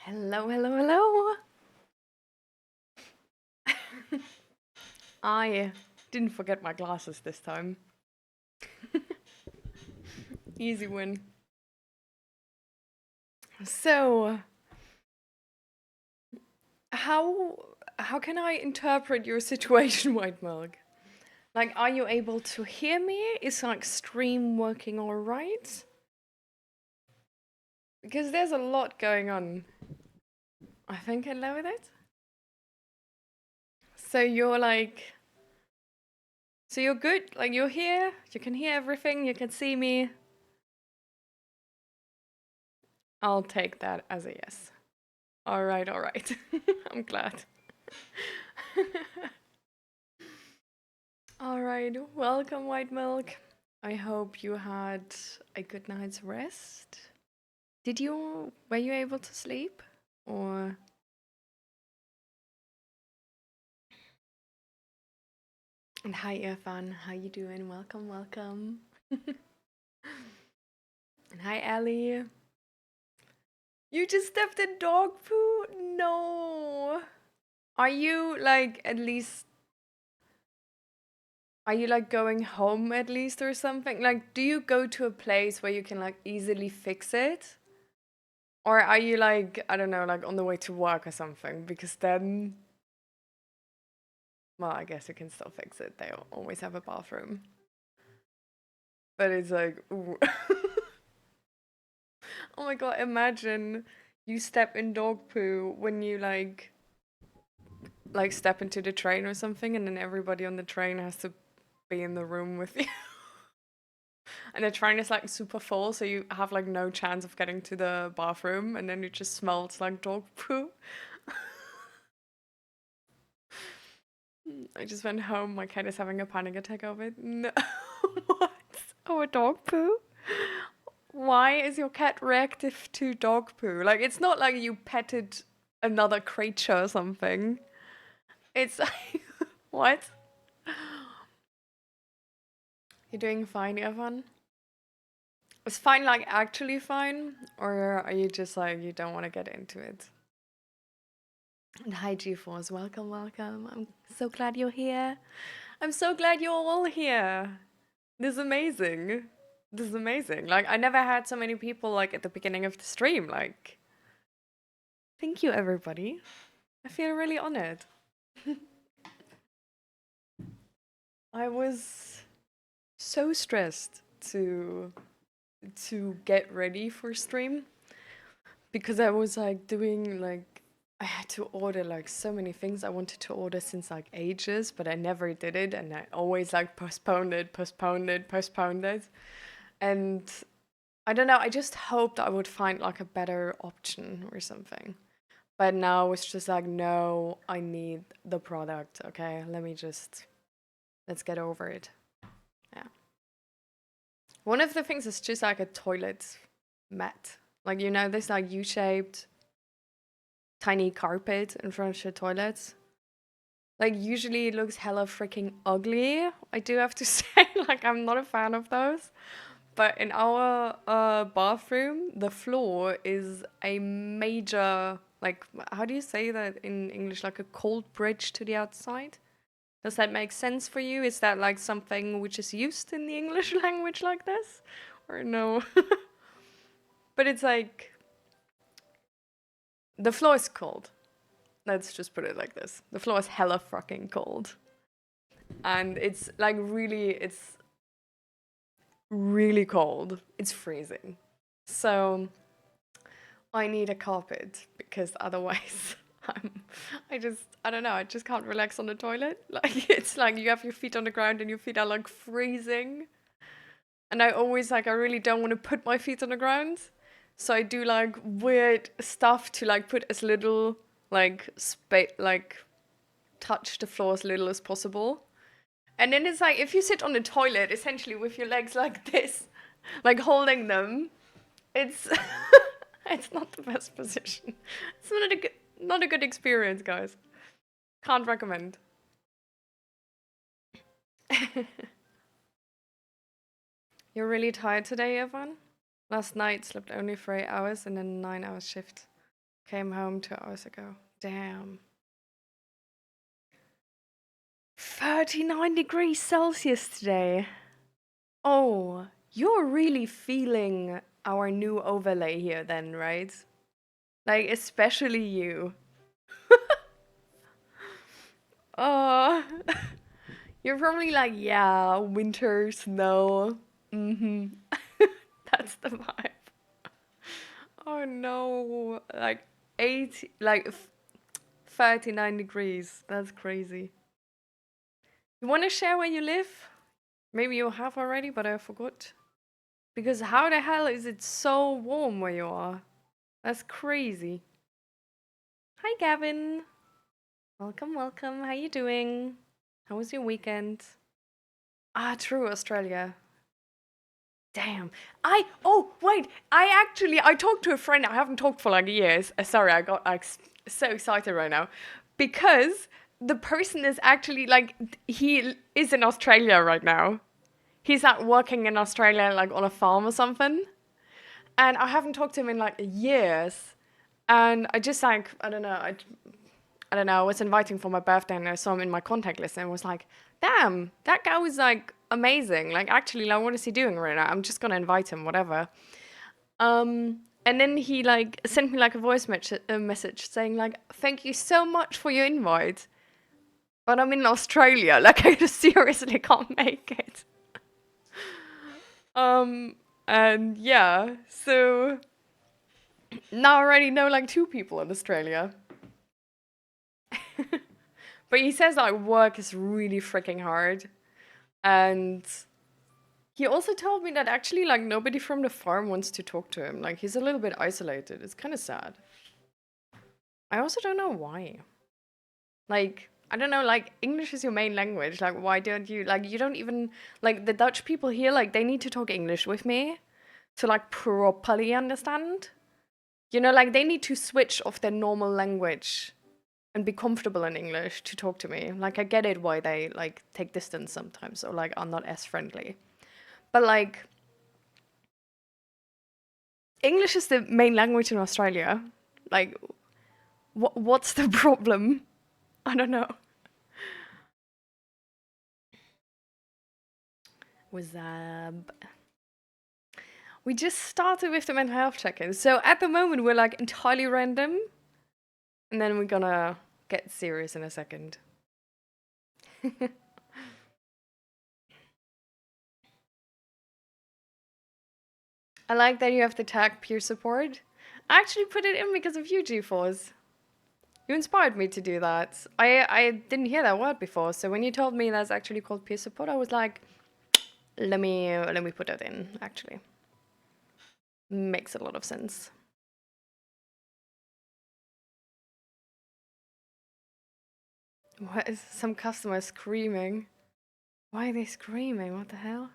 Hello, hello, hello. I didn't forget my glasses this time. Easy win. So, how can I interpret your situation, White Milk? Like, are you able to hear me? Is like stream working all right? Because there's a lot going on. I think I lowered it. So you're like, so you're good. Like you're here. You can hear everything. You can see me. I'll take that as a yes. All right, all right. I'm glad. All right, welcome, White Milk. I hope you had a good night's rest. Were you able to sleep? Or. And hi, Irfan. How you doing? Welcome, welcome. And hi, Ellie. You just stepped in dog poo? No. Are you like at least. Are you like going home at least or something? Like, do you go to a place where you can like easily fix it? Or are you like, I don't know, like on the way to work or something? Because then, well, I guess you can still fix it. They always have a bathroom. But it's like, ooh. Oh my god, imagine you step in dog poo when you like step into the train or something, and then everybody on the train has to be in the room with you. And the train is like super full, so you have like no chance of getting to the bathroom, and then it just smells like dog poo. I just went home. My cat is having a panic attack of it. No. What? Oh, a dog poo? Why is your cat reactive to dog poo? Like, it's not like you petted another creature or something. It's like, what? You're doing fine, Evan? Is fine like actually fine? Or are you just like, you don't want to get into it? And hi, G-Force. Welcome, welcome. I'm so glad you're here. I'm so glad you're all here. This is amazing. This is amazing. Like, I never had so many people, like, at the beginning of the stream. Like, thank you, everybody. I feel really honored. I was so stressed to get ready for stream because I was like doing like I had to order like so many things I wanted to order since like ages, but I never did it, and I always like postponed it. And I don't know, I just hoped I would find like a better option or something. But now it's just like, no, I need the product, okay? Let's get over it. Yeah. One of the things is just like a toilet mat. Like, you know, this like U-shaped tiny carpet in front of the toilets. Like, usually it looks hella freaking ugly. I do have to say, like, I'm not a fan of those. But in our bathroom, the floor is a major, like, how do you say that in English? Like a cold bridge to the outside? Does that make sense for you? Is that like something which is used in the English language like this? Or no? But it's like, the floor is cold. Let's just put it like this. The floor is hella fucking cold. And it's like it's really cold. It's freezing. So I need a carpet because otherwise I don't know, I just can't relax on the toilet. Like, it's like you have your feet on the ground and your feet are like freezing. And I always like, I really don't want to put my feet on the ground. So I do like weird stuff to like put as little like like touch the floor as little as possible. And then it's like, if you sit on the toilet essentially with your legs like this, like holding them, it's it's not the best position. It's not a good experience, guys. Can't recommend. You're really tired today, Evan? Last night slept only for 8 hours and then 9 hours shift. Came home 2 hours ago. Damn. 39 degrees Celsius today. Oh, you're really feeling our new overlay here then, right? Like, especially you. Oh, you're probably like, yeah, winter, snow. Mm-hmm. That's the vibe. Oh no, like 39 degrees. That's crazy. You want to share where you live? Maybe you have already, but I forgot. Because how the hell is it so warm where you are? That's crazy. Hi, Gavin. Welcome, welcome. How you doing? How was your weekend? Ah, true, Australia. Damn. Oh, wait. I talked to a friend. I haven't talked for like years. Sorry, I got like so excited right now. Because the person is actually like, he is in Australia right now. He's like working in Australia, like on a farm or something. And I haven't talked to him in like years. And I just like, I don't know, I was inviting for my birthday and I saw him in my contact list and was like, damn, that guy was like amazing. Like, actually, like, what is he doing right now? I'm just gonna invite him, whatever. And then he like sent me like a message saying like, thank you so much for your invite. But I'm in Australia, like I just seriously can't make it. Um, and yeah, so now I already know like 2 people in Australia. But he says like work is really freaking hard. And he also told me that actually like nobody from the farm wants to talk to him. Like he's a little bit isolated. It's kind of sad. I also don't know why. Like I don't know, like English is your main language. Like why don't you like you don't even like the Dutch people here like they need to talk English with me to like properly understand. You know, like they need to switch off their normal language and be comfortable in English to talk to me. Like I get it why they like take distance sometimes or like are not as friendly. But like English is the main language in Australia. Like what's the problem? I don't know. Was we just started with the mental health check-in. So at the moment we're like entirely random and then we're gonna get serious in a second. I like that you have the tag peer support. I actually put it in because of you, G-Force. You inspired me to do that. I didn't hear that word before, so when you told me that's actually called peer support, I was like, let me put that in, actually. Makes a lot of sense. What is some customer screaming? Why are they screaming? What the hell?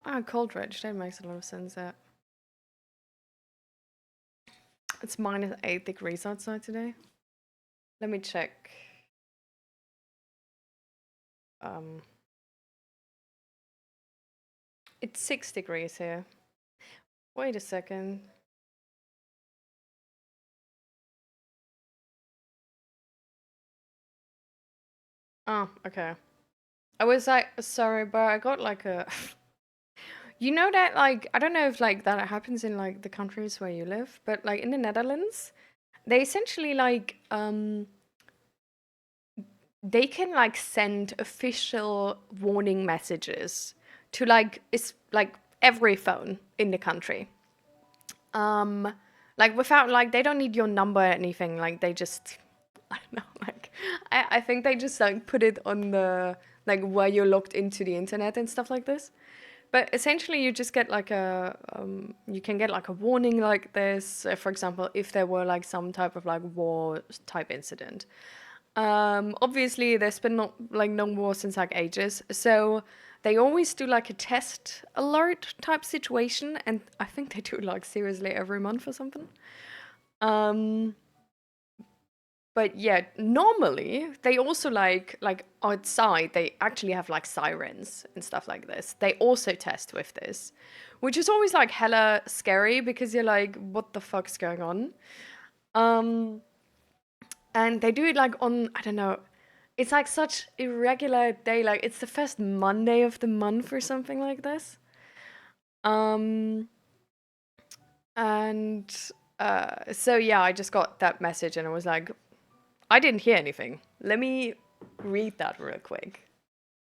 Ah, cold rage, that makes a lot of sense, yeah. It's -8 degrees outside today. Let me check. Um, it's 6 degrees here. Wait a second. Oh, okay. I was like, sorry, but I got like a. You know that, like, I don't know if like that happens in like the countries where you live, but like in the Netherlands, they essentially like they can like send official warning messages to like it's like every phone in the country. Um like without like they don't need your number or anything, like they just I don't know, like I think they just like put it on the like where you're logged into the internet and stuff like this. But essentially, you just get like you can get like a warning like this, for example, if there were like some type of like war type incident. Obviously, there's been not like no war since like ages, so they always do like a test alert type situation, and I think they do it like seriously every month or something. Um, but yeah, normally they also like outside they actually have like sirens and stuff like this. They also test with this, which is always like hella scary because you're like, what the fuck's going on? Um, and they do it like on, I don't know, it's like such irregular day. Like it's the first Monday of the month or something like this. Um, and so yeah, I just got that message and I was like, I didn't hear anything. Let me read that real quick.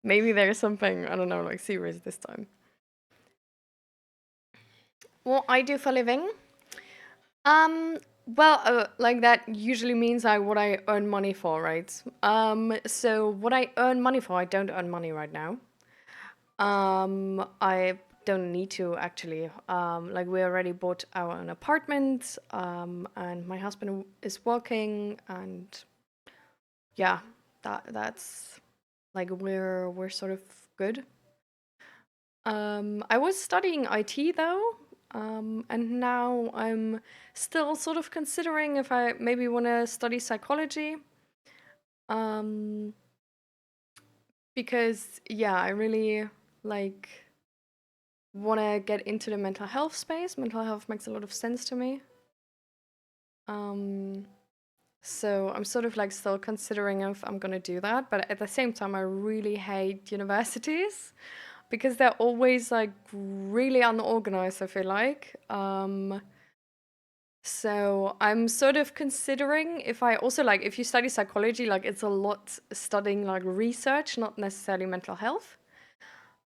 Maybe there's something, I don't know, like serious this time. What I do for a living? Well, like that usually means like what I earn money for, right? So what I earn money for, I don't earn money right now. I don't need to actually. Like we already bought our own apartment, and my husband is working, and yeah, that's like we're sort of good. I was studying IT though, and now I'm still sort of considering if I maybe want to study psychology. Um, because yeah, I really like want to get into the mental health space. Mental health makes a lot of sense to me. Um, so I'm sort of like still considering if I'm gonna do that, but at the same time, I really hate universities because they're always like really unorganized, I feel like. So I'm sort of considering if I also like if you study psychology, like it's a lot studying like research, not necessarily mental health.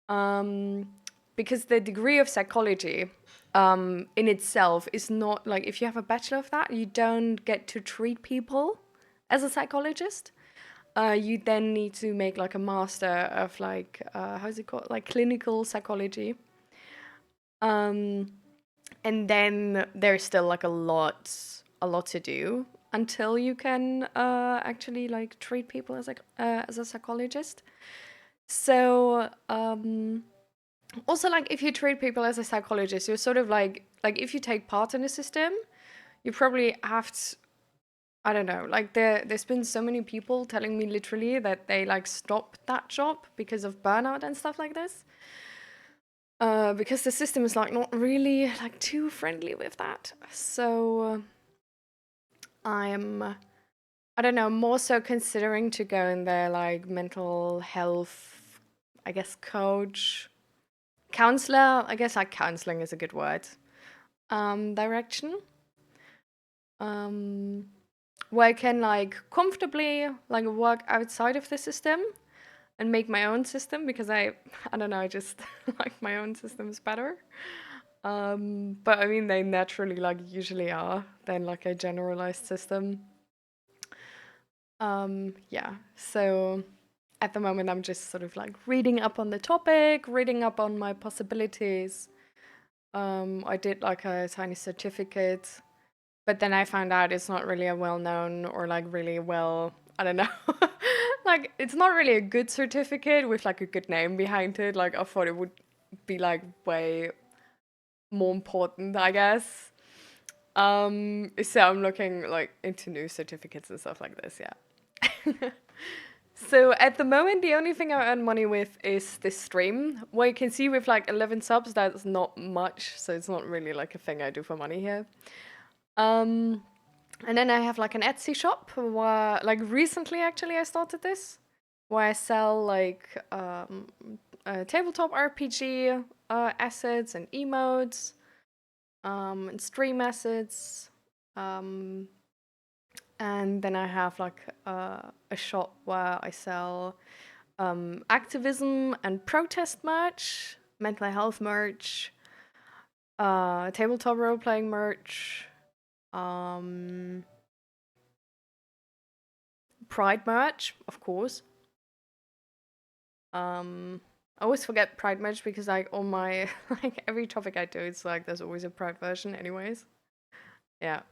Um, because the degree of psychology in itself is not like if you have a bachelor of that, you don't get to treat people as a psychologist. You then need to make like a master of like how's it called, like clinical psychology. Um, and then there's still like a lot to do until you can actually like treat people as a psychologist. So also like if you treat people as a psychologist, you're sort of like if you take part in the system, you probably have to. I don't know. Like there's been so many people telling me literally that they like stopped that job because of burnout and stuff like this. Because the system is like not really like too friendly with that. So I'm I don't know, more so considering to go in there like mental health, I guess coach, counselor. I guess like counseling is a good word. Direction. Um, where I can like comfortably like work outside of the system and make my own system because I don't know, I just like my own systems better. But I mean, they naturally like usually are than like a generalized system. Yeah. So at the moment, I'm just sort of like reading up on the topic, reading up on my possibilities. I did like a tiny certificate, but then I found out it's not really a well known or like really well, I don't know. Like it's not really a good certificate with like a good name behind it. Like I thought it would be like way more important, I guess. So I'm looking like into new certificates and stuff like this, yeah. So at the moment, the only thing I earn money with is this stream. What you can see with like 11 subs, that's not much, so it's not really like a thing I do for money here. Um, and then I have like an Etsy shop where, like recently actually, I started this, where I sell like tabletop RPG assets and emotes, and stream assets. Um, and then I have like a shop where I sell activism and protest merch, mental health merch, tabletop role playing merch, um, Pride merch, of course. I always forget Pride merch because like all my like every topic I do, it's like there's always a Pride version, anyways. Yeah.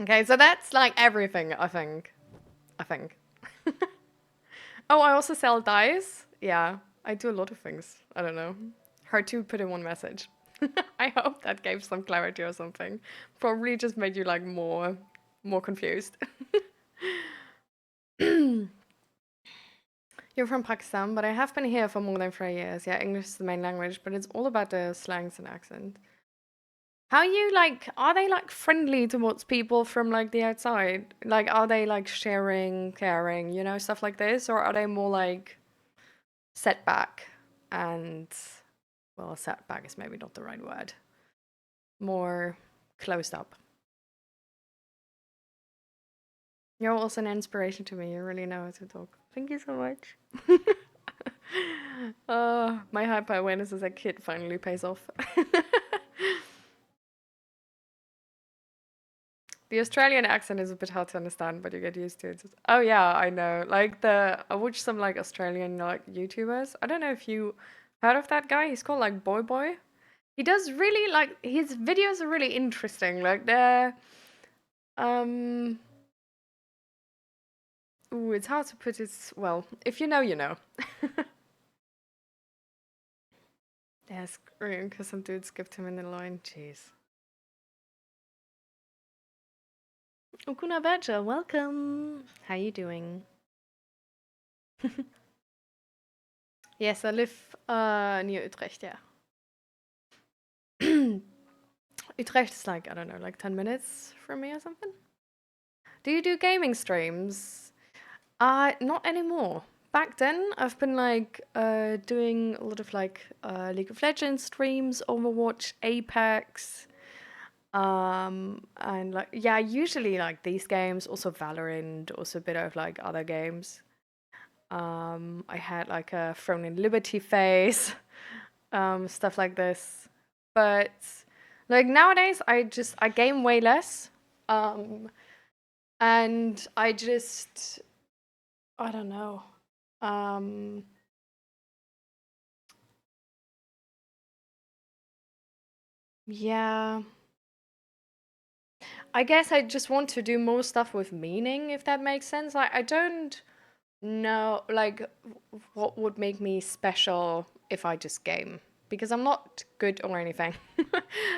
Okay, so that's like everything. I think. I think. Oh, I also sell dice. Yeah, I do a lot of things. I don't know. Hard to put in one message. I hope that gave some clarity or something. Probably just made you like more confused. You're from Pakistan, but I have been here for more than 3 years. Yeah, English is the main language, but it's all about the slangs and accent. How you like, are they like friendly towards people from like the outside? Like, are they like sharing, caring, you know, stuff like this? Or are they more like set back and, well, set back is maybe not the right word, more closed up? You're also an inspiration to me. You really know how to talk. Thank you so much. My hyper awareness as a kid finally pays off. The Australian accent is a bit hard to understand, but you get used to it. Oh yeah, I know. Like I watch some like Australian like YouTubers. I don't know if you heard of that guy. He's called like Boy Boy. He does really like his videos are really interesting. Like they're um ooh, it's hard to put it well. If you know, you know. Yeah, scream because some dude skipped him in the line. Jeez. Ukuna Badger, welcome. How you doing? Yes, I live near Utrecht, yeah. Utrecht is like, I don't know, like 10 minutes from me or something. Do you do gaming streams? Not anymore. Back then, I've been like doing a lot of like League of Legends streams, Overwatch, Apex, and like yeah, usually like these games, also Valorant, also a bit of like other games. I had like a Throne in Liberty phase, stuff like this. But like nowadays, I game way less, and I don't know. Um, yeah, I guess I just want to do more stuff with meaning, if that makes sense. I don't know like what would make me special if I just game because I'm not good or anything.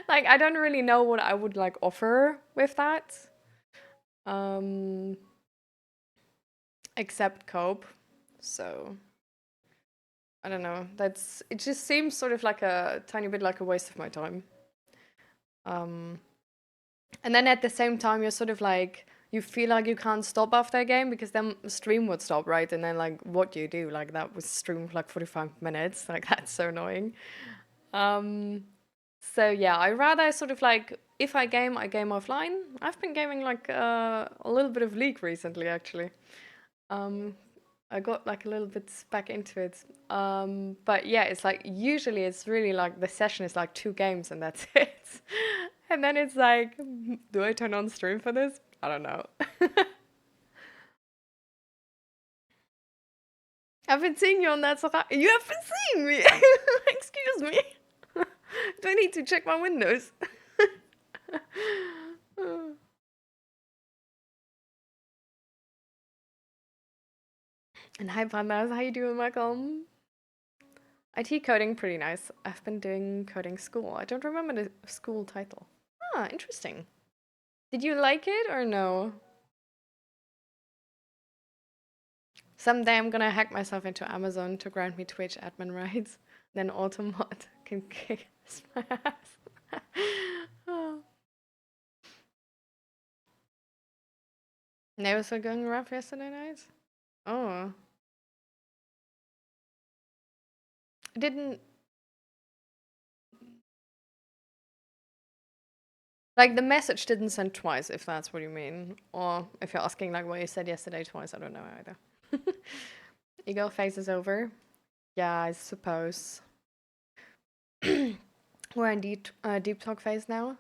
Like I don't really know what I would like offer with that. Um, except cope. So I don't know. That's it. Just seems sort of like a tiny bit like a waste of my time. Um, and then at the same time, you're sort of like you feel like you can't stop after a game because then the stream would stop, right? And then like what do you do? Like that was streamed for like 45 minutes. Like that's so annoying. Um, so yeah, I rather sort of like if I game offline. I've been gaming like a little bit of League recently, actually. Um, I got like a little bit back into it. But yeah, it's like usually it's really like the session is like 2 games and that's it. And then it's like, do I turn on stream for this? I don't know. I've been seeing you on that. You have been seeing me. Excuse me. Do I need to check my windows? And hi, Pandas. How you doing, Michael? IT coding, pretty nice. I've been doing coding school. I don't remember the school title. Ah, interesting. Did you like it or no? Someday I'm gonna hack myself into Amazon to grant me Twitch admin rights. Then Automod can kick my ass. Oh. Neighbors were going rough yesterday night? Oh. I didn't. Like, the message didn't send twice, if that's what you mean. Or if you're asking, like, what you said yesterday twice, I don't know either. Ego phase is over. Yeah, I suppose. We're in deep talk phase now.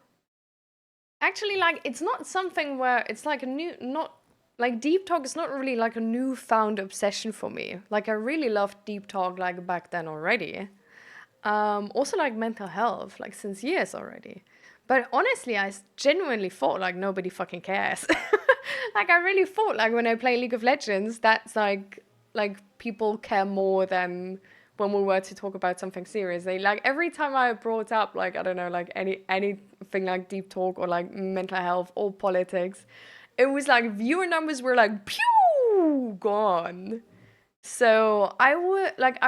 Actually, like, it's not something where it's like a new, not like deep talk is not really like a newfound obsession for me. Like, I really loved deep talk like back then already. Also like mental health, like since years already. But honestly, genuinely thought like nobody fucking cares. Like I really thought like when I play League of Legends, that's like people care more than when we were to talk about something serious. They like every time I brought up like I don't know like anything like deep talk or like mental health or politics, it was like viewer numbers were like pew gone. So I would like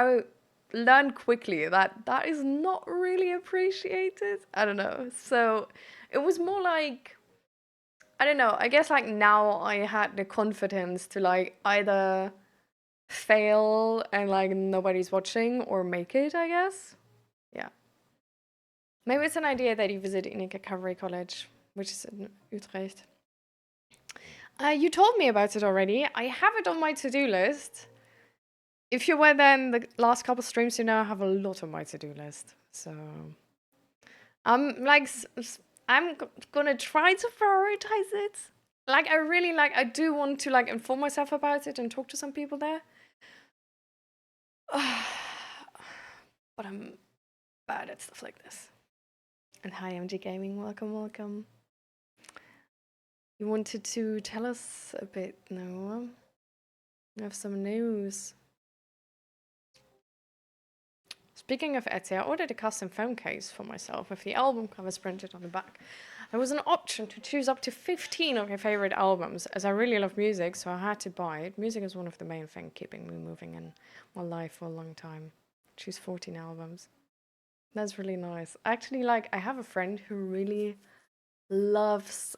learned quickly that that is not really appreciated. I don't know. So it was more like, I don't know. I guess like now I had the confidence to like either fail and like nobody's watching or make it, I guess. Yeah. Maybe it's an idea that you visit Ineke Cavalry College, which is in Utrecht. You told me about it already. I have it on my to-do list. If you were there in the last couple streams, you know I have a lot on my to-do list. So I'm like, I'm gonna try to prioritize it. Like I really like, I do want to like inform myself about it and talk to some people there. But I'm bad at stuff like this. And hi, MG Gaming, welcome, welcome. You wanted to tell us a bit, no? We have some news. Speaking of Etsy, I ordered a custom phone case for myself with the album covers printed on the back. There was an option to choose up to 15 of your favorite albums, as I really love music, so I had to buy it. Music is one of the main things keeping me moving in my life for a long time. Choose 14 albums. That's really nice. Actually, like, I have a friend who really loves,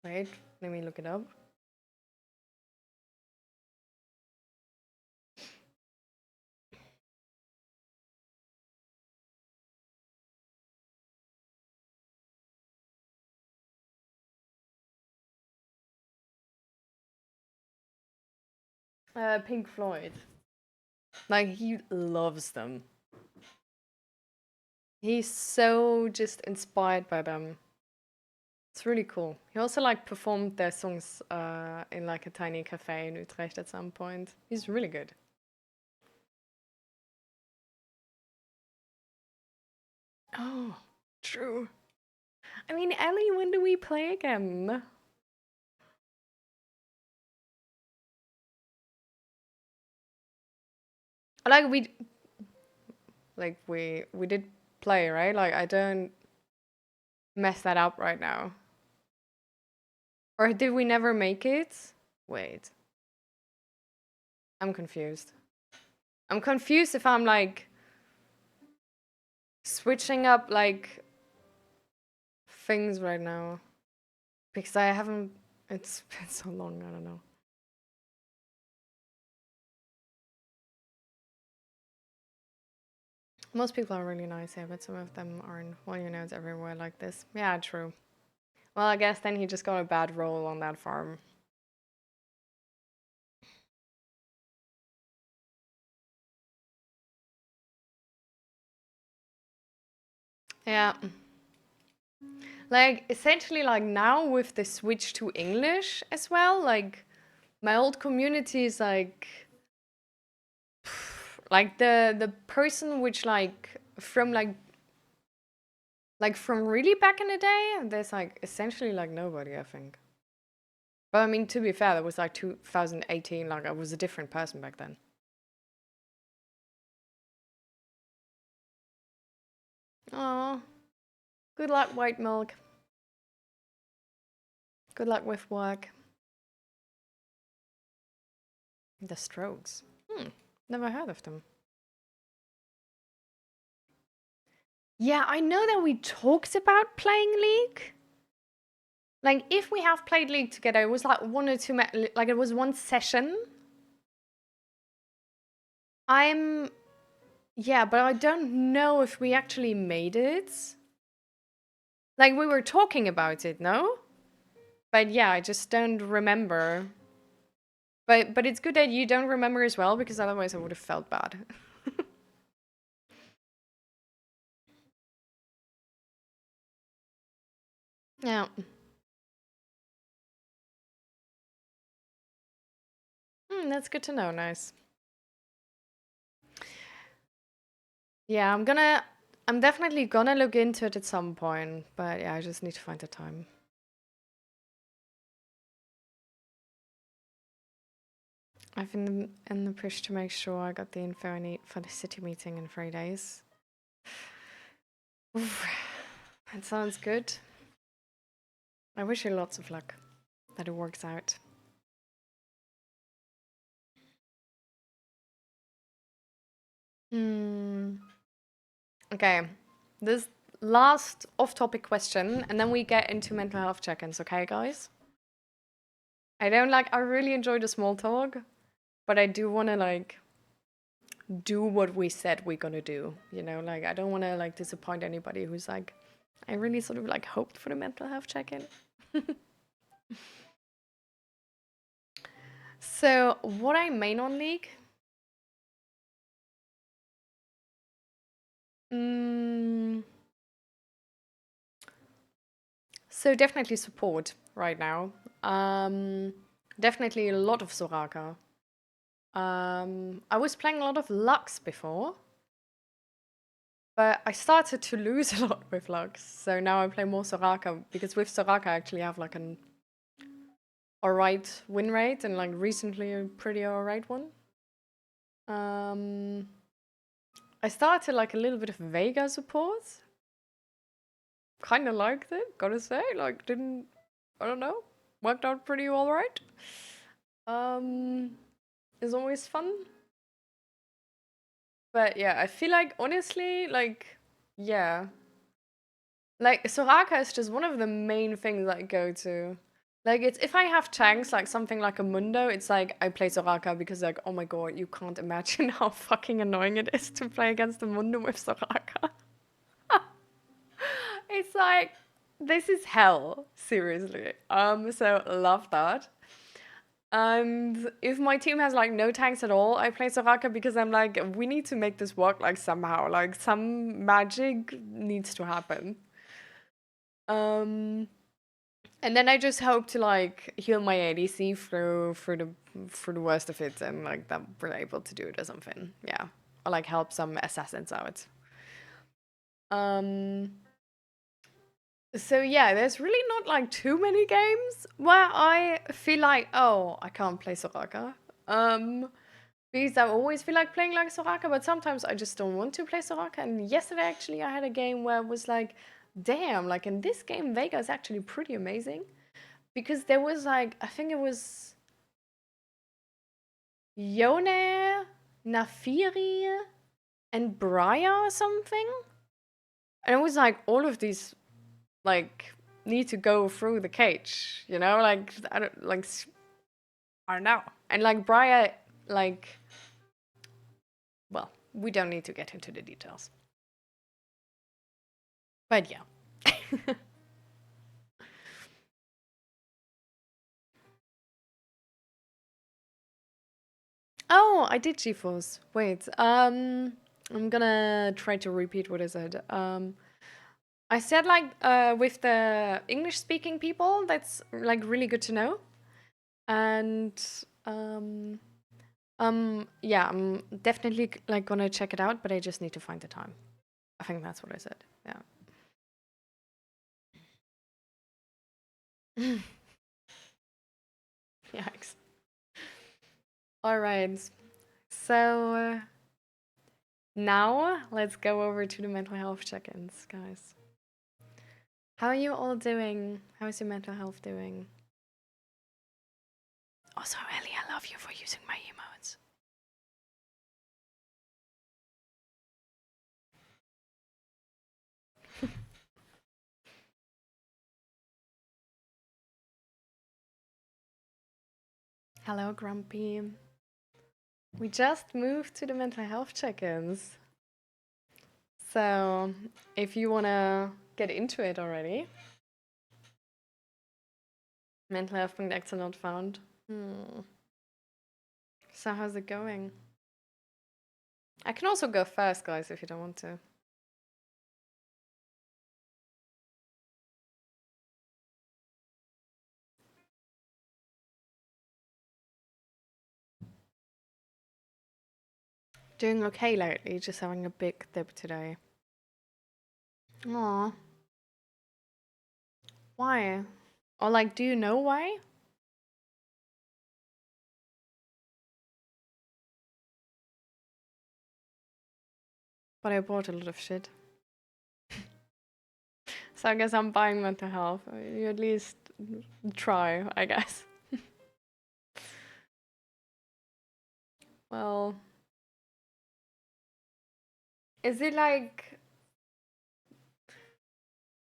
wait, let me look it up. Pink Floyd. Like, he loves them. He's so just inspired by them. It's really cool. He also like performed their songs in like a tiny cafe in Utrecht at some point. He's really good. Oh, true. I mean, Ellie, when do we play again? Like we did play, right? Like I don't mess that up right now. Or did we never make it? Wait. I'm confused. I'm confused if I'm like switching up like things right now. Because I haven't, it's been so long, I don't know. Most people are really nice here, but some of them aren't. Well, you know, it's everywhere like this. Yeah, true. Well, I guess then he just got a bad role on that farm. Yeah. Like, essentially, like, now with the switch to English as well, like, my old community is like the person which like from really back in the day, there's like essentially like nobody, I think. But I mean, to be fair, that was like 2018, like I was a different person back then. Oh, good luck, White Milk. Good luck with work. The Strokes. Never heard of them. Yeah, I know that we talked about playing League. Like, if we have played League together, it was like one or two, like it was one session. Yeah, but I don't know if we actually made it. Like, we were talking about it, no? But yeah, I just don't remember. But it's good that you don't remember as well, because otherwise I would have felt bad. Yeah. That's good to know, nice. Yeah, I'm definitely gonna look into it at some point, but yeah, I just need to find the time. I've been in the push to make sure I got the info I need for the city meeting in 3 days. Oof, that sounds good. I wish you lots of luck, that it works out. Hmm. Okay. This last off-topic question, and then we get into mental health check-ins, okay, guys? I really enjoy the small talk, but I do want to, like, do what we said we're gonna do, you know? Like, I don't want to, like, disappoint anybody who's like, I really sort of, like, hoped for the mental health check-in. So, what I main on League? Mm, so definitely support right now. Um, Definitely a lot of Soraka. I was playing a lot of Lux before, but I started to lose a lot with Lux. So now I play more Soraka because with Soraka I actually have like an alright win rate and like recently a pretty alright one. Um, I started like a little bit of Vega support. Kind of liked it, gotta say. Like, didn't, I don't know, worked out pretty alright. Um, is always fun. But yeah, I feel like honestly, like, yeah. Like, Soraka is just one of the main things that I go to. Like, it's if I have tanks, like something like a Mundo, it's like I play Soraka because, like, oh my god, you can't imagine how fucking annoying it is to play against a Mundo with Soraka. It's like, this is hell, seriously. So love that. And if my team has like no tanks at all, I play Soraka because I'm like, we need to make this work like somehow. Like some magic needs to happen. Um, and then I just hope to like heal my ADC through the worst of it, and like that we're able to do it or something. Yeah, or like help some assassins out. Um, so yeah, there's really not like too many games where I feel like, oh, I can't play Soraka. Because I always feel like playing like Soraka, but sometimes I just don't want to play Soraka. And yesterday, actually, I had a game where it was like, damn, like in this game, Vega is actually pretty amazing. Because there was like, I think it was Yone, Nafiri, and Briar or something. And it was like all of these, like, need to go through the cage, you know? Like, I don't know. And like Briar, like, well, we don't need to get into the details. But yeah. Oh, I did GeForce. Wait, I'm gonna try to repeat what I said. I said like with the English speaking people, that's like really good to know. And um yeah, I'm definitely like gonna check it out, but I just need to find the time. I think that's what I said. Yeah. Yikes. All right. So now let's go over to the mental health check-ins, guys. How are you all doing? How is your mental health doing? Also, Ellie, I love you for using my emotes. Hello, Grumpy. We just moved to the mental health check-ins. So, if you wanna get into it already, mental health index are not found. So how's it going? I can also go first, guys, if you don't want to. Doing okay lately, just having a big dip today. Aw. Why? Or like, do you know why? But I bought a lot of shit. So I guess I'm buying mental health. You at least try, I guess. Well, Is it like,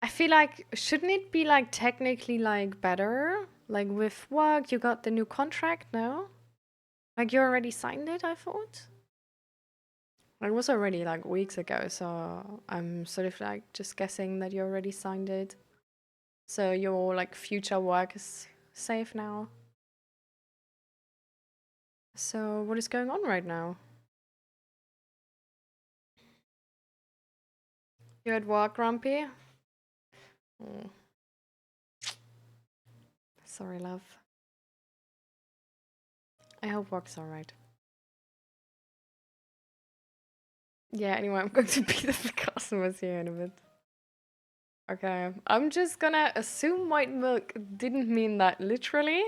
I feel like, shouldn't it be like technically like better? Like with work, you got the new contract now? Like you already signed it, I thought? It was already like weeks ago, so I'm sort of like just guessing that you already signed it. So your like future work is safe now. So what is going on right now? You're at work, Grumpy? Oh, sorry, love. I hope work's alright. Yeah, anyway, I'm going to beat up the customers here in a bit. Okay, I'm just gonna assume white milk didn't mean that literally.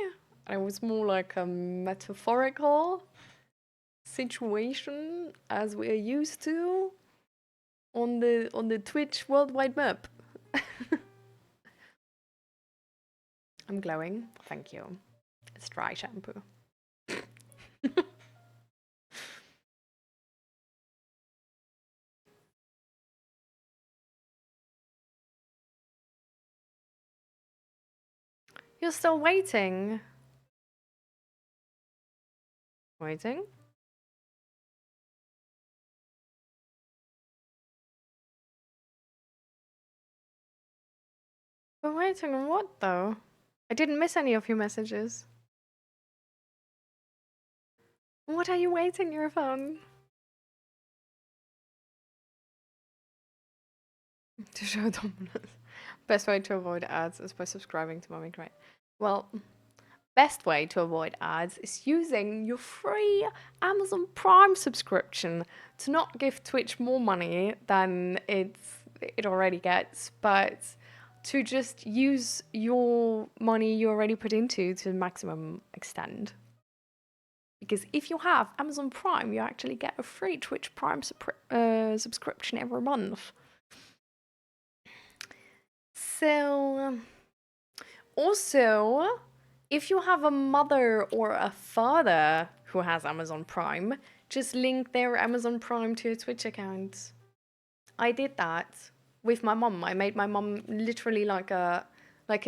It was more like a metaphorical situation as we are used to on the Twitch worldwide map. I'm glowing. Thank you. It's dry shampoo. You're still waiting. Waiting? We're waiting on what though? I didn't miss any of your messages. What are you waiting your phone? To show dominance. Best way to avoid ads is by subscribing to Mommy Cry. Well, best way to avoid ads is using your free Amazon Prime subscription to not give Twitch more money than it already gets, but to just use your money you already put into to the maximum extent. Because if you have Amazon Prime, you actually get a free Twitch Prime subscription every month. So, also, if you have a mother or a father who has Amazon Prime, just link their Amazon Prime to a Twitch account. I did that with my mom. I made my mom literally like a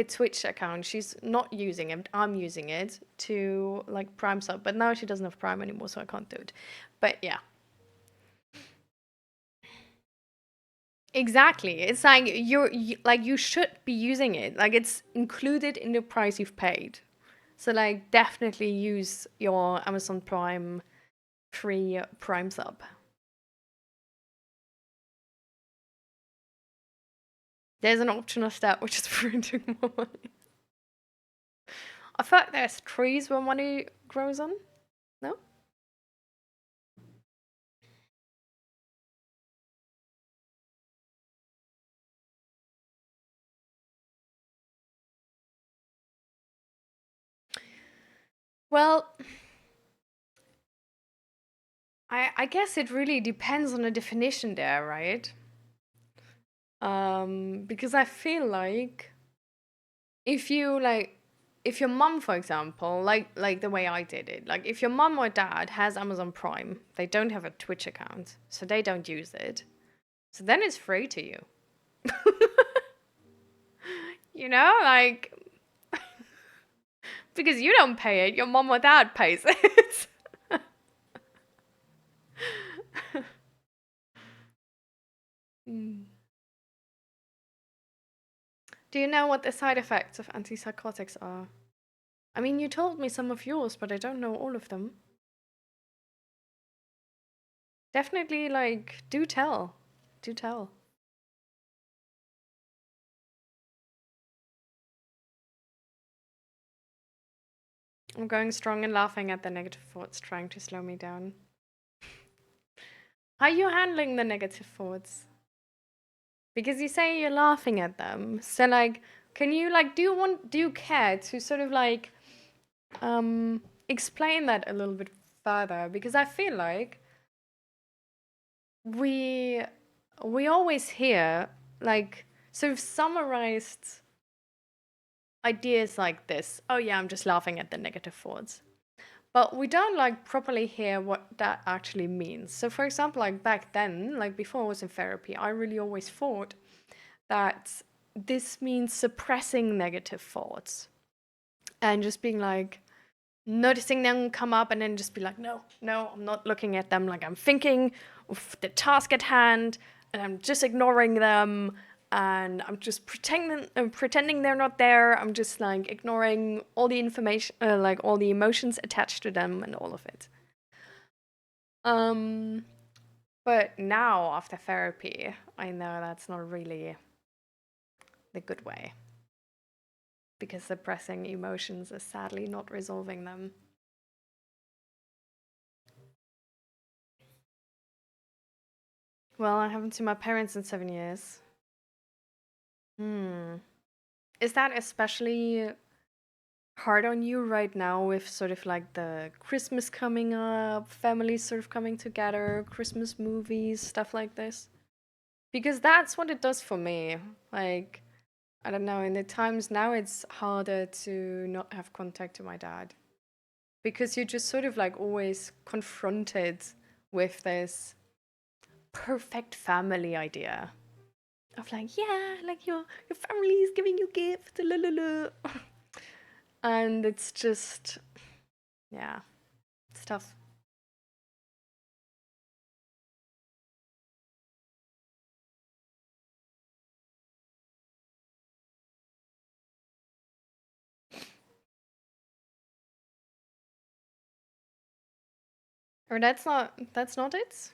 Twitch account. She's not using it. I'm using it to like Prime sub, but now she doesn't have Prime anymore, so I can't do it. But yeah. Exactly. It's like you should be using it. Like it's included in the price you've paid. So like definitely use your Amazon Prime free Prime sub. There's an optional step which is printing more money. I thought there's trees where money grows on. No? Well, I guess it really depends on the definition there, right? Because I feel like if you like if your mum, for example, like the way I did it, like if your mum or dad has Amazon Prime, they don't have a Twitch account, so they don't use it. So then it's free to you. You know, like because you don't pay it, your mum or dad pays it. Mm. Do you know what the side effects of antipsychotics are? I mean, you told me some of yours, but I don't know all of them. Definitely, like, do tell. Do tell. I'm going strong and laughing at the negative thoughts trying to slow me down. How are you handling the negative thoughts? Because you say you're laughing at them. So, like, can you, like, do you care to sort of, like, explain that a little bit further? Because I feel like we always hear, like, sort of summarized ideas like this. Oh yeah, I'm just laughing at the negative thoughts. but we don't like properly hear what that actually means. So for example, like back then, like before I was in therapy, I really always thought that this means suppressing negative thoughts and just being like noticing them come up and then just be like, no, no, I'm not looking at them. Like I'm thinking of the task at hand and I'm just ignoring them and I'm just pretending they're not there. I'm just like ignoring all the information, like all the emotions attached to them and all of it. Um, but now after therapy, I know that's not really the good way because suppressing emotions is sadly not resolving them. Well, I haven't seen my parents in 7 years. Hmm. Is that especially hard on you right now with sort of like the Christmas coming up, families sort of coming together, Christmas movies, stuff like this? Because that's what it does for me. Like, I don't know, in the times now it's harder to not have contact to my dad. Because you're just sort of like always confronted with this perfect family idea of like, yeah, like your family is giving you gifts, la la la. And it's just, yeah, it's tough. Or that's not it.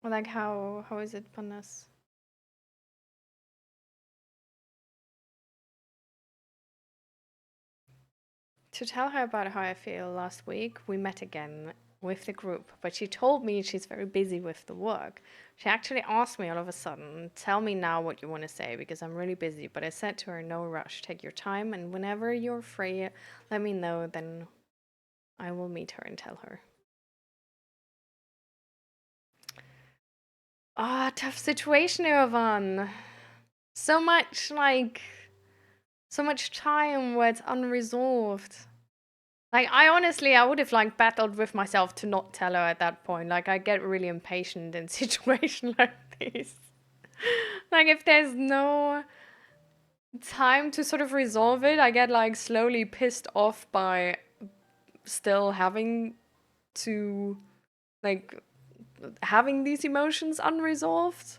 Or like how is it, Panas? To tell her about how I feel last week, we met again with the group, but she told me she's very busy with the work. She actually asked me all of a sudden, tell me now what you want to say because I'm really busy. But I said to her, no rush, take your time, and whenever you're free, let me know, then I will meet her and tell her. Ah, tough situation, Irvan. So much so much time where it's unresolved. Like I would have like battled with myself to not tell her at that point. Like I get really impatient in situations like these. Like if there's no time to sort of resolve it, I get like slowly pissed off by still having to like having these emotions unresolved.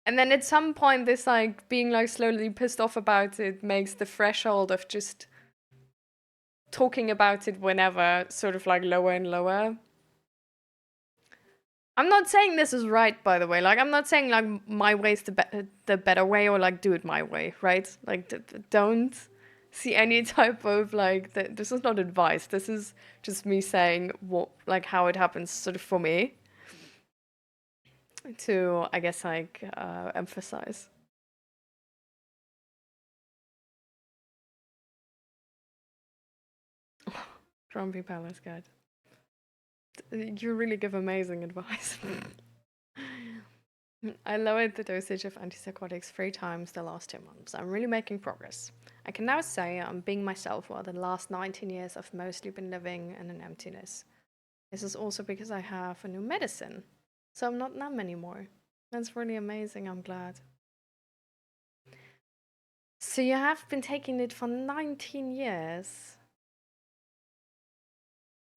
And then at some point this like being like slowly pissed off about it makes the threshold of just talking about it whenever sort of like lower and lower. I'm not saying this is right, by the way. Like, I'm not saying like my way's the better way or like do it my way, right? Like, don't see any type of like. This is not advice. This is just me saying what like how it happens, sort of for me. To I guess like emphasize. Grumpy Palace Guide. You really give amazing advice. I lowered the dosage of antipsychotics 3 times the last 2 months. I'm really making progress. I can now say I'm being myself while the last 19 years I've mostly been living in an emptiness. This is also because I have a new medicine, so I'm not numb anymore. That's really amazing, I'm glad. So you have been taking it for 19 years?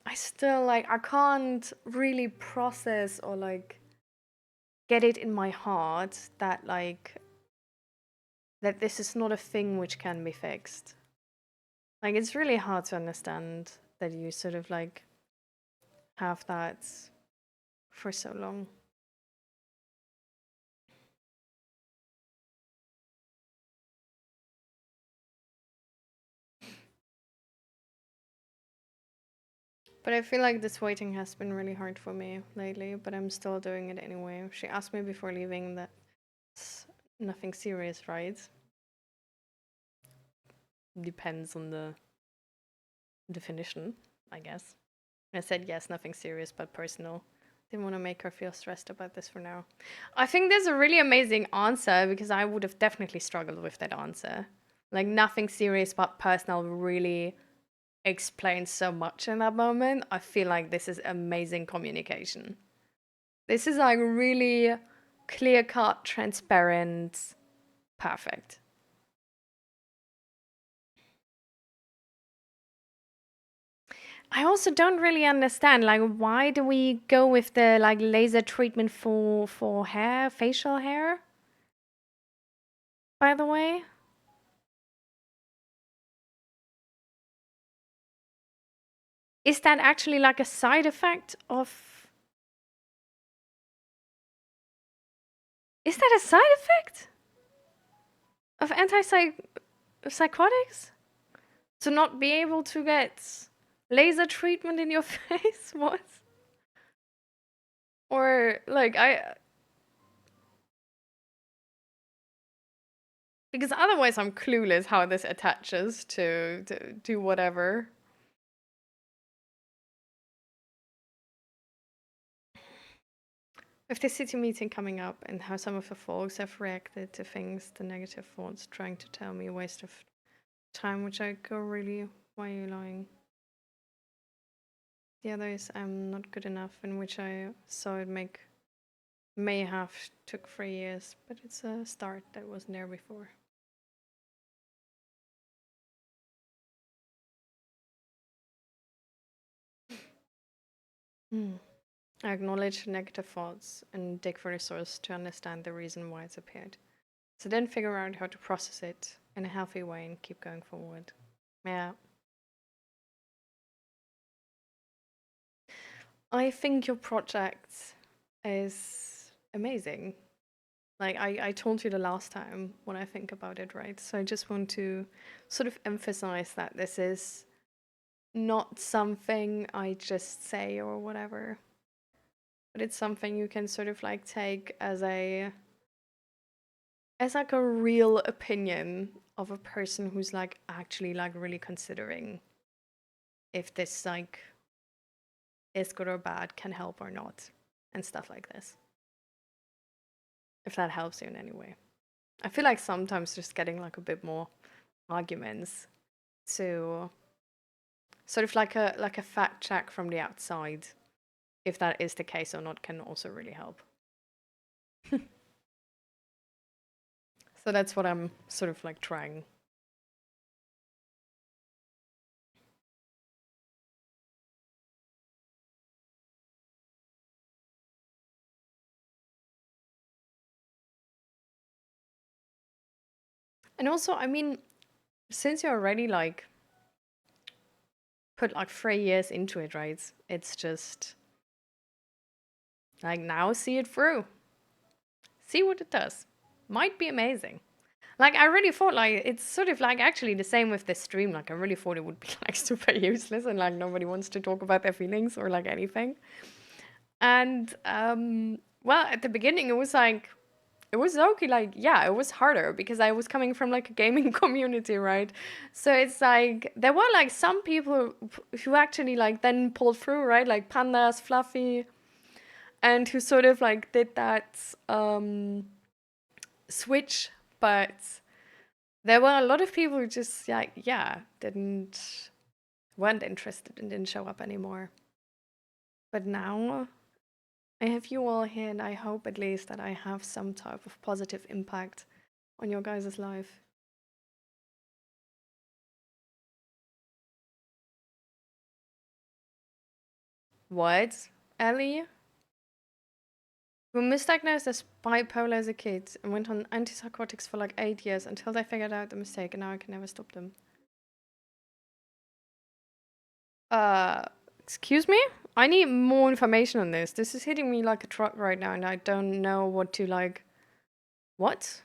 I still like, I can't really process or like get it in my heart that like that this is not a thing which can be fixed. Like it's really hard to understand that you sort of like have that for so long. But I feel like this waiting has been really hard for me lately, but I'm still doing it anyway. She asked me before leaving that it's nothing serious, right? Depends on the definition, I guess. I said yes, nothing serious, but personal. Didn't want to make her feel stressed about this for now. I think there's a really amazing answer because I would have definitely struggled with that answer. Like nothing serious but personal really explains so much in that moment. I feel like this is amazing communication. This is like really clear cut, transparent, perfect. I also don't really understand, like, why do we go with the like laser treatment for hair, facial hair? By the way, is that actually like a side effect of? Is that a side effect of antipsychotics? To not be able to get laser treatment in your face? What? Or like I because otherwise I'm clueless how this attaches to whatever. With the city meeting coming up and how some of the folks have reacted to things, the negative thoughts trying to tell me a waste of time, which I go really, why are you lying? The other is I'm not good enough, in which I saw it may have took 3 years, but it's a start that wasn't there before. Hmm. I acknowledge negative thoughts and dig for the source to understand the reason why it's appeared. So then figure out how to process it in a healthy way and keep going forward. Yeah. I think your project is amazing. Like I told you the last time what I think about it, right? So I just want to sort of emphasize that this is not something I just say or whatever, but it's something you can sort of like take as like a real opinion of a person who's like actually like really considering if this like is good or bad, can help or not, and stuff like this. If that helps you in any way. I feel like sometimes just getting like a bit more arguments to sort of like a fact check from the outside, if that is the case or not, can also really help. So that's what I'm sort of like trying. And also, I mean, since you're already like put like 3 years into it, right? It's just like now see it through. See what it does. Might be amazing. Like I really thought like it's sort of like actually the same with this stream. Like I really thought it would be like super useless and like nobody wants to talk about their feelings or like anything. And well, at the beginning it was like it was okay, like yeah, it was harder because I was coming from like a gaming community, right? So it's like there were like some people who actually like then pulled through, right? Like Pandas, Fluffy, and who sort of like did that switch, but there were a lot of people who just like yeah, didn't weren't interested and didn't show up anymore. But now I have you all here, and I hope at least that I have some type of positive impact on your guys' life. What? Ellie, who misdiagnosed as bipolar as a kid and went on antipsychotics for like 8 years until they figured out the mistake, and now I can never stop them. Uh, excuse me? I need more information on this. This is hitting me like a truck right now, and I don't know what to like. What?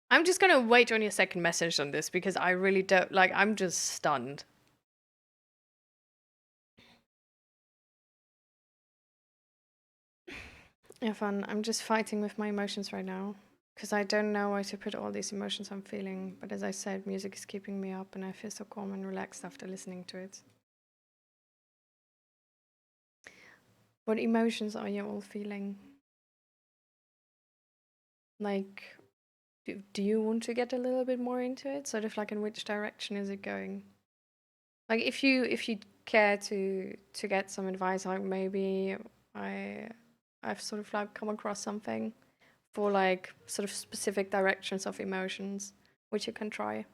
I'm just gonna wait on your second message on this because I really don't like. I'm just stunned. Evan, I'm just fighting with my emotions right now because I don't know where to put all these emotions I'm feeling. But as I said, music is keeping me up, and I feel so calm and relaxed after listening to it. What emotions are you all feeling? Like, Do you want to get a little bit more into it? Sort of like in which direction is it going? Like if you care to get some advice, like maybe I I've sort of like come across something for like sort of specific directions of emotions, which you can try.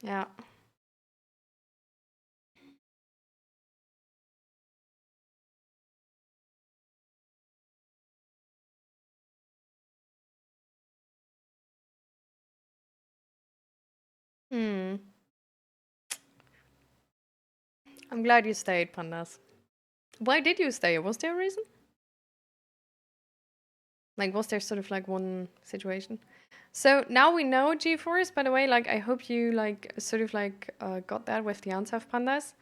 Yeah. Hmm. I'm glad you stayed, Pandas. Why did you stay? Was there a reason? Like, was there sort of like one situation? So now we know G-force. By the way, like I hope you like sort of like got that with the answer of Pandas.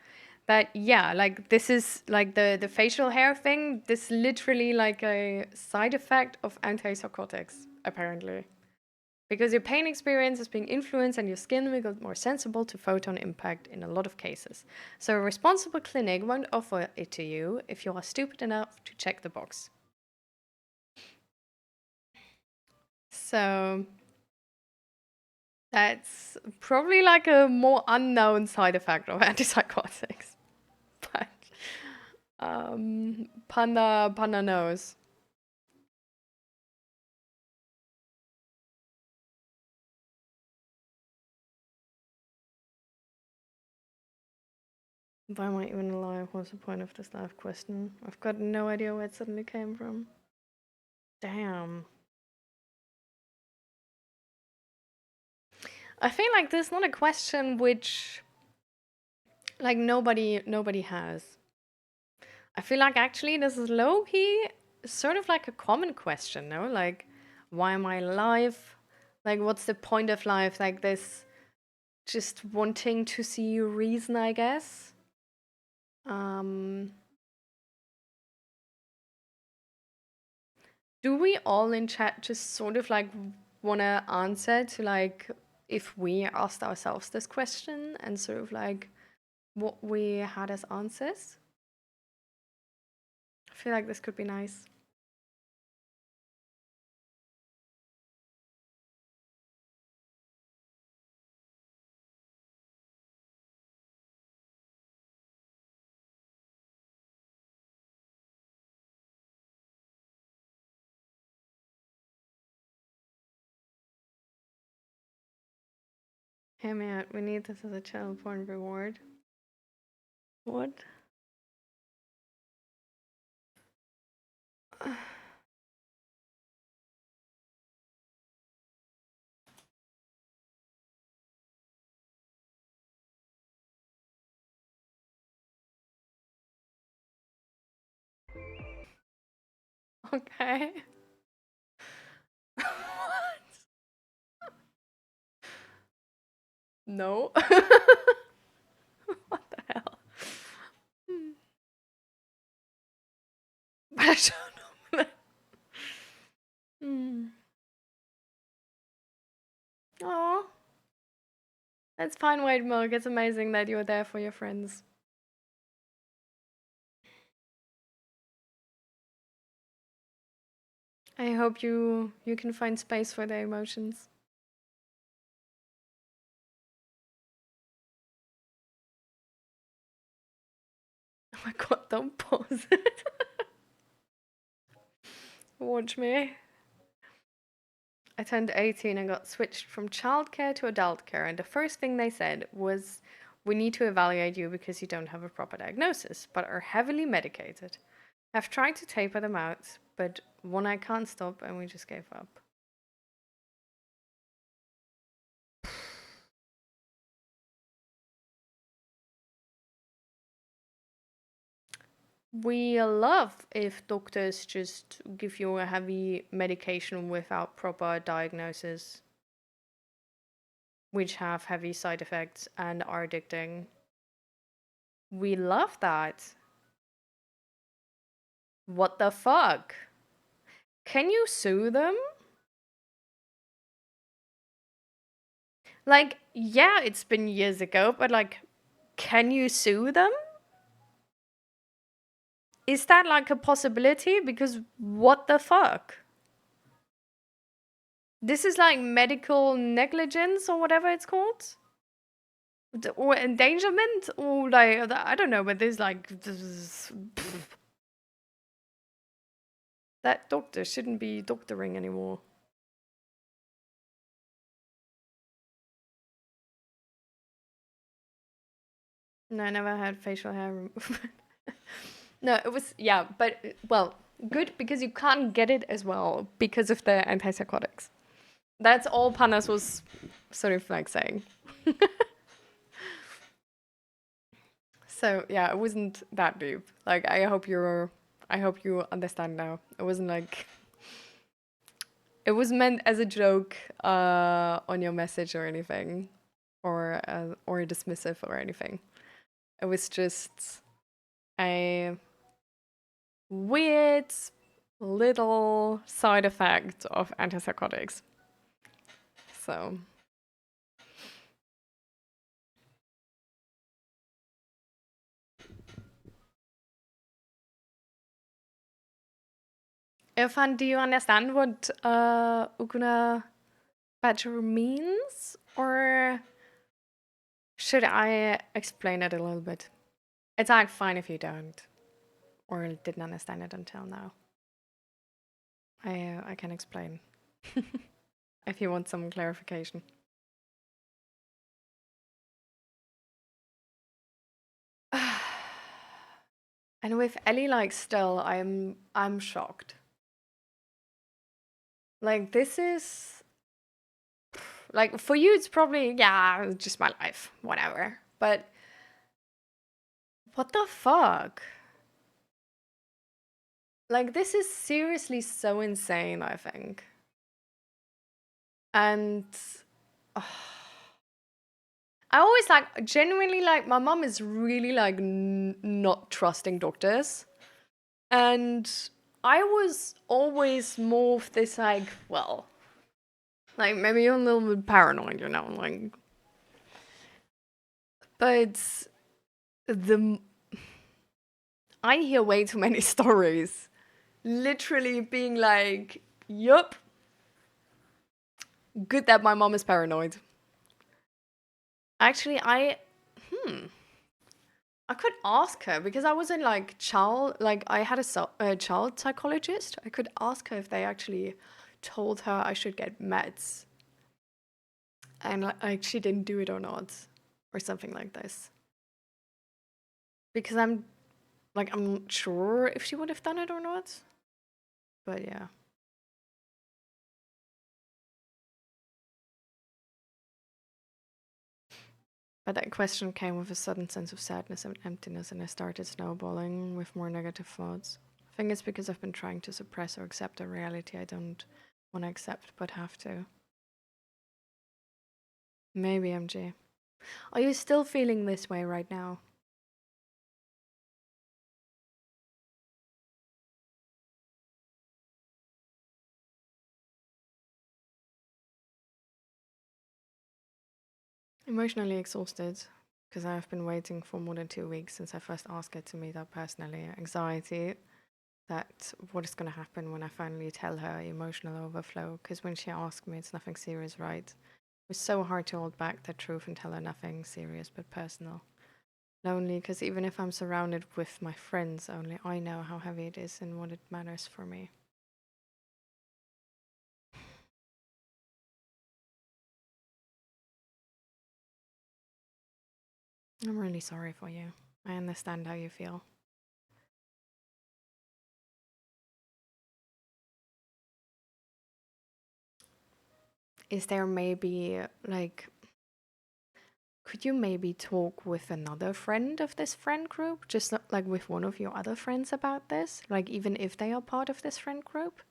That yeah, like this is like the facial hair thing. This literally like a side effect of antipsychotics, apparently. Because your pain experience is being influenced and your skin will get more sensible to photon impact in a lot of cases. So a responsible clinic won't offer it to you if you are stupid enough to check the box. So that's probably like a more unknown side effect of antipsychotics. But Panda knows. Why am I even alive? What's the point of this life question? I've got no idea where it suddenly came from. Damn. I feel like this is not a question which like nobody has. I feel like actually this is low key sort of like a common question, no? Like why am I alive? Like what's the point of life? Like this just wanting to see a reason, I guess. Um do we all in chat just sort of like wanna answer to like if we asked ourselves this question and sort of like what we had as answers? I feel like this could be nice. Hear me out. We need this as a child porn reward. What? Okay. No. What the hell? But I don't know. Hmm. Oh, that's fine, white milk. It's amazing that you're there for your friends. I hope you can find space for their emotions. Oh my god, don't pause it. Watch me. I turned 18 and got switched from childcare to adult care, and the first thing they said was, "We need to evaluate you because you don't have a proper diagnosis, but are heavily medicated." I've tried to taper them out, but one I can't stop, and we just gave up. We love if doctors just give you a heavy medication without proper diagnosis, which have heavy side effects and are addicting. We love that. What the fuck? Can you sue them? Like, yeah, it's been years ago, but like, can you sue them? is that like a possibility? Because what the fuck? This is like medical negligence or whatever it's called? Or endangerment? Or like, I don't know, but there's like. That doctor shouldn't be doctoring anymore. No, I never had facial hair removal. No, it was, yeah, but, well, good because you can't get it as well because of the antipsychotics. That's all Panas was sort of like saying. So, yeah, it wasn't that deep. Like, I hope you understand now. It wasn't like, it was meant as a joke on your message or anything, or dismissive or anything. It was just a weird little side effect of antipsychotics. So, Irfan, do you understand what Ukuna Badger means? Or should I explain it a little bit? It's like fine if you don't, or didn't understand it until now. I can explain if you want some clarification. And with Ellie, like, still, I'm shocked. Like, this is like, for you, it's probably, yeah, it's just my life, whatever. But what the fuck? Like, this is seriously so insane, I think. And I always like, genuinely, like, my mom is really like not trusting doctors. And I was always more of this, like, well, like, maybe you're a little bit paranoid, you know, like, but the I hear way too many stories literally being like, yup, good that my mom is paranoid. Actually, I could ask her because I was in like I had a child psychologist. I could ask her if they actually told her I should get meds, and like she didn't do it or not, or something like this. Because I'm not sure if she would have done it or not. But yeah. But that question came with a sudden sense of sadness and emptiness, and I started snowballing with more negative thoughts. I think it's because I've been trying to suppress or accept a reality I don't want to accept but have to. Maybe, MG. Are you still feeling this way right now? Emotionally exhausted because I've been waiting for more than 2 weeks since I first asked her to meet up personally. Anxiety that what is going to happen when I finally tell her, emotional overflow, because when she asked me, it's nothing serious, right? It was so hard to hold back the truth and tell her nothing serious but personal. Lonely because even if I'm surrounded with my friends, only I know how heavy it is and what it matters for me. I'm really sorry for you. I understand how you feel. Is there maybe like could you maybe talk with another friend of this friend group? Just like with one of your other friends about this? Like, even if they are part of this friend group?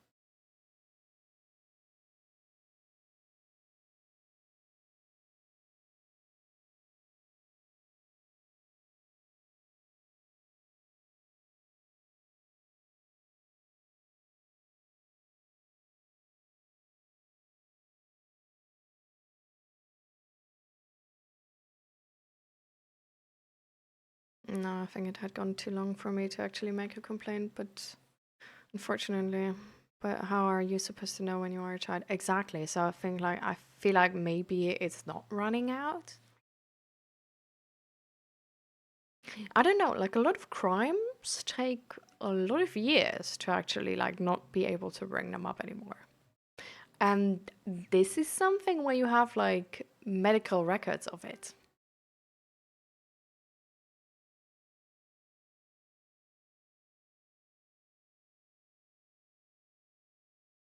No, I think it had gone too long for me to actually make a complaint, but unfortunately. But how are you supposed to know when you are a child? Exactly. So I think like I feel like maybe it's not running out. I don't know, like a lot of crimes take a lot of years to actually like not be able to bring them up anymore. And this is something where you have like medical records of it.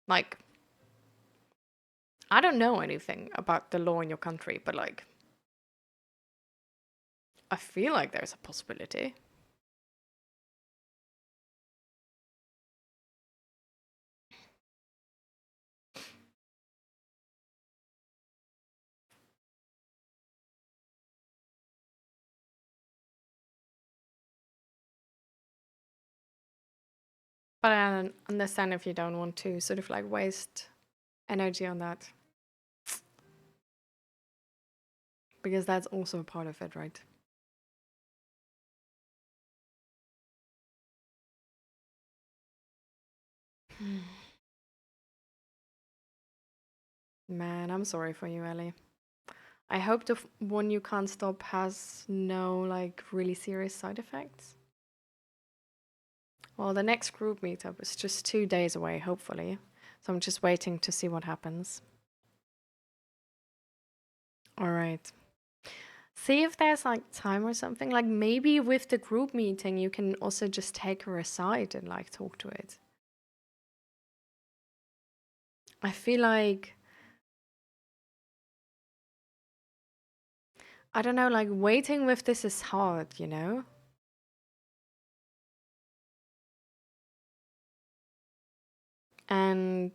Like, I don't know anything about the law in your country, but like, I feel like there's a possibility. But I understand if you don't want to sort of like waste energy on that, because that's also a part of it, right? Man, I'm sorry for you, Ellie. I hope the one you can't stop has no like really serious side effects. Well, the next group meetup is just 2 days away, hopefully. So I'm just waiting to see what happens. All right. See if there's like time or something. Like maybe with the group meeting, you can also just take her aside and like talk to it. I feel like, I don't know, like waiting with this is hard, you know? And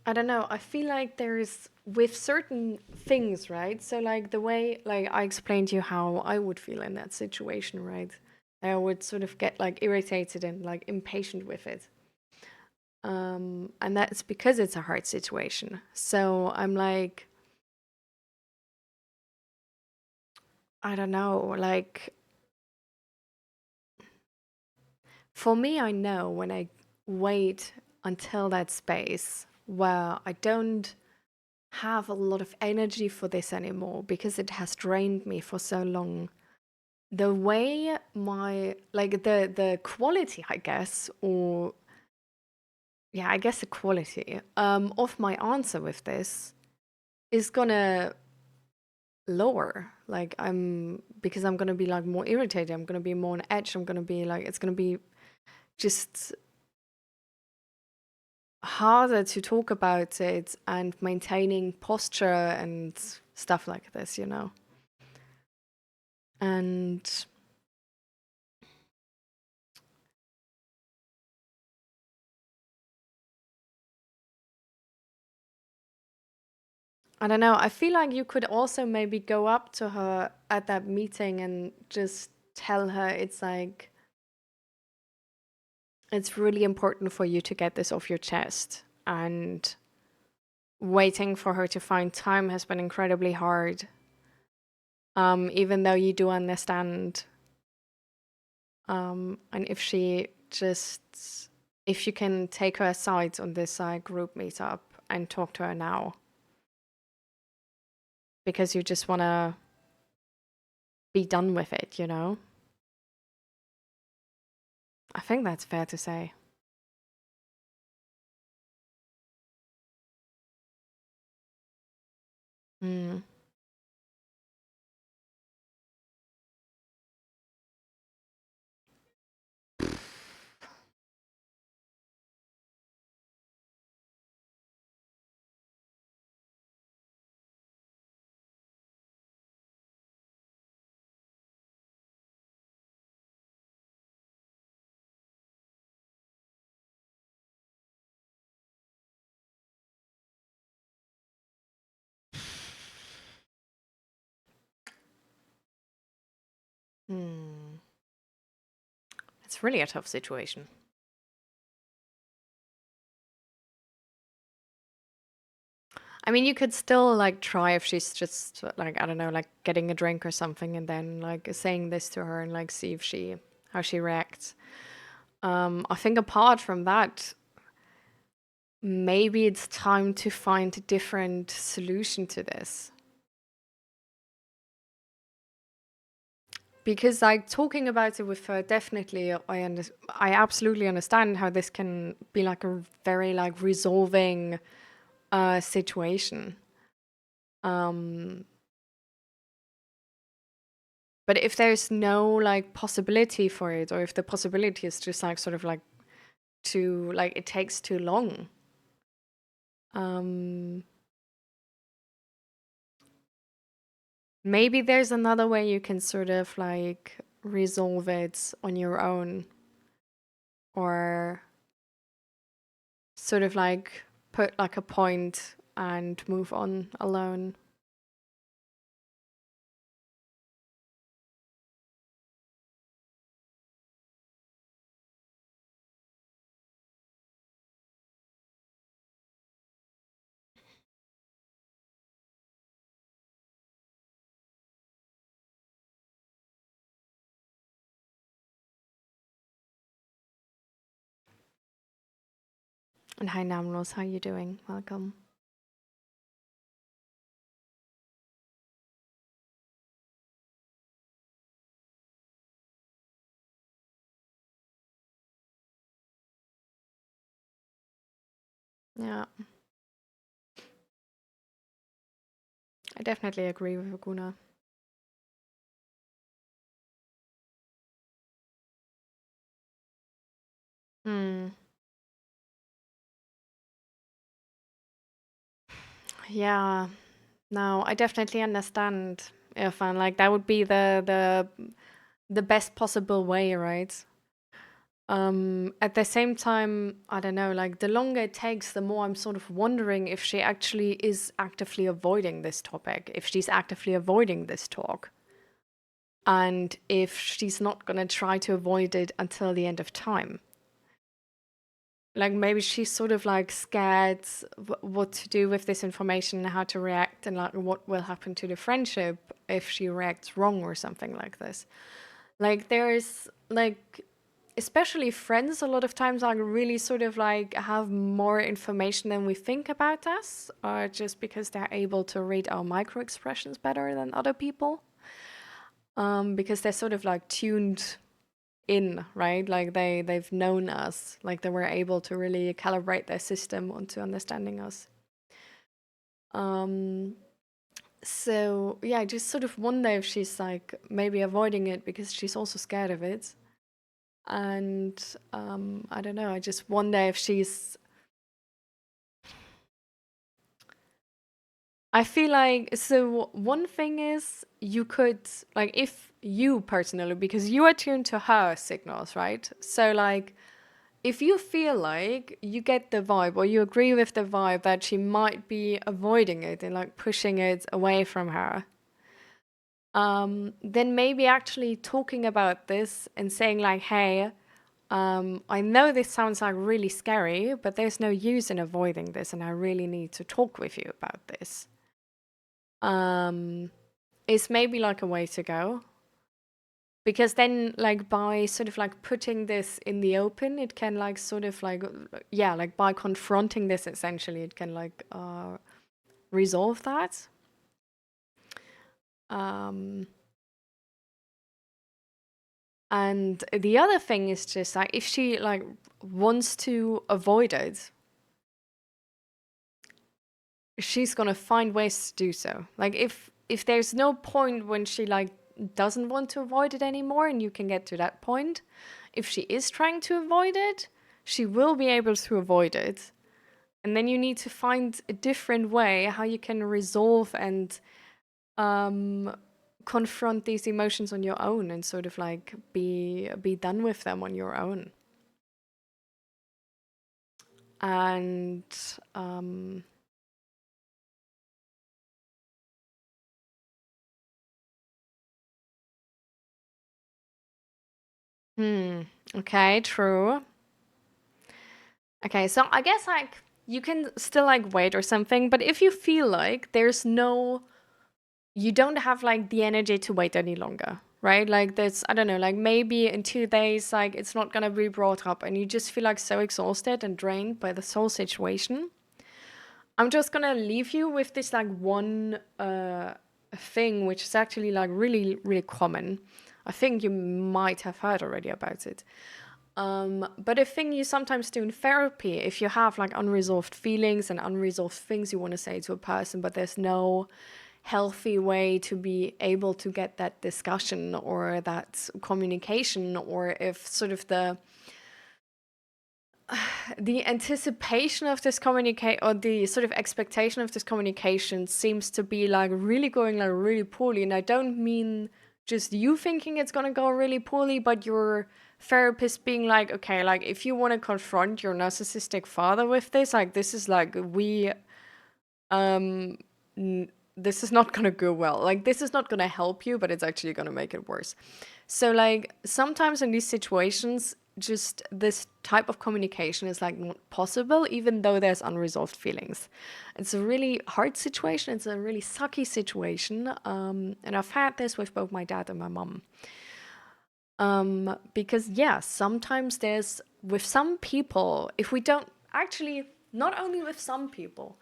I don't know, I feel like there's with certain things, right? So like the way like I explained to you how I would feel in that situation, right? I would sort of get like irritated and like impatient with it. And that's because it's a hard situation. So I'm like, I don't know, like for me, I know when I wait until that space where I don't have a lot of energy for this anymore because it has drained me for so long. The way my like the quality, I guess, or yeah, I guess the quality of my answer with this is gonna lower. Like I'm because I'm gonna be like more irritated. I'm gonna be more on edge. I'm gonna be like it's gonna be just harder to talk about it and maintaining posture and stuff like this, you know. And I don't know. I feel like you could also maybe go up to her at that meeting and just tell her it's like it's really important for you to get this off your chest, and waiting for her to find time has been incredibly hard. Even though you do understand, and if she just if you can take her aside on this group meetup and talk to her now because you just want to be done with it, you know? I think that's fair to say. Mm. Hmm. It's really a tough situation. I mean, you could still like try if she's just like, I don't know, like getting a drink or something, and then like saying this to her and like see if she how she reacts. I think apart from that, maybe it's time to find a different solution to this. Because like talking about it with her, definitely, I absolutely understand how this can be like a very like resolving situation. Um, but if there's no like possibility for it, or if the possibility is just like sort of like too like it takes too long, um, maybe there's another way you can sort of like resolve it on your own, or sort of like put like a point and move on alone. And hi Namros, how you doing? Welcome. Yeah, I definitely agree with Aguna. Hmm. Yeah. No, I definitely understand, Irfan. Like that would be the best possible way, right? At the same time, I don't know, like the longer it takes, the more I'm sort of wondering if she actually is actively avoiding this topic, if she's actively avoiding this talk, and if she's not gonna try to avoid it until the end of time. Like maybe she's sort of like scared what to do with this information, how to react, and like what will happen to the friendship if she reacts wrong or something like this. Like there's like especially friends a lot of times are really sort of like have more information than we think about us, just because they're able to read our micro expressions better than other people, because they're sort of like tuned in, right? Like they've known us, like they were able to really calibrate their system onto understanding us. Um, so yeah, I just sort of wonder if she's like maybe avoiding it because she's also scared of it. And I don't know, I just wonder if she's I feel like so one thing is you could like if you personally because you are tuned to her signals, right? So like if you feel like you get the vibe or you agree with the vibe that she might be avoiding it and like pushing it away from her, then maybe actually talking about this and saying like, hey, I know this sounds like really scary, but there's no use in avoiding this, and I really need to talk with you about this. Um, is maybe like a way to go. Because then like by sort of like putting this in the open, it can like sort of like yeah, like by confronting this essentially it can like resolve that. Um and the other thing is just like if she like wants to avoid it, she's gonna find ways to do so. Like if there's no point when she like doesn't want to avoid it anymore and you can get to that point, if she is trying to avoid it, she will be able to avoid it. And then you need to find a different way how you can resolve and um, confront these emotions on your own and sort of like be done with them on your own. And um, hmm, okay, true. Okay, so I guess like you can still like wait or something, but if you feel like you don't have like the energy to wait any longer, right? Like there's, I don't know, like maybe in 2 days, like it's not gonna be brought up and you just feel like so exhausted and drained by this whole situation. I'm just gonna leave you with this like one thing, which is actually like really, really common. I think you might have heard already about it. But a thing you sometimes do in therapy, if you have like unresolved feelings and unresolved things you want to say to a person, but there's no healthy way to be able to get that discussion or that communication, or if sort of the anticipation of this communicate, or the sort of expectation of this communication seems to be like really going like really poorly. And I don't mean just you thinking it's gonna go really poorly, but your therapist being like, okay, like if you want to confront your narcissistic father with this, like this is like um this is not gonna go well. Like this is not gonna help you, but it's actually gonna make it worse. So like sometimes in these situations, just this type of communication is like not possible, even though there's unresolved feelings. It's a really hard situation. It's a really sucky situation. And I've had this with both my dad and my mom. Because yeah, sometimes there's, with some people, if we don't actually, not only with some people,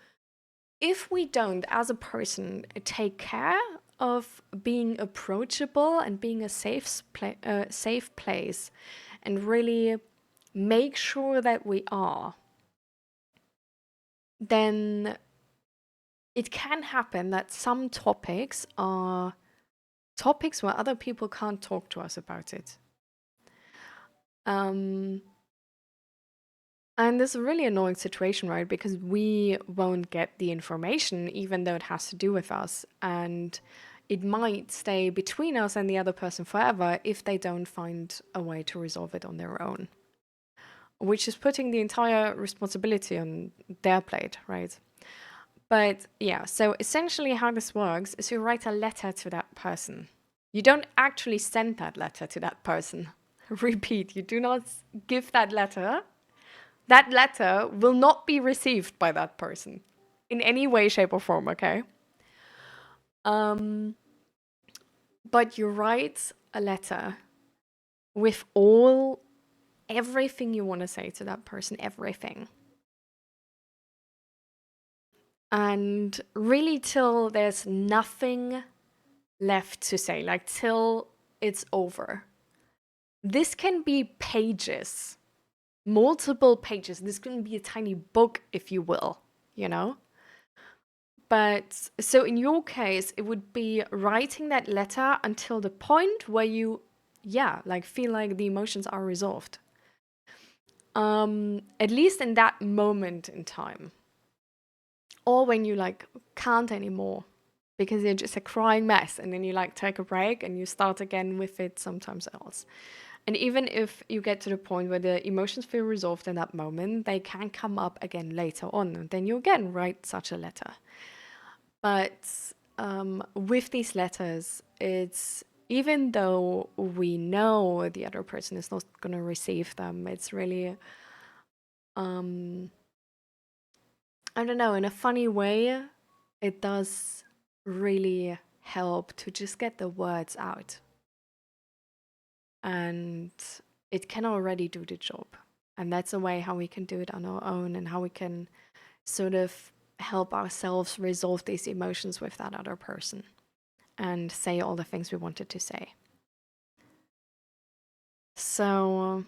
if we don't, as a person, take care of being approachable and being a safe place, and really make sure that we are, then it can happen that some topics are topics where other people can't talk to us about it. And this is a really annoying situation, right? Because we won't get the information, even though it has to do with us. And it might stay between us and the other person forever if they don't find a way to resolve it on their own, which is putting the entire responsibility on their plate, right? But yeah, so essentially how this works is you write a letter to that person. You don't actually send that letter to that person. Repeat, you do not give that letter. That letter will not be received by that person in any way, shape, or form, okay? But you write a letter with everything you want to say to that person, everything. And really till there's nothing left to say, like till it's over. This can be pages, multiple pages. This can be a tiny book, if you will, you know? But so in your case, it would be writing that letter until the point where you, yeah, like feel like the emotions are resolved. At least in that moment in time. Or when you like can't anymore because you're just a crying mess, and then you like take a break and you start again with it sometimes else. And even if you get to the point where the emotions feel resolved in that moment, they can come up again later on, and then you again write such a letter. But with these letters, it's, even though we know the other person is not going to receive them, it's really, I don't know, in a funny way, it does really help to just get the words out. And it can already do the job. And that's a way how we can do it on our own, and how we can sort of help ourselves resolve these emotions with that other person and say all the things we wanted to say. So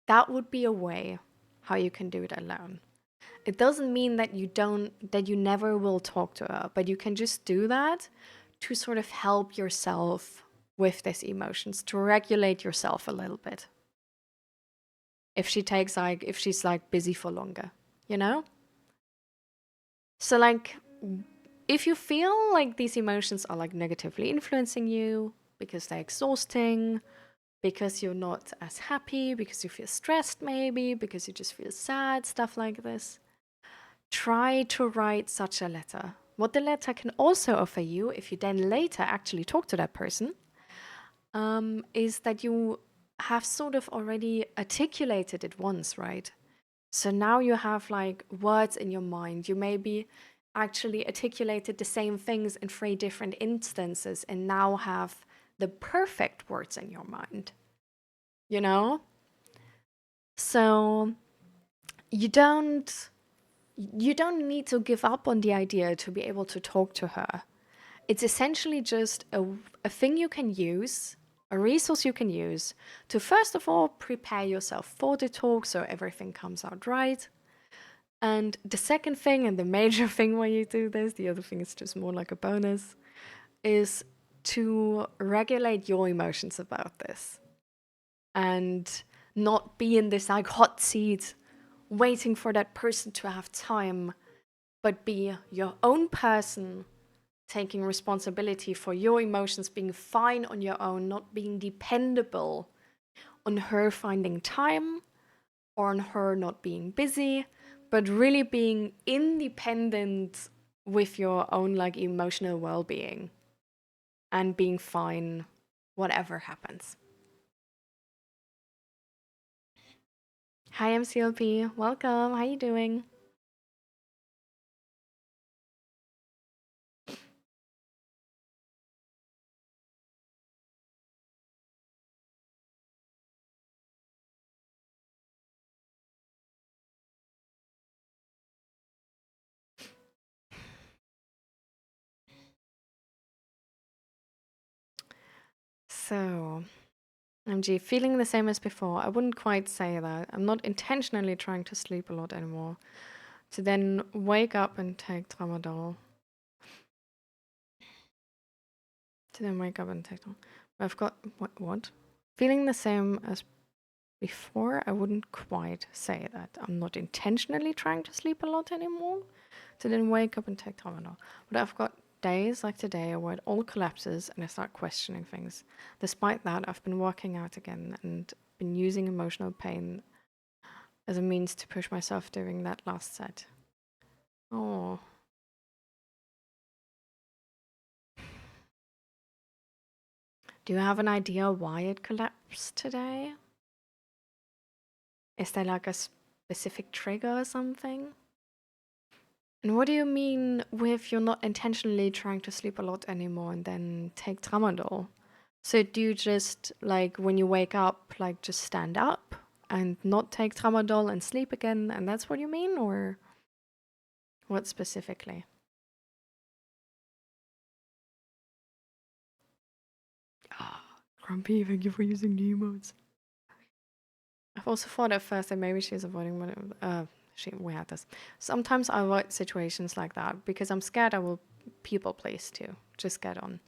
that would be a way how you can do it alone. It doesn't mean that you never will talk to her, but you can just do that to sort of help yourself with these emotions, to regulate yourself a little bit. If she's like busy for longer, you know? So like, if you feel like these emotions are like negatively influencing you because they're exhausting, because you're not as happy, because you feel stressed maybe, because you just feel sad, stuff like this, try to write such a letter. What the letter can also offer you, if you then later actually talk to that person, is that you have sort of already articulated it once, right? So now you have like words in your mind. You maybe actually articulated the same things in 3 different instances and now have the perfect words in your mind, you know? So you don't you don't need to give up on the idea to be able to talk to her. It's essentially just a thing you can use, a resource you can use to first of all prepare yourself for the talk so everything comes out right. And the second thing, and the major thing when you do this, the other thing is just more like a bonus, is to regulate your emotions about this and not be in this like hot seat waiting for that person to have time, but be your own person taking responsibility for your emotions, being fine on your own, not being dependable on her finding time or on her not being busy, but really being independent with your own like emotional well-being and being fine whatever happens. Hi, MCLP. Welcome. How you doing? So, MG, feeling the same as before. I wouldn't quite say that. I'm not intentionally trying to sleep a lot anymore. To then wake up and take tramadol. To then wake up and take tramadol. I've got what? Feeling the same as before. I wouldn't quite say that. I'm not intentionally trying to sleep a lot anymore. To then wake up and take tramadol. But I've got days like today where it all collapses and I start questioning things. Despite that, I've been working out again and been using emotional pain as a means to push myself during that last set. Oh. Do you have an idea why it collapsed today? Is there like a specific trigger or something? And what do you mean with you're not intentionally trying to sleep a lot anymore and then take tramadol? So do you just, like, when you wake up, like, just stand up and not take tramadol and sleep again, and that's what you mean? Or what specifically? Ah, Grumpy, thank you for using the emotes. I've also thought at first that maybe she's avoiding what we had this. Sometimes I avoid situations like that because I'm scared I will people please too. Just get on.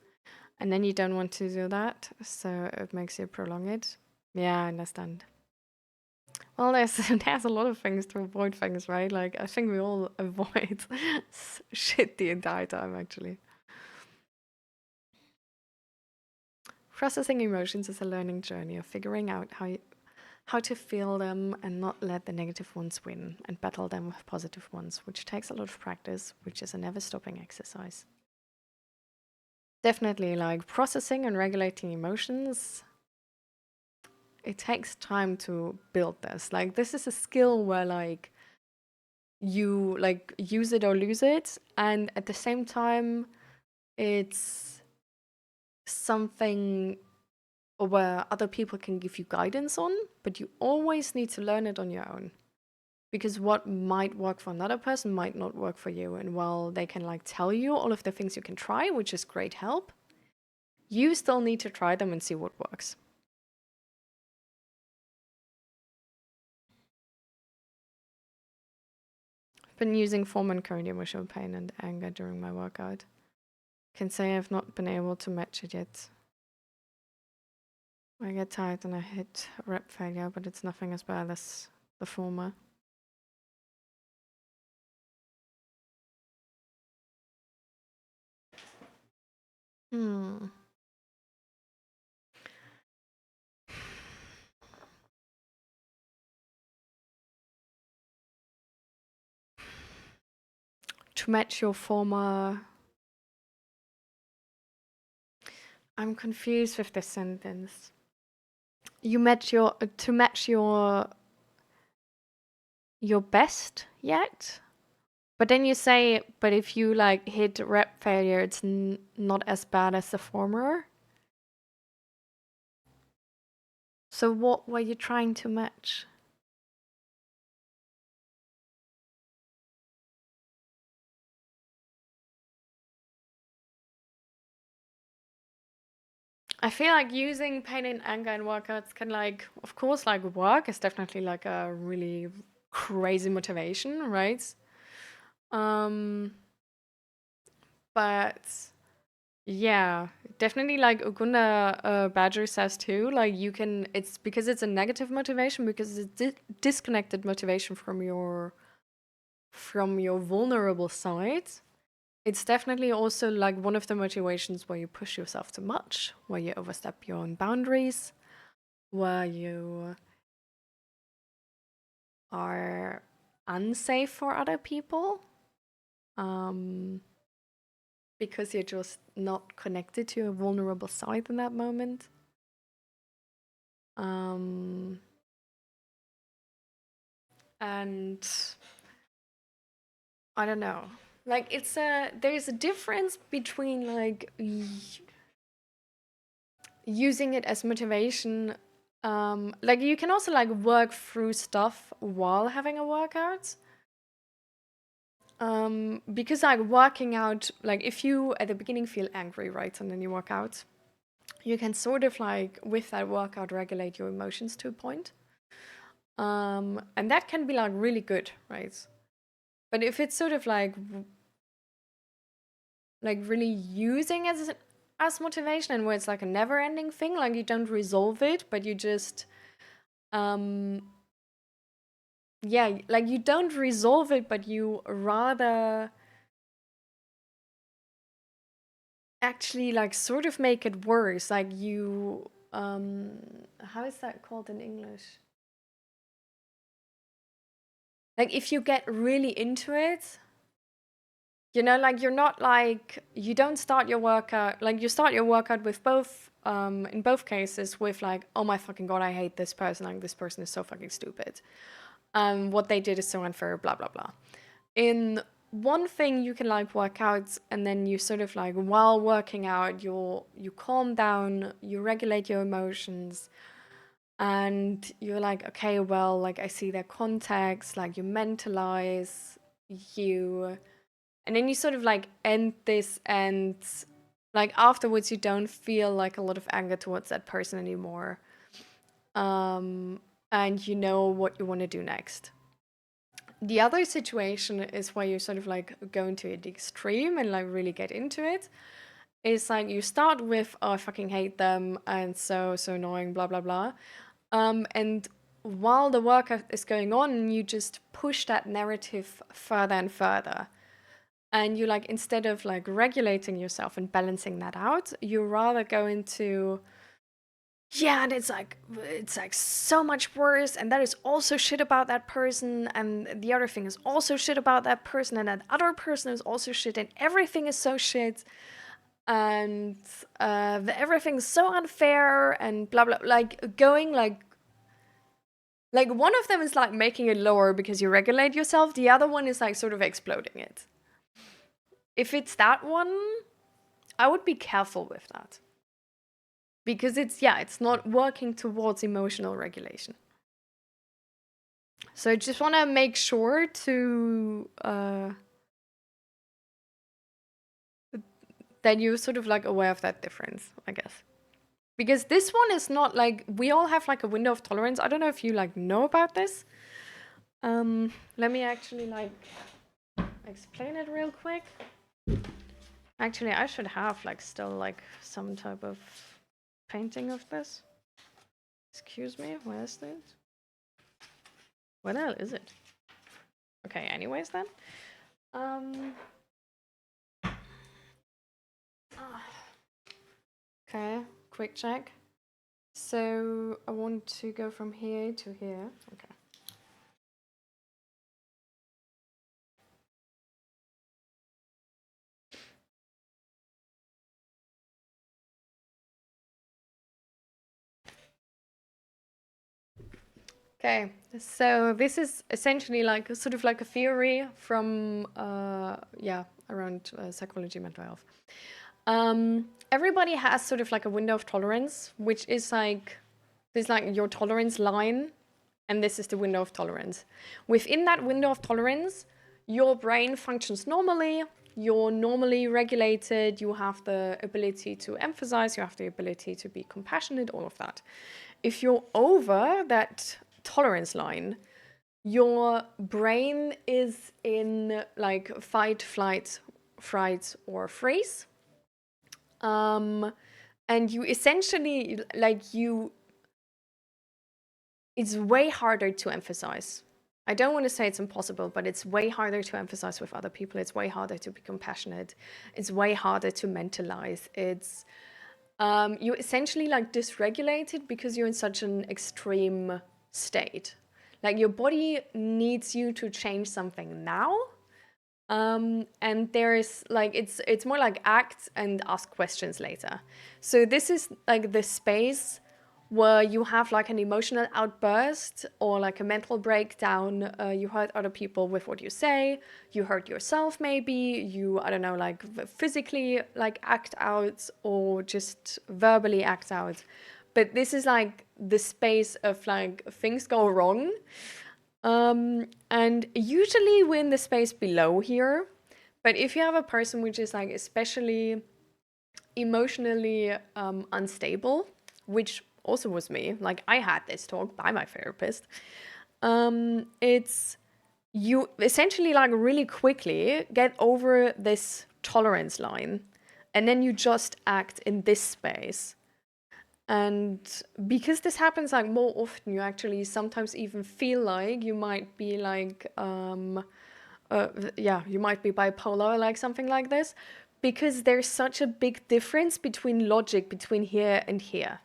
And then you don't want to do that, so it makes you prolong it. Yeah, I understand. Well, there's a lot of things to avoid things, right? Like I think we all avoid shit the entire time, actually. Processing emotions is a learning journey of figuring out how to feel them and not let the negative ones win and battle them with positive ones, which takes a lot of practice, which is a never-stopping exercise. Definitely, like processing and regulating emotions, it takes time to build this. Like this is a skill where like you like use it or lose it, and at the same time it's something where other people can give you guidance on, but you always need to learn it on your own. Because what might work for another person might not work for you. And while they can like tell you all of the things you can try, which is great help, you still need to try them and see what works. I've been using form and current emotional pain and anger during my workout. Can say I've not been able to match it yet. I get tired and I hit rep failure, but it's nothing as bad as the former. Hmm. To match your former. I'm confused with this sentence. You match your to match your your best yet. But then you say, but if you like hit rep failure, it's not as bad as the former. So what were you trying to match? I feel like using pain and anger in workouts can like, of course, like work is definitely like a really crazy motivation, right? Um, but yeah, definitely like Ugunda Badger says too, like you can, it's because it's a negative motivation because it's disconnected motivation from your vulnerable side. It's definitely also like one of the motivations where you push yourself too much, where you overstep your own boundaries, where you are unsafe for other people, um, because you're just not connected to a vulnerable side in that moment. Um, and I don't know. Like there's a difference between like using it as motivation. Like you can also like work through stuff while having a workout. Because like working out, like if you at the beginning feel angry, right, and then you work out, you can sort of like with that workout regulate your emotions to a point. And that can be like really good, right? But if it's sort of like really using it as motivation and where it's like a never ending thing, like you don't resolve it, but you just um yeah, like you don't resolve it, but you rather actually like sort of make it worse. Like you how is that called in English? Like if you get really into it, you know, like you're not like you don't start your workout, like you start your workout with both in both cases with like, oh my fucking god, I hate this person, like this person is so fucking stupid. What they did is so unfair, blah blah blah. In one thing you can like work out and then you sort of like while working out you calm down, you regulate your emotions, and you're like, okay, well, like I see their context, like you mentalize, you and then you sort of like end this, and like afterwards you don't feel like a lot of anger towards that person anymore, and you know what you want to do next. The other situation is where you sort of like go into the extreme and like really get into it. It's like you start with, oh, I fucking hate them and so annoying, blah blah blah, and while the workout is going on you just push that narrative further and further. And you like, instead of like regulating yourself and balancing that out, you rather go into, yeah, and it's like so much worse, and that is also shit about that person, and the other thing is also shit about that person, and that other person is also shit, and everything is so shit, and everything's so unfair and blah blah, like going like one of them is like making it lower because you regulate yourself, the other one is like sort of exploding it. If it's that one, I would be careful with that. Because it's not working towards emotional regulation. So I just want to make sure to that you're sort of like aware of that difference, I guess. Because this one is not like, we all have like a window of tolerance. I don't know if you like know about this. Let me actually like explain it real quick. Actually, I should have like still like some type of painting of this. Excuse me, where is it? Where the hell is it? Okay, anyways then. Um Okay, quick check. So I want to go from here to here. Okay. Okay, so this is essentially like a sort of like a theory from around psychology, mental health. Everybody has sort of like a window of tolerance, which is like there's like your tolerance line, and this is the window of tolerance. Within that window of tolerance, your brain functions normally. You're normally regulated. You have the ability to emphasize. You have the ability to be compassionate. All of that. If you're over that tolerance line, your brain is in like fight, flight, fright, or freeze. And you essentially, it's way harder to emphasize. I don't want to say it's impossible, but it's way harder to emphasize with other people. It's way harder to be compassionate. It's way harder to mentalize. You essentially like dysregulated because you're in such an extreme state. Like your body needs you to change something now. And there's like it's more like act and ask questions later. So this is like the space where you have like an emotional outburst or like a mental breakdown. You hurt other people with what you say. You hurt yourself maybe. You, I don't know, like physically like act out or just verbally act out. But this is like the space of like things go wrong. And usually we're in the space below here. But if you have a person which is like especially emotionally unstable, which also was me, like I had this talk by my therapist, it's you essentially like really quickly get over this tolerance line and then you just act in this space. And because this happens like more often, you actually sometimes even feel like you might be like, you might be bipolar, like something like this, because there's such a big difference between logic between here and here.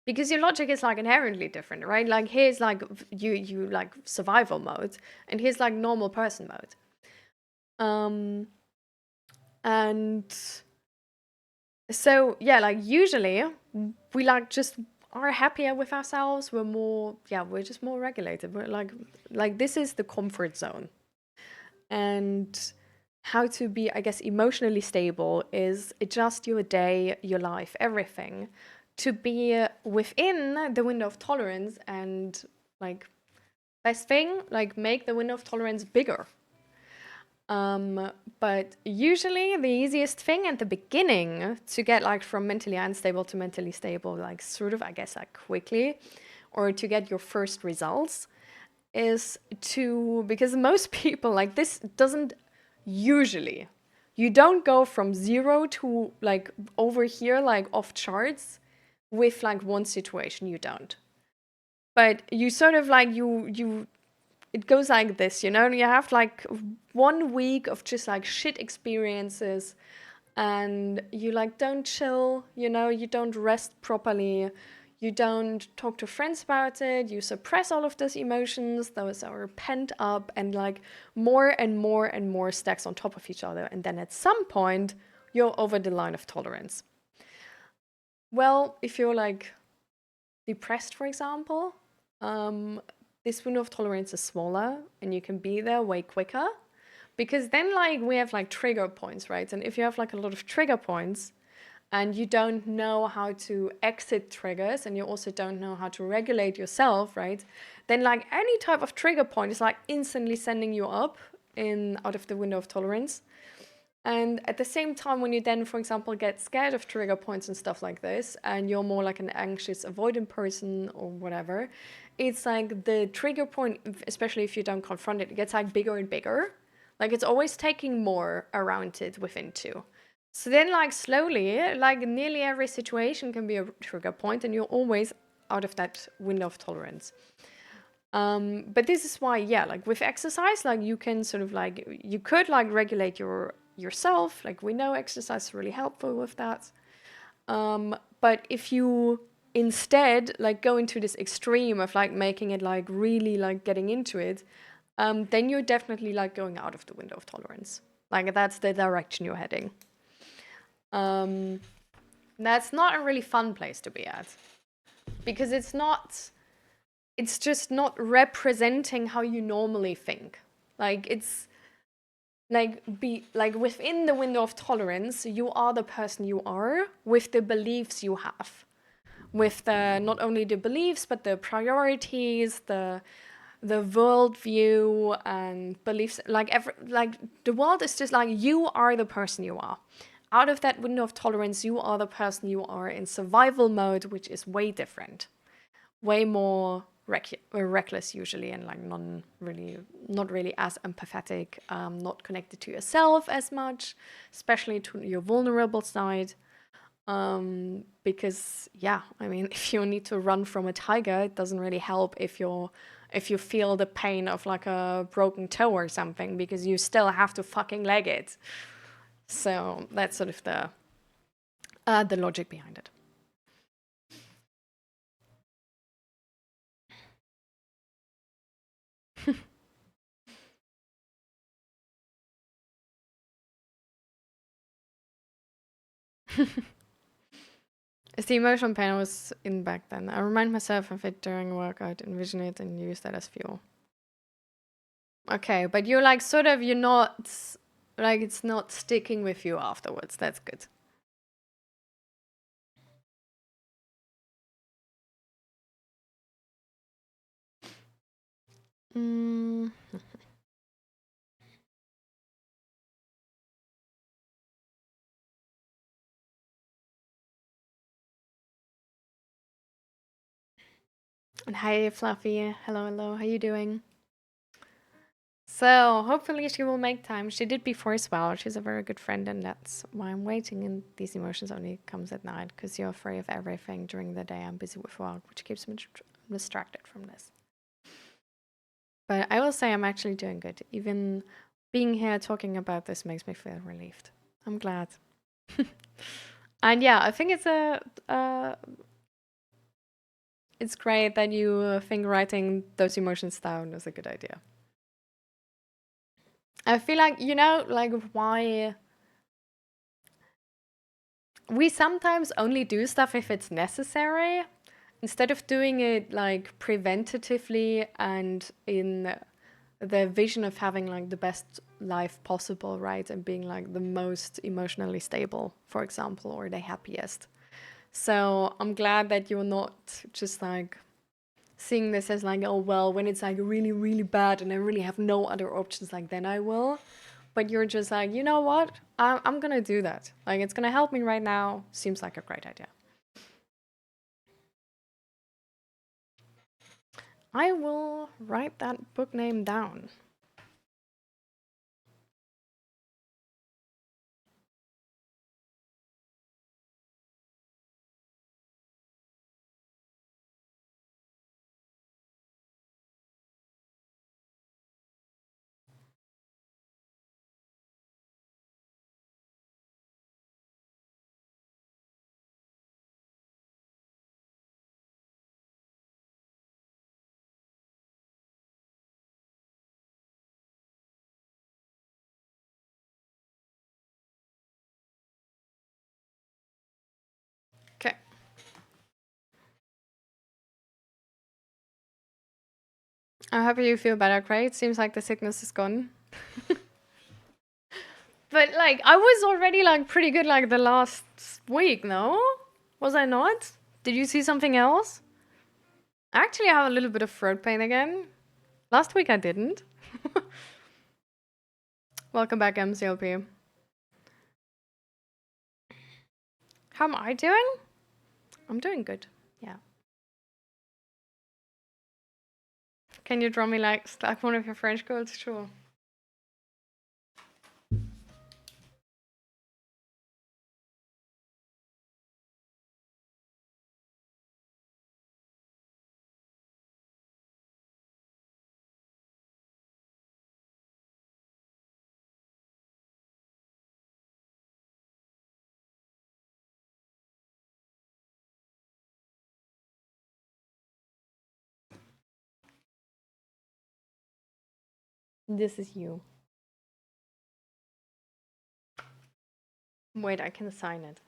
Because your logic is like inherently different, right? Like here's like you like survival mode, and here's like normal person mode. And so yeah, like usually we like just are happier with ourselves. We're more, we're just more regulated. We're like this is the comfort zone. And how to be, I guess, emotionally stable is adjust your day, your life, everything to be within the window of tolerance. And like best thing, like make the window of tolerance bigger. But usually the easiest thing at the beginning to get like from mentally unstable to mentally stable, like sort of, I guess, like quickly, or to get your first results is to, because most people like this doesn't usually, you don't go from 0 to like over here, like off charts with like one situation, you don't. But you sort of like, it goes like this, you know, you have like 1 week of just like shit experiences and you like don't chill, you know, you don't rest properly, you don't talk to friends about it, you suppress all of those emotions, those are pent up and like more and more and more stacks on top of each other. And then at some point, you're over the line of tolerance. Well, if you're like depressed, for example, this window of tolerance is smaller and you can be there way quicker because then like we have like trigger points, right? And if you have like a lot of trigger points and you don't know how to exit triggers and you also don't know how to regulate yourself, right? Then like any type of trigger point is like instantly sending you up in out of the window of tolerance. And at the same time, when you then, for example, get scared of trigger points and stuff like this, and you're more like an anxious, avoidant person or whatever, it's like the trigger point, especially if you don't confront it, it gets like bigger and bigger. Like it's always taking more around it within two. So then, like slowly, like nearly every situation can be a trigger point, and you're always out of that window of tolerance. But this is why, like with exercise, like you can sort of like you could like regulate yourself. Like we know exercise is really helpful with that. But if you instead like go into this extreme of like making it like really like getting into it, then you're definitely like going out of the window of tolerance. Like that's the direction you're heading. That's not a really fun place to be at because it's not it's just not representing how you normally think. Like it's like within the window of tolerance, you are the person you are with the beliefs you have. With the not only the beliefs but the priorities, the worldview and beliefs. Like the world is just like you are the person you are. Out of that window of tolerance, you are the person you are in survival mode, which is way different, way more reckless usually, and like not really as empathetic, not connected to yourself as much, especially to your vulnerable side. Because yeah, I mean, if you need to run from a tiger, it doesn't really help if you feel the pain of like a broken toe or something, because you still have to fucking leg it. So that's sort of the logic behind it. It's the emotional pain I was in back then. I remind myself of it during a workout, envision it, and use that as fuel. Okay, but you're like sort of, you're not, like it's not sticking with you afterwards. That's good. Mm. And hi, Fluffy. Hello, hello. How you doing? So hopefully she will make time. She did before as well. She's a very good friend, and that's why I'm waiting. And these emotions only comes at night because you're afraid of everything during the day. I'm busy with work, which keeps me distracted from this. But I will say I'm actually doing good. Even being here talking about this makes me feel relieved. I'm glad. And yeah, I think it's great that you think writing those emotions down is a good idea. I feel like, you know, like why we sometimes only do stuff if it's necessary instead of doing it like preventatively and in the vision of having like the best life possible, right? And being like the most emotionally stable, for example, or the happiest. So I'm glad that you're not just like seeing this as like, oh, well, when it's like really, really bad and I really have no other options, like then I will. But you're just like, you know what? I'm going to do that. Like, it's going to help me right now. Seems like a great idea. I will write that book name down. Okay. I'm happy you feel better, Craig. It seems like the sickness is gone. But like, I was already like pretty good like the last week, no? Was I not? Did you see something else? Actually, I have a little bit of throat pain again. Last week I didn't. Welcome back, MCLP. How am I doing? I'm doing good. Yeah. Can you draw me like one of your French girls? Sure. This is you. Wait, I can sign it.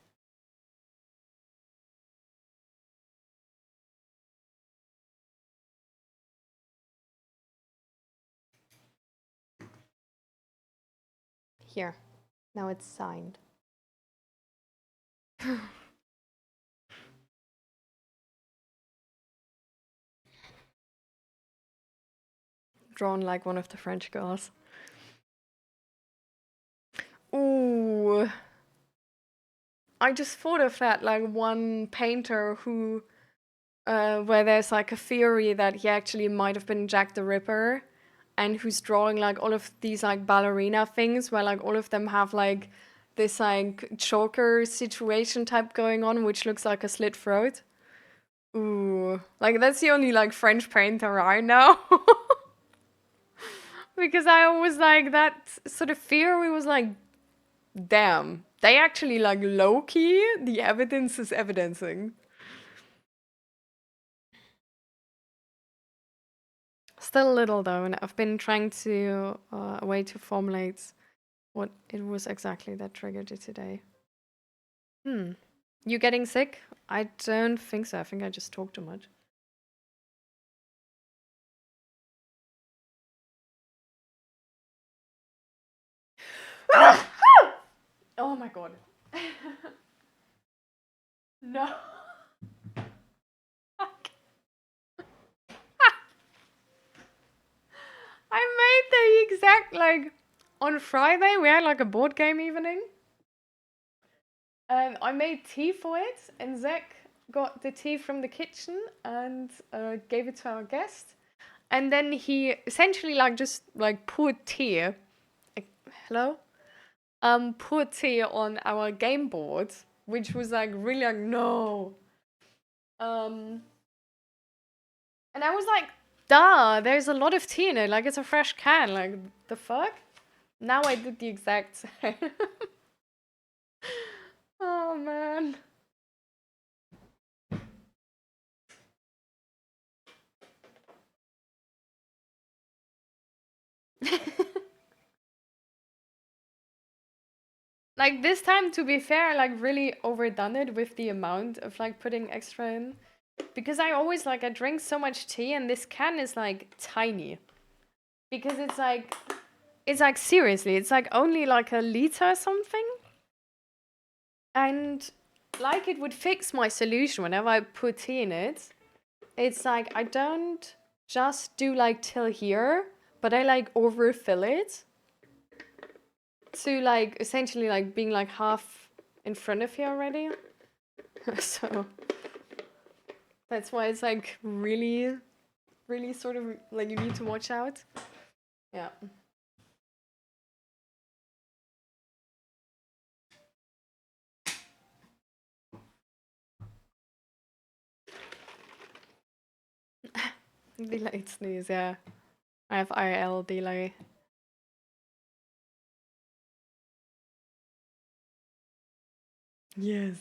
Here. Now it's signed. Drawn like one of the French girls. Ooh. I just thought of that, like one painter who, where there's like a theory that he actually might have been Jack the Ripper, and who's drawing like all of these like ballerina things, where like all of them have like this like choker situation type going on, which looks like a slit throat. Ooh, like that's the only like French painter I know. Because I always like that sort of theory was like, damn, they actually like low key, the evidence is evidencing. Still a little though, and I've been trying to a way to formulate what it was exactly that triggered it today. You getting sick? I don't think so. I think I just talk too much. Oh my god. No. I made the exact, like, on Friday we had like a board game evening. And I made tea for it, and Zach got the tea from the kitchen and gave it to our guest. And then he essentially like just like poured tea. Hello? Poured tea on our game board, which was like really like no. And I was like, duh, there's a lot of tea in it. Like it's a fresh can. Like the fuck? Now I did the exact same. Oh man. Like this time, to be fair, I like really overdone it with the amount of like putting extra in. Because I always like, I drink so much tea and this can is like tiny. Because it's like seriously, it's like only like a liter or something. And like it would fix my solution whenever I put tea in it. It's like I don't just do like till here, but I like overfill it. To like essentially like being like half in front of here already. So that's why it's like really, really sort of like you need to watch out. Yeah. Delayed sneeze, yeah. I have IL delay. Yes.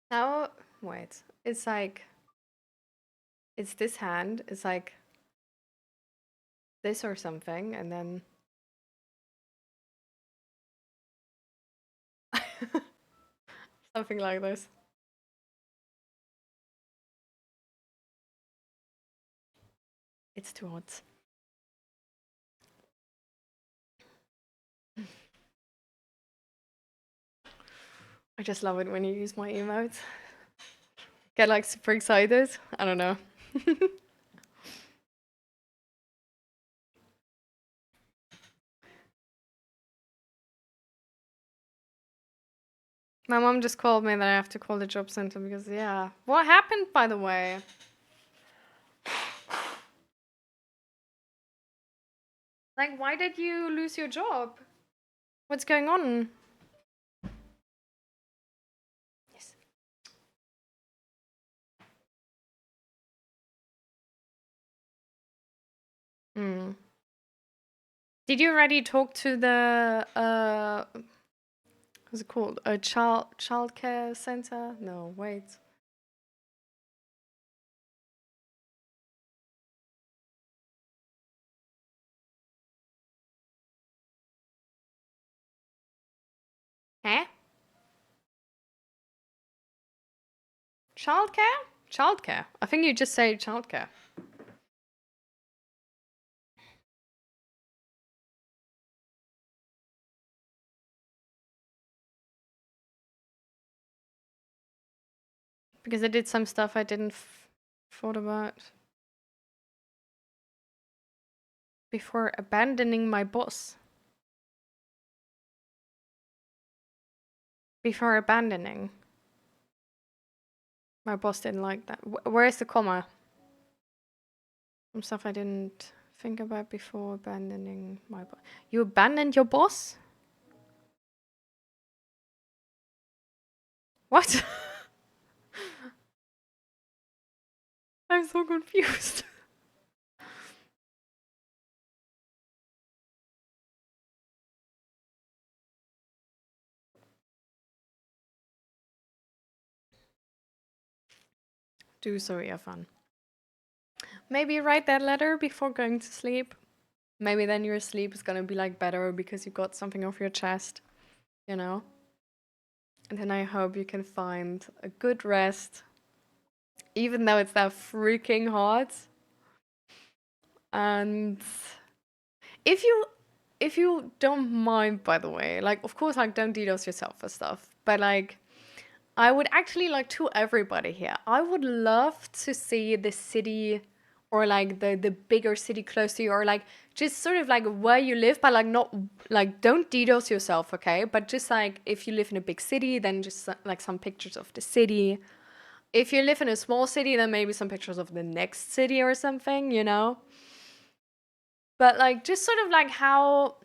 Now, wait. It's like, it's this hand. It's like this or something, and then something like this. It's too hot. I just love it when you use my emotes. Get like super excited. I don't know. My mom just called me that I have to call the job center because, yeah. What happened, by the way? Like, why did you lose your job? What's going on? Yes. Hmm. Did you already talk to the, what's it called? A childcare center? No, wait. Huh? Childcare? Childcare. I think you just say childcare. Because I did some stuff I didn't thought about. Before abandoning my boss. Before abandoning. My boss didn't like that. Where is the comma? Some stuff I didn't think about before abandoning my boss. You abandoned your boss? What? I'm so confused. Do so, Irfan. Maybe write that letter before going to sleep. Maybe then your sleep is gonna be like better because you got something off your chest, you know? And then I hope you can find a good rest, even though it's that freaking hot. And if you don't mind, by the way, like of course like don't DDoS yourself for stuff, but like I would actually like to everybody here. I would love to see the city or like the bigger city close to you or like just sort of like where you live, but like not like don't DDoS yourself, okay? But just like if you live in a big city, then just like some pictures of the city. If you live in a small city, then maybe some pictures of the next city or something, you know? But like just sort of like how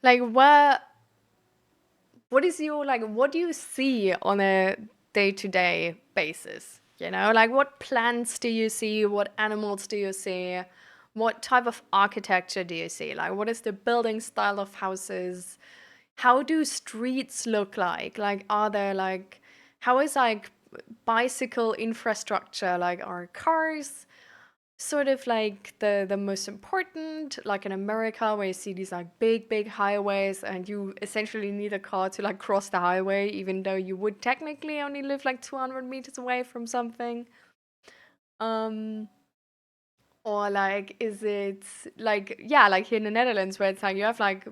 like what is your like what do you see on a day-to-day basis, you know, like what plants do you see, what animals do you see, what type of architecture do you see, like what is the building style of houses, how do streets look like are there like how is like bicycle infrastructure, like are cars sort of like the most important, like in America where you see these like big highways and you essentially need a car to like cross the highway even though you would technically only live like 200 meters away from something. um or like is it like yeah, like here in the Netherlands where it's like you have like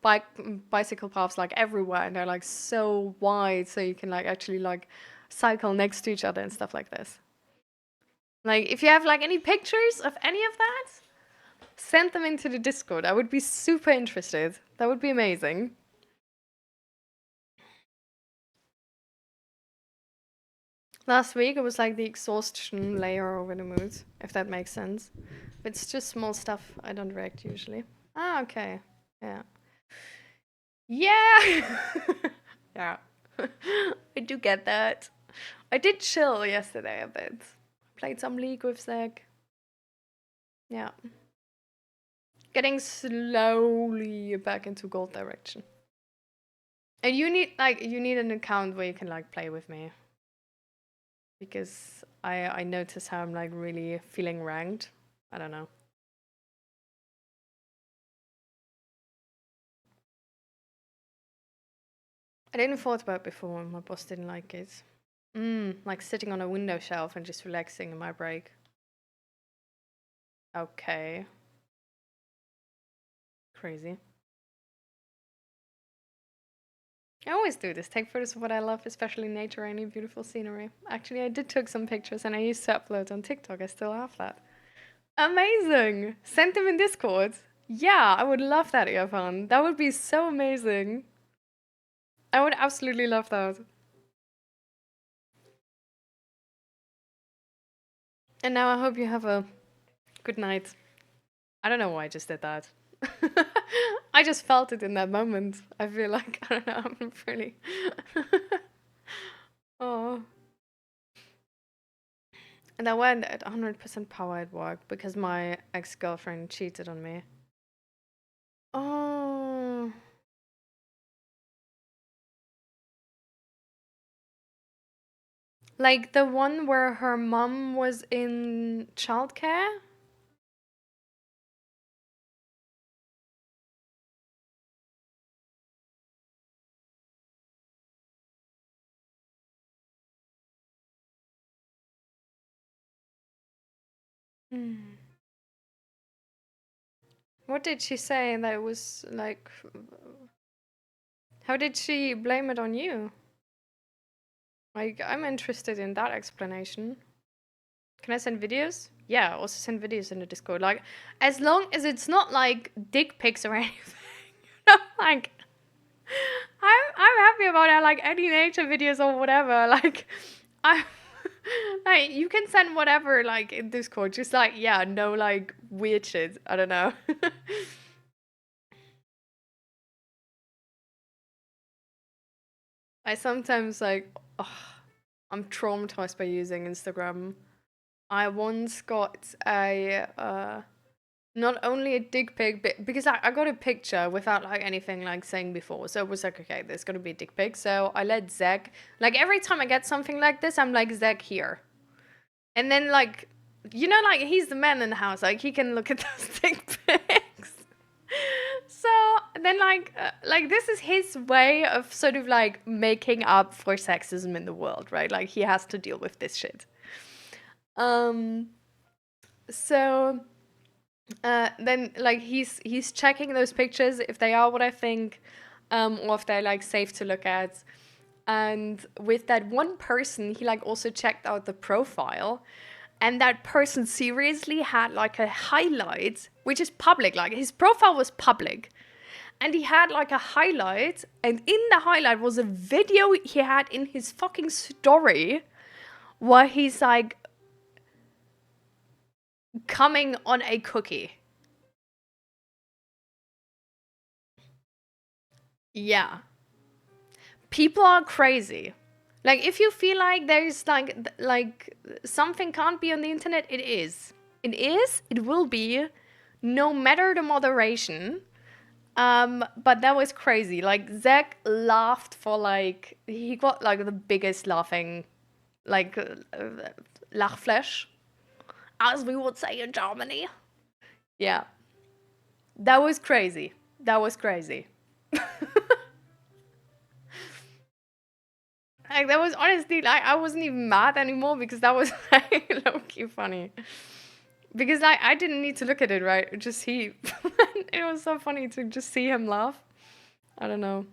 bike bicycle paths like everywhere and they're like so wide so you can like actually like cycle next to each other and stuff like this. Like if you have like any pictures of any of that, send them into the Discord. I would be super interested. That would be amazing. Last week it was like the exhaustion layer over the mood, if that makes sense. But it's just small stuff I don't react usually. Ah, okay. Yeah. Yeah! Yeah. I do get that. I did chill yesterday a bit. Played some League with Zach. Yeah. Getting slowly back into gold direction. And you need an account where you can like play with me. Because I notice how I'm like really feeling ranked. I don't know. I didn't thought about it before when my boss didn't like it. Like sitting on a window shelf and just relaxing in my break. Okay. Crazy. I always do this. Take photos of what I love, especially nature or any beautiful scenery. Actually, I did took some pictures and I used to upload on TikTok. I still have that. Amazing! Send them in Discord. Yeah, I would love that, Irfan. That would be so amazing. I would absolutely love that. And now I hope you have a good night. I don't know why I just did that. I just felt it in that moment. I feel like, I don't know, I'm really. Oh. And I went at 100% power at work because my ex girlfriend cheated on me. Oh. Like the one where her mom was in childcare? Mm. What did she say that was like? How did she blame it on you? Like, I'm interested in that explanation. Can I send videos? Yeah, also send videos in the Discord. Like, as long as it's not like dick pics or anything. Like, I'm happy about it. Like any nature videos or whatever. Like, I like you can send whatever like in Discord. Just like yeah, no like weird shit. I don't know. I sometimes like ugh, I'm traumatized by using Instagram. I once got a not only a dick pic, but because I got a picture without like anything like saying before. So it was like, okay, there's gonna be a dick pic. So I let Zach, like every time I get something like this, I'm like, Zach, here. And then like, you know, like he's the man in the house, like he can look at those dick pics. So then like this is his way of sort of like making up for sexism in the world, right? Like he has to deal with this shit. Um, so then like he's checking those pictures if they are what I think, or if they're like safe to look at. And with that one person, he like also checked out the profile, and that person seriously had like a highlight, which is public. Like his profile was public, and he had like a highlight, and in the highlight was a video he had in his fucking story where he's like coming on a cookie. Yeah. People are crazy. Like if you feel like there's like something can't be on the internet, it is. It is. It will be, no matter the moderation. But that was crazy. Like Zach laughed for like he got like the biggest laughing, like Lachflash, as we would say in Germany. Yeah, that was crazy. That was crazy. Like that was honestly like I wasn't even mad anymore because that was like low key funny. Because like I didn't need to look at it, right? Just he. It was so funny to just see him laugh. I don't know.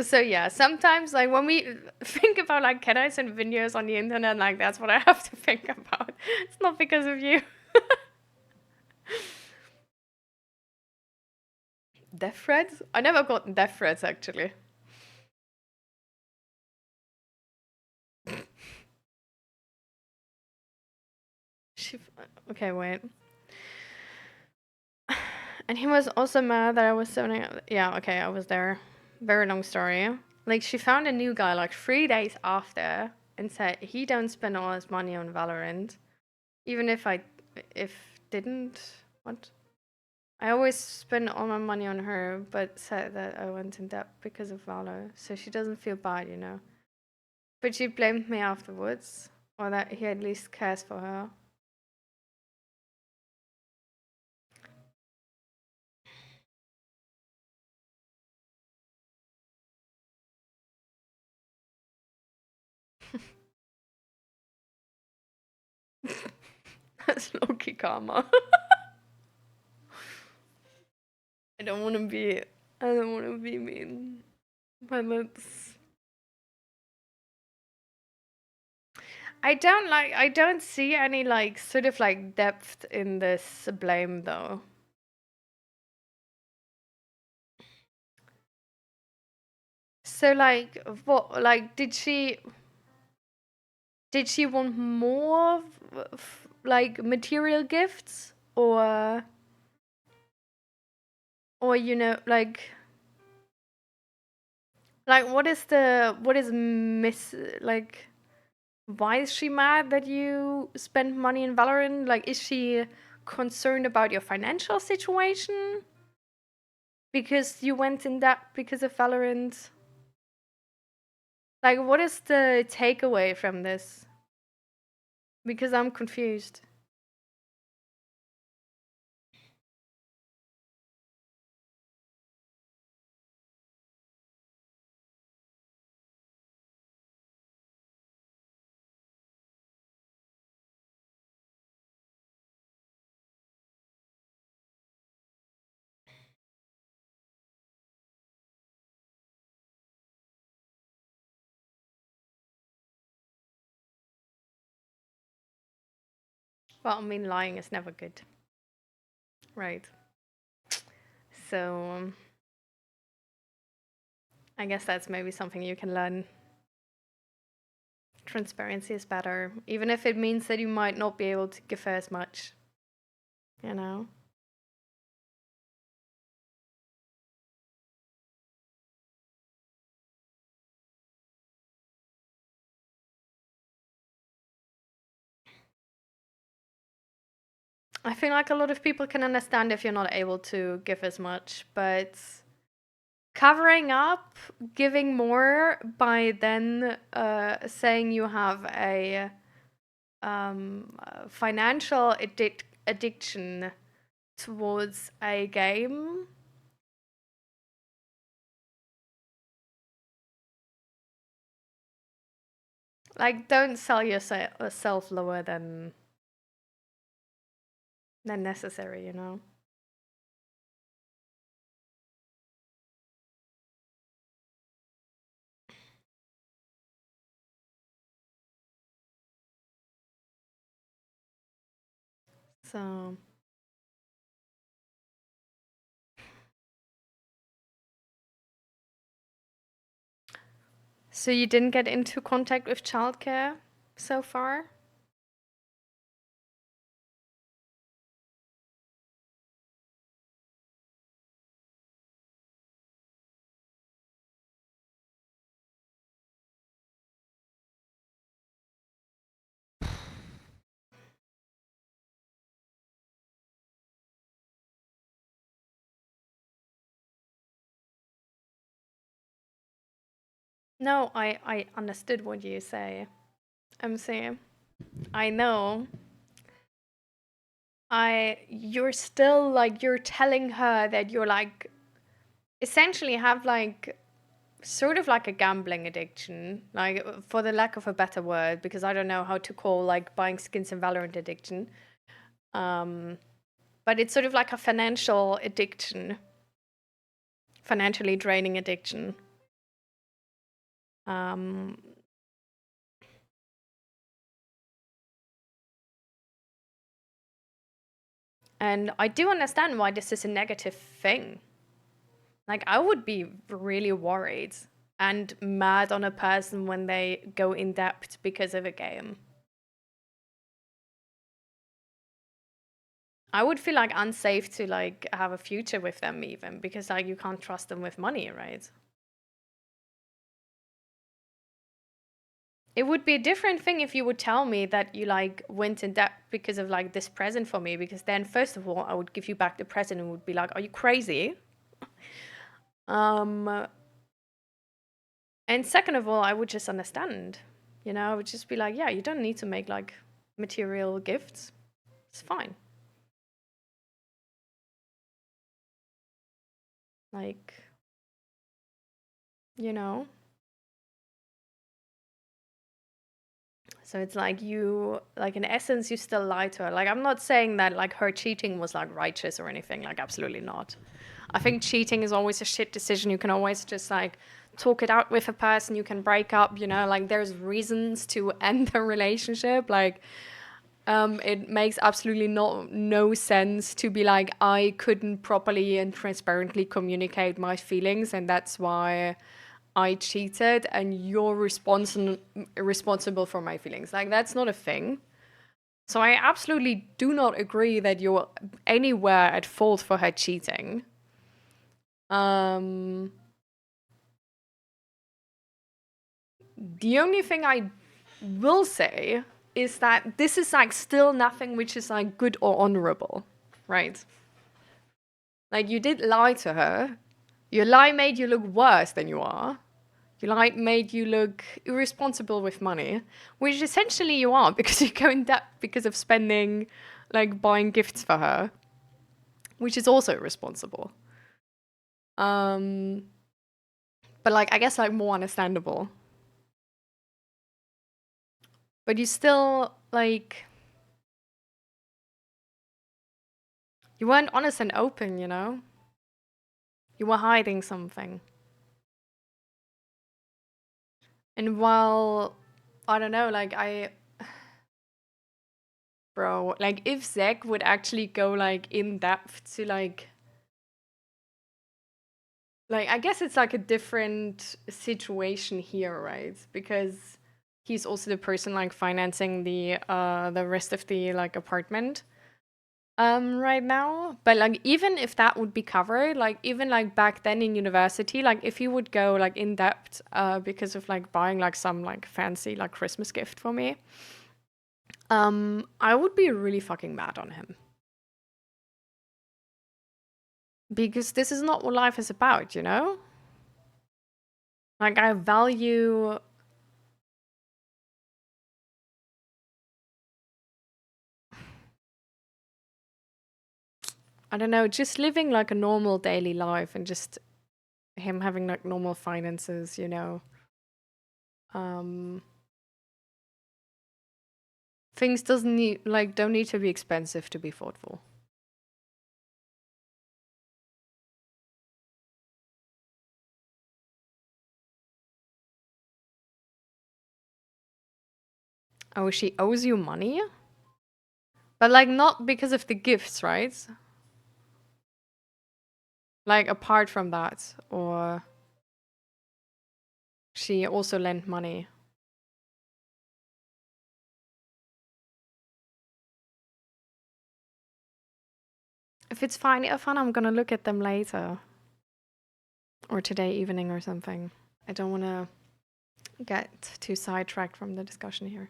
So yeah, sometimes like when we think about like can I send videos on the internet, like that's what I have to think about. It's not because of you. Death threats? I never got death threats actually. She, okay, wait. And he was also mad that I was sending. Yeah, okay, I was there. Very long story. Like she found a new guy like 3 days after and said he don't spend all his money on Valorant, even if didn't what. I always spend all my money on her, but said that I went in debt because of Valor, so she doesn't feel bad, you know. But she blamed me afterwards, or that he at least cares for her. That's low-key karma. I don't want to be. I don't want to be mean, but let's. I don't like. I don't see any like sort of like depth in this blame though. So like, what? Like, did she want more like material gifts or you know like what is miss like why is she mad that you spend money in Valorant? Like is she concerned about your financial situation because you went in debt because of Valorant? Like what is the takeaway from this? Because I'm confused. Well, I mean, lying is never good, right? So I guess that's maybe something you can learn. Transparency is better, even if it means that you might not be able to give her as much, you know? I feel like a lot of people can understand if you're not able to give as much, but covering up, giving more by then saying you have a financial addiction towards a game. Like, don't sell yourself lower than necessary, you know? So, so you didn't get into contact with childcare so far? No, I understood what you say. I'm saying, I know. You're still like, you're telling her that you're like, essentially have like, sort of like a gambling addiction, like for the lack of a better word, because I don't know how to call like buying skins in Valorant addiction. Um, but it's sort of like a financial addiction, financially draining addiction. Um, and I do understand why this is a negative thing. Like, I would be really worried and mad on a person when they go in debt because of a game. I would feel like unsafe to like have a future with them even because like you can't trust them with money, right? It would be a different thing if you would tell me that you like went in debt because of like this present for me, because then first of all I would give you back the present and would be like, are you crazy? Um and second of all, I would just understand. You know, I would just be like, yeah, you don't need to make like material gifts. It's fine. Like, you know. So it's like you, like in essence, you still lie to her. Like, I'm not saying that like her cheating was like righteous or anything. Like, absolutely not. I think cheating is always a shit decision. You can always just like talk it out with a person. You can break up. You know, like there's reasons to end the relationship. Like, it makes absolutely no sense to be like, I couldn't properly and transparently communicate my feelings, and that's why I cheated, and you're responsible for my feelings. Like, that's not a thing. So I absolutely do not agree that you're anywhere at fault for her cheating. Um, the only thing I will say is that this is like still nothing which is like good or honorable, right? Like, you did lie to her. Your lie made you look worse than you are. Your lie made you look irresponsible with money, which essentially you are because you go in debt because of spending, like buying gifts for her, which is also irresponsible. Um, but like, I guess like more understandable. But you still like, you weren't honest and open, you know? You were hiding something. And while, I don't know, like Bro, like if Zach would actually go like in depth to like I guess it's like a different situation here, right? Because he's also the person like financing the rest of the like apartment right now. But like even if that would be covered, like even like back then in university, like if he would go like in depth because of like buying like some like fancy like Christmas gift for me, I would be really fucking mad on him. Because this is not what life is about, you know? Like I value I don't know, just living like a normal daily life and just him having like normal finances, you know. Um things doesn't need like don't need to be expensive to be thoughtful. Oh, she owes you money? But like not because of the gifts, right? Like apart from that, or she also lent money. If it's fine, I'm gonna look at them later. Or today evening or something. I don't wanna get too sidetracked from the discussion here.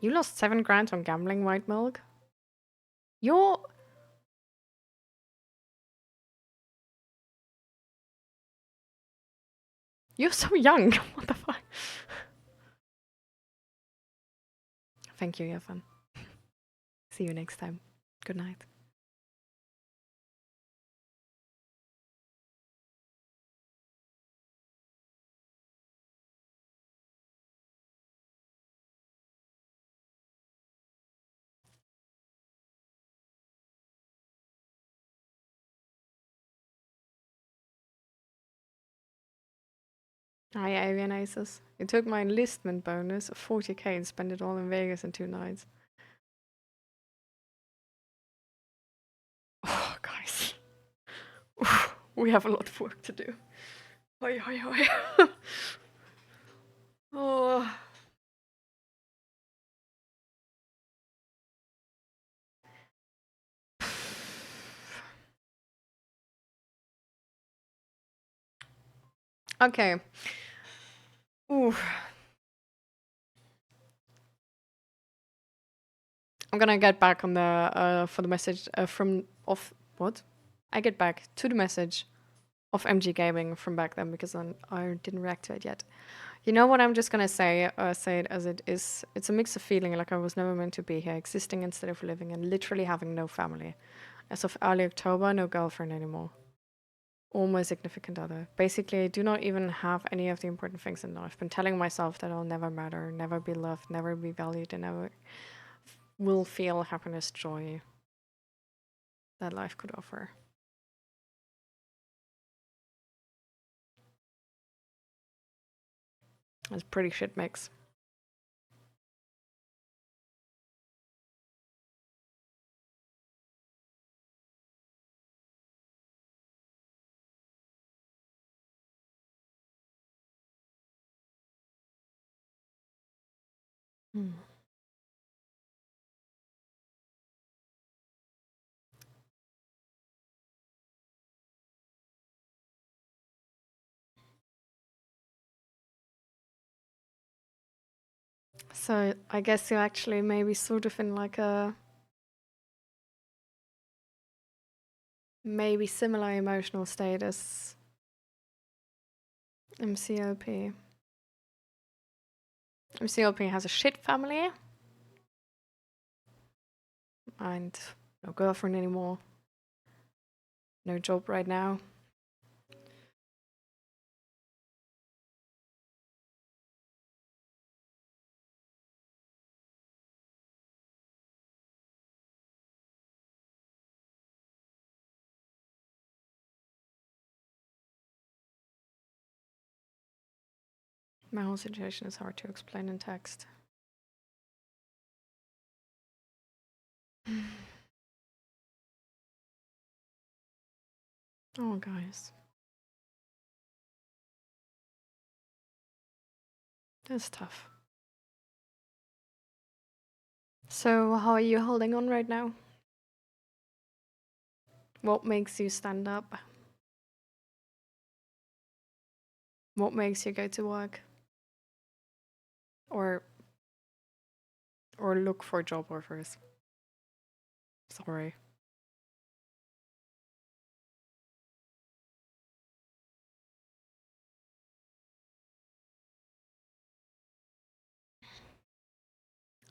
You lost 7 grand on gambling, White Milk? You're you're so young. What the fuck? Thank you, you have fun. See you next time. Good night. Hi, Avian Aces. You took my enlistment bonus of 40k and spent it all in Vegas in 2 nights. Oh, guys. We have a lot of work to do. Hoi, hoi, hoi. Oh. Okay. Ooh. I'm gonna get back on the for the message from of what? I get back to the message of MG Gaming from back then because I didn't react to it yet. You know what I'm just gonna say it as it is. It's a mix of feeling like I was never meant to be here, existing instead of living, and literally having no family. As of early October, no girlfriend anymore. Or my significant other. Basically, I do not even have any of the important things in life. I've been telling myself that I'll never matter, never be loved, never be valued, and never will feel happiness, joy that life could offer. It's a pretty shit mix. Hmm. So I guess you're actually maybe sort of in like a maybe similar emotional state as MCLP. MCLP has a shit family and no girlfriend anymore, no job right now. My whole situation is hard to explain in text. Oh, guys. That's tough. So, how are you holding on right now? What makes you stand up? What makes you go to work? Or look for job offers? Sorry.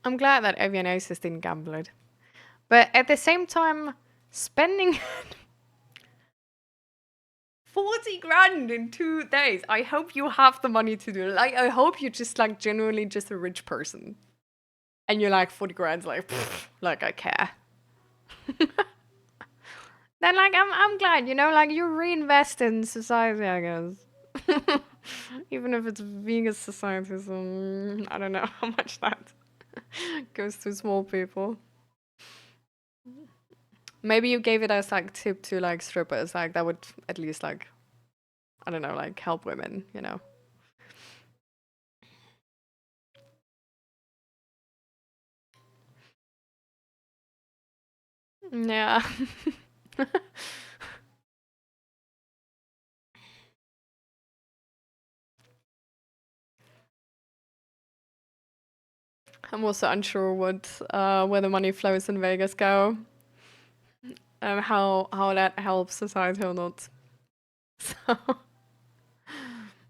I'm glad that Overused didn't gamble it. But at the same time, spending 40 grand in 2 days. I hope you have the money to do it. Like, I hope you're just like genuinely just a rich person. And you're like 40 grand's like I care. Then like I'm glad, you know, like you reinvest in society, I guess. Even if it's being a society, so I don't know how much that goes to small people. Maybe you gave it as like tip to like strippers, like that would at least like I don't know, like help women, you know. Yeah. I'm also unsure what where the money flows in Vegas go, how that helps society or not. So,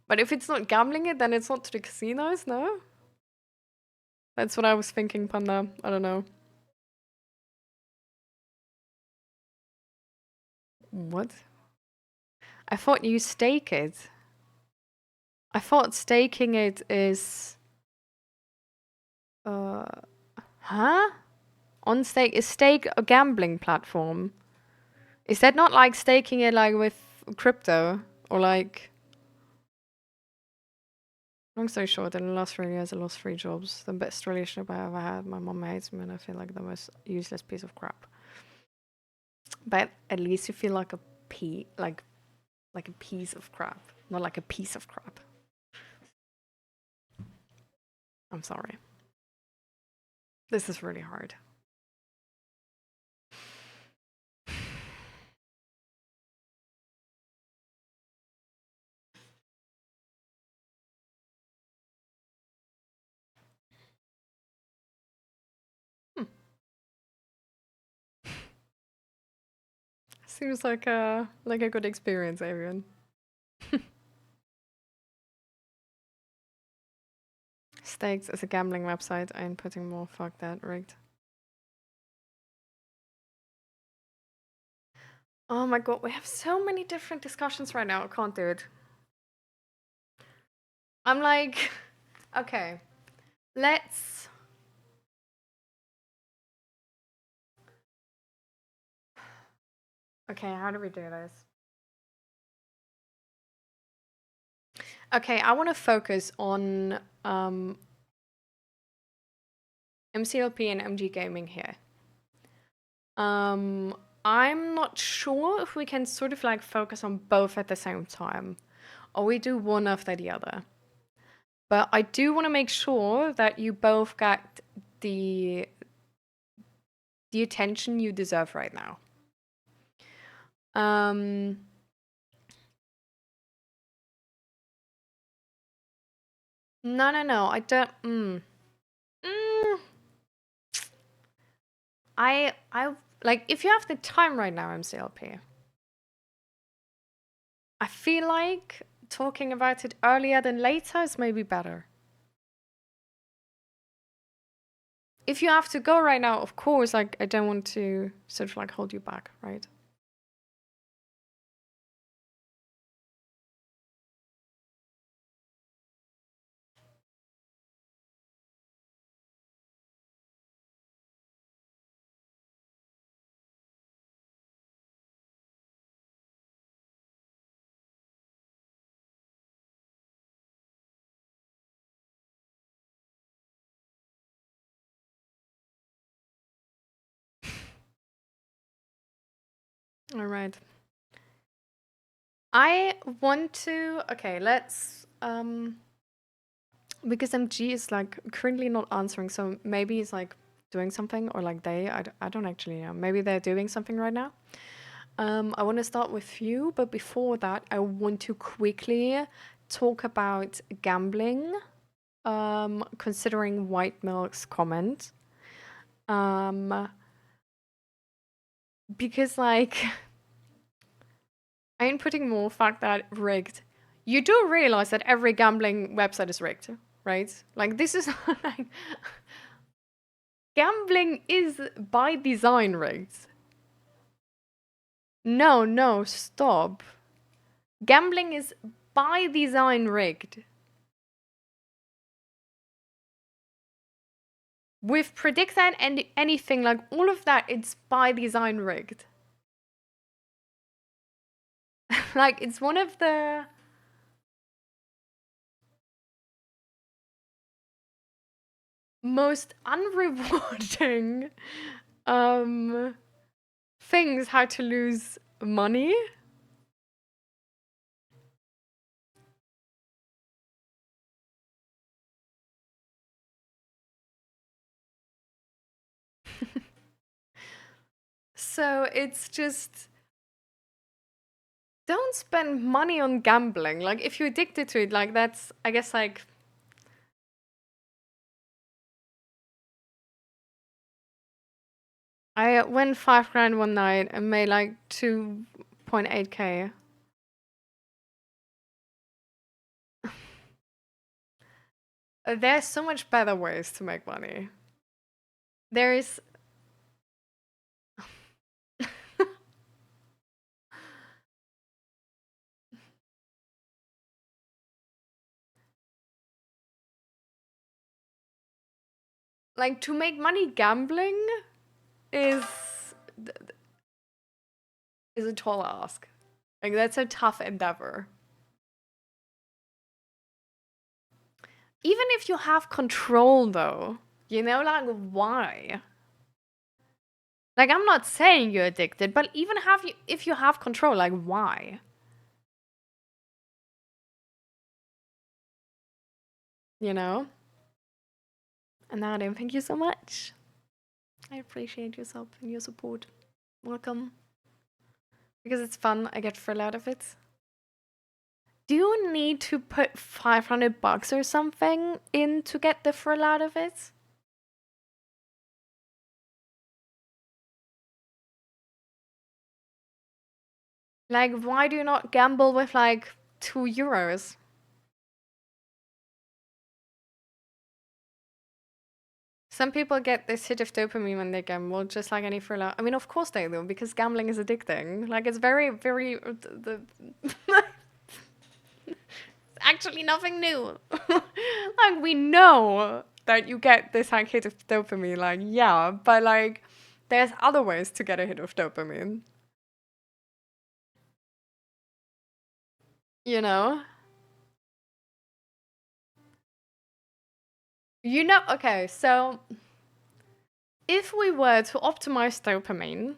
but if it's not gambling it, then it's not to the casinos, no? That's what I was thinking, Panda. I don't know. What? I thought you stake it. I thought staking it is uh huh? On stake is stake a gambling platform? Is that not like staking it like with crypto or like long story short, in the last 3 years, I lost 3 jobs. The best relationship I ever had. My mom hates me, and I feel like the most useless piece of crap. But at least you feel like a like a piece of crap, not like a piece of crap. I'm sorry. This is really hard. Hmm. Seems like a good experience, Arian. Stakes is a gambling website. I ain't putting more. Fuck that. Rigged. Oh my god, we have so many different discussions right now. I can't do it. I'm like, okay, let's. Okay, how do we do this? Okay, I want to focus on MCLP and MG gaming here. Um, I'm not sure if we can sort of like focus on both at the same time, or we do one after the other. But I do want to make sure that you both get the attention you deserve right now. No, I don't. I like if you have the time right now, MCLP. I feel like talking about it earlier than later is maybe better. If you have to go right now, of course, like I don't want to sort of like hold you back, right? All right. I want to. Okay, let's. Because MG is like currently not answering, so maybe it's like doing something, or like I don't actually know. Maybe they're doing something right now. I want to start with you, but before that, I want to quickly talk about gambling. Considering White Milk's comment. Because like I am putting more fact that rigged. You do realize that every gambling website is rigged, right? Like this is like gambling is by design rigged. No, no, stop. Gambling is by design rigged. With prediction and anything, like all of that, it's by design rigged. Like it's one of the most unrewarding things how to lose money. So it's just don't spend money on gambling. Like if you're addicted to it, like that's I guess like I won 5 grand one night and made like 2.8k. There's so much better ways to make money. There is like to make money gambling is is a tall ask. Like that's a tough endeavor. Even if you have control though, you know, like why? Like I'm not saying you're addicted, but even if you have control, like why? You know? And Nadim, thank you so much. I appreciate your help and your support. Welcome. Because it's fun, I get thrill out of it. Do you need to put 500 bucks or something in to get the thrill out of it? Like, why do you not gamble with like €2? Some people get this hit of dopamine when they gamble, just like any thriller. I mean, of course they do, because gambling is addicting. Like, it's very, very. Actually, nothing new. Like, we know that you get this like hit of dopamine. Like, yeah, but like, there's other ways to get a hit of dopamine. You know? You know, okay, so if we were to optimize dopamine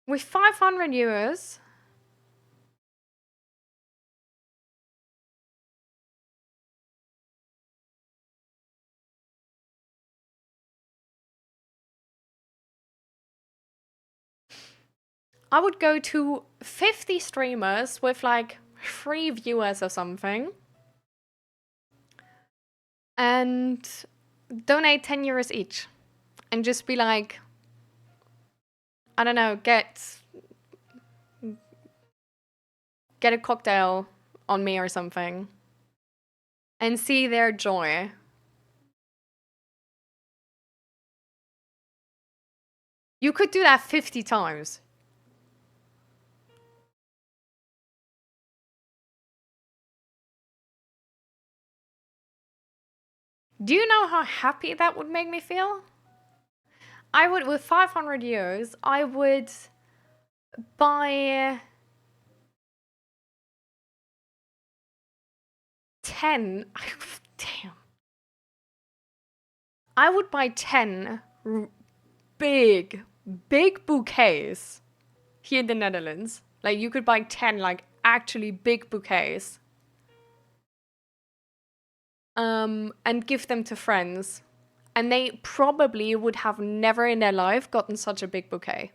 with €500, I would go to 50 streamers with like 3 viewers or something and donate €10 each and just be like, I don't know, get a cocktail on me or something and see their joy. You could do that 50 times. Do you know how happy that would make me feel? I would, with €500, I would buy 10. Damn. I would buy 10 big, big bouquets here in the Netherlands. Like you could buy 10 like actually big bouquets. And give them to friends. And they probably would have never in their life gotten such a big bouquet.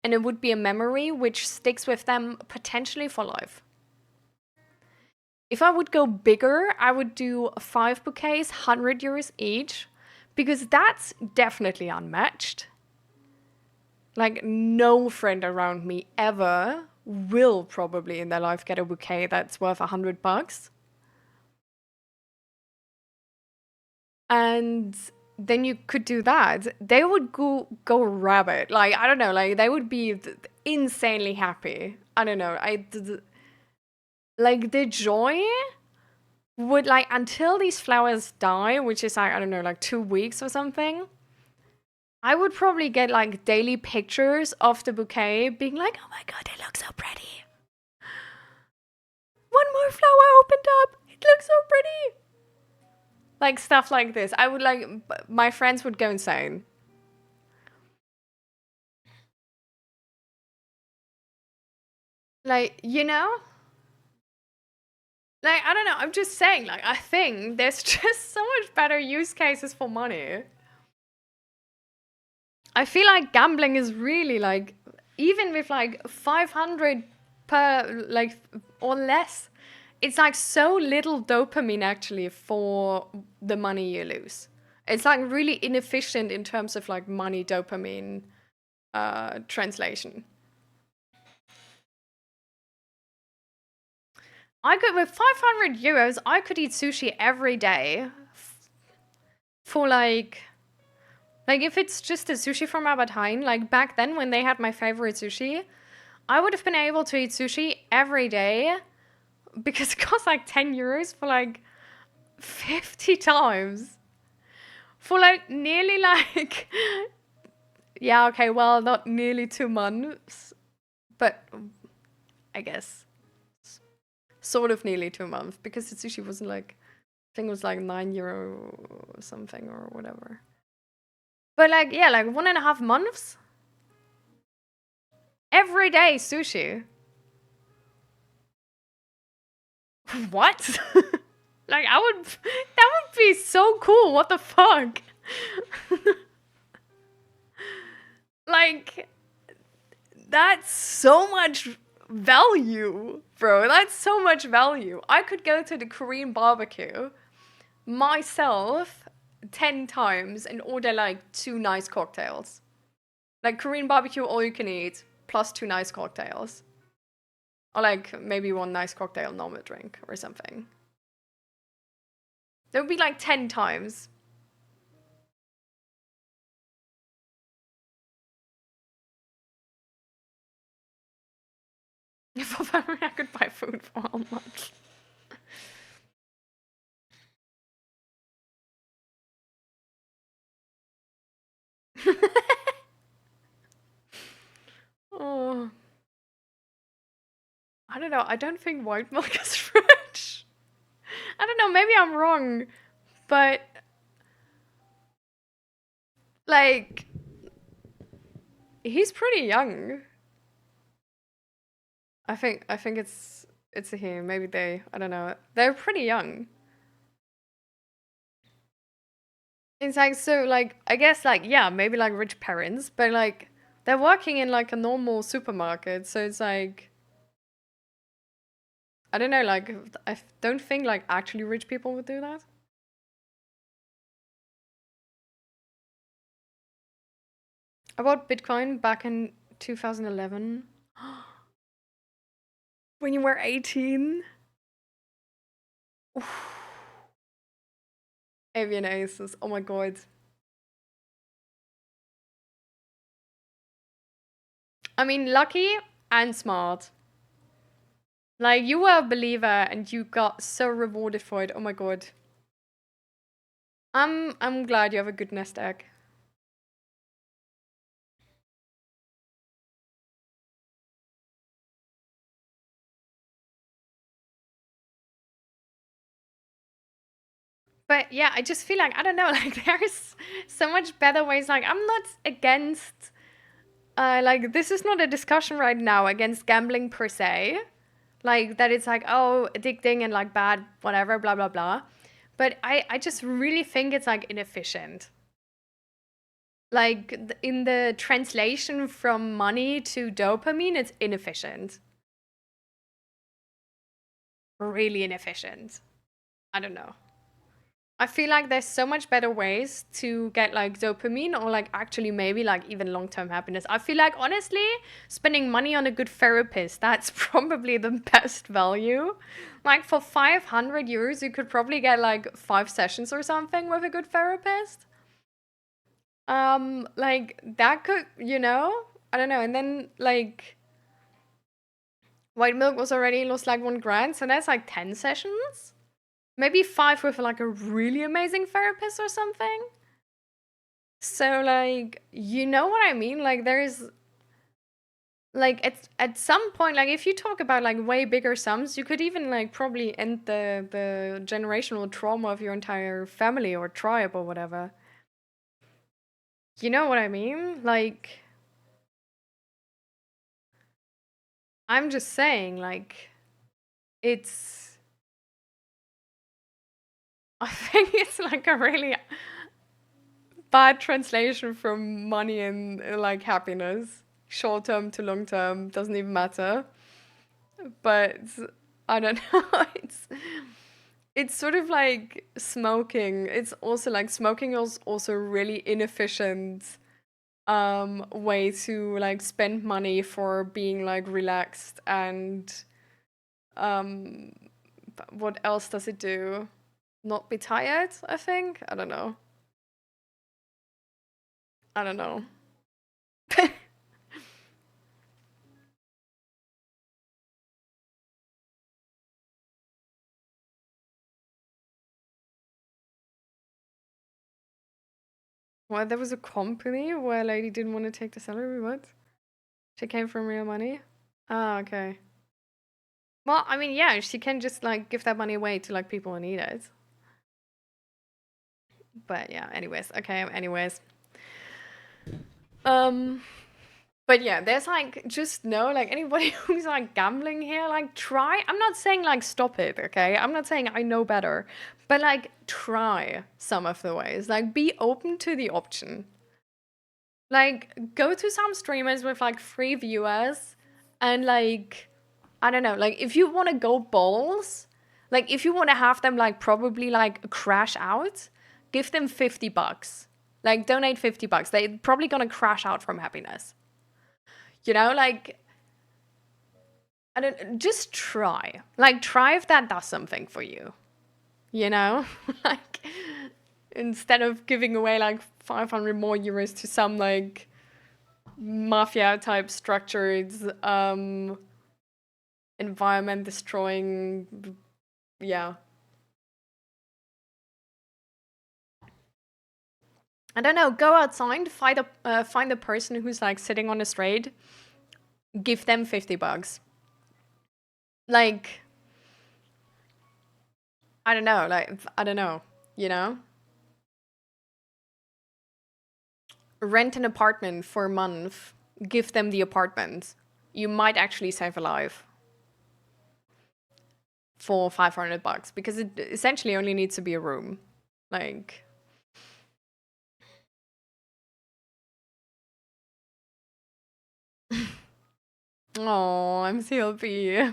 And it would be a memory which sticks with them potentially for life. If I would go bigger, I would do 5 bouquets, €100 each, because that's definitely unmatched. Like, no friend around me ever will probably in their life get a bouquet that's worth $100. And then you could do that. They would go rabbit. Like, I don't know, like, they would be insanely happy. I don't know. Like, the joy would, like, until these flowers die, which is, like, I don't know, like 2 weeks or something, I would probably get, like, daily pictures of the bouquet being like, oh my god, they look so pretty. One more flower opened up. It looks so pretty. Like, stuff like this. I would, like, my friends would go insane. Like, you know? Like, I don't know. I'm just saying, like, I think there's just so much better use cases for money. I feel like gambling is really, like, even with, like, 500 per, like, or less, it's, like, so little dopamine, actually, for the money you lose. It's, like, really inefficient in terms of, like, money dopamine translation. I could, with €500, I could eat sushi every day for like if it's just a sushi from Albert Heijn, like back then when they had my favorite sushi, I would have been able to eat sushi every day because it cost like €10 for like 50 times. For like nearly like, yeah, okay, well, not nearly 2 months, but I guess sort of nearly 2 months because the sushi wasn't like, I think it was like €9 or something or whatever. But like, yeah, like 1.5 months. Every day sushi. What? Like, that would be so cool. What the fuck? Like, that's so much value, bro. That's so much value. I could go to the Korean barbecue myself 10 times and order like 2 nice cocktails. Like Korean barbecue, all you can eat, plus 2 nice cocktails. Or like maybe 1 nice cocktail, normal drink or something. That would be like 10 times. If I could buy food for a month. Oh. I don't know. I don't think white milk is French. I don't know. Maybe I'm wrong. But, like, he's pretty young. I think it's a he. Maybe they. I don't know. They're pretty young. It's like, so, like, I guess, like, yeah, maybe like rich parents, but like they're working in like a normal supermarket, so it's like, I don't know, like I don't think like actually rich people would do that. I bought Bitcoin back in 2011 when you were 18. Avian Aces. Oh my god. I mean, lucky and smart. Like, you were a believer and you got so rewarded for it. Oh my god. I'm glad you have a good nest egg. But yeah, I just feel like, I don't know, like there's so much better ways. Like I'm not against, like this is not a discussion right now against gambling per se. Like that it's like, oh, addicting and like bad, whatever, blah, blah, blah. But I just really think it's like inefficient. Like in the translation from money to dopamine, it's inefficient. Really inefficient. I don't know. I feel like there's so much better ways to get like dopamine or like actually maybe like even long-term happiness. I feel like honestly, spending money on a good therapist, that's probably the best value. Like for 500 euros, you could probably get like 5 sessions or something with a good therapist. Like that could, I don't know. And then like white milk was already lost like 1 grand, so that's like 10 sessions. Maybe 5 with like a really amazing therapist or something. So like, you know what I mean? Like there's like at some point, like if you talk about like way bigger sums, you could even like probably end the generational trauma of your entire family or tribe or whatever. You know what I mean? Like I'm just saying, like it's I think it's like a really bad translation from money and like happiness. Short term to long term doesn't even matter. But I don't know. It's sort of like smoking. It's also like smoking is also really inefficient way to like spend money for being like relaxed and um what else does it do? Not be tired, I think. I don't know. I don't know. Well, there was a company where a lady didn't want to take the salary. What? She came from real money? Ah, okay. Well, I mean, yeah, she can just like give that money away to like people who need it. But yeah, anyways, okay, anyways. Um, but yeah, there's like just no like anybody who's like gambling here, like try. I'm not saying like stop it, okay? I'm not saying I know better, but like try some of the ways. Like be open to the option. Like go to some streamers with like 3 viewers and like I don't know, like if you want to go balls, like if you want to have them like probably like crash out, give them $50. Like donate $50. They're probably gonna crash out from happiness. Like I don't just try. Like try if that does something for you. You know? Like instead of giving away like 500 more euros to some like mafia type structured environment destroying yeah. I don't know, go outside, find a person who's like sitting on a street, give them $50. Like I don't know, like I don't know, you know? Rent an apartment for a month, give them the apartment. You might actually save a life for $500 because it essentially only needs to be a room. Like oh, I'm CLP.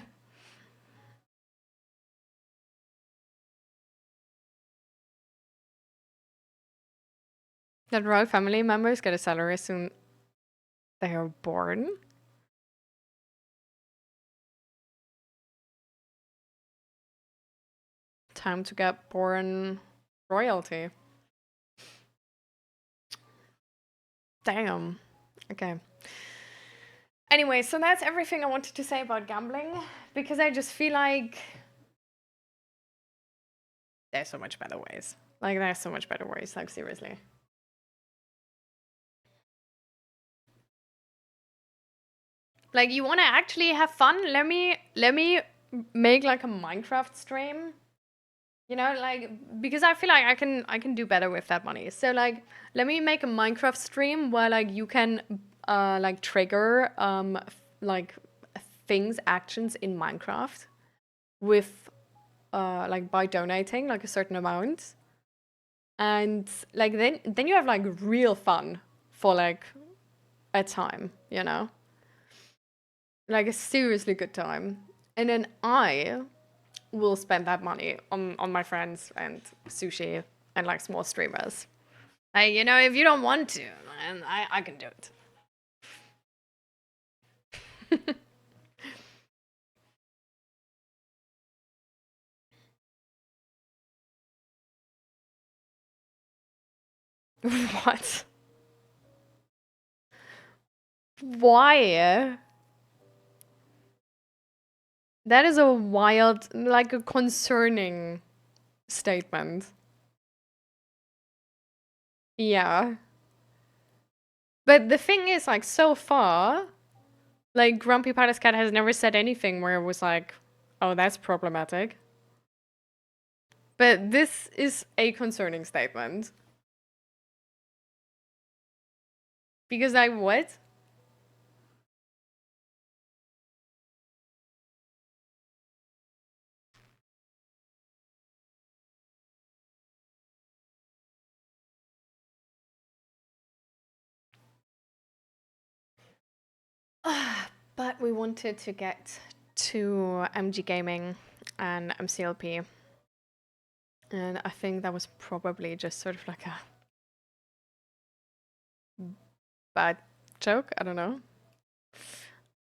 That royal family members get a salary as soon they are born. Time to get born royalty. Damn. Okay. Anyway, so that's everything I wanted to say about gambling because I just feel like there's so much better ways. Like there's so much better ways, like seriously. Like you want to actually have fun? Let me make like a Minecraft stream. You know, like, because I feel like I can do better with that money. So like, let me make a Minecraft stream where like you can like trigger like things, actions in Minecraft with like by donating like a certain amount. And like then you have like real fun for like a time, you know? Like a seriously good time. And then I will spend that money on my friends and sushi and like small streamers. Like, you know, if you don't want to, and I can do it. What? Why? That is a wild, like a concerning statement. Yeah. But the thing is, like, so far, like, Grumpy Patty's Cat has never said anything where it was like, oh, that's problematic. But this is a concerning statement. Because, like, what? But we wanted to get to MG Gaming and MCLP. And I think that was probably just sort of like a bad joke. I don't know.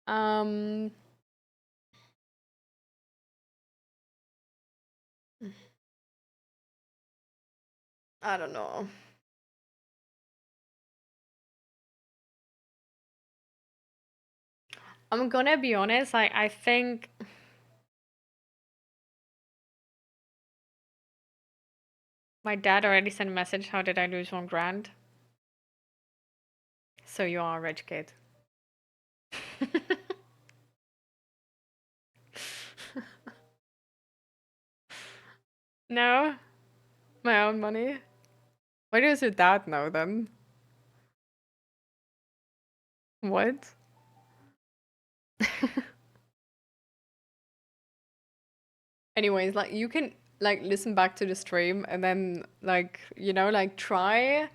Um, I don't know. I'm gonna be honest. I think my dad already sent a message. How did I lose 1 grand? So you are a rich kid. No, my own money. Why does your dad know then? What? Anyways, like you can like listen back to the stream and then like you know like try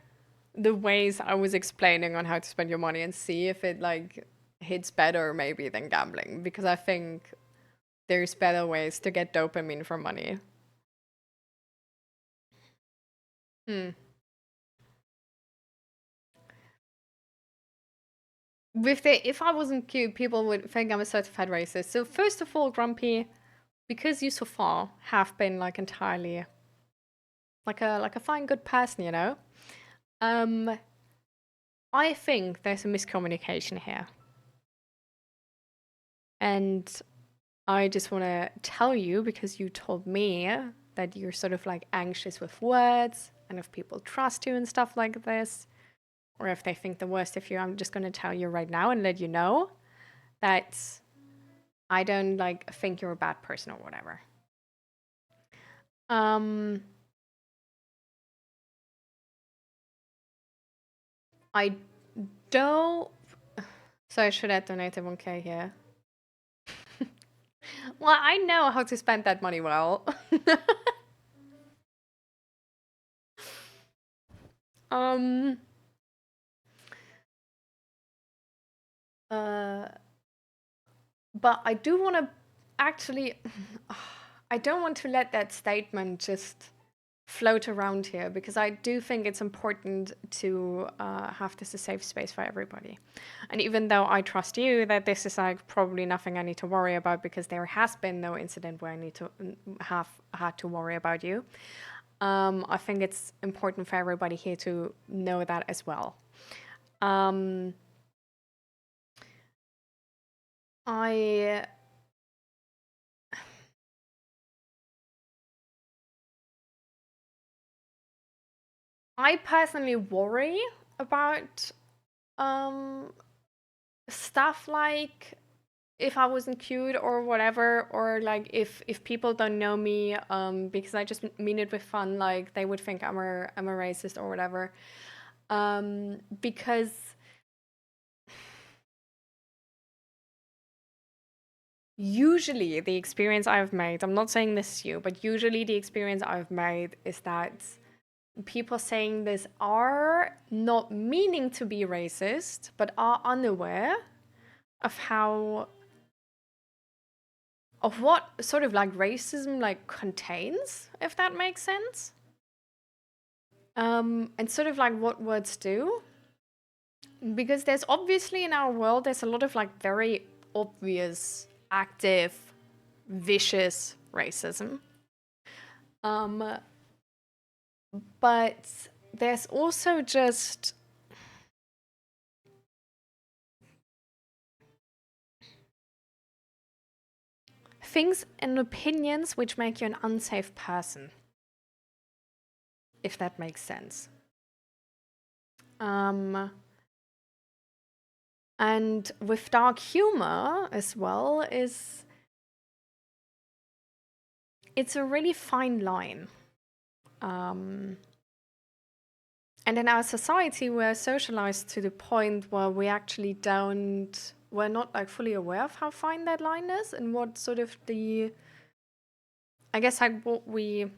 the ways I was explaining on how to spend your money and see if it like hits better maybe than gambling because I think there's better ways to get dopamine from money. Hmm. With the if I wasn't cute, people would think I'm a certified racist. So first of all, Grumpy, because you so far have been like entirely like a fine good person, you know. Um, I think there's a miscommunication here, and I just want to tell you because you told me that you're sort of like anxious with words and if people trust you and stuff like this, or if they think the worst of you. I'm just going to tell you right now and let you know that I don't like think you're a bad person or whatever. Um, I don't. So I should have donated 1K here. Well, I know how to spend that money well. um. Uh. But I do want to actually. I don't want to let that statement just float around here because I do think it's important to have this a safe space for everybody. And even though I trust you that this is like probably nothing I need to worry about because there has been no incident where I need to have had to worry about you, I think it's important for everybody here to know that as well. Um, I I personally worry about um, stuff like if I wasn't cute or whatever, or like if people don't know me, because I just mean it with fun, like they would think I'm a racist or whatever. Because usually the experience I've made, I'm not saying this to you, but usually the experience I've made is that people saying this are not meaning to be racist, but are unaware of how of what sort of like racism like contains, if that makes sense. And sort of like what words do. Because there's obviously in our world there's a lot of like very obvious, active, vicious racism. Um, but there's also just things and opinions which make you an unsafe person, if that makes sense. Um, and with dark humor as well is it's a really fine line. Um, and in our society, we're socialized to the point where we're not like fully aware of how fine that line is and what sort of I guess like what we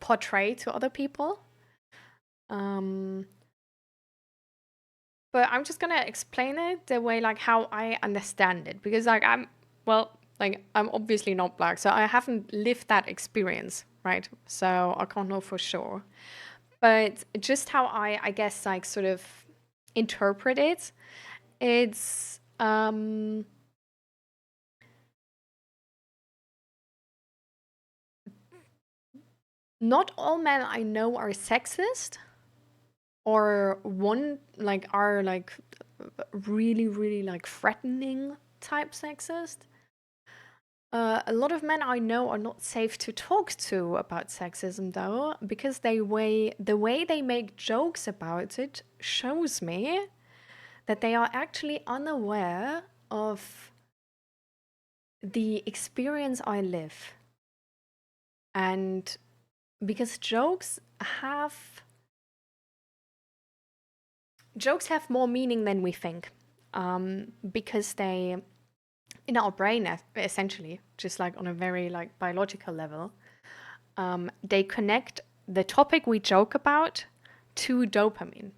portray to other people. Um, but I'm just gonna explain it the way like how I understand it because like I'm obviously not black, so I haven't lived that experience, right? So I can't know for sure. But just how I guess like sort of interpret it, it's not all men I know are sexist or one like are like really really like threatening type sexist. A lot of men I know are not safe to talk to about sexism, though, because the way they make jokes about it shows me that they are actually unaware of the experience I live. And because jokes have more meaning than we think, because they in our brain essentially just like on a very like biological level, they connect the topic we joke about to dopamine.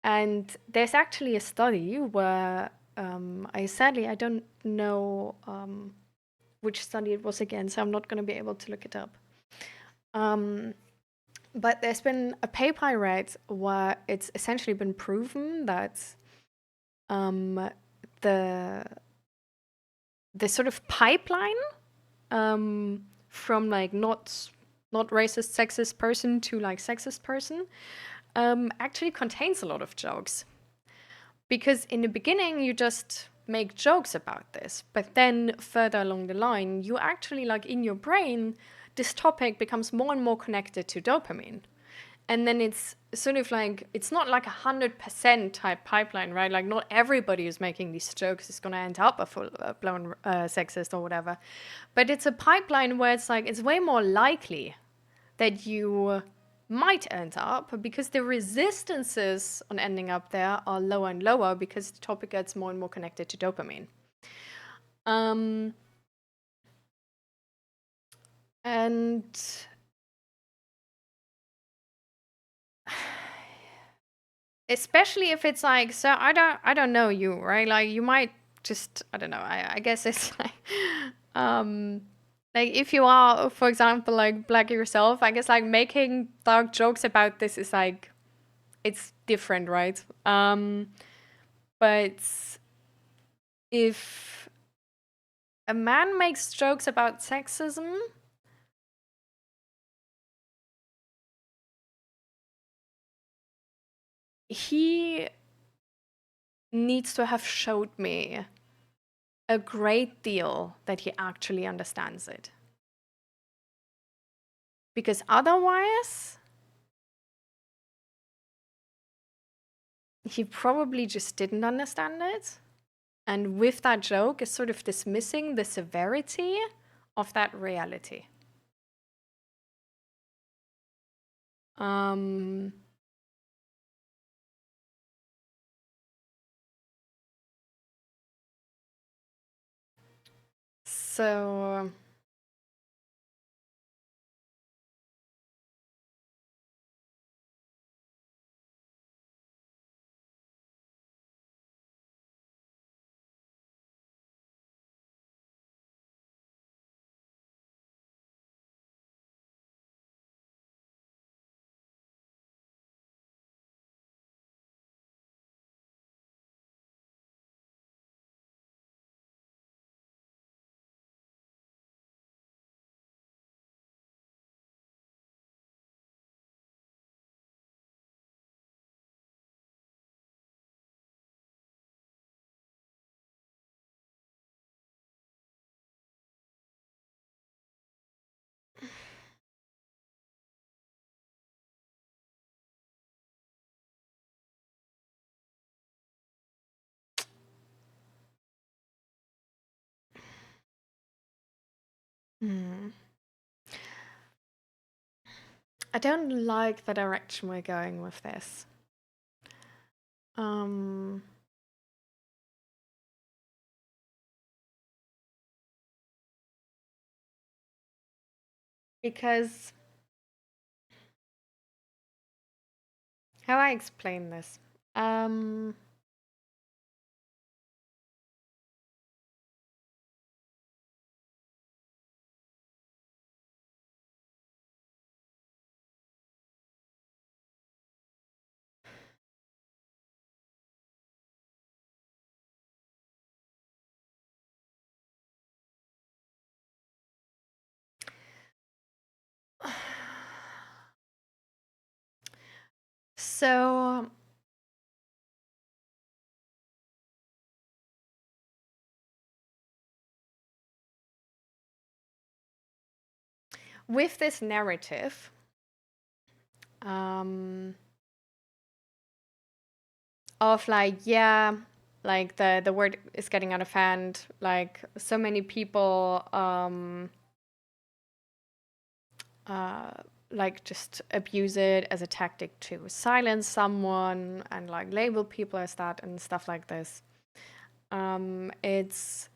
And there's actually a study where I don't know which study it was again, so I'm not going to be able to look it up. But there's been a paper I read where it's essentially been proven that the sort of pipeline from like not racist sexist person to like sexist person actually contains a lot of jokes. Because in the beginning, you just make jokes about this. But then further along the line, you actually, like in your brain, this topic becomes more and more connected to dopamine. And then it's sort of like, it's not like 100% type pipeline, right? Like, not everybody who's making these jokes is going to end up a full blown sexist or whatever. But it's a pipeline where it's like, it's way more likely that you might end up because the resistances on ending up there are lower and lower because the topic gets more and more connected to dopamine. And especially if it's like, so I don't know you, right? Like you might just I don't know. I guess it's like if you are, for example, like black yourself, I guess like making dark jokes about this is like it's different, right? But if a man makes jokes about sexism, he needs to have showed me a great deal that he actually understands it. Because otherwise, he probably just didn't understand it. And with that joke is sort of dismissing the severity of that reality. Um, so I don't like the direction we're going with this. Um, because how I explain this? Um, so with this narrative, um, of like, yeah, like the word is getting out of hand, like so many people uh like just abuse it as a tactic to silence someone and like label people as that and stuff like this. It's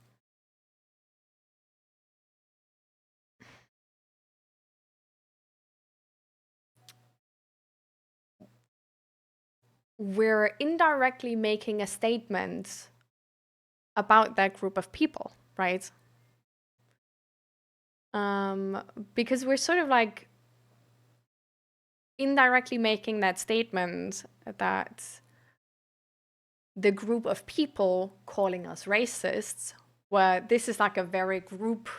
we're indirectly making a statement about that group of people, right? Because we're sort of like indirectly making that statement that the group of people calling us racists, where this is like a very group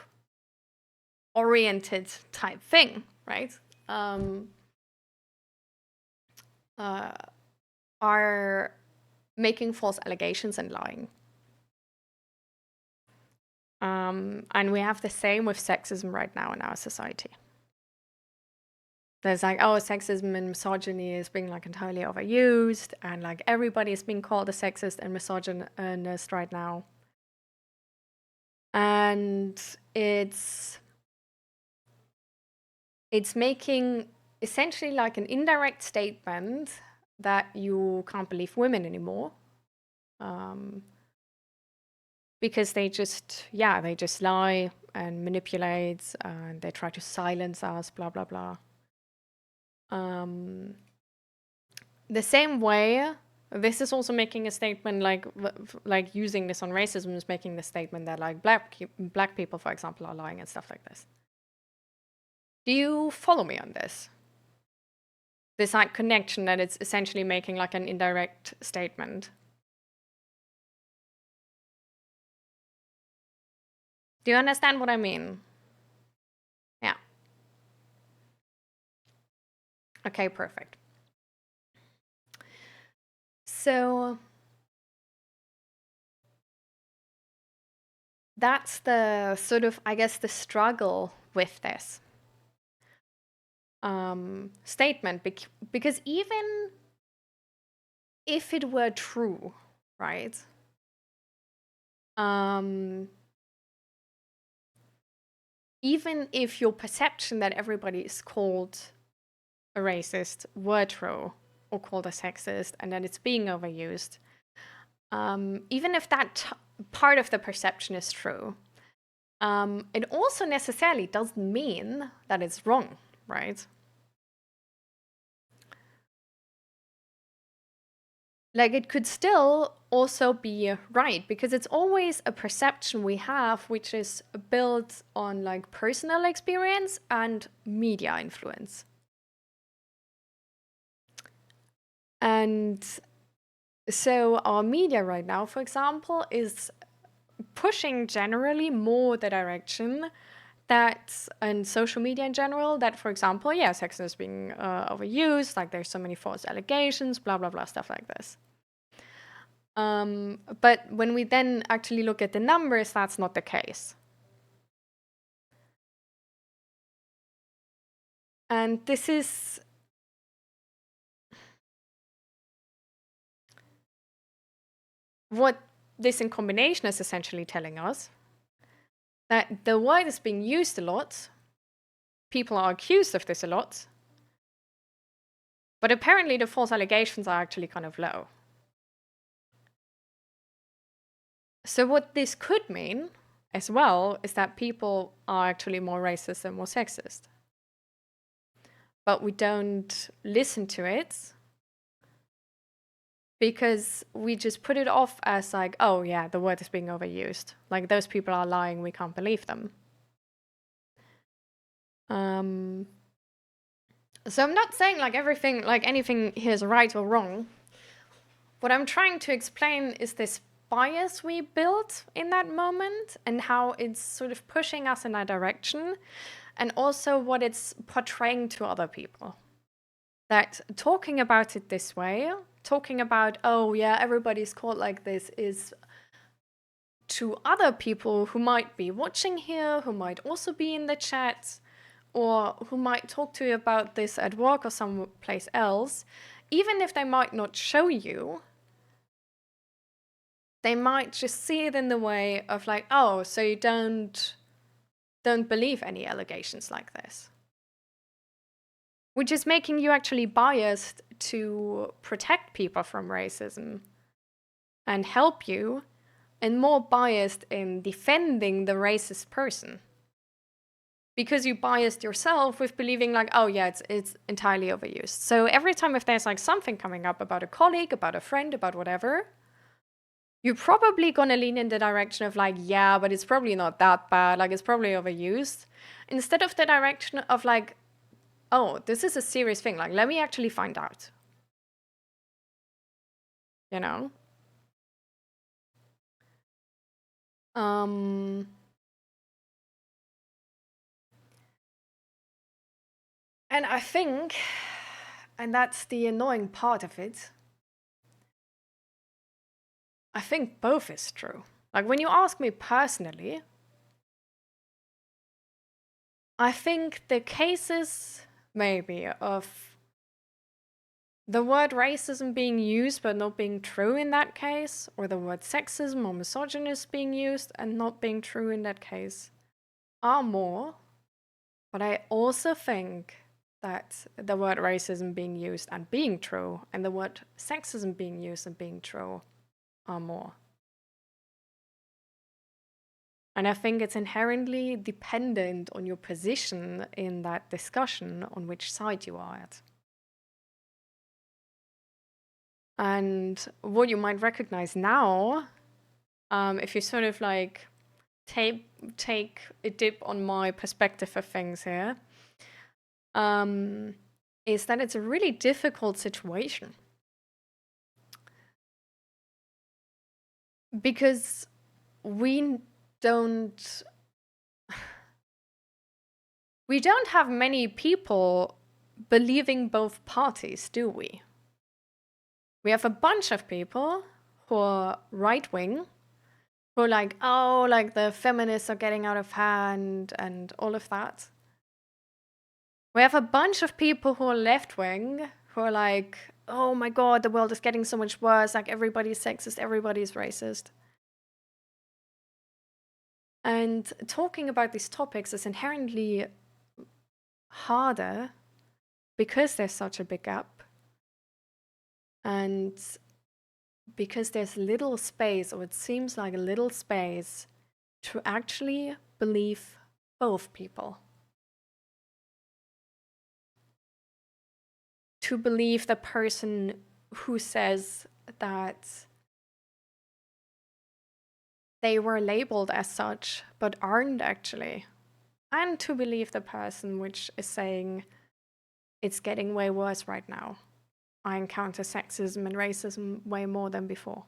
oriented type thing, right? Um, uh, are making false allegations and lying. And we have the same with sexism right now in our society. There's like, oh, sexism and misogyny is being like entirely overused, and like everybody is being called a sexist and misogynist right now. And it's making essentially like an indirect statement that you can't believe women anymore. Because they just lie and manipulate and they try to silence us, blah blah blah. The same way, this is also making a statement like using this on racism is making the statement that like black people, for example, are lying and stuff like this. Do you follow me on this? This like connection that it's essentially making like an indirect statement. Do you understand what I mean? Yeah. Okay, perfect. So that's the sort of, I guess, the struggle with this statement. Because even if it were true, right? Um, even if your perception that everybody is called a racist were true, or called a sexist, and that it's being overused, even if that part of the perception is true, it also necessarily doesn't mean that it's wrong, right? Like, it could still also be right, because it's always a perception we have which is built on like personal experience and media influence. And so our media right now, for example, is pushing generally more the direction that, and social media in general, that, for example, yeah, sexism is being overused, like there's so many false allegations, blah, blah, blah, stuff like this. But when we then actually look at the numbers, that's not the case. And this is what this in combination is essentially telling us, that the word is being used a lot, people are accused of this a lot, but apparently the false allegations are actually kind of low. So what this could mean as well is that people are actually more racist and more sexist. But we don't listen to it because we just put it off as like, oh yeah, the word is being overused. Like, those people are lying, we can't believe them. So I'm not saying like everything, like anything here is right or wrong. What I'm trying to explain is this bias we built in that moment and how it's sort of pushing us in that direction, and also what it's portraying to other people. That talking about it this way, talking about, oh yeah, everybody's called like this, is to other people who might be watching here, who might also be in the chat, or who might talk to you about this at work or someplace else, even if they might not show you, they might just see it in the way of like, oh, so you don't believe any allegations like this. Which is making you actually biased to protect people from racism and help you, and more biased in defending the racist person. Because you biased yourself with believing like, oh yeah, it's entirely overused. So every time if there's like something coming up about a colleague, about a friend, about whatever, you're probably gonna lean in the direction of like, yeah, but it's probably not that bad, like it's probably overused, instead of the direction of like, oh, this is a serious thing, like let me actually find out. You know? And I think, and that's the annoying part of it, I think both is true. Like, when you ask me personally, I think the cases, maybe, of the word racism being used but not being true in that case, or the word sexism or misogynist being used and not being true in that case, are more. But I also think that the word racism being used and being true, and the word sexism being used and being true, are more. And I think it's inherently dependent on your position in that discussion, on which side you are at. And what you might recognize now, if you sort of like take a dip on my perspective of things here, is that it's a really difficult situation. Because we don't have many people believing both parties, do we? We have a bunch of people who are right-wing, who are like, oh, like the feminists are getting out of hand and all of that. We have a bunch of people who are left-wing, who are like, oh my god, the world is getting so much worse, like everybody's sexist, everybody's racist. And talking about these topics is inherently harder because there's such a big gap. And because there's little space, or it seems like a little space, to actually believe both people. To believe the person who says that they were labeled as such, but aren't actually. And to believe the person which is saying, it's getting way worse right now. I encounter sexism and racism way more than before.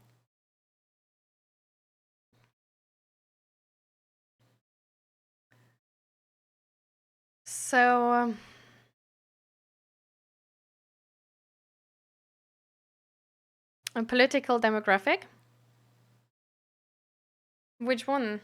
So, a political demographic? Which one?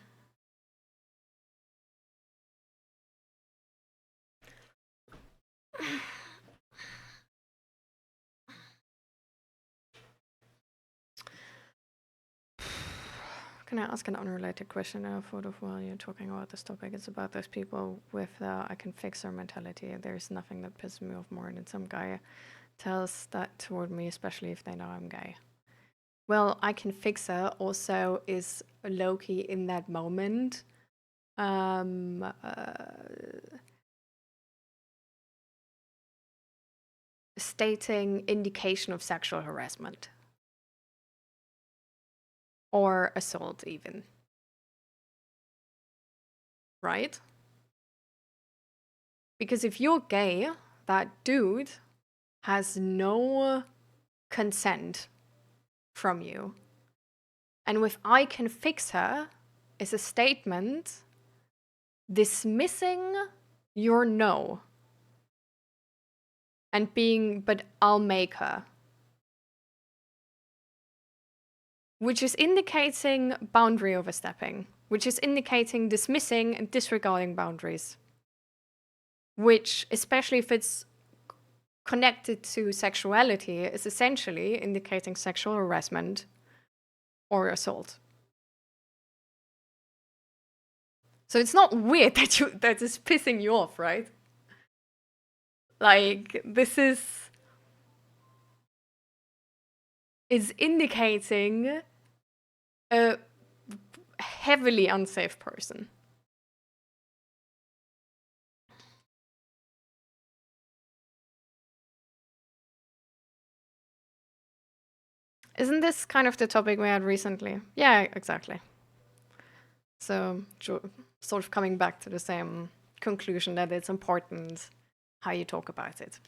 Can I ask an unrelated question? I thought of while you're talking about this topic, it's about those people with I can fix her mentality. There's nothing that pisses me off more than some guy tells that toward me, especially if they know I'm gay. Well, I can fix her also is low-key in that moment. Stating indication of sexual harassment. Or assault even. Right? Because if you're gay, that dude has no consent from you. And with I can fix her is a statement dismissing your no. And being, but I'll make her. Which is indicating boundary overstepping. Which is indicating dismissing and disregarding boundaries. Which, especially if it's connected to sexuality, is essentially indicating sexual harassment or assault. So it's not weird that is pissing you off, right? Like, this is indicating a heavily unsafe person. Isn't this kind of the topic we had recently? Yeah, exactly. So, sort of coming back to the same conclusion that it's important how you talk about it.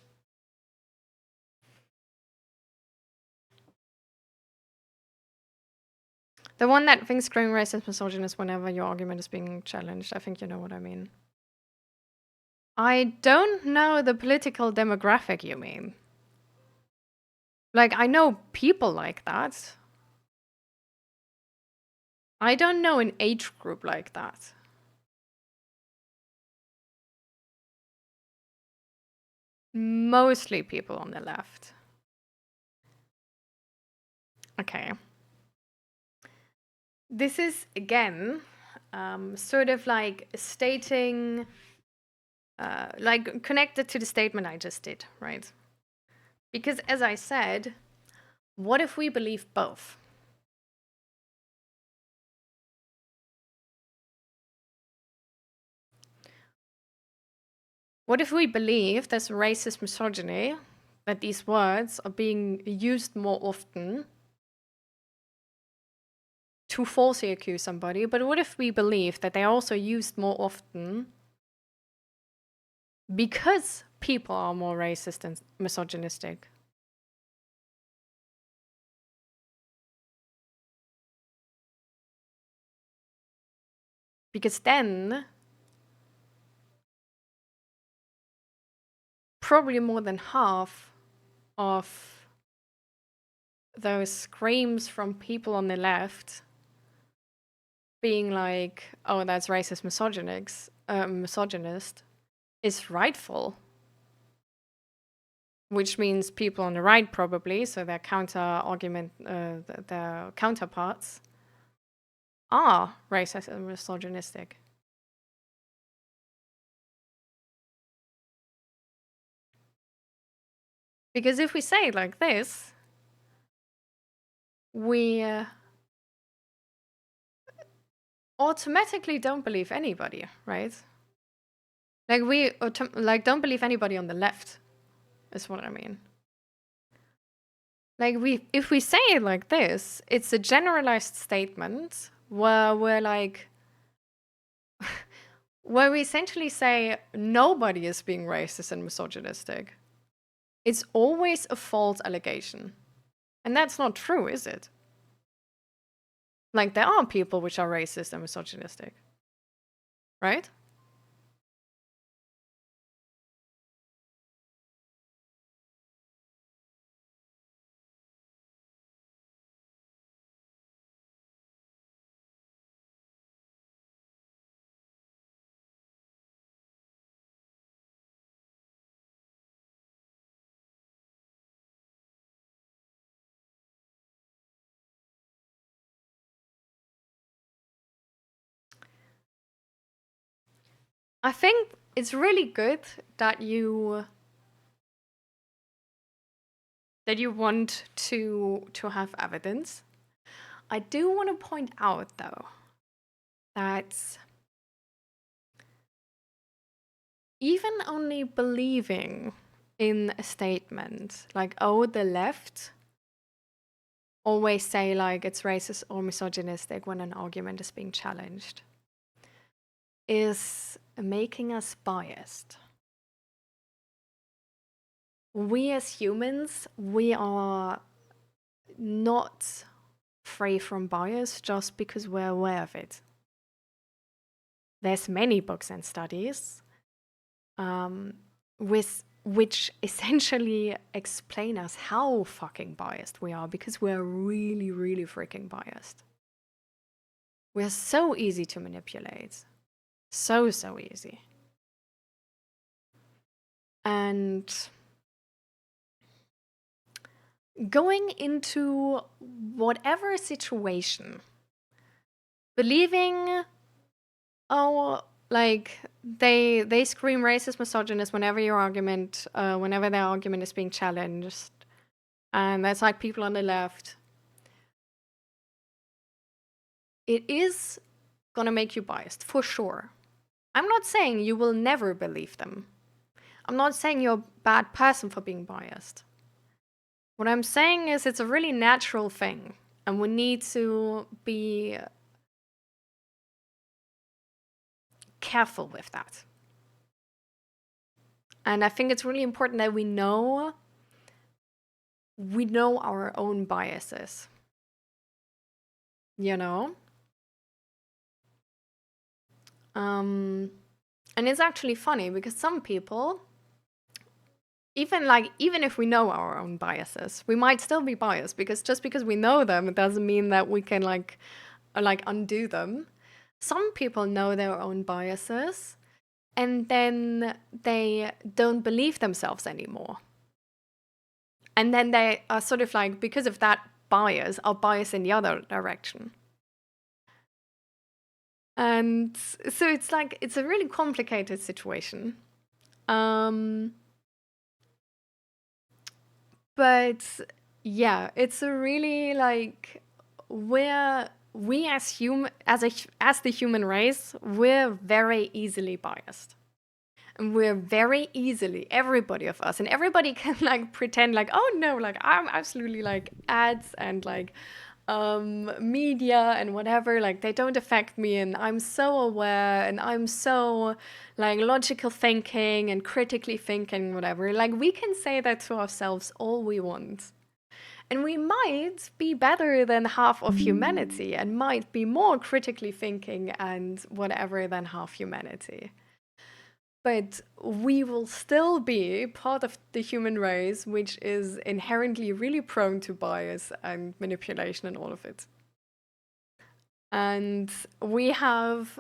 The one that thinks screaming racist, misogynist whenever your argument is being challenged. I think you know what I mean. I don't know the political demographic you mean. Like, I know people like that. I don't know an age group like that. Mostly people on the left. Okay. This is, again, sort of like stating, like connected to the statement I just did, right? Because as I said, what if we believe both? What if we believe there's racist misogyny, that these words are being used more often to falsely accuse somebody, but what if we believe that they're also used more often because people are more racist and misogynistic? Because then, probably more than half of those screams from people on the left being like, oh, that's racist, misogynist, is rightful. Which means people on the right probably, so their counterparts, are racist and misogynistic. Because if we say it like this, we automatically don't believe anybody, right? Like we don't believe anybody on the left, is what I mean. Like if we say it like this, it's a generalized statement where we're like, where we essentially say nobody is being racist and misogynistic. It's always a false allegation. And that's not true, is it? Like there are people which are racist and misogynistic, right? I think it's really good that you want to have evidence. I do want to point out though that even only believing in a statement like, oh, the left always say like it's racist or misogynistic when an argument is being challenged, is making us biased. We as humans, we are not free from bias just because we're aware of it. There's many books and studies with which essentially explain us how fucking biased we are, because we're really, really freaking biased. We're so easy to manipulate. So easy. And going into whatever situation, believing, oh, like they scream racist, misogynist whenever their argument is being challenged, and that's like people on the left. It is gonna make you biased, for sure. I'm not saying you will never believe them. I'm not saying you're a bad person for being biased. What I'm saying is it's a really natural thing, and we need to be careful with that. And I think it's really important that we know our own biases. You know? And it's actually funny because some people, even if we know our own biases, we might still be biased, because just because we know them, it doesn't mean that we can undo them. Some people know their own biases, and then they don't believe themselves anymore. And then they are sort of like, because of that bias, are biased in the other direction. And so it's like, it's a really complicated situation. But yeah, it's a really like, where we as the human race, we're very easily biased. And we're very easily, everybody of us, and everybody can like pretend like, oh no, like I'm absolutely like ads and like media and whatever, like they don't affect me, and I'm so aware, and I'm so like logical thinking and critically thinking, whatever. Like we can say that to ourselves all we want. And we might be better than half of humanity, and might be more critically thinking and whatever than half humanity. But we will still be part of the human race, which is inherently really prone to bias and manipulation and all of it. And we have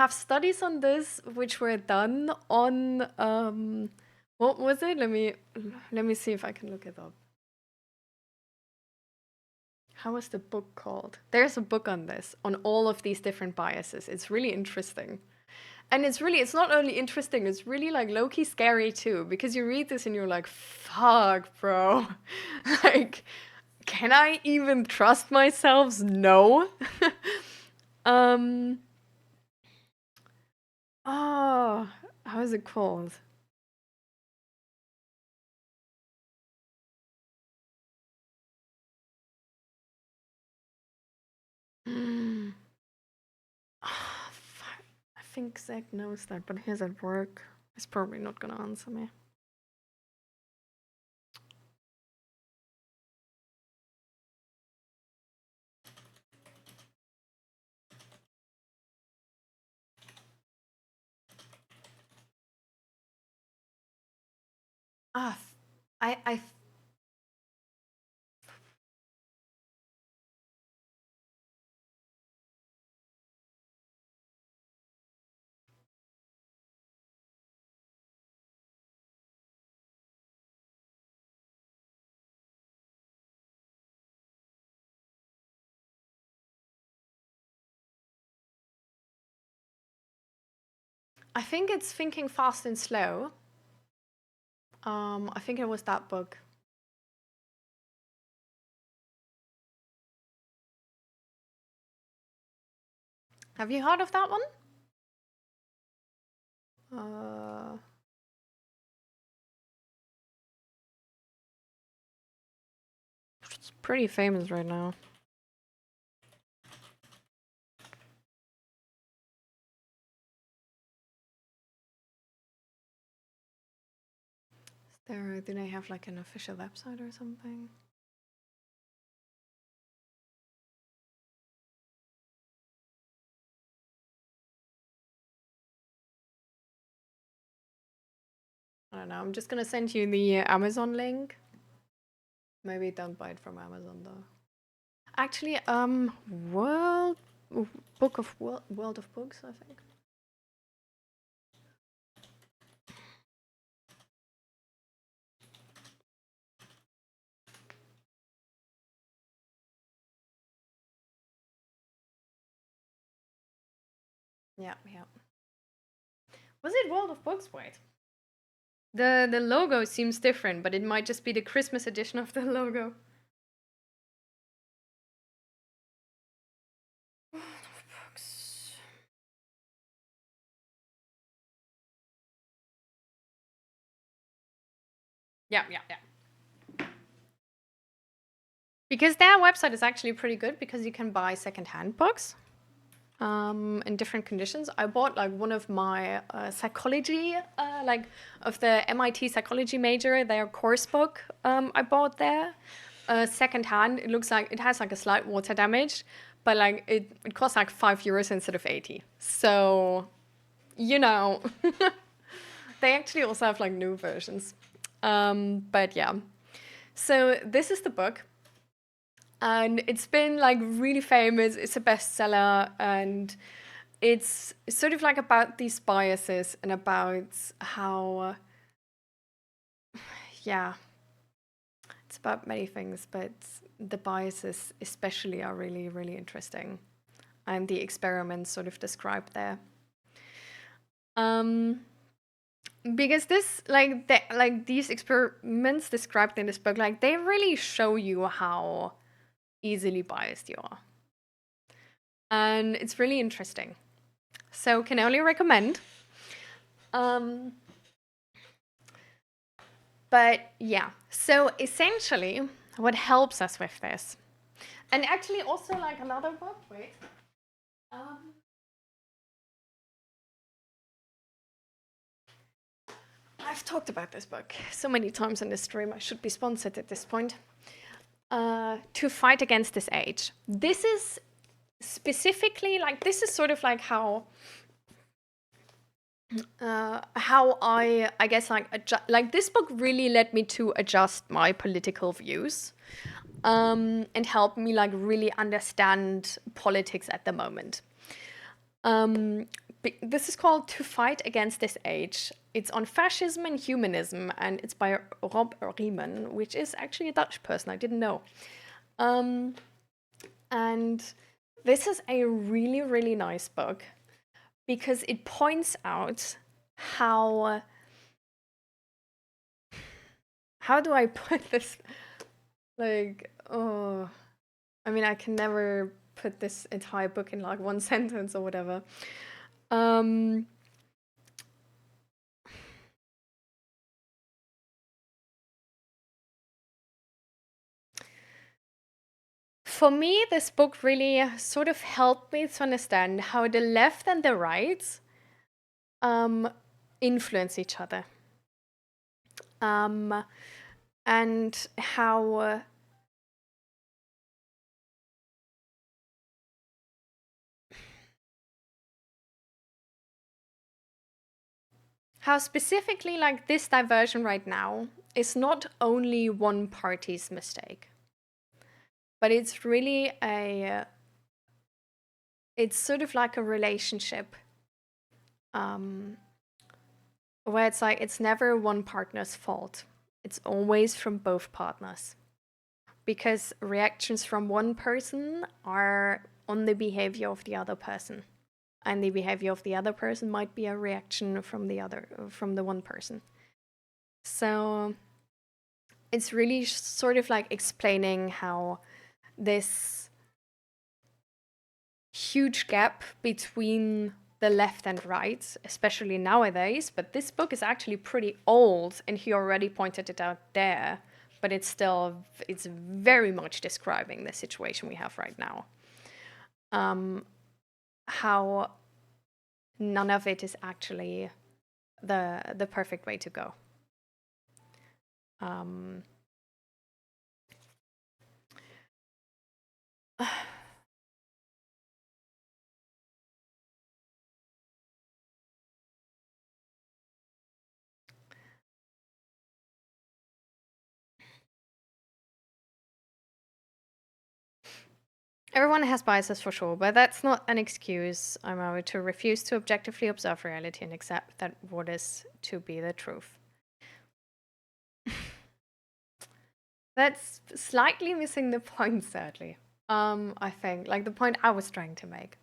studies on this which were done on what was it? Let me see if I can look it up. how is the book called? There's a book on this, on all of these different biases. It's really interesting. And it's not only interesting, it's really like low-key scary too, because you read this and you're like, fuck, bro. Like, can I even trust myself? No. um, oh, how is it called? Fuck. I think Zach knows that, but he's at work. He's probably not gonna answer me. Ah, I I think it's Thinking Fast and Slow. I think it was that book. Have you heard of that one? Uh, it's pretty famous right now. Do they have like an official website or something? I don't know. I'm just gonna send you the Amazon link. Maybe don't buy it from Amazon though. Actually, World World of Books, I think. Yeah, yeah. Was it World of Books? Wait. The logo seems different, but it might just be the Christmas edition of the logo. World of Books. Yeah, yeah, yeah. Because their website is actually pretty good because you can buy secondhand books in different conditions. I bought like one of my psychology, like of the MIT psychology major, their course book I bought there. Secondhand, it looks like it has like a slight water damage, but like it costs like €5 instead of 80. So, you know, they actually also have like new versions. But yeah. So this is the book. And it's been like really famous. It's a bestseller, and it's sort of like about these biases and about how, yeah, it's about many things, but the biases especially are really, really interesting, and the experiments sort of described there. Because this, like these experiments described in this book, like they really show you how easily biased you are, and it's really interesting. So can only recommend. Um, but yeah, so essentially, what helps us with this, and actually also like another book. Wait. Um, I've talked about this book so many times in this stream. I should be sponsored at this point. To Fight Against This Age. This is specifically like this is sort of like how I guess like this book really led me to adjust my political views and help me like really understand politics at the moment. This is called To Fight Against This Age. It's on fascism and humanism, and it's by Rob Riemann, which is actually a Dutch person. I didn't know. And this is a really, really nice book because it points out how do I put this? Like, oh, I mean, I can never put this entire book in like one sentence or whatever. Um, for me, this book really sort of helped me to understand how the left and the right um, influence each other. And how specifically like this diversion right now is not only one party's mistake, but it's really it's sort of like a relationship where it's like it's never one partner's fault. It's always from both partners. Because reactions from one person are on the behavior of the other person. And the behavior of the other person might be a reaction from the one person. So it's really sort of like explaining how this huge gap between the left and right, especially nowadays, but this book is actually pretty old and he already pointed it out there, but it's very much describing the situation we have right now. How none of it is actually the perfect way to go. Everyone has biases for sure, but that's not an excuse, to refuse to objectively observe reality and accept that what is to be the truth. That's slightly missing the point, sadly. I think, like the point I was trying to make.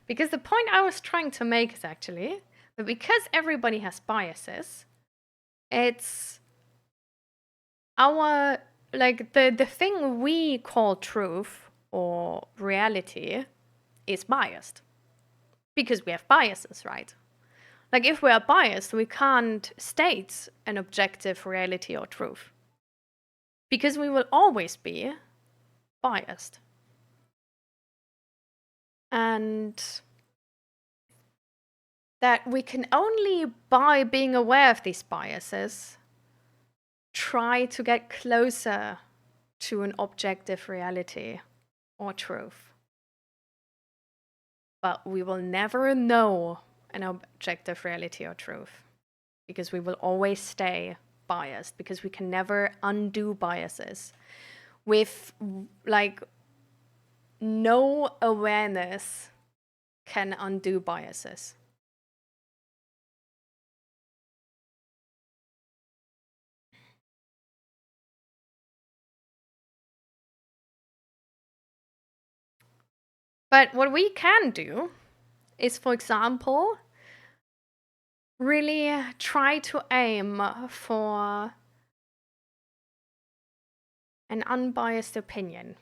Because the point I was trying to make is actually that because everybody has biases, it's our, like, the thing we call truth or reality is biased. Because we have biases, right? Like, if we are biased, we can't state an objective reality or truth. Because we will always be biased. And that we can only, by being aware of these biases, try to get closer to an objective reality or truth. But we will never know an objective reality or truth because we will always stay biased, because we can never undo biases. With like no awareness can undo biases. But what we can do is, for example, really try to aim for an unbiased opinion.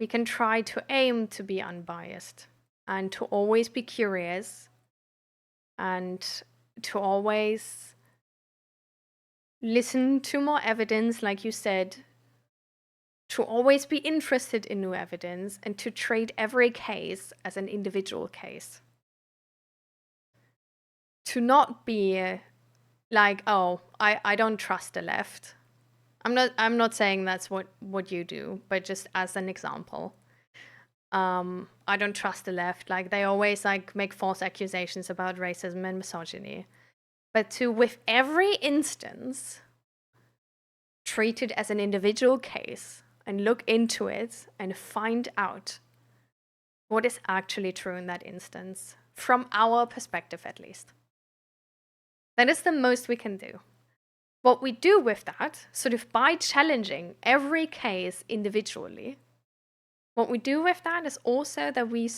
We can try to aim to be unbiased and to always be curious and to always listen to more evidence, like you said, to always be interested in new evidence and to treat every case as an individual case. To not be like, oh, I don't trust the left. I'm not saying that's what you do, but just as an example. I don't trust the left. Like, they always like make false accusations about racism and misogyny. But to, with every instance, treat it as an individual case and look into it and find out what is actually true in that instance, from our perspective at least. That is the most we can do. What we do with that, sort of by challenging every case individually, what we do with that is also that we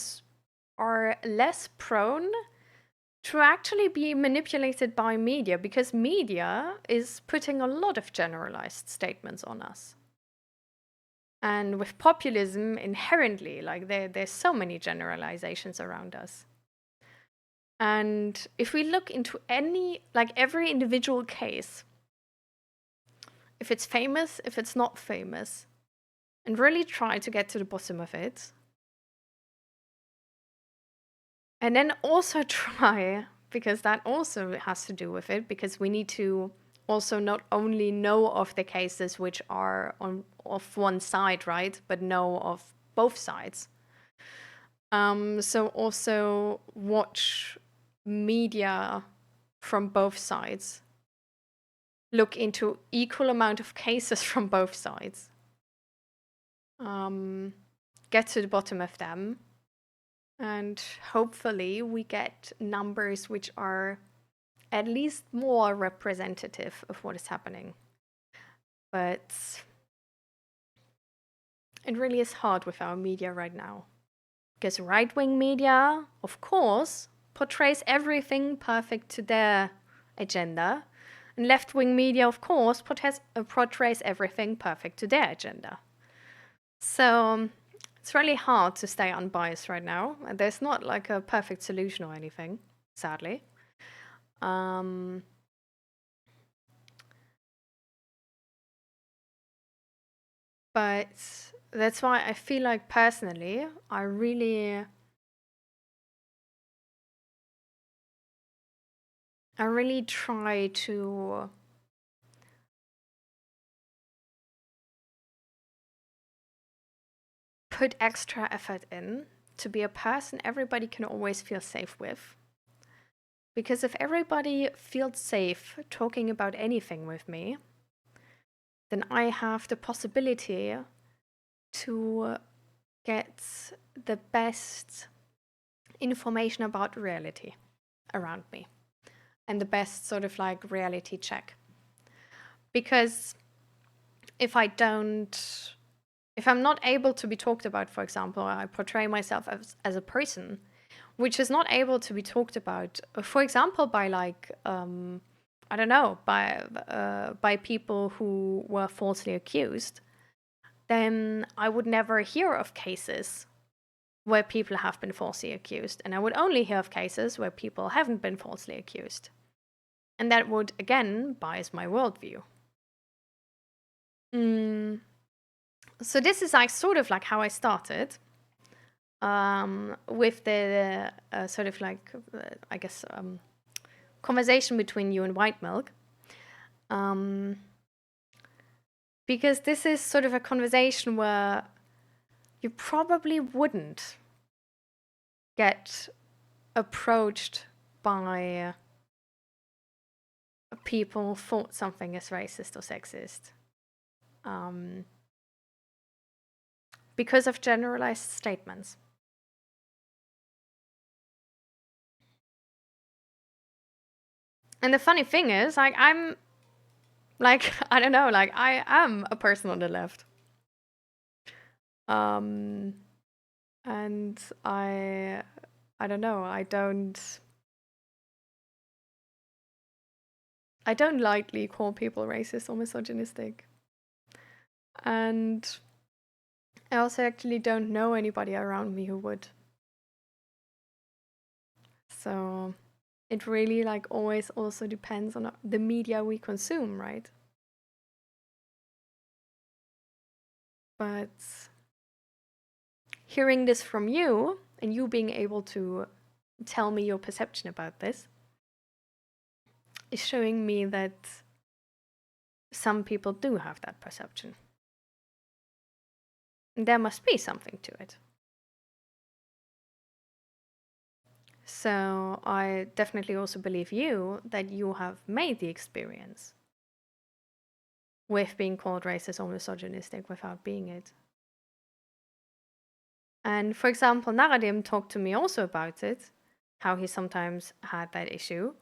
are less prone to actually be manipulated by media, because media is putting a lot of generalized statements on us. And with populism, inherently, like there's so many generalizations around us. And if we look into every individual case, if it's famous, if it's not famous, and really try to get to the bottom of it, and then also try, because that also has to do with it, because we need to also not only know of the cases which are of one side, right, but know of both sides. So also watch media from both sides. Look into equal amount of cases from both sides. Get to the bottom of them. And hopefully we get numbers which are at least more representative of what is happening. But it really is hard with our media right now. Because right-wing media, of course, portrays everything perfect to their agenda. And left-wing media, of course, portrays everything perfect to their agenda. So it's really hard to stay unbiased right now. There's not like a perfect solution or anything, sadly. But that's why I feel like personally, I really try to put extra effort in to be a person everybody can always feel safe with. Because if everybody feels safe talking about anything with me, then I have the possibility to get the best information about reality around me and the best sort of like reality check. Because if I'm not able to be talked about, for example, I portray myself as a person which is not able to be talked about, for example, by like, I don't know, by people who were falsely accused, then I would never hear of cases where people have been falsely accused. And I would only hear of cases where people haven't been falsely accused. And that would, again, bias my worldview. So this is like sort of like how I started with the sort of like, I guess, conversation between you and White Milk. Because this is sort of a conversation where you probably wouldn't get approached by people who thought something is racist or sexist. Because of generalized statements. And the funny thing is, like, I'm, like, I don't know, like, I am a person on the left. And I don't know, I don't lightly call people racist or misogynistic. And I also actually don't know anybody around me who would. So it really like always also depends on the media we consume, right? But hearing this from you and you being able to tell me your perception about this is showing me that some people do have that perception. There must be something to it. So I definitely also believe you that you have made the experience with being called racist or misogynistic without being it. And for example, Naradim talked to me also about it, how he sometimes had that issue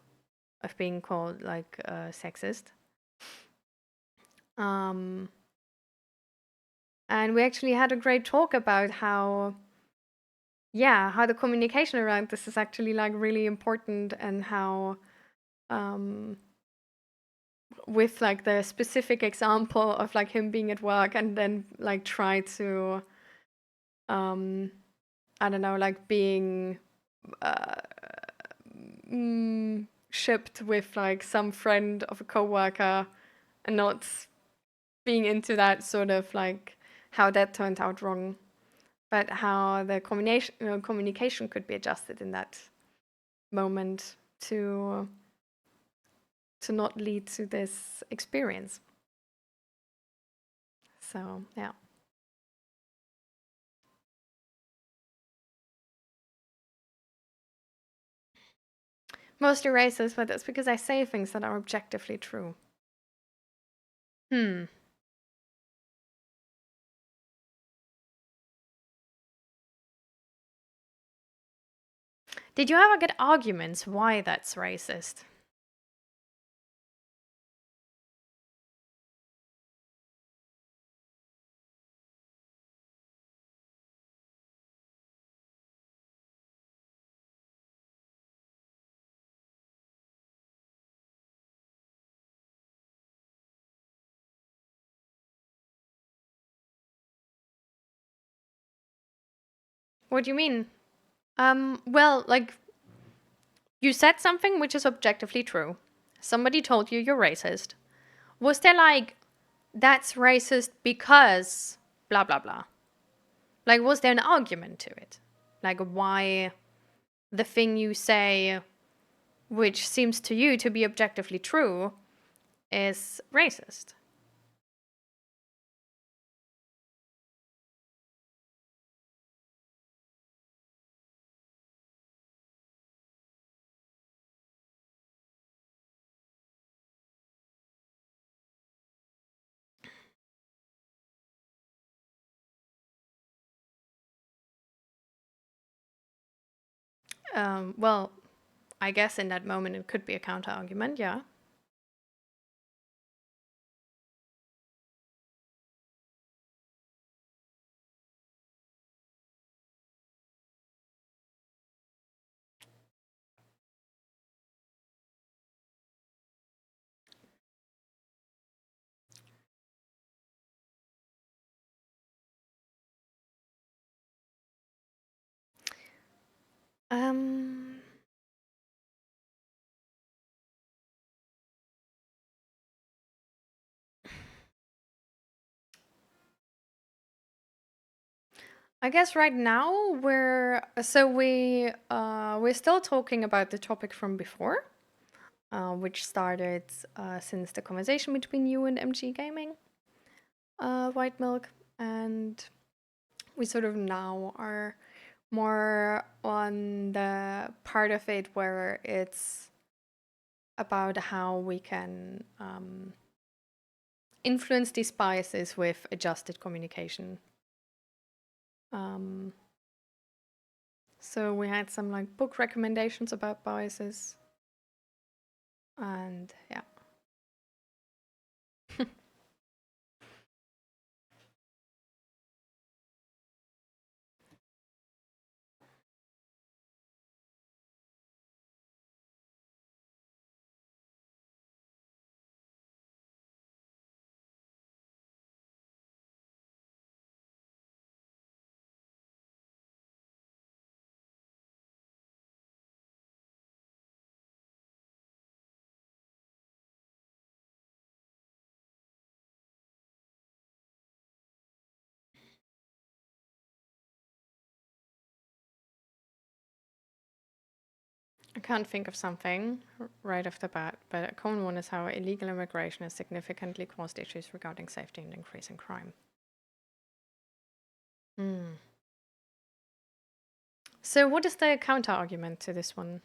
of being called like sexist. And we actually had a great talk about how, yeah, how the communication around this is actually like really important, and how, um, with like the specific example of like him being at work and then like try to, um, I don't know, like being uh, shipped with like some friend of a coworker, and not being into that sort of like how that turned out wrong, but how the communication could be adjusted in that moment to not lead to this experience. So yeah, mostly racist, but that's because I say things that are objectively true. Hmm. Did you ever get arguments why that's racist? What do you mean? Well, like, you said something which is objectively true. Somebody told you you're racist. Was there like, that's racist because blah blah blah? Like, was there an argument to it? Like, why the thing you say, which seems to you to be objectively true, is racist? Well, I guess in that moment it could be a counter argument, yeah. Um, I guess right now we're still talking about the topic from before, which started since the conversation between you and MG Gaming, White Milk, and we sort of now are more on the part of it where it's about how we can influence these biases with adjusted communication. Um, so we had some like book recommendations about biases, and yeah. I can't think of something right off the bat, but a common one is how illegal immigration has significantly caused issues regarding safety and increasing crime. Hmm. So, what is the counter argument to this one?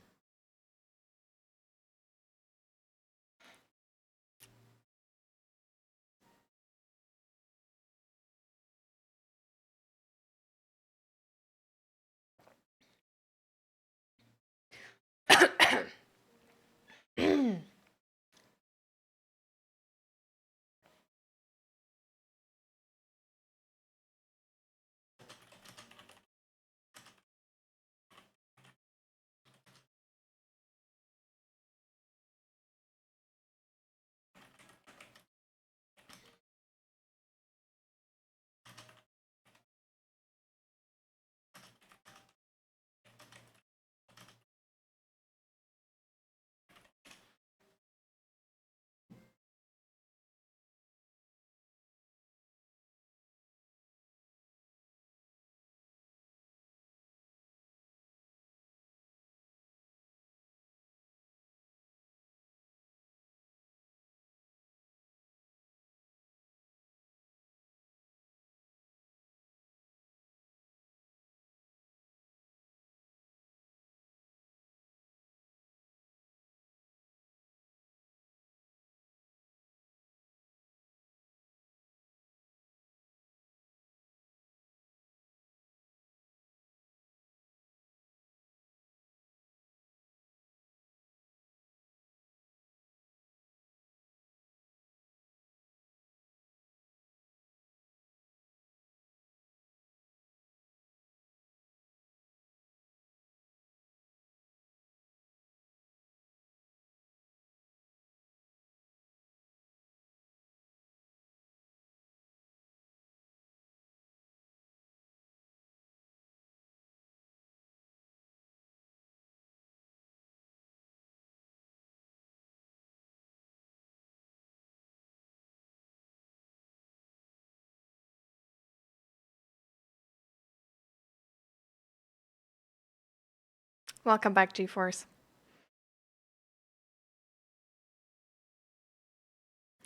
Welcome back, G-Force.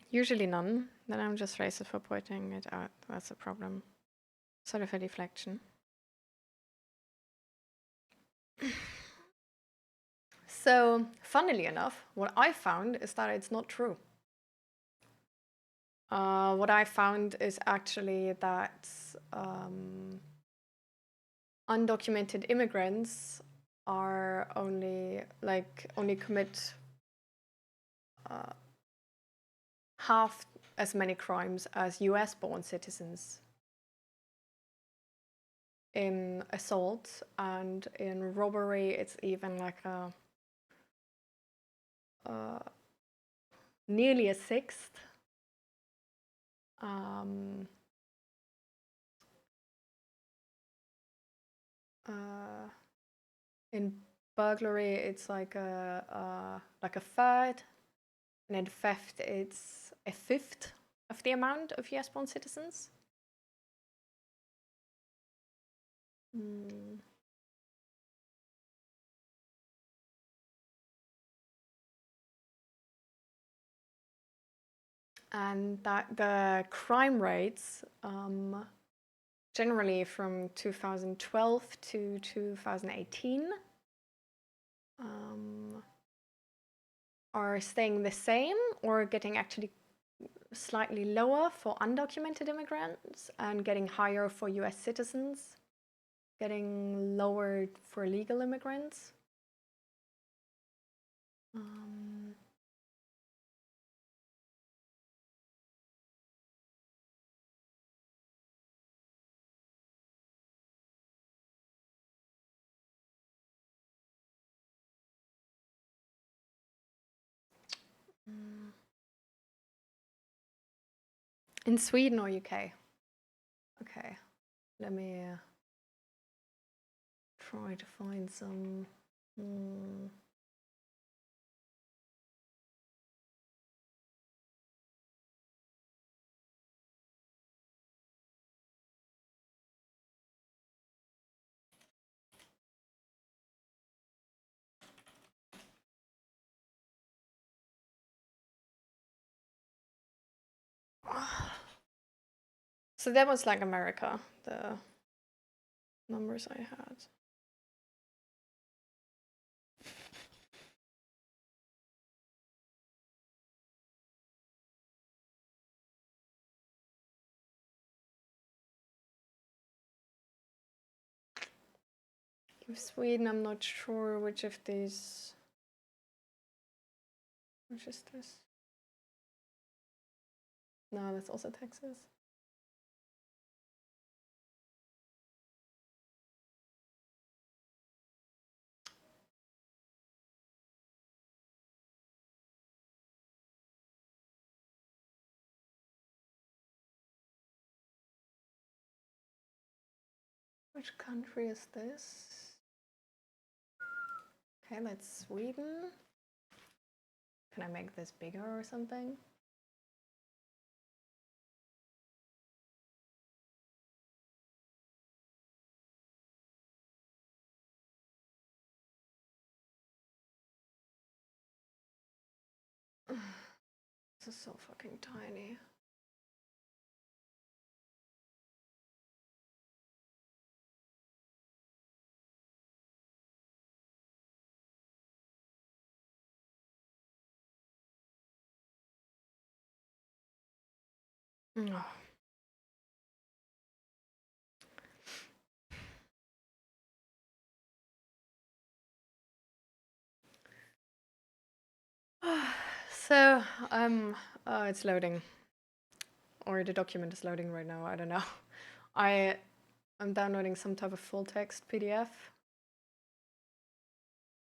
Usually none. Then I'm just racist for pointing it out. That's a problem. Sort of a deflection. So, funnily enough, what I found is that it's not true. What I found is actually that undocumented immigrants are only commit half as many crimes as US-born citizens in assault, and in robbery it's even like a nearly a sixth. In burglary it's like a third, and in theft it's a fifth of the amount of US-born citizens. And that the crime rates generally from 2012 to 2018 are staying the same or getting actually slightly lower for undocumented immigrants and getting higher for US citizens, getting lower for legal immigrants. In Sweden or UK? Okay, let me try to find some. So that was like America, the numbers I had. In Sweden, I'm not sure which of these. Which is this? No, that's also Texas. Which country is this? Okay, that's Sweden. Can I make this bigger or something? This is so fucking tiny. So, it's loading. Or the document is loading right now, I don't know. I'm downloading some type of full text PDF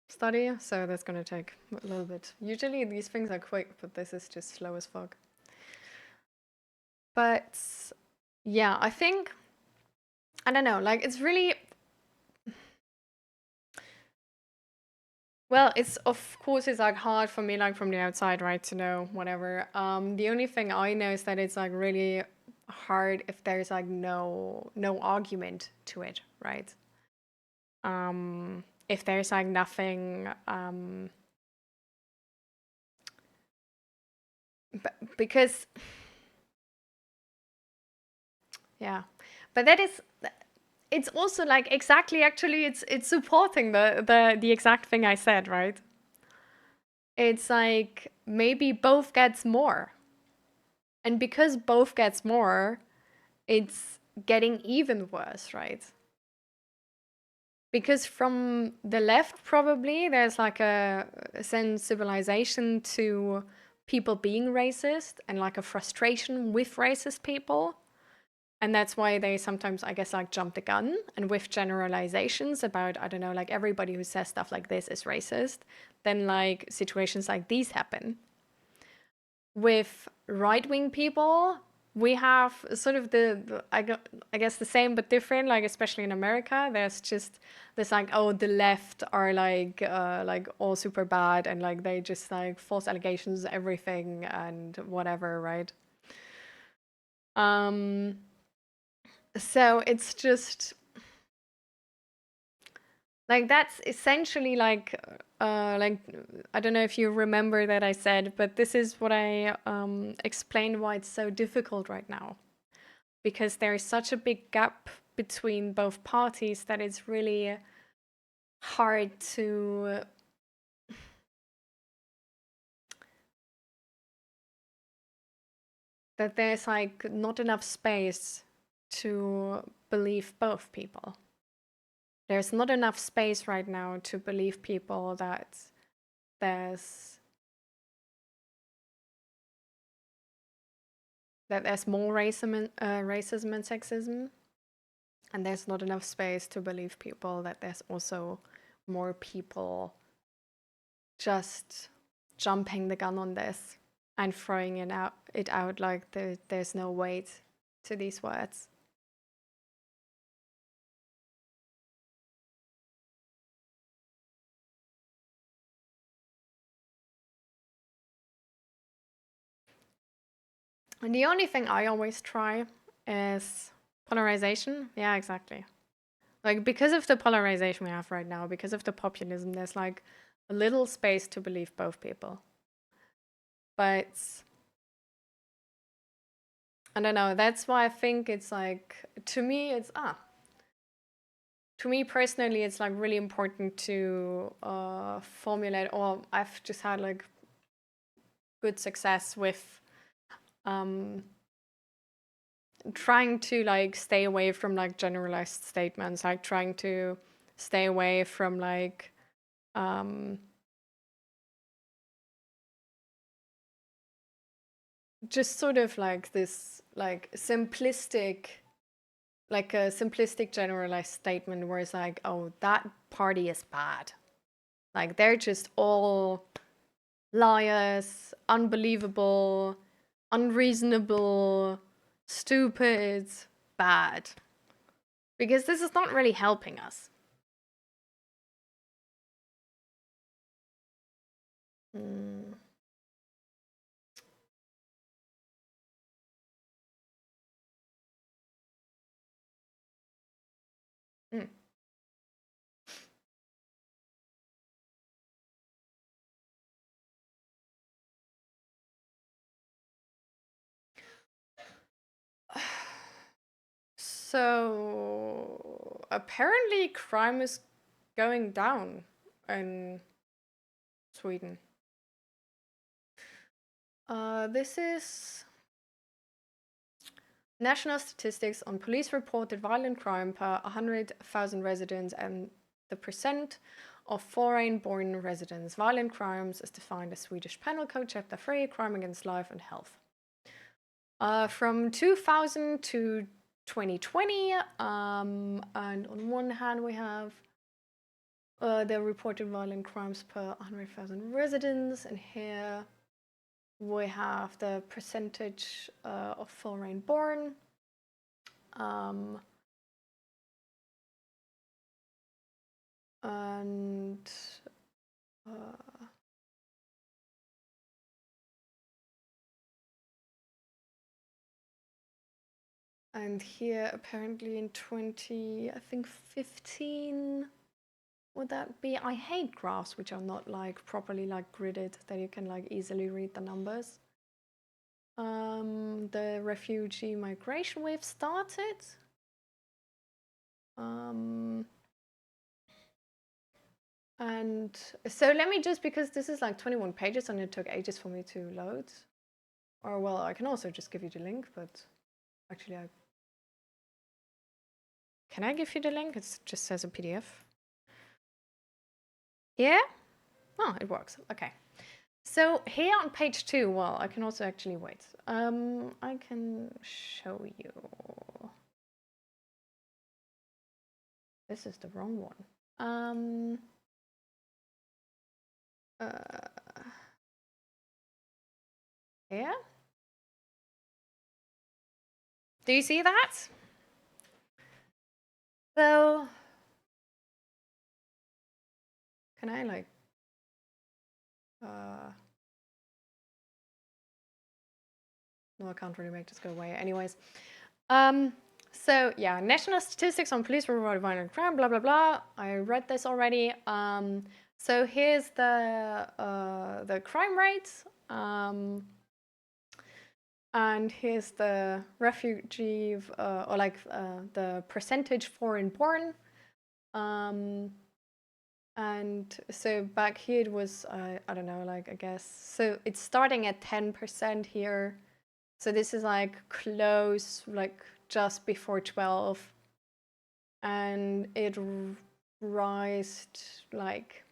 study, so that's gonna take a little bit. Usually these things are quick, but this is just slow as fuck. But yeah, I think, I don't know, like it's really, well, it's of course it's like hard for me like from the outside, right, to know whatever. The only thing I know is that it's like really hard if there's like no argument to it, right? if there's like nothing, because yeah, but that is, it's also like exactly, actually it's supporting the exact thing I said, right? It's like maybe both gets more, and because both gets more, it's getting even worse, right? Because from the left, probably there's like a sensibilization to people being racist and like a frustration with racist people. And that's why they sometimes, I guess, like jump the gun and with generalizations about, I don't know, like everybody who says stuff like this is racist. Then like situations like these happen. With right-wing people, we have sort of I guess the same but different, like especially in America. There's just this like, oh, the left are like all super bad and like they just like false allegations, everything and whatever, right? Um, so it's just like that's essentially like I don't know if you remember that I said, but this is what I explained why it's so difficult right now, because there is such a big gap between both parties that it's really hard to that there's like not enough space to believe both people. There's not enough space right now to believe people that there's there's more racism and sexism, and there's not enough space to believe people that there's also more people just jumping the gun on this and throwing it out like there's no weight to these words. And the only thing I always try is polarization. Yeah, exactly. Like because of the polarization we have right now, because of the populism, there's like a little space to believe both people. But I don't know. That's why I think it's like, to me, to me personally, it's like really important to formulate. Or I've just had like good success with um, trying to like stay away from like generalized statements, like trying to stay away from like um, just sort of like this like a simplistic generalized statement where it's like, oh, that party is bad. Like they're just all liars, unbelievable, unreasonable, stupid, bad. Because this is not really helping us. Mm. Mm. So apparently crime is going down in Sweden. This is national statistics on police reported violent crime per 100,000 residents and the percent of foreign-born residents. Violent crimes is defined as Swedish Penal Code Chapter 3, crime against life and health. From 2000 to 2020, and on one hand we have the reported violent crimes per 100,000 residents, and here we have the percentage of foreign-born. Um, and uh, and here apparently in 20, I think 15, would that be? I hate graphs which are not like properly like gridded, that you can like easily read the numbers. The refugee migration wave started. And so let me just, because this is like 21 pages and it took ages for me to load. Or well, I can also just give you the link, but actually can I give you the link? It just says a PDF. Yeah? Oh, it works. Okay. So here on page 2, well, I can also actually wait. I can show you. This is the wrong one. Here? Do you see that? So, can I like, no, I can't really make this go away. Anyways, so yeah, national statistics on police related violent crime, blah blah blah. I read this already. So here's the crime rate, and here's the refugee or like the percentage foreign-born. And so back here it was I don't know, like I guess so it's starting at 10% here. So this is like close, like just before 12, and it rised like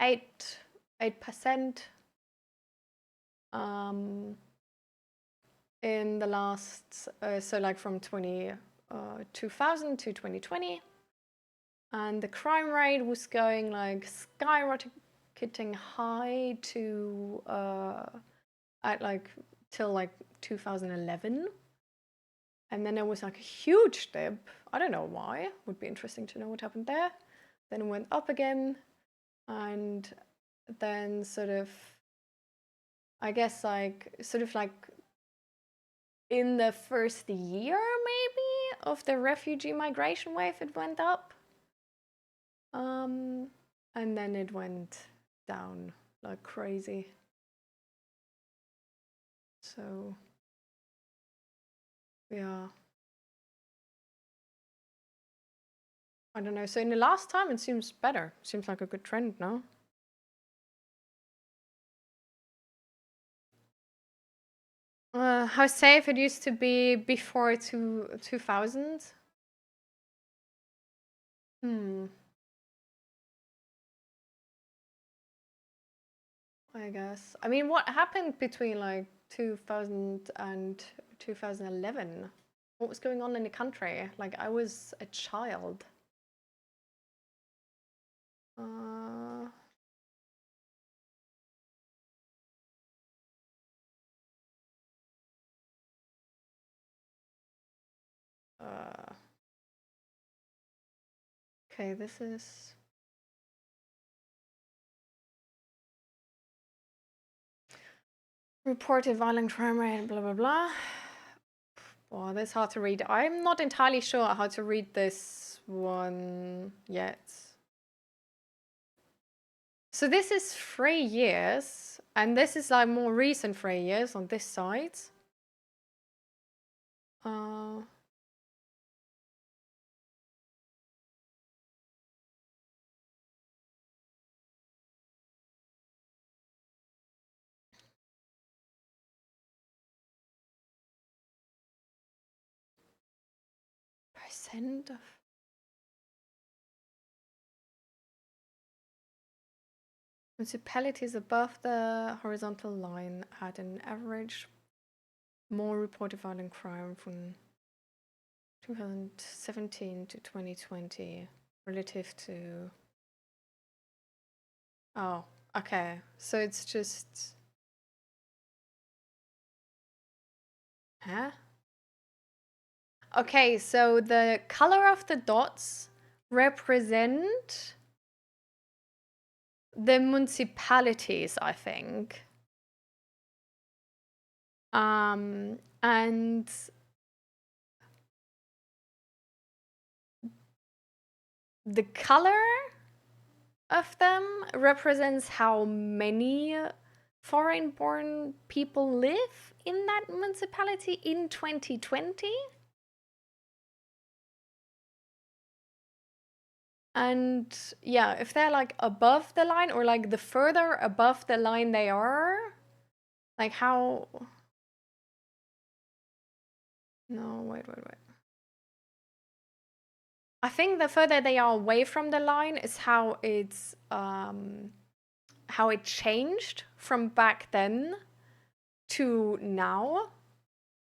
8% in the last so like from 2000 to 2020, and the crime rate was going like skyrocketing high to at like till like 2011. And then there was like a huge dip. I don't know why. Would be interesting to know what happened there. Then it went up again. And then sort of, I guess like, sort of like in the first year maybe of the refugee migration wave, it went up. And then it went down like crazy. So, yeah. I don't know. So in the last time, it seems better. Seems like a good trend, no? How safe it used to be before 2000? I guess. I mean, what happened between like 2000 and 2011? What was going on in the country? Like, I was a child. Okay, this is... Reported violent crime rate, blah, blah, blah. Oh, that's hard to read. I'm not entirely sure how to read this one yet. So this is 3 years, and this is like more recent 3 years on this side. Percent of... Municipalities above the horizontal line had an average more reported violent crime from 2017 to 2020 relative to... Oh, okay. So it's just... Huh? Okay, so the color of the dots represent the municipalities, I think. And the color of them represents how many foreign-born people live in that municipality in 2020. And yeah, if they're like above the line, or like the further above the line they are, like how... No, wait. I think the further they are away from the line is how it's how it changed from back then to now,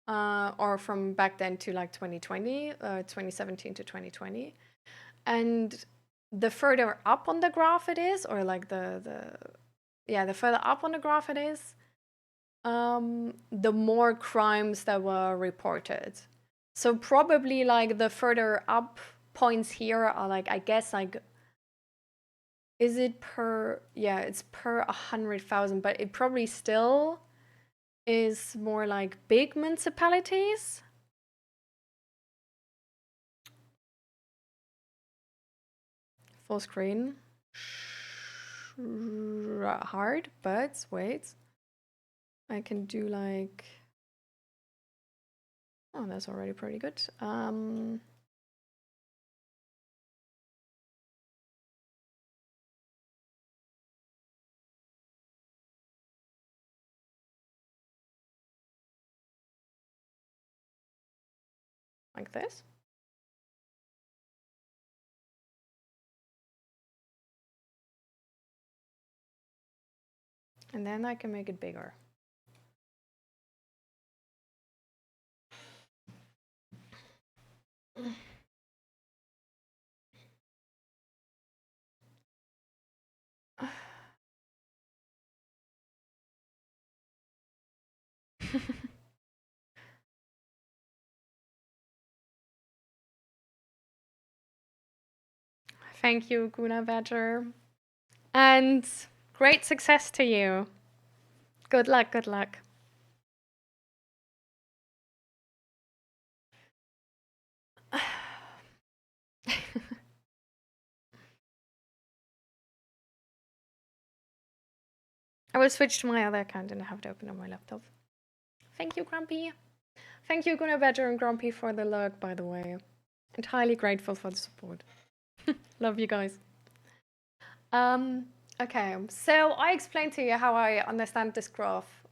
or from back then to like 2020, 2017 to 2020. And the further up on the graph it is, or like the further up on the graph it is, the more crimes that were reported. So probably like the further up points here are like, I guess like, is it per, yeah, it's per 100,000, but it probably still is more like big municipalities. Full screen. Hard, but wait. I can do like... Oh, that's already pretty good. Like this. And then I can make it bigger. Thank you, Guna Badger. And great success to you. Good luck, good luck. I will switch to my other account and I have to open on my laptop. Thank you, Grumpy. Thank you, Guna Badger and Grumpy, for the lurk, by the way. Entirely grateful for the support. Love you guys. Okay, so I explained to you how I understand this graph.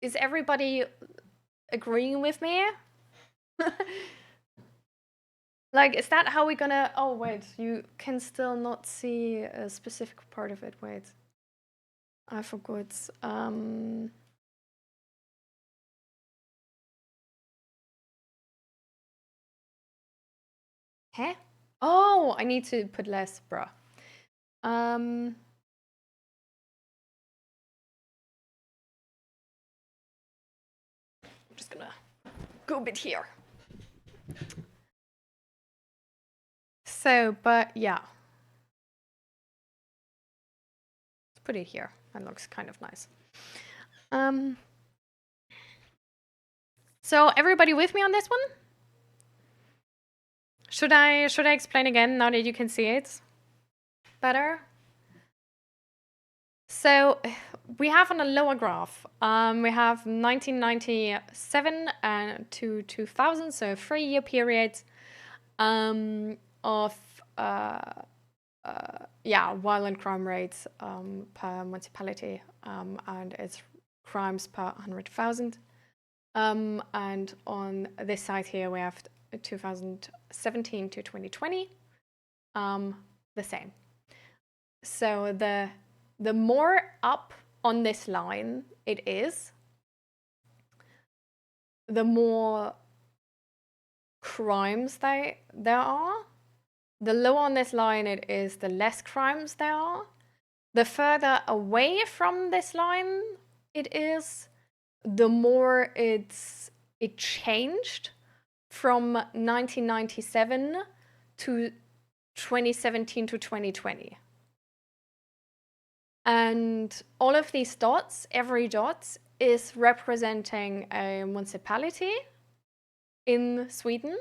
Is everybody agreeing with me? Like, is that how we're gonna... Oh, wait, you can still not see a specific part of it. Wait. I forgot. Huh? Oh, I need to put less, bruh. I'm just gonna go a bit here. So, but yeah. Let's put it here. That looks kind of nice. So everybody with me on this one? Should I explain again now that you can see it better? So we have on a lower graph, we have 1997 to 2000, so a 3-year period of violent crime rates per municipality, and its crimes per 100,000. And on this side here, we have 2017 to 2020, the same. So the more up on this line it is, the more crimes there are. The lower on this line it is, the less crimes there are. The further away from this line it is, the more it changed from 1997 to 2017 to 2020. And all of these dots, every dot is representing a municipality in Sweden.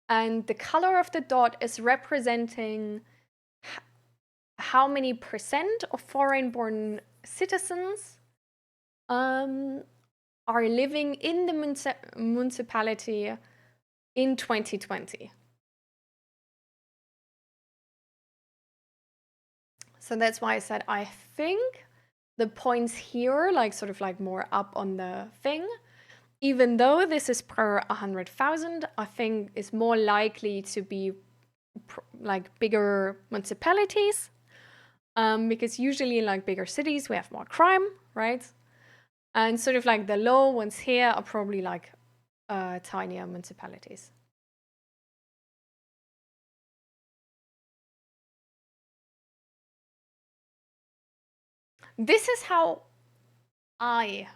And the color of the dot is representing how many percent of foreign-born citizens are living in the municipality in 2020. So that's why I said I think the points here, like sort of like more up on the thing, even though this is per 100,000, I think is more likely to be like bigger municipalities, because usually in like bigger cities we have more crime, right? And sort of like the low ones here are probably like tinier municipalities. This is how I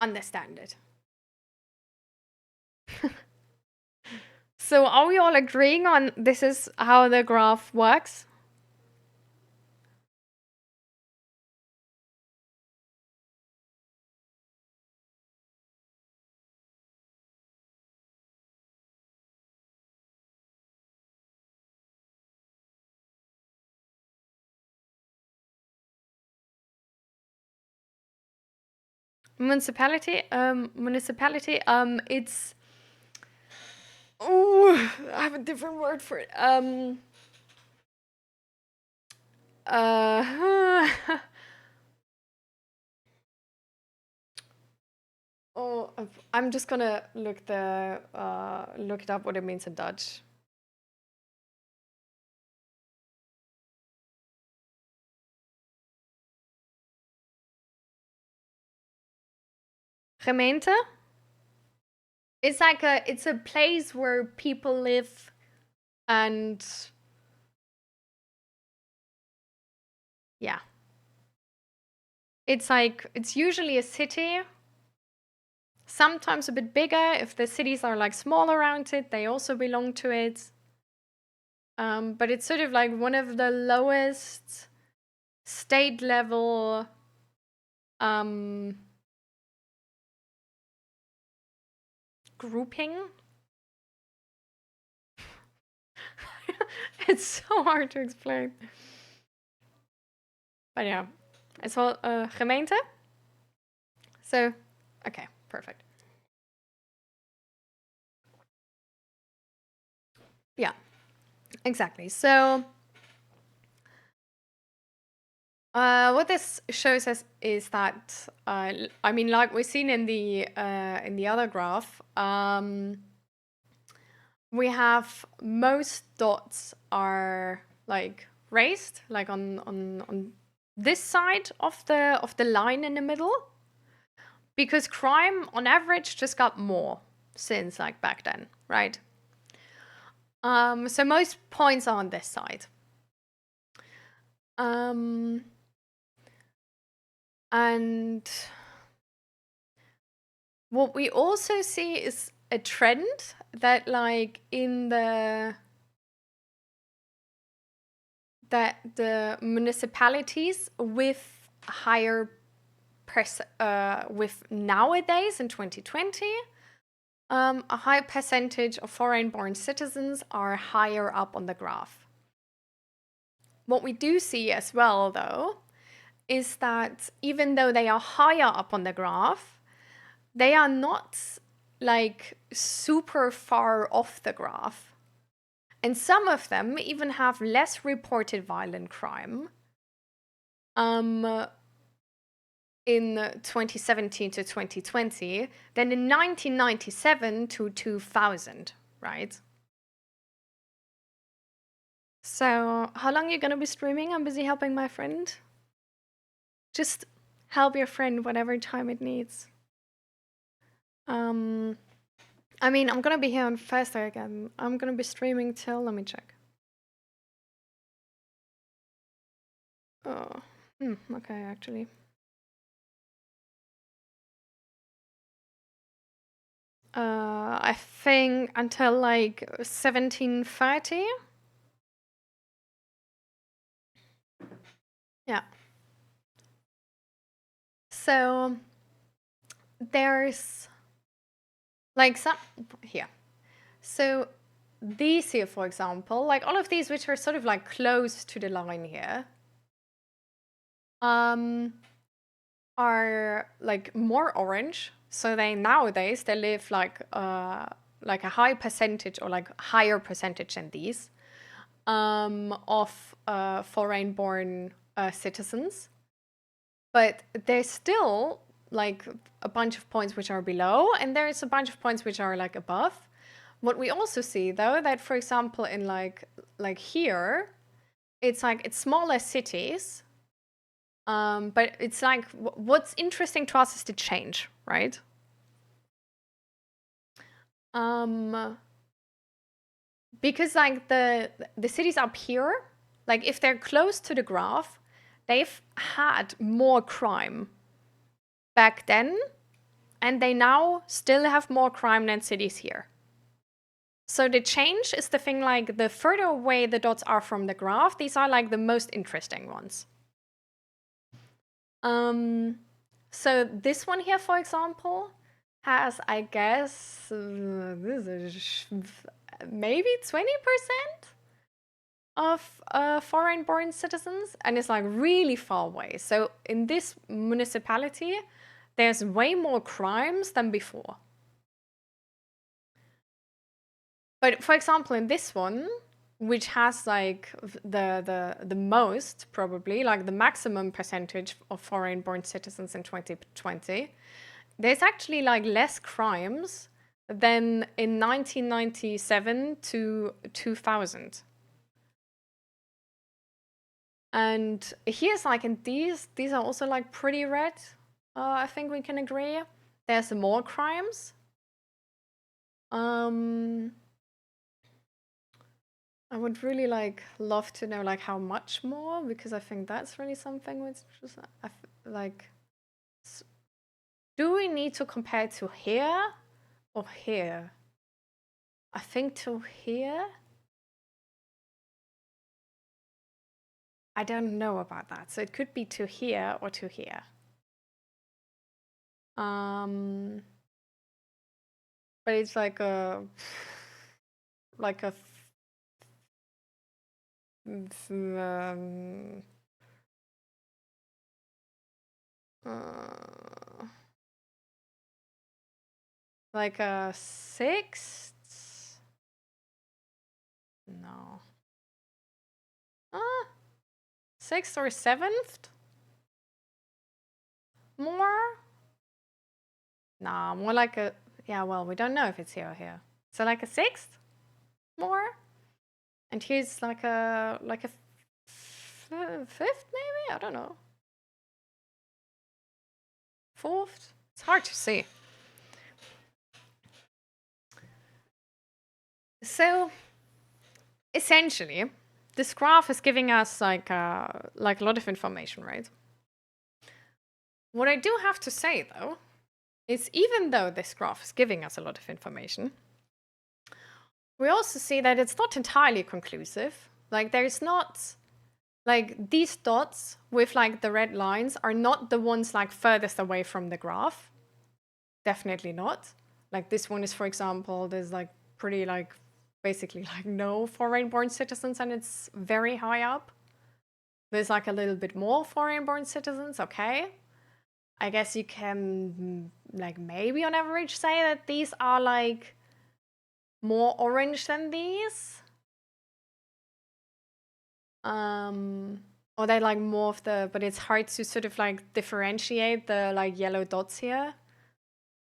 understand it. So are we all agreeing on this is how the graph works? Municipality, it's, oh, I have a different word for it. Oh, I'm just gonna look it up what it means in Dutch. Gemeente? It's like it's a place where people live, and yeah. It's like, it's usually a city, sometimes a bit bigger. If the cities are like small around it, they also belong to it. But it's sort of like one of the lowest state level grouping. It's so hard to explain. But yeah, it's called gemeente. So, okay, perfect. Yeah, exactly. So, what this shows us is that, I mean, like we've seen in the other graph, we have most dots are like raised, like on this side of the line in the middle, because crime on average just got more since like back then, right? So most points are on this side. And what we also see is a trend that like that the municipalities with higher with nowadays in 2020, a high percentage of foreign-born citizens are higher up on the graph. What we do see as well, though, is that even though they are higher up on the graph, they are not like super far off the graph. And some of them even have less reported violent crime in 2017 to 2020 than in 1997 to 2000, right? So, how long are you gonna be streaming? I'm busy helping my friend. Just help your friend whatever time it needs. I mean, I'm gonna be here on Thursday again. I'm gonna be streaming till, let me check. Oh, okay, actually. I think until like 17:30. Yeah. So there's like some here. So these here, for example, like all of these which are sort of like close to the line here, are like more orange. So they nowadays they live like a high percentage or like higher percentage than these of foreign-born citizens. But there's still like a bunch of points which are below, and there's a bunch of points which are like above. What we also see though, that for example in like here, it's like it's smaller cities, but it's like what's interesting to us is the change, right? Because like the cities up here, like if they're close to the graph, they've had more crime back then, and they now still have more crime than cities here. So the change is the thing, like the further away the dots are from the graph, these are like the most interesting ones. So this one here, for example, has, I guess, maybe 20% of foreign-born citizens, and it's like really far away. So in this municipality, there's way more crimes than before. But for example, in this one, which has like the most probably like the maximum percentage of foreign-born citizens in 2020, there's actually like less crimes than in 1997 to 2000. And here's like in these are also like pretty red. I think we can agree. There's more crimes. I would really like love to know like how much more, because I think that's really something which is like. Do we need to compare to here or here? I think to here. I don't know about that. So it could be to here or to here. But it's like a like a like a sixth? No. Sixth or seventh? More? Nah, more like a, yeah, well, we don't know if it's here or here. So like a sixth? More? And here's like a fifth maybe? I don't know. Fourth? It's hard to see. So essentially, this graph is giving us like a lot of information, right? What I do have to say though is even though this graph is giving us a lot of information, we also see that it's not entirely conclusive. Like there's not, like these dots with like the red lines are not the ones like furthest away from the graph. Definitely not. Like this one is, for example, there's like pretty like basically like no foreign-born citizens, and it's very high up. There's like a little bit more foreign-born citizens, okay. I guess you can like maybe on average say that these are like more orange than these. Or they like more of the, but it's hard to sort of like differentiate the like yellow dots here.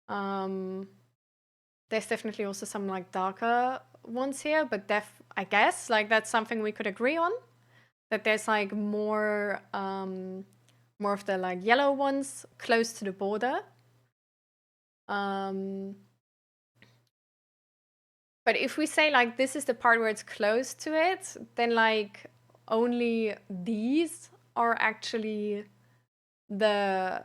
There's definitely also some like darker ones here, but I guess like that's something we could agree on, that there's like more of the like yellow ones close to the border. But if we say like this is the part where it's close to it, then like only these are actually the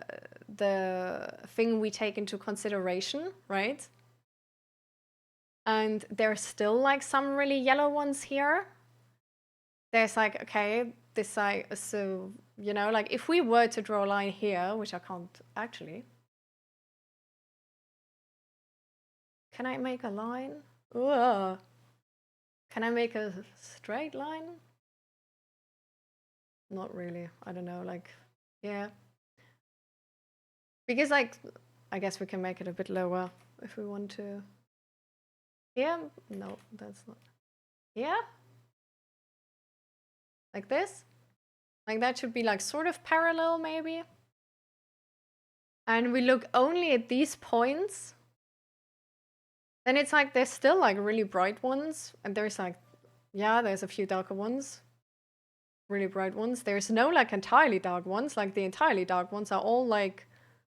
thing we take into consideration, right? And there's still like some really yellow ones here. There's like, okay, this side, so, you know, like if we were to draw a line here, which I can't actually. Can I make a line? Ugh. Can I make a straight line? Not really. I don't know. Like, yeah. Because, like, I guess we can make it a bit lower if we want to. Yeah? No, that's not. Yeah? Like this? Like, that should be, like, sort of parallel, maybe? And we look only at these points. Then it's like there's still, like, really bright ones. And there's, like, yeah, there's a few darker ones. Really bright ones. There's no, like, entirely dark ones. Like, the entirely dark ones are all, like,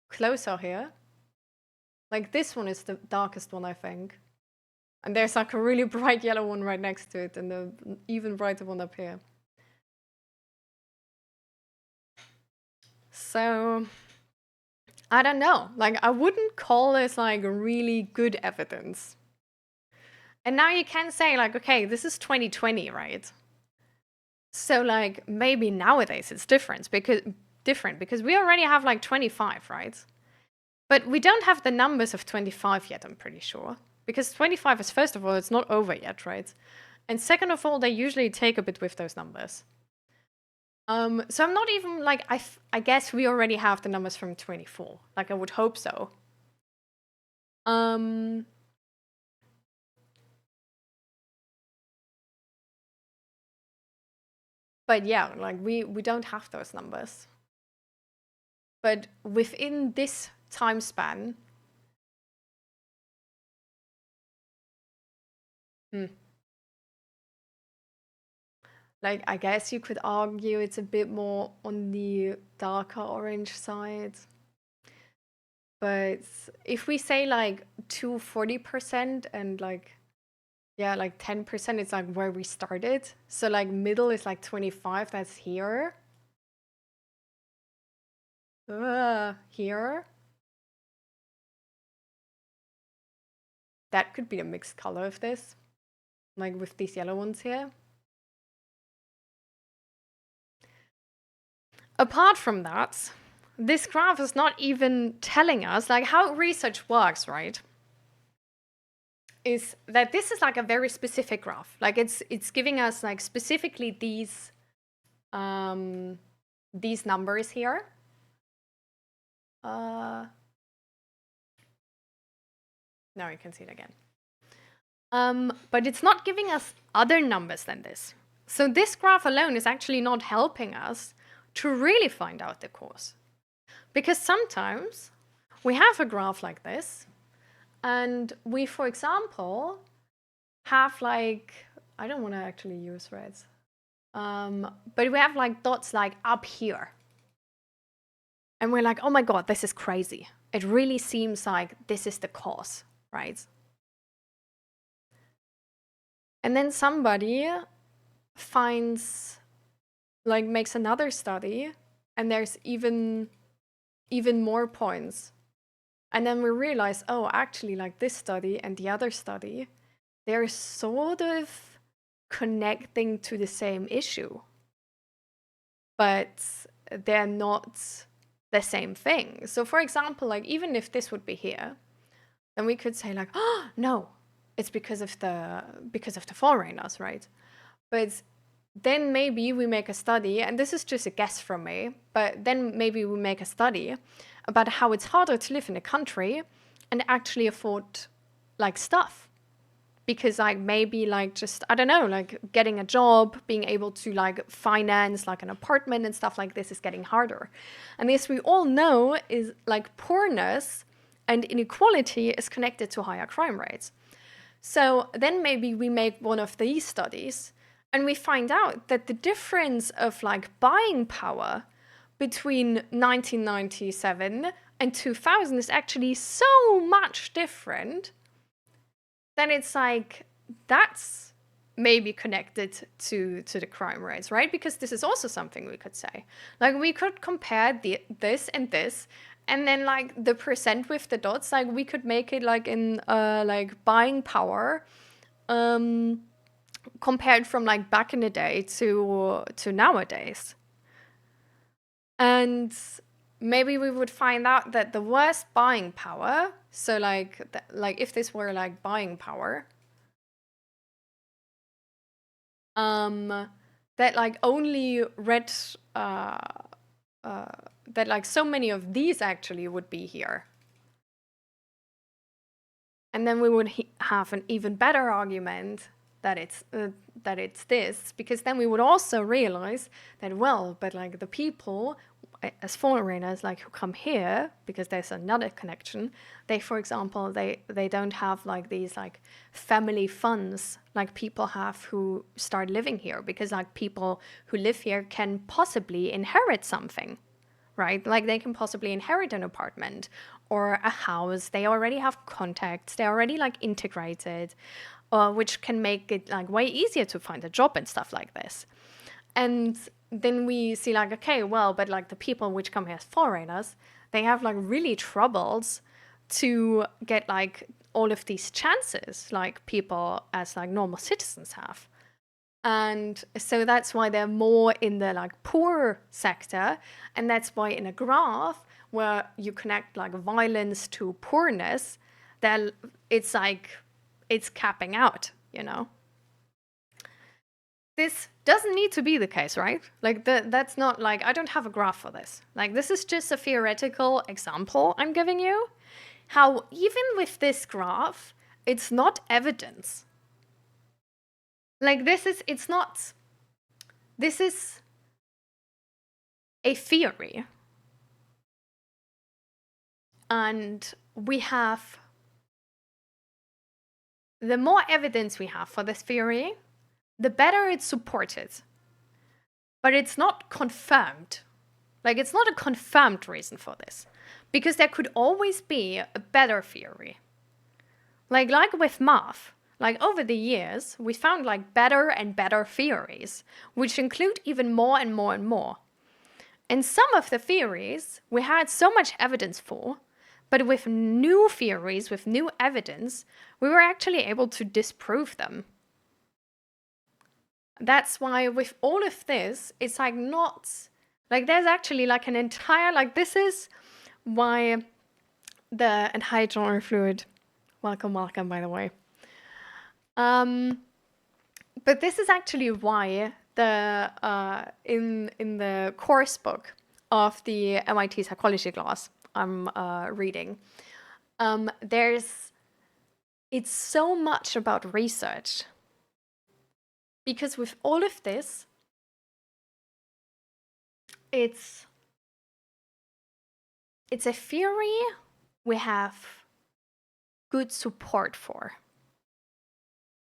closer here. Like, this one is the darkest one, I think. And there's, like, a really bright yellow one right next to it, and the even brighter one up here. So, I don't know. Like, I wouldn't call this, like, really good evidence. And now you can say, like, okay, this is 2020, right? So, like, maybe nowadays it's different because we already have, like, 25, right? But we don't have the numbers of 25 yet, I'm pretty sure. Because 25 is, first of all, it's not over yet, right? And second of all, they usually take a bit with those numbers. So I'm not even, like, I guess we already have the numbers from 24. Like, I would hope so. But yeah, like, we don't have those numbers. But within this time span, like, I guess you could argue it's a bit more on the darker orange side. But if we say, like, 40% and, like, yeah, like 10%, it's like where we started. So, like, middle is like 25, that's here. Here. That could be a mixed color of this. Like, with these yellow ones here. Apart from that, this graph is not even telling us, like, how research works, right? Is that this is, like, a very specific graph. Like, it's giving us, like, specifically these numbers here. Now you can see it again. But it's not giving us other numbers than this. So this graph alone is actually not helping us to really find out the cause. Because sometimes we have a graph like this, and we, for example, have, like, I don't want to actually use reds, but we have, like, dots, like, up here. And we're like, oh my God, this is crazy. It really seems like this is the cause, right? And then somebody finds, like, makes another study, and there's even more points. And then we realize, oh, actually, like, this study and the other study, they're sort of connecting to the same issue, but they're not the same thing. So, for example, like, even if this would be here, then we could say, like, oh no, it's because of the foreigners, right? But then maybe we make a study, and this is just a guess from me, but then maybe we make a study about how it's harder to live in a country and actually afford, like, stuff. Because, like, maybe, like, just, I don't know, like, getting a job, being able to, like, finance, like, an apartment and stuff like this is getting harder. And this we all know is, like, poorness and inequality is connected to higher crime rates. So then maybe we make one of these studies and we find out that the difference of, like, buying power between 1997 and 2000 is actually so much different, then it's like, that's maybe connected to the crime rates, right? Because this is also something we could say. Like, we could compare this and this, and then, like, the percent with the dots, like, we could make it, like, in like, buying power compared from, like, back in the day to nowadays. And maybe we would find out that the worst buying power, so, like, if this were, like, buying power, that like only red that like so many of these actually would be here. And then we would have an even better argument that it's this, because then we would also realize that, well, but like the people as foreigners like who come here, because there's another connection, they, for example, they don't have like these like family funds like people have who start living here, because like people who live here can possibly inherit something, right? Like they can possibly inherit an apartment or a house. They already have contacts. They're already like integrated, which can make it like way easier to find a job and stuff like this. And then we see like, okay, well, but like the people which come here as foreigners, they have like really troubles to get like all of these chances like people as like normal citizens have. And so that's why they're more in the like poor sector. And that's why in a graph where you connect like violence to poorness, then it's like it's capping out, you know? This doesn't need to be the case, right? Like that's not like, I don't have a graph for this. Like this is just a theoretical example I'm giving you. How even with this graph, it's not evidence. Like it's not, this is a theory. And we have, the more evidence we have for this theory, the better it's supported. But it's not confirmed. Like, it's not a confirmed reason for this. Because there could always be a better theory. Like with math, like over the years, we found like better and better theories, which include even more and more and more. And some of the theories we had so much evidence for, but with new theories, with new evidence, we were actually able to disprove them. That's why with all of this, it's like not, like there's actually like an entire, like this is why and hi John Fluid, welcome, by the way. But this is actually why the in the course book of the MIT psychology class I'm reading, it's so much about research. Because with all of this, it's a theory we have good support for.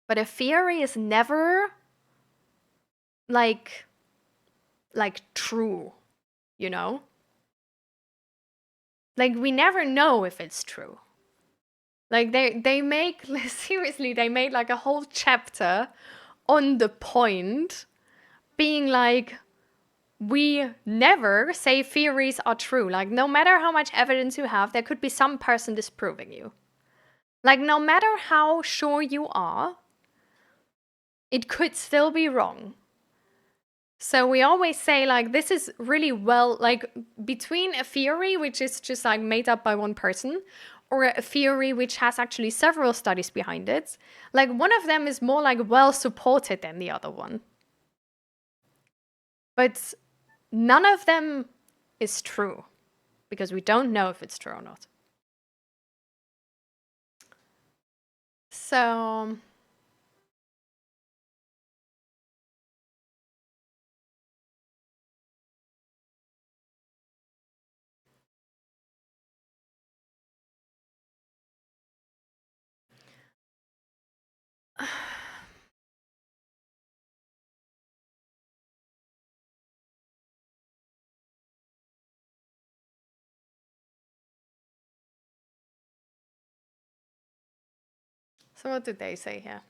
But a theory is never like true, you know? Like we never know if it's true. Like they make seriously, they made like a whole chapter on the point being like, we never say theories are true. Like no matter how much evidence you have, there could be some person disproving you. Like no matter how sure you are, it could still be wrong. So we always say like this is really well, like between a theory which is just like made up by one person or a theory which has actually several studies behind it, like one of them is more like well supported than the other one. But none of them is true because we don't know if it's true or not. So so what did they say here?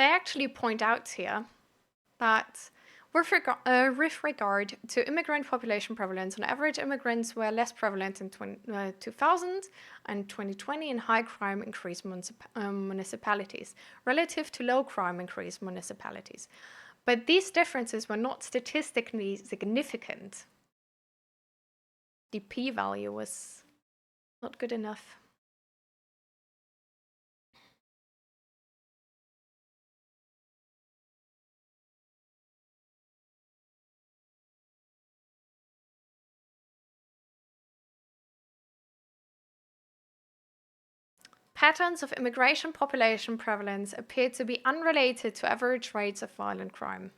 they actually point out here that with regard to immigrant population prevalence, on average, immigrants were less prevalent in 2000 and 2020 in high crime increased municipalities relative to low crime increased municipalities. But these differences were not statistically significant. The p-value was not good enough. Patterns of immigration population prevalence appear to be unrelated to average rates of violent crime.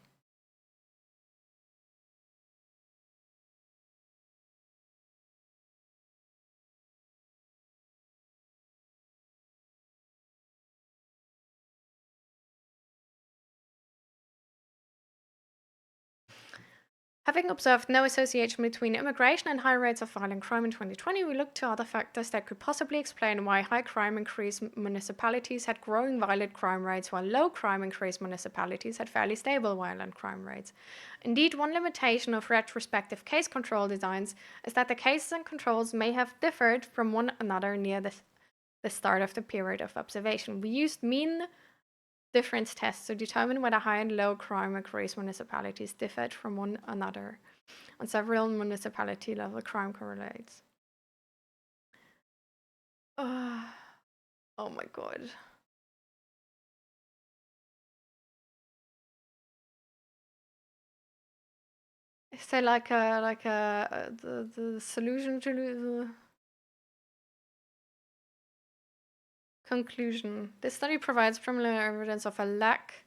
Having observed no association between immigration and high rates of violent crime in 2020, we looked to other factors that could possibly explain why high crime increased municipalities had growing violent crime rates, while low crime increased municipalities had fairly stable violent crime rates. Indeed, one limitation of retrospective case control designs is that the cases and controls may have differed from one another near the start of the period of observation. We used mean difference tests to determine whether high and low crime increased municipalities differed from one another. On several municipality level crime correlates. Oh my god. Is there like the solution to the conclusion? This study provides preliminary evidence of a lack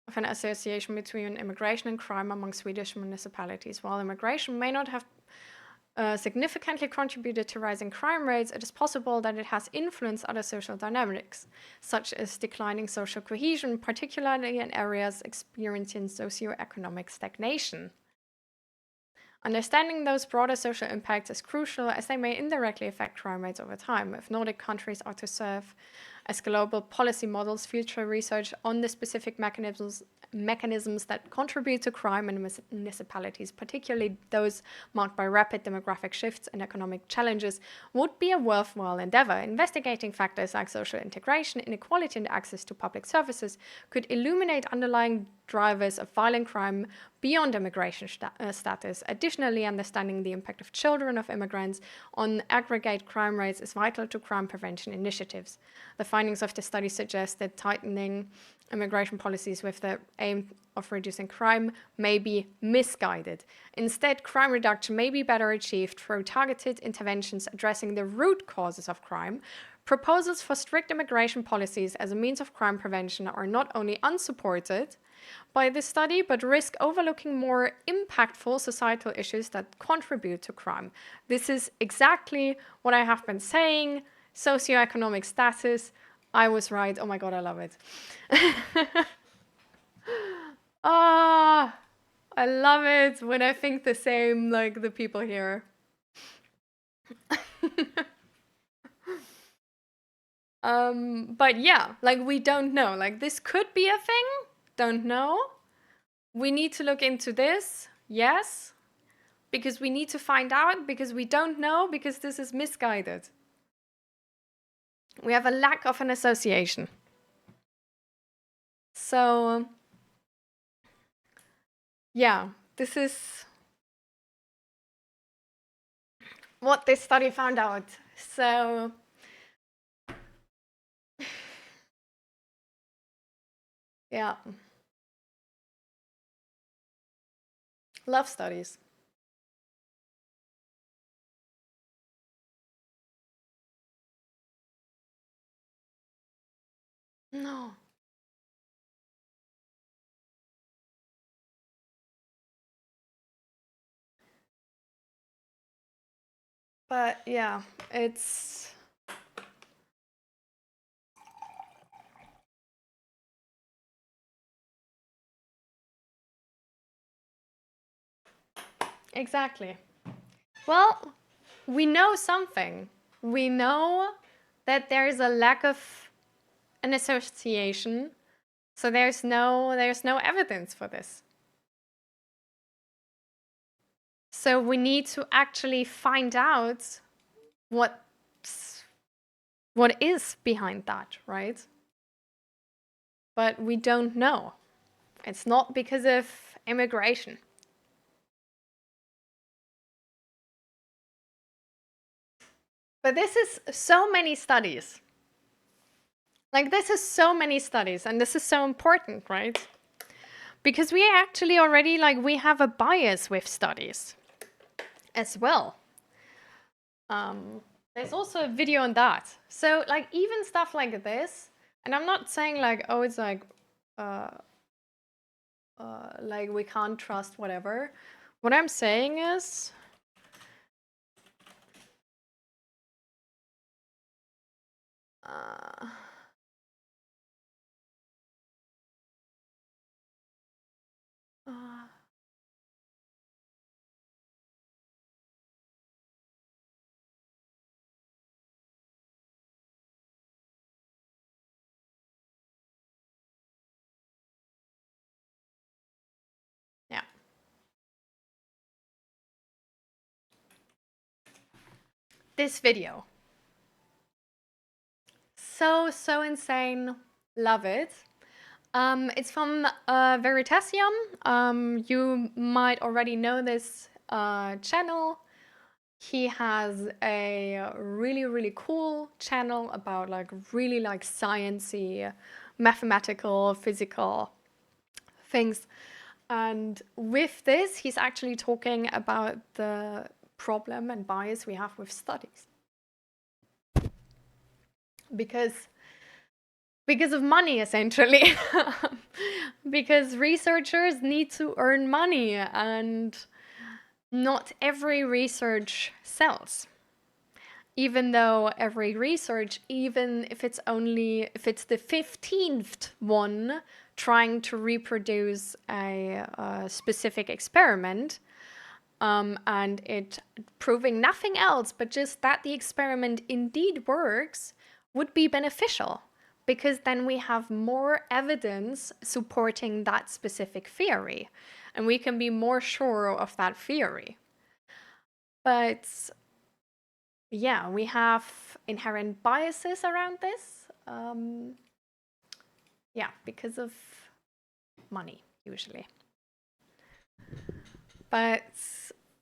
of an association between immigration and crime among Swedish municipalities. While immigration may not have significantly contributed to rising crime rates, it is possible that it has influenced other social dynamics, such as declining social cohesion, particularly in areas experiencing socioeconomic stagnation. Understanding those broader social impacts is crucial, as they may indirectly affect crime rates over time. If Nordic countries are to serve as global policy models, future research on the specific mechanisms that contribute to crime in municipalities, particularly those marked by rapid demographic shifts and economic challenges, would be a worthwhile endeavor. Investigating factors like social integration, inequality, and access to public services could illuminate underlying drivers of violent crime beyond immigration status. Additionally, understanding the impact of children of immigrants on aggregate crime rates is vital to crime prevention initiatives. The findings of the study suggest that tightening immigration policies with the aim of reducing crime may be misguided. Instead, crime reduction may be better achieved through targeted interventions addressing the root causes of crime. Proposals for strict immigration policies as a means of crime prevention are not only unsupported by this study, but risk overlooking more impactful societal issues that contribute to crime. This is exactly what I have been saying. Socioeconomic status. I was right. Oh my god, I love it. Ah, I love it when I think the same like the people here. But yeah, like we don't know. Like this could be a thing. Don't know. We need to look into this. Yes. Because we need to find out, because we don't know, because this is misguided. We have a lack of an association. So, yeah, this is what this study found out. So, yeah. Love studies. No. But yeah, it's exactly. Well, we know something. We know that there is a lack of an association So there's no evidence for this. So we need to actually find out what is behind that, right? But we don't know. It's not because of immigration. But this is so many studies. Like, this is so many studies, and this is so important, right? Because we actually already, like, we have a bias with studies as well. There's also a video on that. So, like, even stuff like this, and I'm not saying, like, oh, it's like we can't trust whatever. What I'm saying is, yeah. This video. So insane. Love it. It's from Veritasium. You might already know this channel. He has a really cool channel about like really like sciencey, mathematical, physical things. And with this, he's actually talking about the problem and bias we have with studies. Because of money, essentially. Because researchers need to earn money, and not every research sells. Even though every research, even if it's the 15th one trying to reproduce a specific experiment, and it proving nothing else but just that the experiment indeed works, would be beneficial, because then we have more evidence supporting that specific theory, and we can be more sure of that theory. But yeah, we have inherent biases around this. Yeah, because of money, usually. But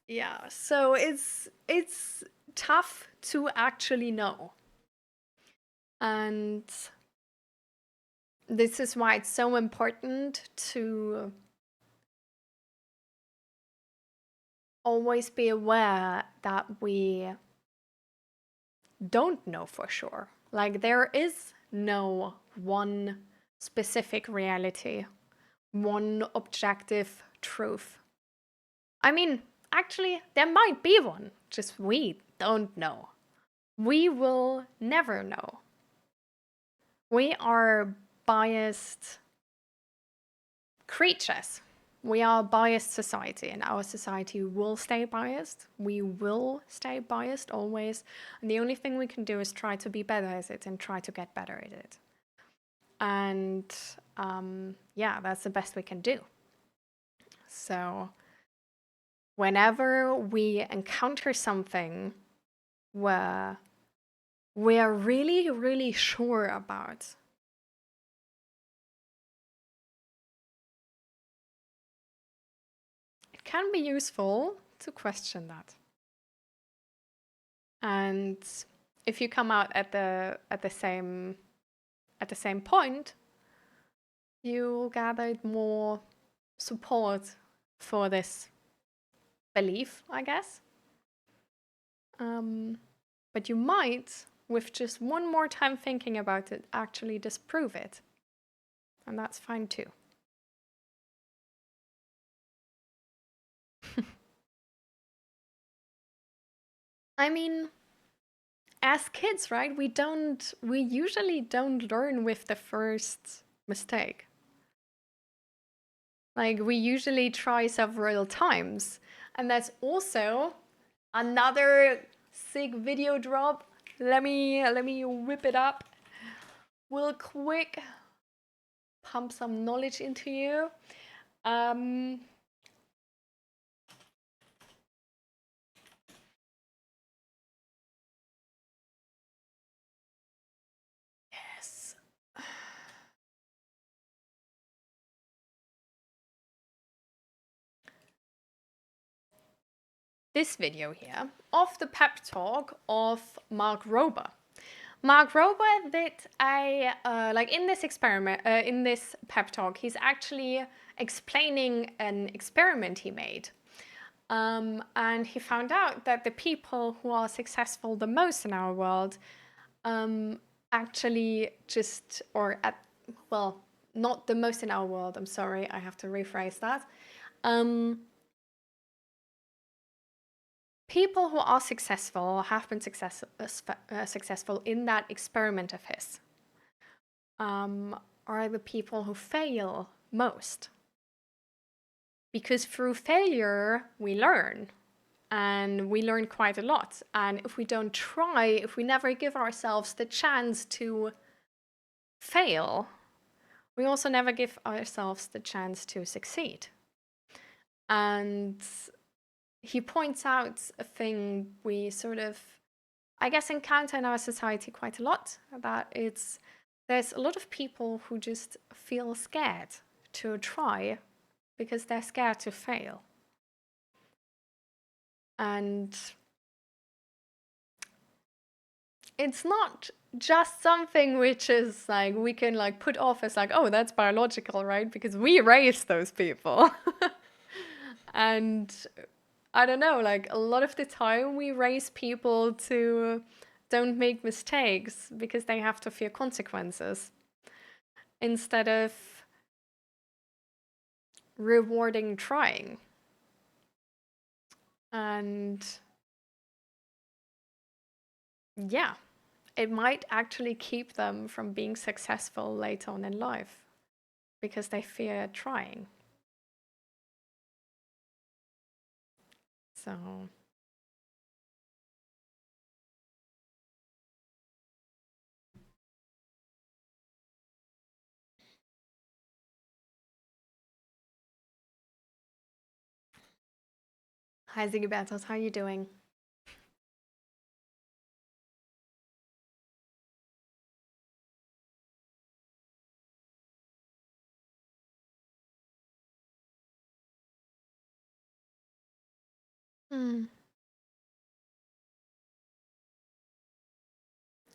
yeah, so it's tough to actually know. And this is why it's so important to always be aware that we don't know for sure. Like, there is no one specific reality, one objective truth. I mean, actually, there might be one, just we don't know. We will never know. We are biased creatures. We are a biased society, and our society will stay biased. We will stay biased always. And the only thing we can do is try to be better at it and try to get better at it. And yeah, that's the best we can do. So whenever we encounter something where we are really sure about, it can be useful to question that. And if you come out at the same point, you gathered more support for this belief, I guess. But you might, with just one more time thinking about it, actually disprove it. And that's fine too. I mean, as kids, right, we usually don't learn with the first mistake. Like, we usually try several times. And that's also another sick video drop. Let me whip it up real quick. pump some knowledge into you. Um, yes. This video here of the pep talk of Mark Rober. Mark Rober did a like in this experiment, in this pep talk, he's actually explaining an experiment he made, and he found out that the people who are successful the most in our world, actually just or at well, not the most in our world. I'm sorry, I have to rephrase that. People who are successful have been successful in that experiment of his, are the people who fail most. Because through failure, we learn. And we learn quite a lot. And if we don't try, if we never give ourselves the chance to fail, we also never give ourselves the chance to succeed. And he points out a thing we sort of, I guess, encounter in our society quite a lot, that there's a lot of people who just feel scared to try because they're scared to fail. And it's not just something which is like we can like put off as like, oh, that's biological, right? Because we raised those people. And I don't know, like a lot of the time we raise people to don't make mistakes because they have to fear consequences instead of rewarding trying. And yeah, it might actually keep them from being successful later on in life because they fear trying. So hi Zigibertos, how are you doing?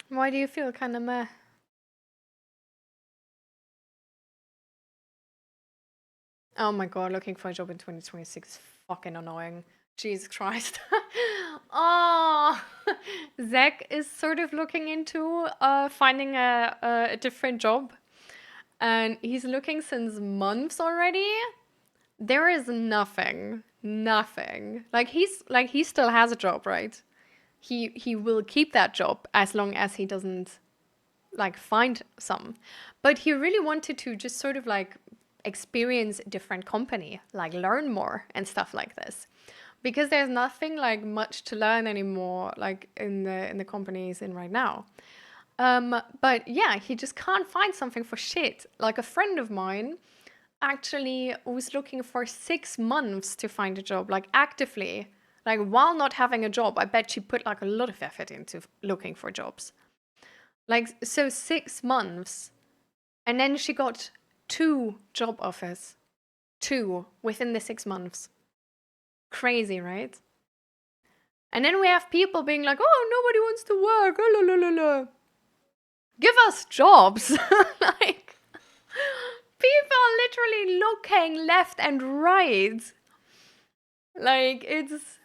Why do you feel kind of meh? Oh my god, looking for a job in 2026 is fucking annoying. Jesus Christ. Oh, Zach is sort of looking into finding a different job. And he's looking since months already. There is nothing. Nothing. He still has a job, right? He will keep that job as long as he doesn't like find some. But he really wanted to just sort of like experience a different company, like learn more and stuff like this. Because there's nothing like much to learn anymore, like in the company he's in right now. But yeah, he just can't find something for shit. Like a friend of mine actually was looking for 6 months to find a job, like actively, like while not having a job. I bet she put like a lot of effort into looking for jobs. Like, so 6 months. And then she got 2 job offers. 2 within the 6 months. Crazy, right? And then we have people being like, oh, nobody wants to work. Oh, la, la, la, la. Give us jobs. Like, people are literally looking left and right. Like, it's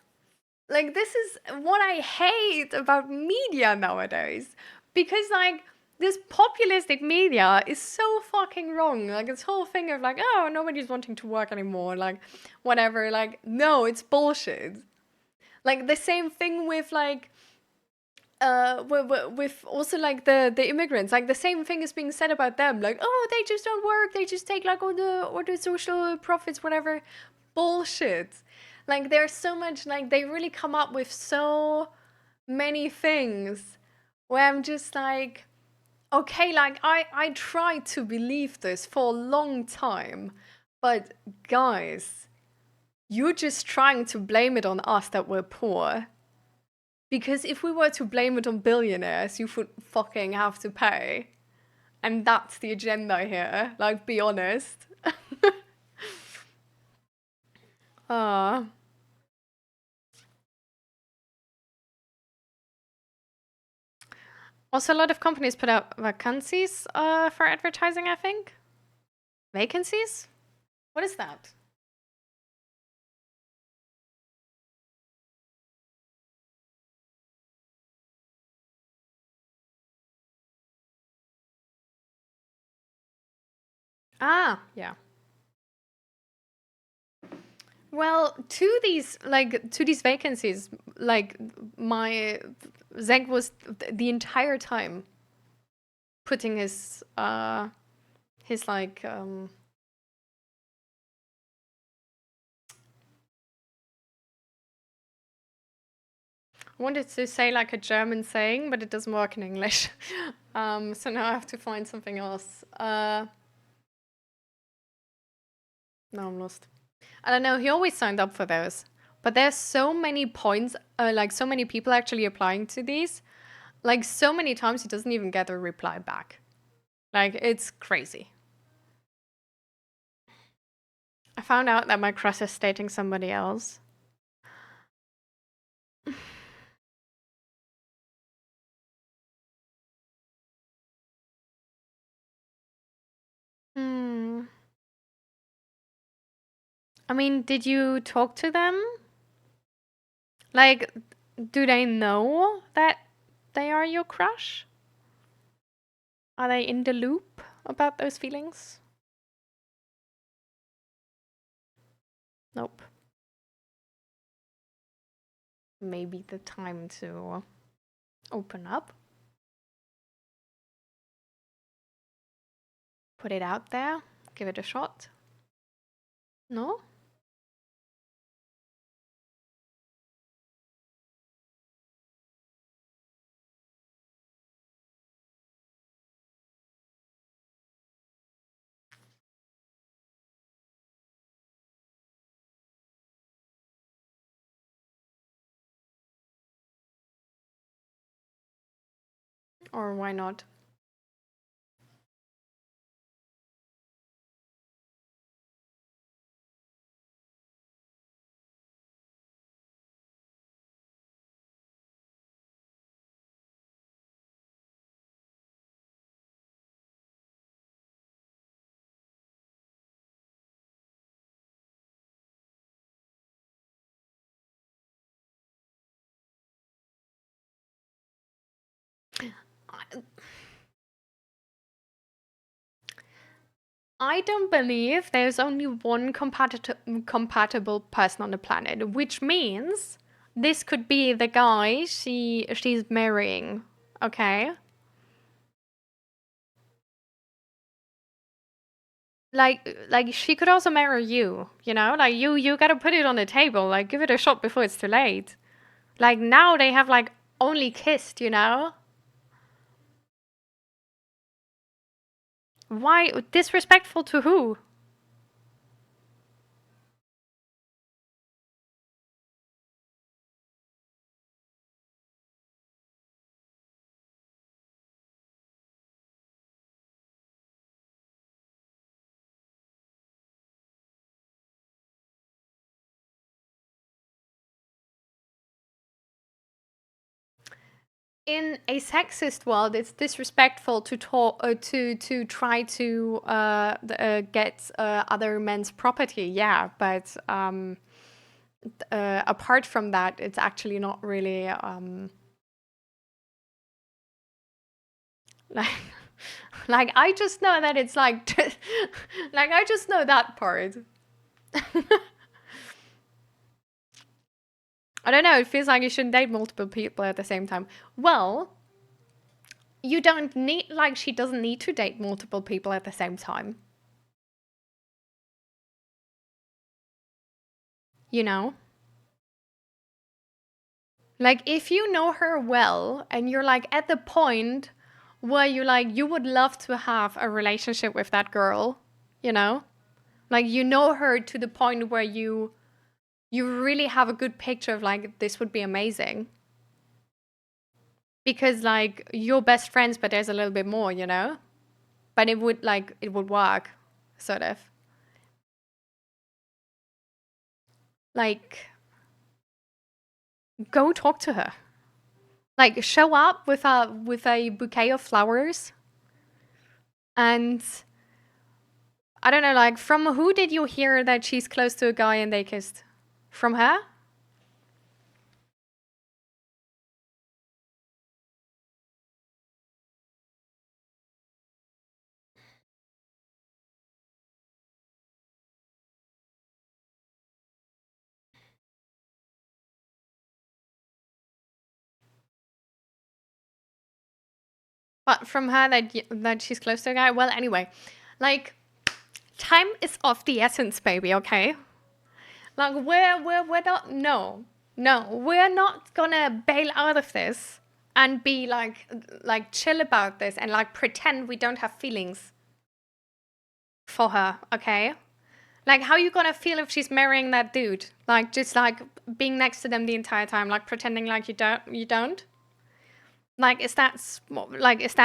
like, this is what I hate about media nowadays. Because, like, this populistic media is so fucking wrong. Like, this whole thing of, like, oh, nobody's wanting to work anymore. Like, whatever. Like, no, it's bullshit. Like, the same thing with, like, with also like the immigrants, like the same thing is being said about them, like, oh, they just don't work, they just take like all the social profits, whatever. Bullshit. Like, there's so much, like, they really come up with so many things where I'm just like, Okay, like I tried to believe this for a long time, but guys, you're just trying to blame it on us that we're poor. Because if we were to blame it on billionaires, you would fucking have to pay. And that's the agenda here. Like, be honest. uh, Also, a lot of companies put out vacancies for advertising, I think. Vacancies? What is that? Ah, yeah. Well, to these vacancies, like my Zeg was the entire time putting his like I wanted to say like a German saying, but it doesn't work in English. So now I have to find something else. No, I'm lost. I don't know. He always signed up for those, but there's so many points, like so many people actually applying to these. Like so many times he doesn't even get a reply back. Like it's crazy. I found out that my crush is dating somebody else. Hmm. I mean, did you talk to them? Like, do they know that they are your crush? Are they in the loop about those feelings? Nope. Maybe the time to open up, put it out there, give it a shot. No? Or why not? I don't believe there's only one compatible person on the planet, which means this could be the guy she's marrying. Okay? Like she could also marry you, you know? Like you got to put it on the table, like give it a shot before it's too late. Like now they have like only kissed, you know? Why disrespectful to who? In a sexist world, it's disrespectful to talk to try to get other men's property. Yeah, but apart from that, it's actually not really like like I just know that it's like like I just know that part. I don't know. It feels like you shouldn't date multiple people at the same time. Well, you don't need like she doesn't need to date multiple people at the same time. You know? Like if you know her well and you're like at the point where you would love to have a relationship with that girl, you know? Like, you know her to the point where you really have a good picture of like, this would be amazing. Because like, you're best friends, but there's a little bit more, you know? But it would work, sort of. Like, go talk to her. Like, show up with a bouquet of flowers. And I don't know, like, from who did you hear that she's close to a guy and they kissed? From her? But from her that she's close to a guy? Well, anyway, like, time is of the essence, baby, okay? Like, we're not, no, we're not gonna bail out of this and be like chill about this and like pretend we don't have feelings for her, okay? Like, how are you gonna feel if she's marrying that dude? Like, just like being next to them the entire time, like pretending like you don't? Like, is that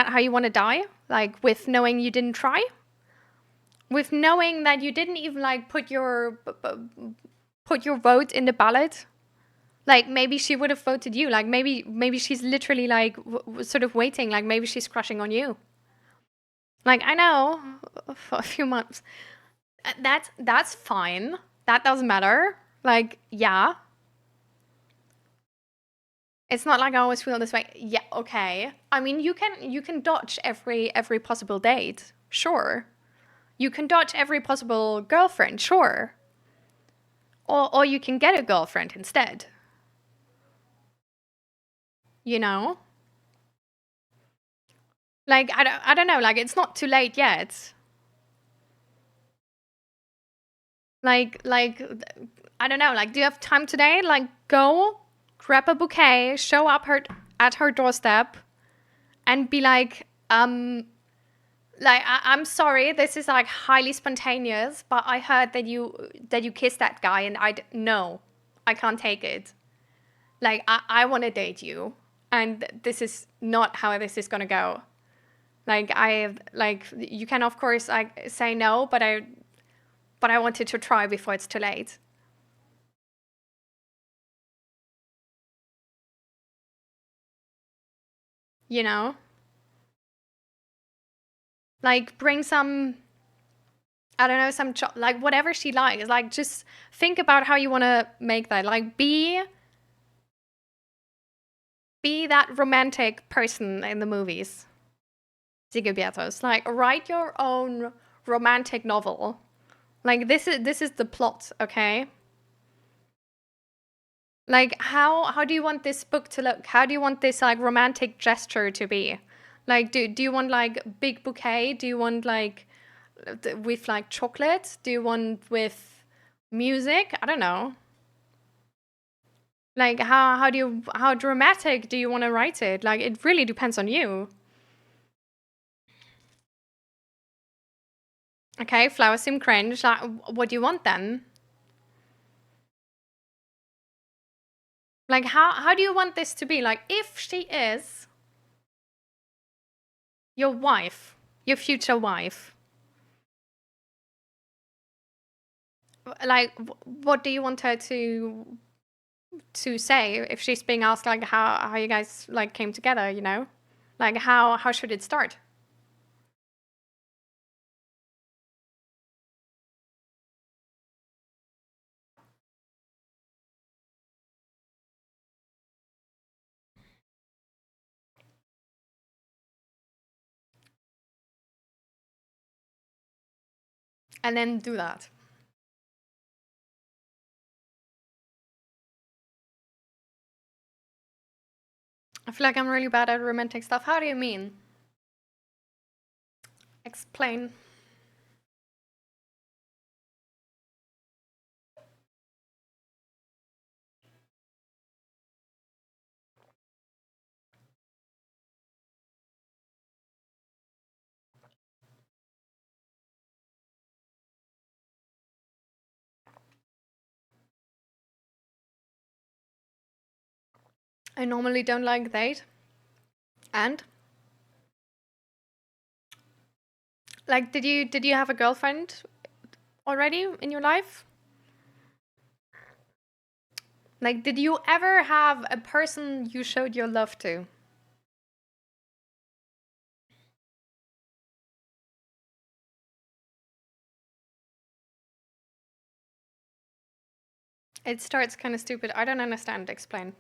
how you want to die? Like, with knowing you didn't try? With knowing that you didn't even like put your vote in the ballot? Like, maybe she would have voted you. Like, maybe she's literally like sort of waiting. Like, maybe she's crushing on you. Like, I know, for a few months. That's fine. That doesn't matter. Like, yeah. It's not like I always feel this way. Yeah, okay. I mean, you can dodge every possible date. Sure. You can dodge every possible girlfriend, sure. Or you can get a girlfriend instead. You know? Like, I don't know, like, it's not too late yet. Like, I don't know, like, do you have time today? Like, go, grab a bouquet, show up at her doorstep, and be like, I'm sorry, this is like highly spontaneous, but I heard that you kissed that guy, and no, I can't take it. Like, I want to date you, and this is not how this is gonna go. Like, you can of course like say no, but I wanted to try before it's too late. You know, like, bring some, I don't know, like whatever she likes. Like, just think about how you want to make that. Like, be that romantic person in the movies. Sigurbiatos. Like, write your own romantic novel. Like, this is the plot, okay? Like, how do you want this book to look? How do you want this like romantic gesture to be? Like, do you want like big bouquet? Do you want like with like chocolate? Do you want with music? I don't know. Like, how dramatic do you want to write it? Like, it really depends on you. Okay, flowers seem cringe. Like, what do you want then? Like, how do you want this to be? Like, if she is your wife, your future wife, like, what do you want her to say if she's being asked like how you guys like came together? You know, like, how should it start? And then do that. I feel like I'm really bad at romantic stuff. How do you mean? Explain. I normally don't like date. And like, did you have a girlfriend already in your life? Like, did you ever have a person you showed your love to? It starts kind of stupid. I don't understand. Explain.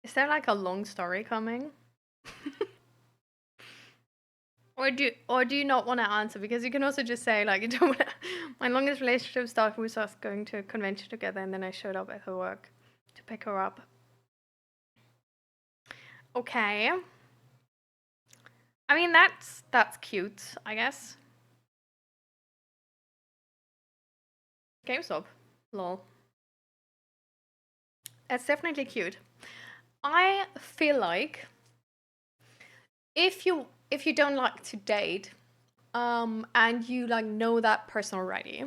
Is there like a long story coming? Or do you not want to answer? Because you can also just say like you don't want to. My longest relationship started with us going to a convention together, and then I showed up at her work to pick her up. Okay. I mean that's cute, I guess. GameStop. Lol. That's definitely cute. I feel like if you don't like to date, and you like know that person already,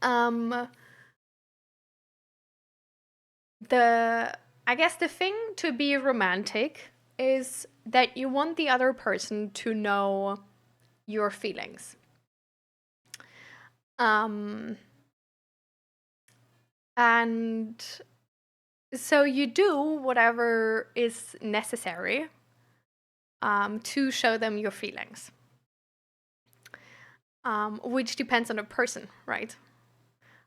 um, the I guess the thing to be romantic is that you want the other person to know your feelings. Um, and so you do whatever is necessary to show them your feelings, which depends on the person, right?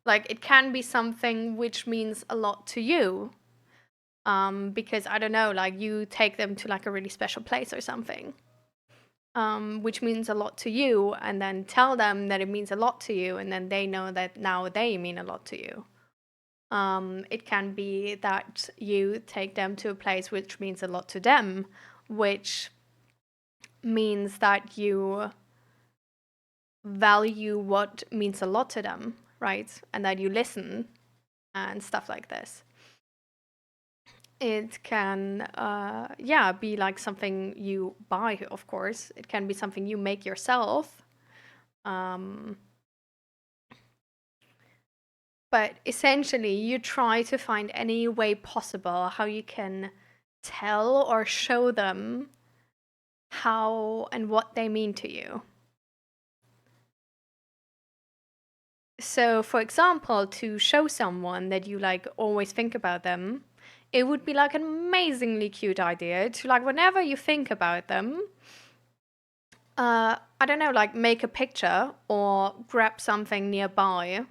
Like it can be something which means a lot to you, because I don't know, like you take them to like a really special place or something, which means a lot to you, and then tell them that it means a lot to you, and then they know that now they mean a lot to you. It can be that you take them to a place which means a lot to them, which means that you value what means a lot to them, right? And that you listen and stuff like this. It can, yeah, be like something you buy, of course. It can be something you make yourself. Um, but essentially, you try to find any way possible how you can tell or show them how and what they mean to you. So, for example, to show someone that you like always think about them, it would be like an amazingly cute idea to like whenever you think about them, I don't know, like make a picture or grab something nearby,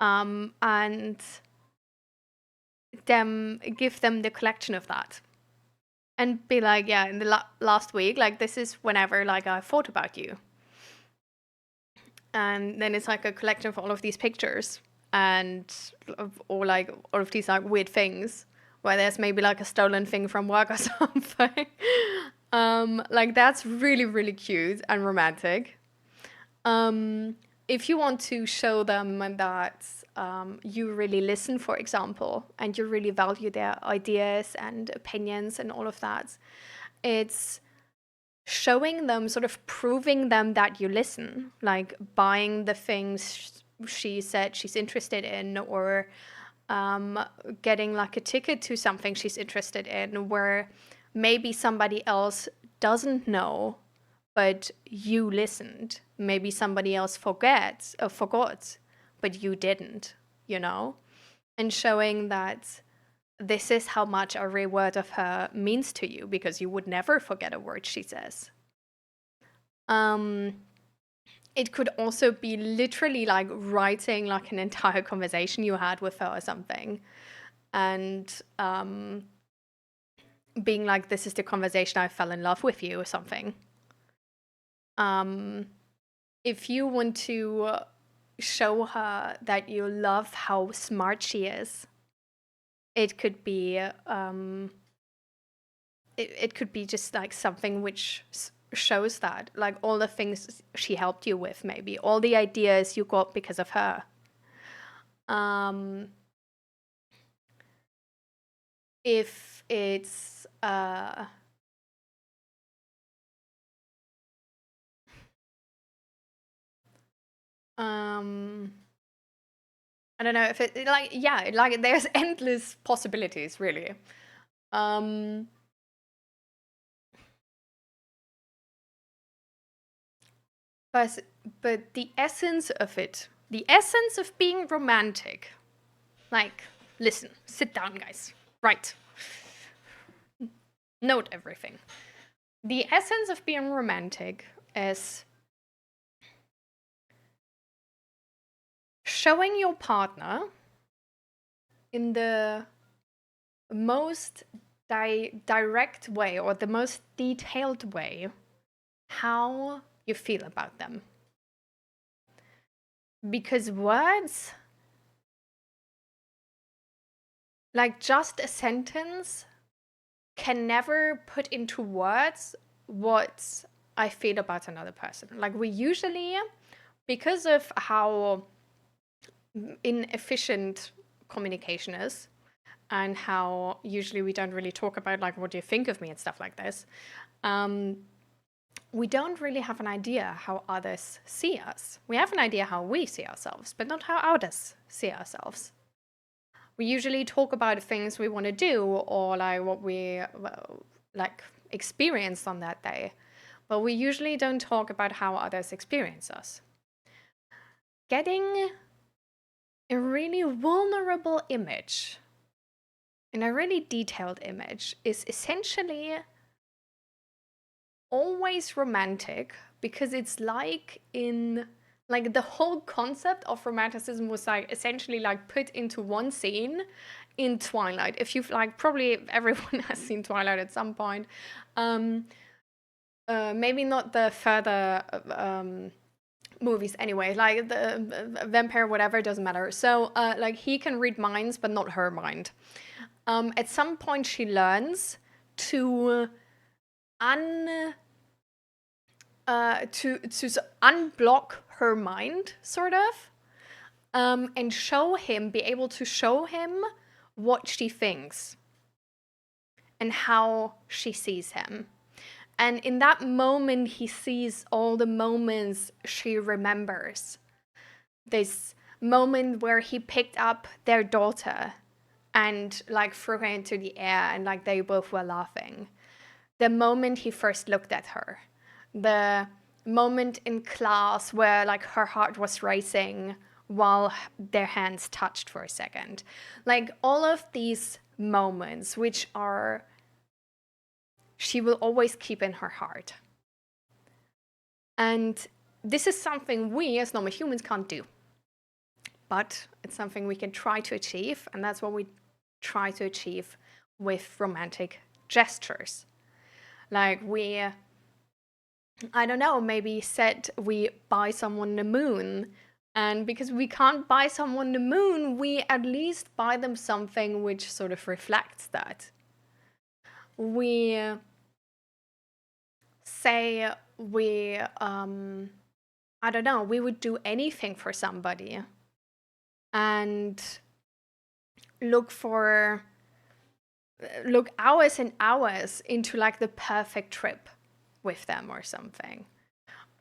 and them give them the collection of that, and be like, yeah, in the last week, like this is whenever like I thought about you, and then it's like a collection for all of these pictures and or like all of these like weird things where there's maybe like a stolen thing from work or something. Like that's really really cute and romantic. If you want to show them that you really listen, for example, and you really value their ideas and opinions and all of that, it's showing them, sort of proving them that you listen, like buying the things she said she's interested in, or getting like a ticket to something she's interested in where maybe somebody else doesn't know, but you listened. Maybe somebody else forgot, but you didn't, you know? And showing that this is how much every word of her means to you, because you would never forget a word she says. It could also be literally like writing like an entire conversation you had with her or something, and being like, this is the conversation I fell in love with you or something. If you want to show her that you love how smart she is, it could be it could be just like something which shows that, like all the things she helped you with, maybe all the ideas you got because of her. If it's I don't know if it like, yeah, like there's endless possibilities, really. But the essence of it, the essence of being romantic, like, listen, sit down, guys, right? Note everything. The essence of being romantic is showing your partner in the most direct way, or the most detailed way, how you feel about them. Because words, like just a sentence, can never put into words what I feel about another person. Like, we usually, because of how inefficient communication is, and how usually we don't really talk about like, what do you think of me and stuff like this, we don't really have an idea how others see us. We have an idea how we see ourselves, but not how others see ourselves. We usually talk about things we want to do, or like what we like experienced on that day, but we usually don't talk about how others experience us. Getting a really vulnerable image and a really detailed image is essentially always romantic, because it's like the whole concept of romanticism was like essentially like put into one scene in Twilight. If you've like, probably everyone has seen Twilight at some point. Maybe not the further movies anyway, like the vampire, whatever, doesn't matter. So like, he can read minds, but not her mind. At some point she learns to unblock her mind, sort of, and be able to show him what she thinks and how she sees him. And in that moment, he sees all the moments she remembers. This moment where he picked up their daughter and like threw her into the air, and like they both were laughing. The moment he first looked at her. The moment in class where like her heart was racing while their hands touched for a second. Like, all of these moments, which are, she will always keep in her heart. And this is something we as normal humans can't do. But it's something we can try to achieve, and that's what we try to achieve with romantic gestures. Like, I don't know, maybe said we buy someone the moon. And because we can't buy someone the moon, we at least buy them something which sort of reflects that. We say we, I don't know, we would do anything for somebody, and look hours and hours into like the perfect trip with them or something,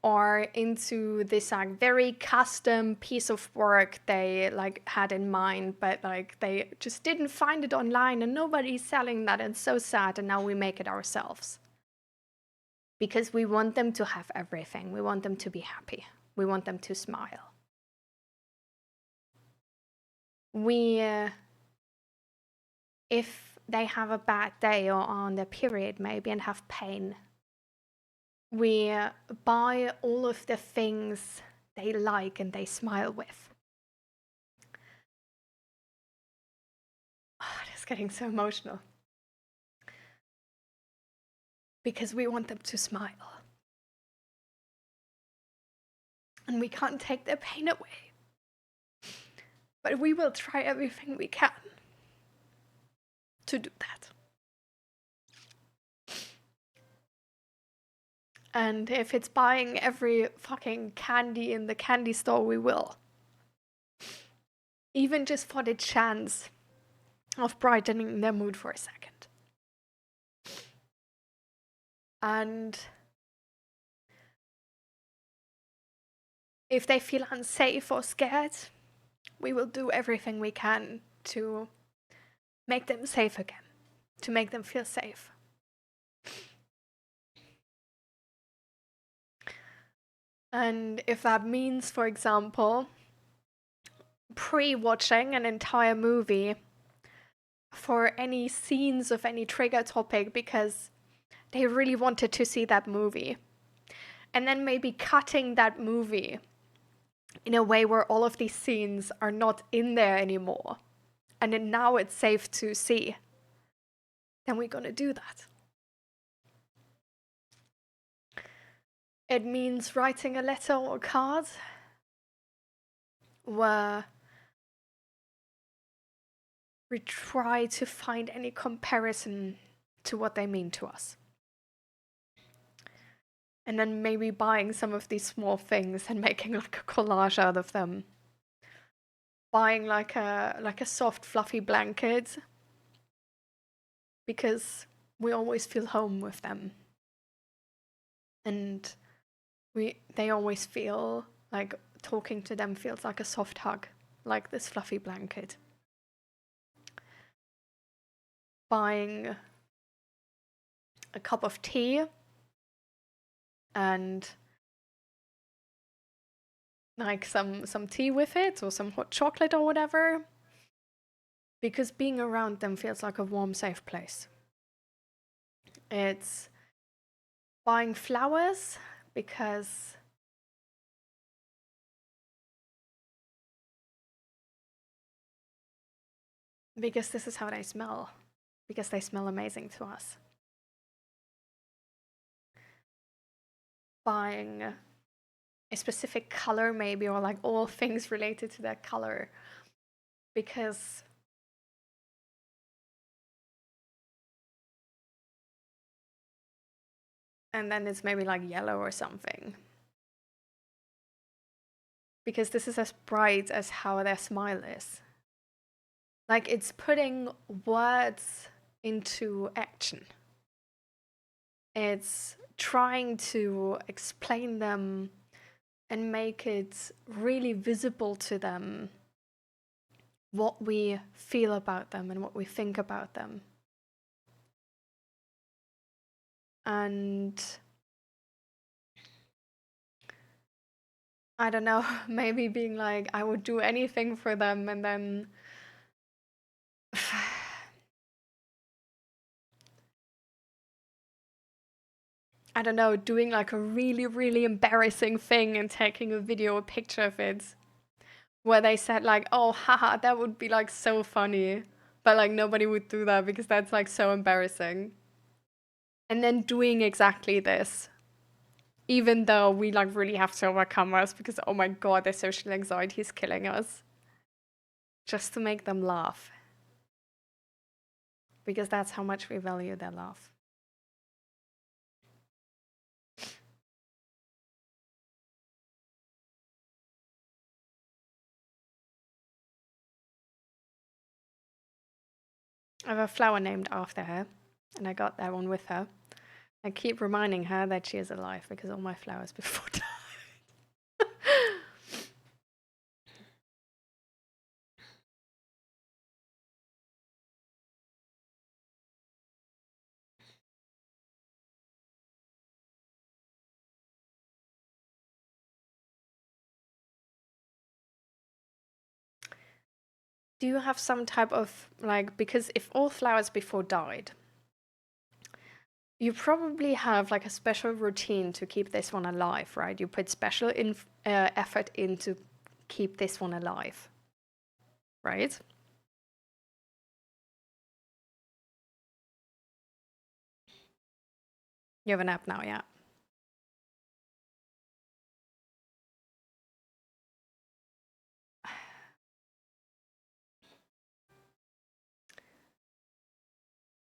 or into this like very custom piece of work they like had in mind, but like they just didn't find it online and nobody's selling that, and it's so sad, and now we make it ourselves. Because we want them to have everything. We want them to be happy. We want them to smile. We if they have a bad day or on their period maybe and have pain, we buy all of the things they like and they smile with. Oh, it's getting so emotional. Because we want them to smile. And we can't take their pain away. But we will try everything we can to do that. And if it's buying every fucking candy in the candy store, we will. Even just for the chance of brightening their mood for a second. And if they feel unsafe or scared, we will do everything we can to make them safe again, to make them feel safe. And if that means, for example, pre-watching an entire movie for any scenes of any trigger topic because they really wanted to see that movie, and then maybe cutting that movie in a way where all of these scenes are not in there anymore, and then now it's safe to see, then we're gonna do that. It means writing a letter or a card where we try to find any comparison to what they mean to us. And then maybe buying some of these small things and making like a collage out of them. Buying like a soft fluffy blanket because we always feel home with them. And they always feel like talking to them feels like a soft hug, like this fluffy blanket. Buying a cup of tea and like some tea with it or some hot chocolate or whatever, because being around them feels like a warm, safe place. It's buying flowers because this is how they smell, because they smell amazing to us. Buying a specific color maybe, or like all things related to that color, because and then it's maybe like yellow or something, because this is as bright as how their smile is. Like it's putting words into action. It's trying to explain them and make it really visible to them what we feel about them and what we think about them. And I don't know, maybe being like, I would do anything for them, and then I don't know, doing like a really, really embarrassing thing and taking a video, a picture of it, where they said like, oh, haha, that would be like so funny. But like nobody would do that because that's like so embarrassing. And then doing exactly this, even though we like really have to overcome us because, oh my God, their social anxiety is killing us. Just to make them laugh. Because that's how much we value their laugh. I have a flower named after her, and I got that one with her. I keep reminding her that she is alive because all my flowers before died. do you have some type of, like, because if all flowers before died, you probably have like a special routine to keep this one alive, right? You put special effort in to keep this one alive, right? You have an app now, yeah.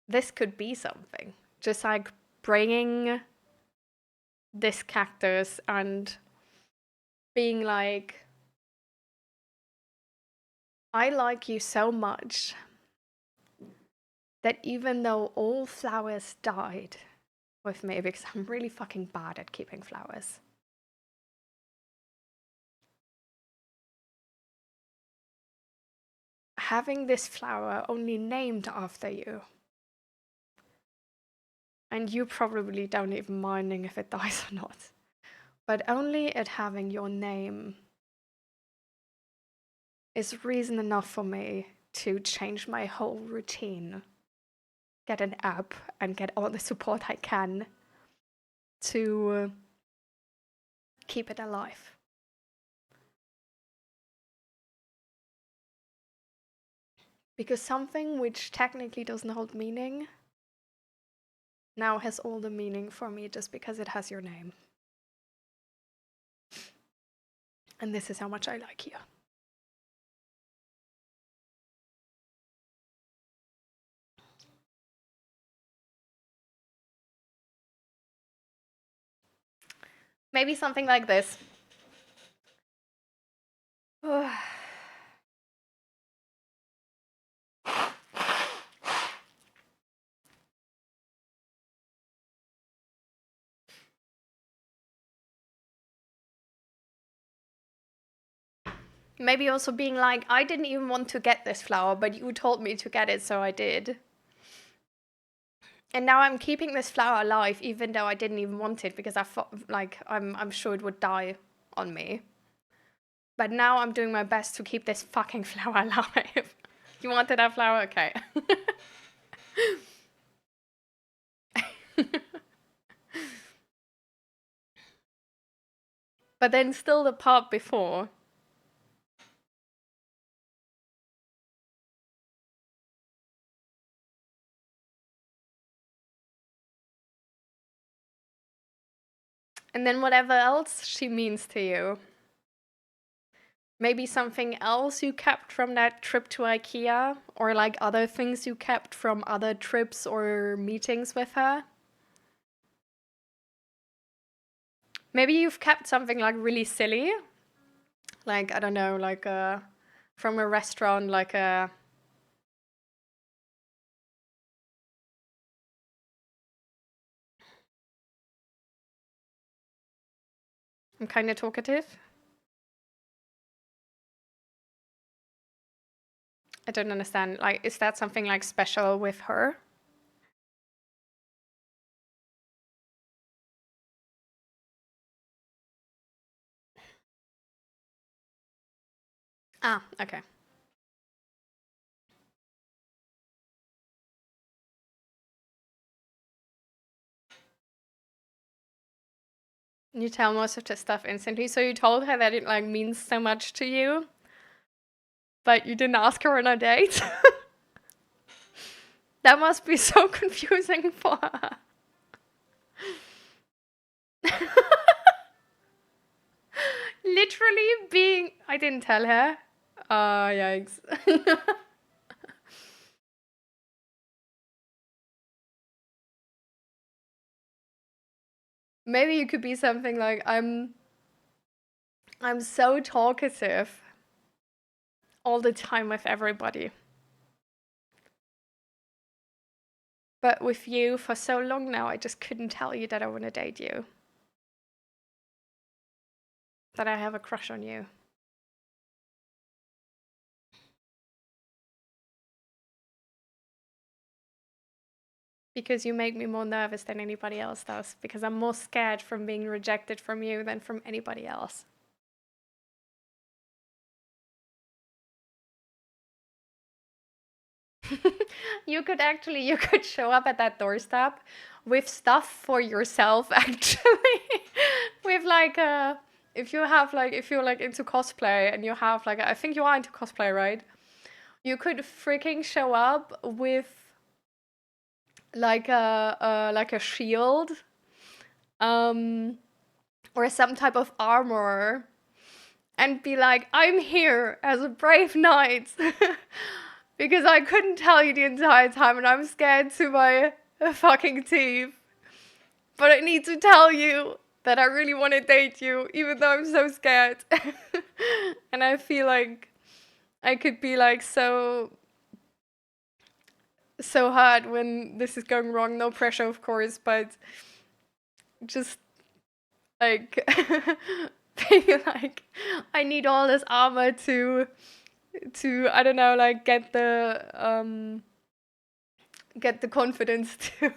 This could be something. Just like bringing this cactus and being like, I like you so much that even though all flowers died with me, because I'm really fucking bad at keeping flowers, having this flower only named after you, and you probably don't even minding if it dies or not, but only it having your name is reason enough for me to change my whole routine, get an app, and get all the support I can to keep it alive. Because something which technically doesn't hold meaning now has all the meaning for me just because it has your name. And this is how much I like you. Maybe something like this. Maybe also being like, I didn't even want to get this flower, but you told me to get it, so I did. And now I'm keeping this flower alive, even though I didn't even want it, because I thought, like, I'm sure it would die on me. But now I'm doing my best to keep this fucking flower alive. You wanted that flower? Okay. But then still the part before. And then whatever else she means to you. Maybe something else you kept from that trip to IKEA, or like other things you kept from other trips or meetings with her. Maybe you've kept something like really silly. Like, I don't know, like from a restaurant, like a... I'm kind of talkative. I don't understand. Like, is that something like special with her? Ah, okay. You tell most of the stuff instantly. So you told her that it like means so much to you, but you didn't ask her on a date? That must be so confusing for her. Literally being... I didn't tell her. Yikes. Maybe you could be something like, I'm so talkative all the time with everybody. But with you for so long now, I just couldn't tell you that I want to date you. That I have a crush on you. Because you make me more nervous than anybody else does. Because I'm more scared from being rejected from you than from anybody else. You could show up at that doorstep with stuff for yourself actually. With like if you're like into cosplay and you have like I think you are into cosplay, right? You could freaking show up with like a shield um or some type of armor and be like, I'm here as a brave knight because I couldn't tell you the entire time and I'm scared to my fucking teeth. But I need to tell you that I really want to date you, even though I'm so scared. And I feel like I could be like so hurt when this is going wrong. No pressure, of course, but just like being like, I need all this armor to I don't know, like get the confidence to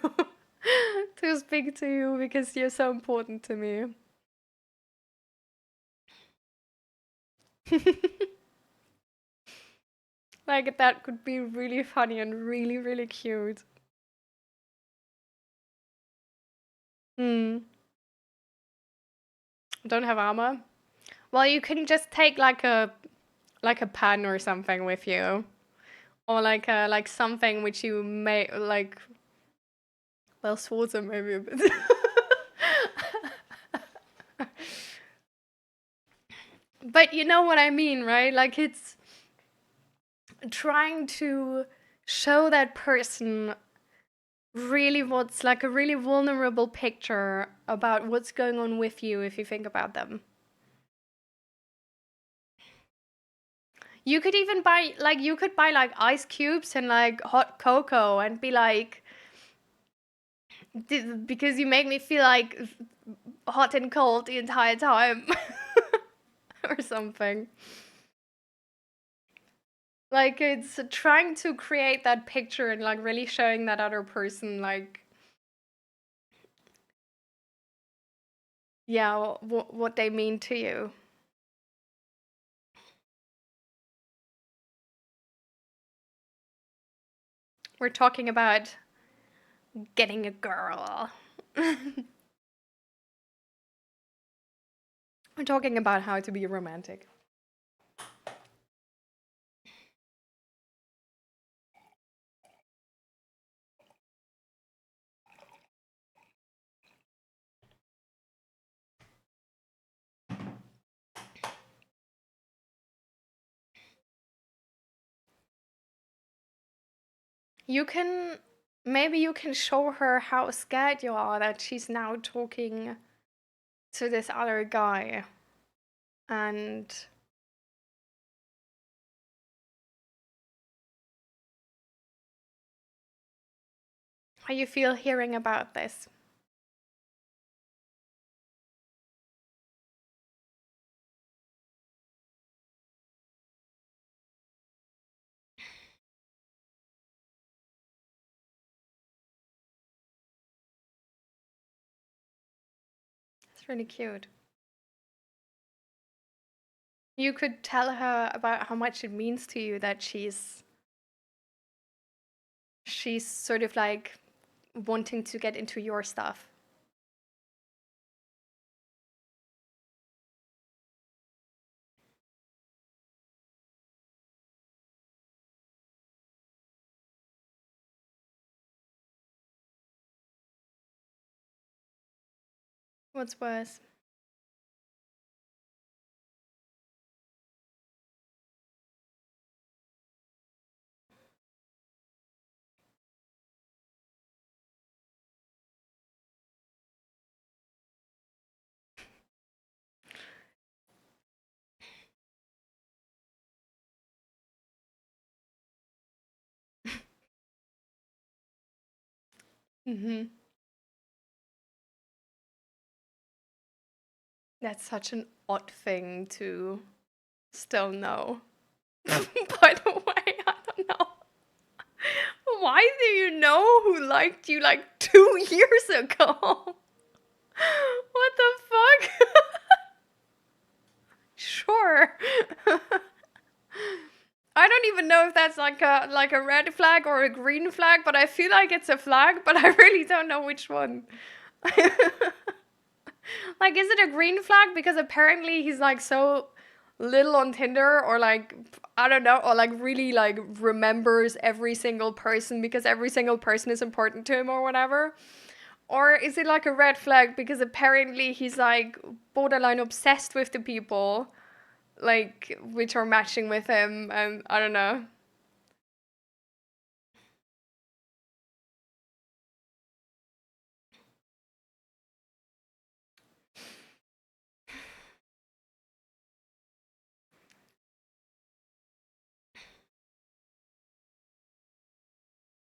to speak to you because you're so important to me. Like that could be really funny and really really cute. Hmm. Don't have armor. Well, you can just take like a pen or something with you, or like something which you may like. Well, swords are maybe a bit. But you know what I mean, right? Like it's trying to show that person really what's like a really vulnerable picture about what's going on with you if you think about them. You could even buy like you could buy like ice cubes and like hot cocoa and be like because you make me feel like hot and cold the entire time or something. Like it's trying to create that picture and like really showing that other person like yeah, what they mean to you. We're talking about getting a girl. We're talking about how to be romantic. You can maybe you can show her how scared you are that she's now talking to this other guy and how you feel hearing about this. It's really cute. You could tell her about how much it means to you that she's sort of like wanting to get into your stuff. What's worse? Mhm. That's such an odd thing to still know. By the way, I don't know. Why do you know who liked you like 2 years ago? What the fuck? Sure. even know if that's like a red flag or a green flag, but I feel like it's a flag, but I really don't know which one. Like, is it a green flag because apparently he's like so little on Tinder, or like, I don't know, or like really like remembers every single person because every single person is important to him or whatever? Or is it like a red flag because apparently he's like borderline obsessed with the people like which are matching with him, and I don't know.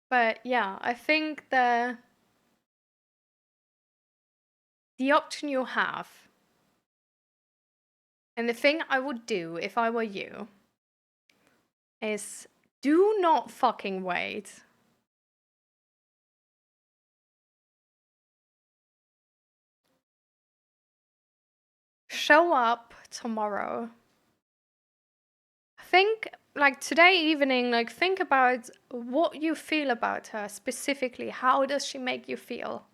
But yeah, I think the option you have, and the thing I would do if I were you, is do not fucking wait. Show up tomorrow. Think, like today evening, like think about what you feel about her specifically. How does she make you feel?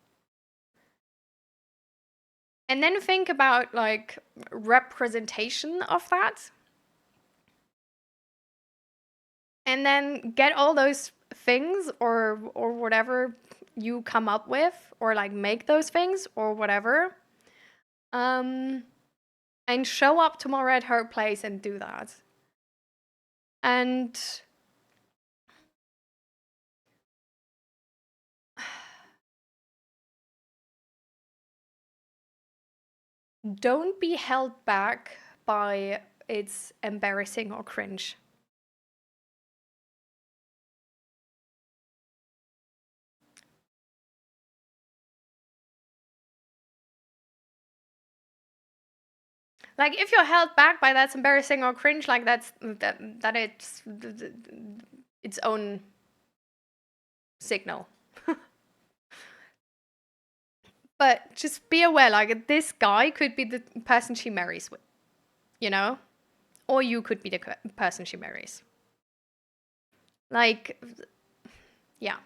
And then think about like representation of that. And then get all those things or whatever you come up with, or like make those things or whatever. And show up tomorrow at her place and do that. And don't be held back by it's embarrassing or cringe. Like if you're held back by that's embarrassing or cringe, like that it's its own signal. But just be aware, like this guy could be the person she marries with, you know? Or you could be the person she marries. Like, yeah.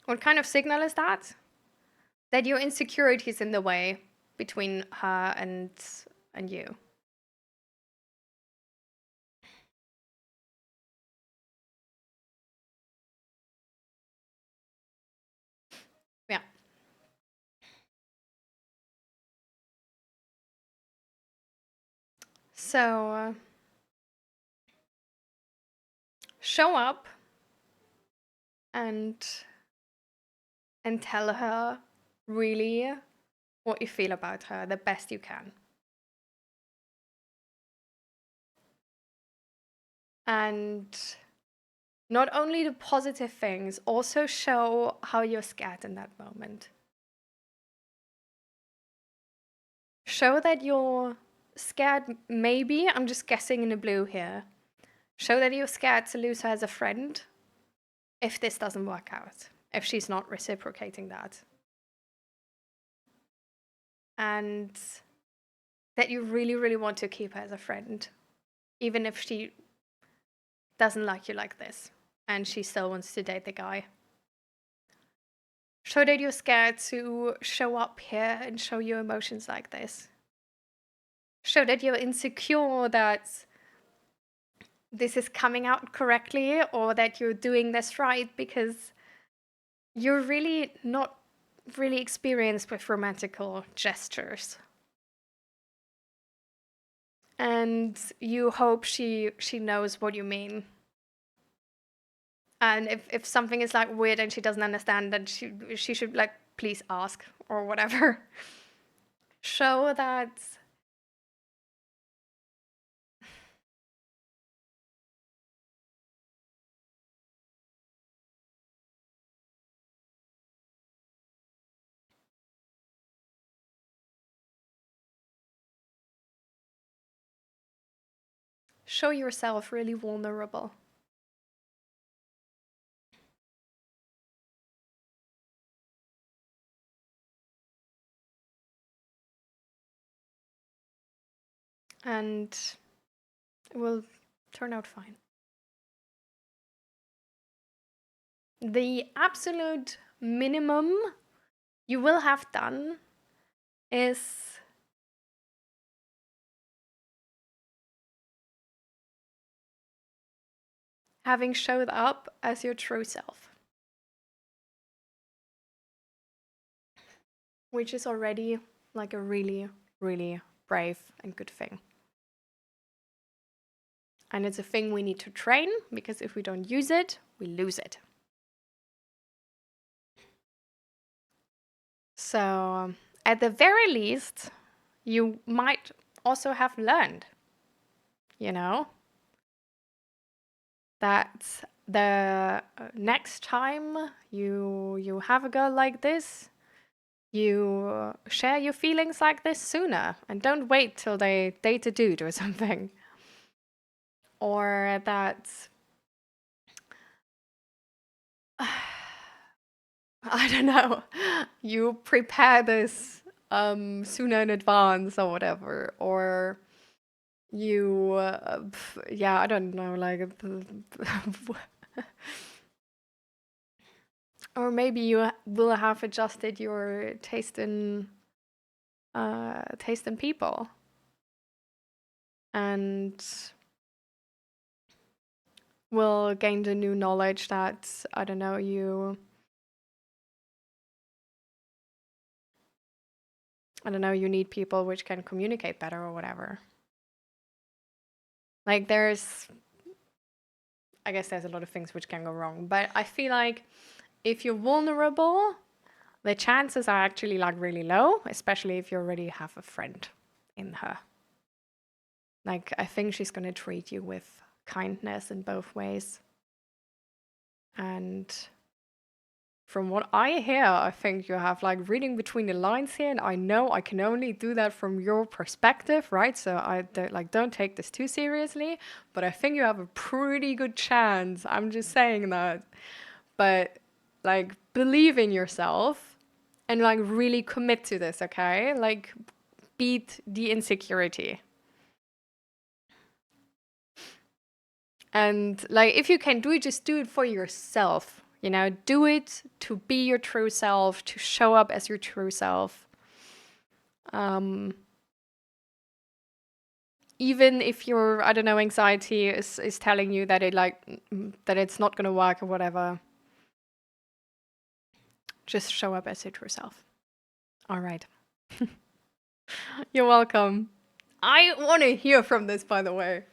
What kind of signal is that? That your insecurity is in the way between her and you. Yeah. So show up and tell her really what you feel about her the best you can. And not only the positive things, also show how you're scared in that moment. Show that you're scared, maybe, I'm just guessing in the blue here. Show that you're scared to lose her as a friend if this doesn't work out, if she's not reciprocating that. And that you really, really want to keep her as a friend, even if she doesn't like you like this and she still wants to date the guy. Show that you're scared to show up here and show your emotions like this. Show that you're insecure that this is coming out correctly or that you're doing this right, because you're really not really experienced with romantical gestures. And you hope she knows what you mean. And if something is like weird and she doesn't understand, then she should like please ask or whatever. Show that show yourself really vulnerable. And It will turn out fine. The absolute minimum you will have done is having showed up as your true self, which is already like a really, really brave and good thing. And it's a thing we need to train, because if we don't use it, we lose it. So, at the very least, you might also have learned, you know, that the next time you have a girl like this, you share your feelings like this sooner, and don't wait till they date a dude or something. Or that I don't know, you prepare this sooner in advance or whatever, or you yeah, I don't know, like or maybe you will have adjusted your taste in people, and will gain the new knowledge that, I don't know, you need people which can communicate better or whatever. Like I guess there's a lot of things which can go wrong, but I feel like if you're vulnerable, the chances are actually like really low, especially if you already have a friend in her. Like, I think she's going to treat you with kindness in both ways. And from what I hear, I think you have like reading between the lines here, and I know I can only do that from your perspective, right? So I don't take this too seriously, but I think you have a pretty good chance. I'm just saying that. But like, believe in yourself and like really commit to this, okay? Like, beat the insecurity. And like, if you can do it, just do it for yourself. You know, do it to be your true self, to show up as your true self. Even if your, I don't know, anxiety is telling you that that it's not gonna work or whatever, just show up as your true self. All right. You're welcome. I want to hear from this, by the way.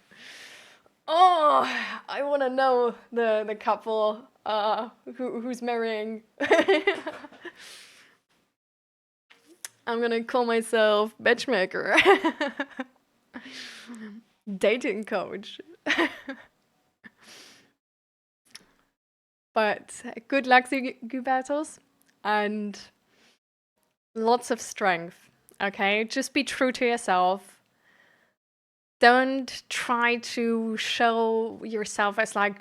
Oh, I want to know the couple who's marrying. I'm gonna call myself matchmaker, dating coach. But good luck, battles, and lots of strength. Okay, just be true to yourself. Don't try to show yourself as like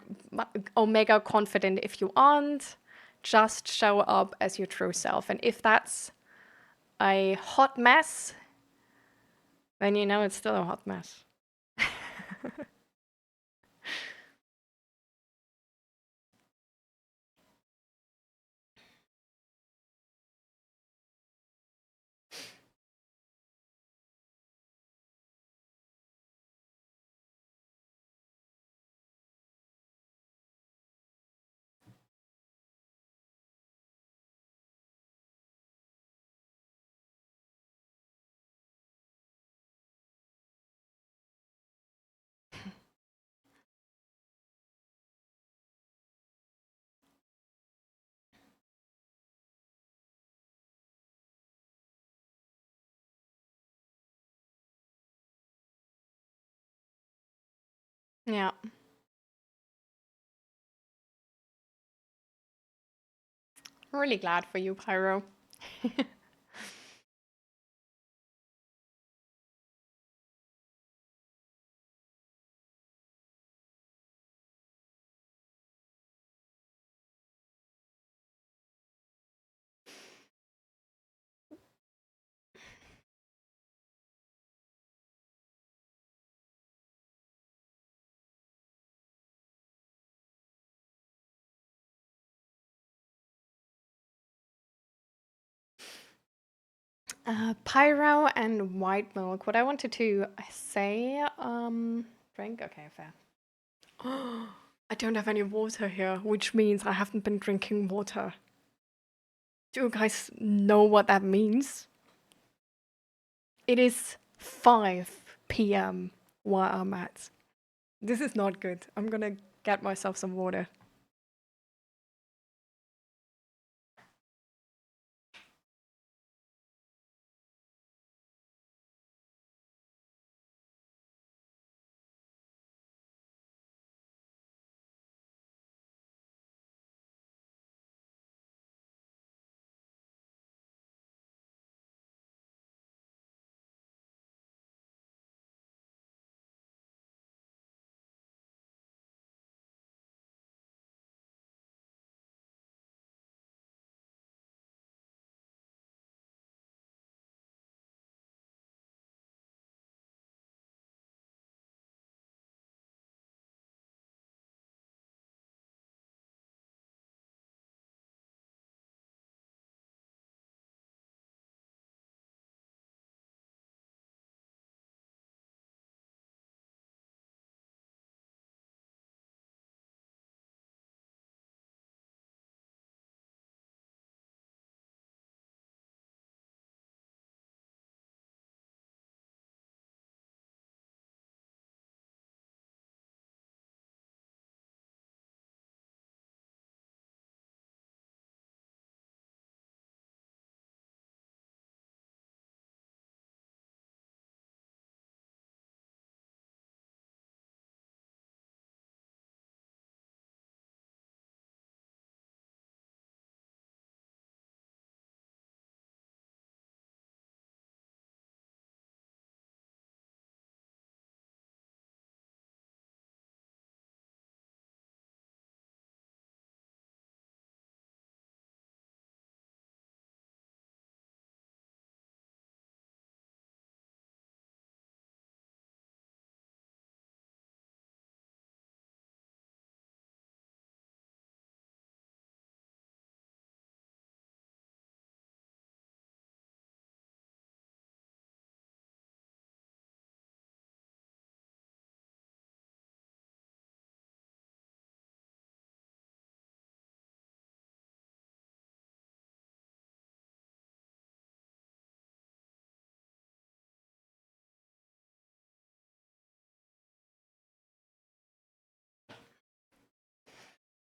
omega confident if you aren't. Just show up as your true self. And if that's a hot mess, then you know it's still a hot mess. Yeah. I'm really glad for you, Pyro. Pyro and white milk. What I wanted to say, drink. Okay, fair. I don't have any water here, which means I haven't been drinking water. Do you guys know what that means? It is 5 p.m. where I'm at. This is not good. I'm gonna get myself some water.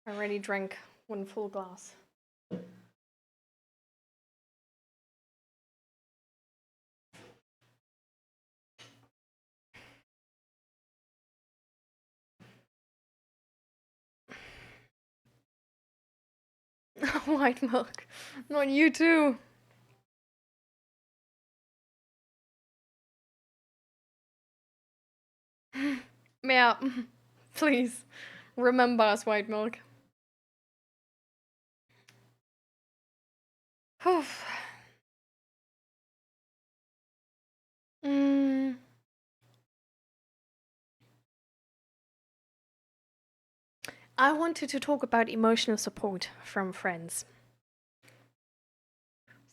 I already drank one full glass. White milk. Not you too. Yeah, please remember us, white milk. mm. I wanted to talk about emotional support from friends.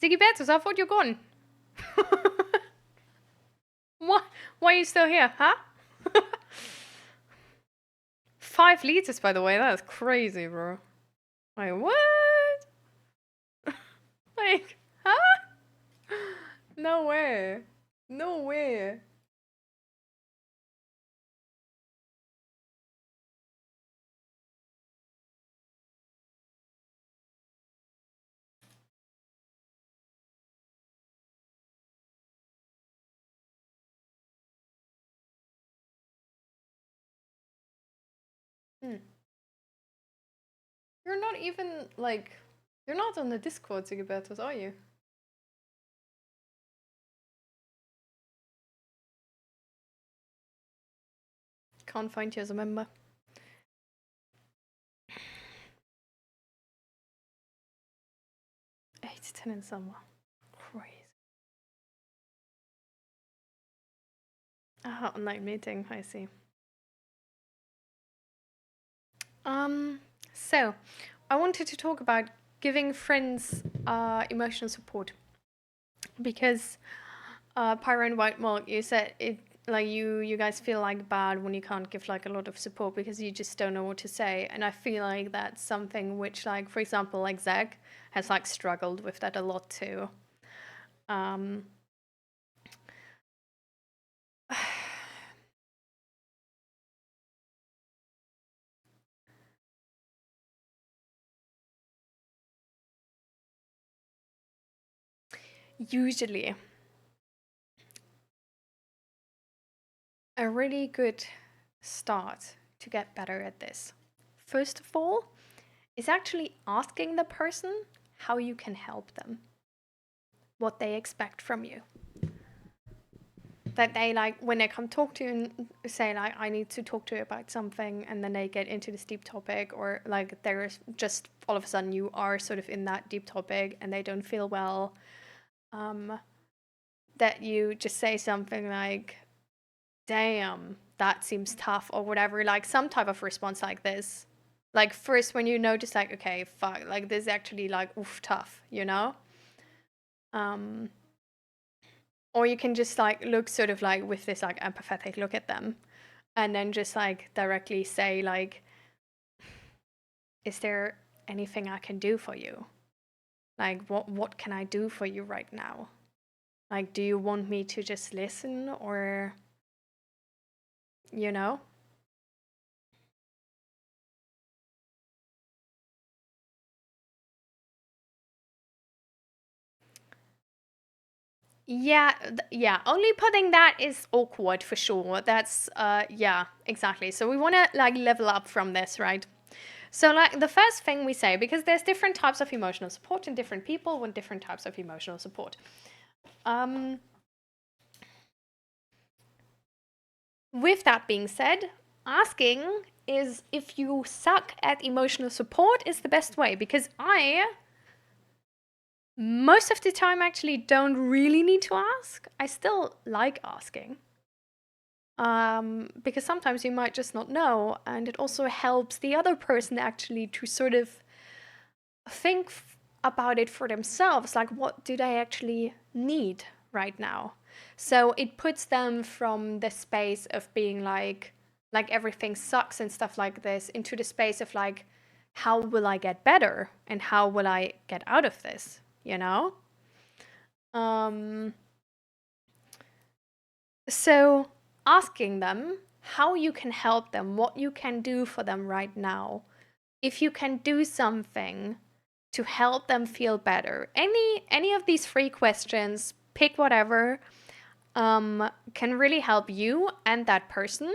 Sigibertus, I thought you're gone. What? Why are you still here, huh? 5 liters, by the way. That's crazy, bro. Like, what? Like, huh? No way. No way. Hmm. You're not even, like, you're not on the Discord, Sigibertus, are you? Can't find you as a member. 8 to 10 in summer. Crazy. Ah, online meeting, I see. So I wanted to talk about giving friends emotional support. because Pyro and White Milk, you said it like you guys feel like bad when you can't give like a lot of support because you just don't know what to say, and I feel like that's something which, like, for example, like Zeg has like struggled with that a lot too. Um, usually, a really good start to get better at this, first of all, is actually asking the person how you can help them, what they expect from you. That they, like, when they come talk to you and say like, I need to talk to you about something, and then they get into this deep topic, or like there's just all of a sudden you are sort of in that deep topic and they don't feel well, that you just say something like, damn, that seems tough, or whatever, like some type of response like this. Like, first, when you notice like, okay, fuck, like this is actually like, oof, tough, you know. um or you can just like look sort of like with this like empathetic look at them, and then just like directly say like, is there anything I can do for you? Like, what can I do for you right now? Like, do you want me to just listen, or, you know? Yeah, yeah, only putting that is awkward for sure. That's yeah, exactly. So we want to like level up from this, right? So, like, the first thing we say, because there's different types of emotional support and different people want different types of emotional support. Um, with that being said, asking is, if you suck at emotional support, is the best way, because I most of the time actually don't really need to ask. I still like asking. Because sometimes you might just not know, and it also helps the other person actually to sort of think about it for themselves, like, what do they actually need right now? So it puts them from the space of being like everything sucks and stuff like this, into the space of like, how will I get better and how will I get out of this, you know? um so asking them how you can help them, what you can do for them right now, if you can do something to help them feel better. Any of these three questions, pick whatever, can really help you and that person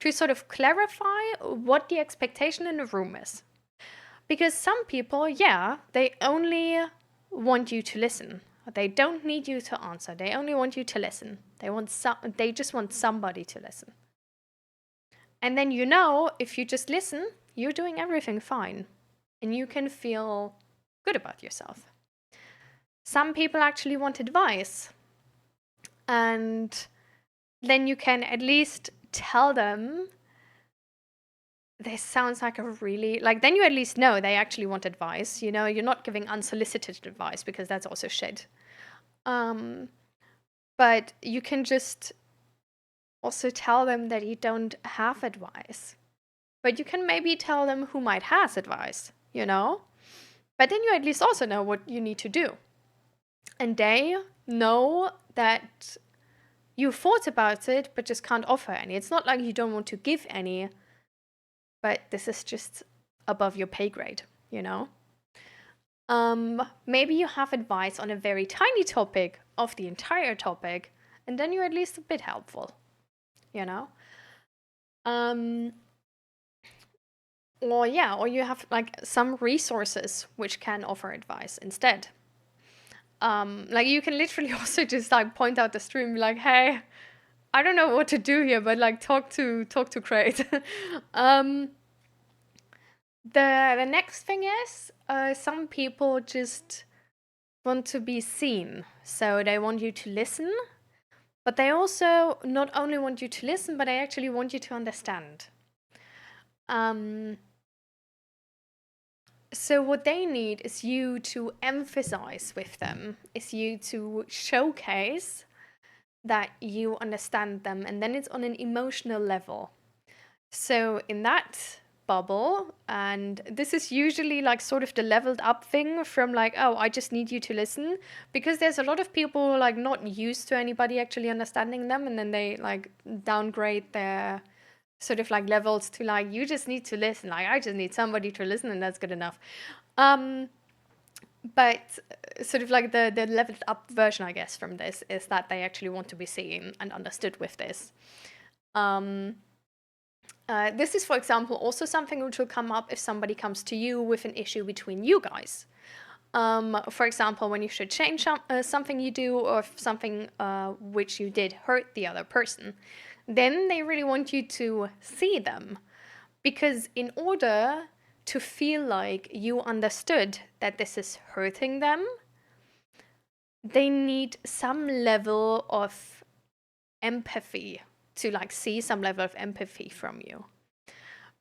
to sort of clarify what the expectation in the room is. Because some people, yeah, they only want you to listen. They don't need you to answer. They only want you to listen. They just want somebody to listen. And then, you know, if you just listen, you're doing everything fine and you can feel good about yourself. Some people actually want advice, and then you can at least tell them, this sounds like a really, like, then you at least know they actually want advice. You know, you're not giving unsolicited advice, because that's also shit. But you can just also tell them that you don't have advice, but you can maybe tell them who might has advice, you know? But then you at least also know what you need to do. And they know that you thought about it, but just can't offer any. It's not like you don't want to give any, but this is just above your pay grade, you know? Maybe you have advice on a very tiny topic of the entire topic, and then you're at least a bit helpful, you know? Um, or yeah, or you have like some resources which can offer advice instead. Like, you can literally also just like point out the stream, be like, hey, I don't know what to do here, but like, talk to Crate. The next thing is, some people just want to be seen, so they want you to listen, but they also not only want you to listen, but they actually want you to understand. Um, So what they need is you to emphasize with them, is you to showcase that you understand them, and then it's on an emotional level. So in that bubble, and this is usually like sort of the leveled up thing from like, oh, I just need you to listen, because there's a lot of people like not used to anybody actually understanding them, and then they like downgrade their sort of like levels to like, you just need to listen, like I just need somebody to listen and that's good enough. But sort of like the leveled up version, I guess, from this is that they actually want to be seen and understood with this. This is, for example, also something which will come up if somebody comes to you with an issue between you guys. For example, when you should change something you do, or something which you did hurt the other person, then they really want you to see them. Because in order to feel like you understood that this is hurting them, they need some level of empathy, to like see some level of empathy from you.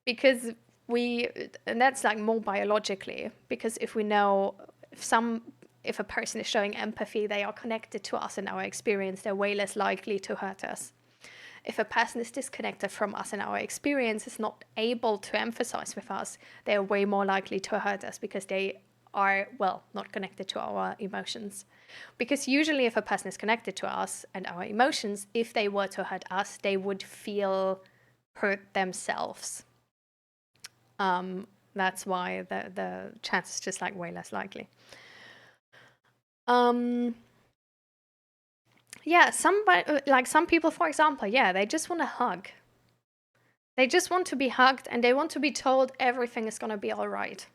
Because and that's like more biologically, because if we know if a person is showing empathy, they are connected to us in our experience, they're way less likely to hurt us. If a person is disconnected from us in our experience, is not able to emphasize with us, they're way more likely to hurt us, because they are, well, not connected to our emotions. Because usually if a person is connected to us and our emotions, if they were to hurt us, they would feel hurt themselves. That's why the chance is just like way less likely. Yeah, some people, for example, yeah, they just want a hug. They just want to be hugged, and they want to be told everything is gonna be all right.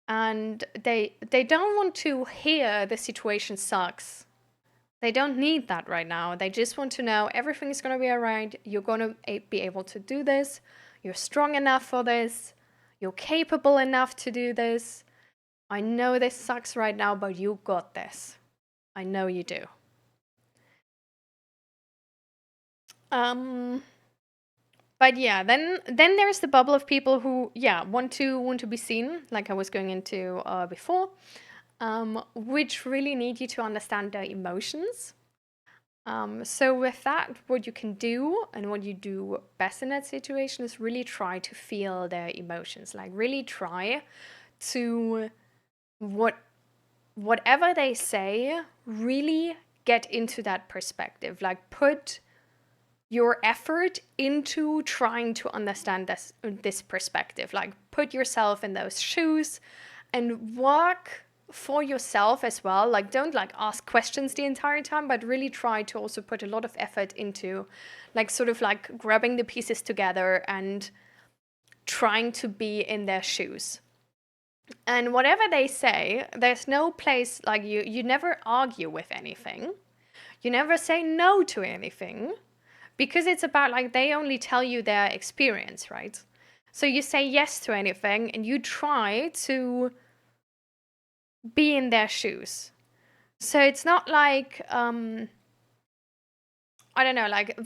And they don't want to hear the situation sucks. They don't need that right now. They just want to know everything is gonna be all right. You're gonna be able to do this. You're strong enough for this. You're capable enough to do this. I know this sucks right now, but you got this. I know you do. But yeah, then there's the bubble of people who, yeah, want to be seen, like I was going into before, which really need you to understand their emotions. So with that, what you can do and what you do best in that situation is really try to feel their emotions. Like really try to whatever they say, really get into that perspective. Like put your effort into trying to understand this perspective. Like put yourself in those shoes and walk for yourself as well. Like don't like ask questions the entire time, but really try to also put a lot of effort into like sort of like grabbing the pieces together and trying to be in their shoes. And whatever they say, there's no place, like you never argue with anything. You never say no to anything, because it's about like they only tell you their experience, right? So you say yes to anything and you try to be in their shoes. So it's not like I don't know, like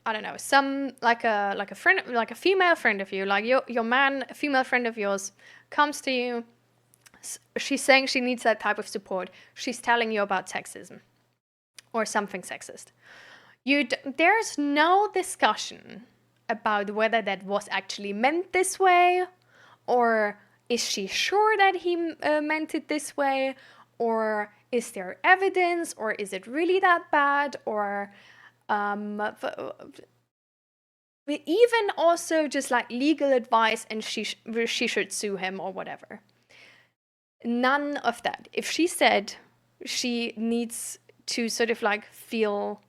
I don't know, some like a friend, like a female friend of you, like your man, a female friend of yours comes to you. She's saying she needs that type of support. She's telling you about sexism or something sexist. There's no discussion about whether that was actually meant this way, or is she sure that he meant it this way, or is there evidence, or is it really that bad, or even also just like legal advice and she should sue him or whatever. None of that. If she said she needs to sort of like feel,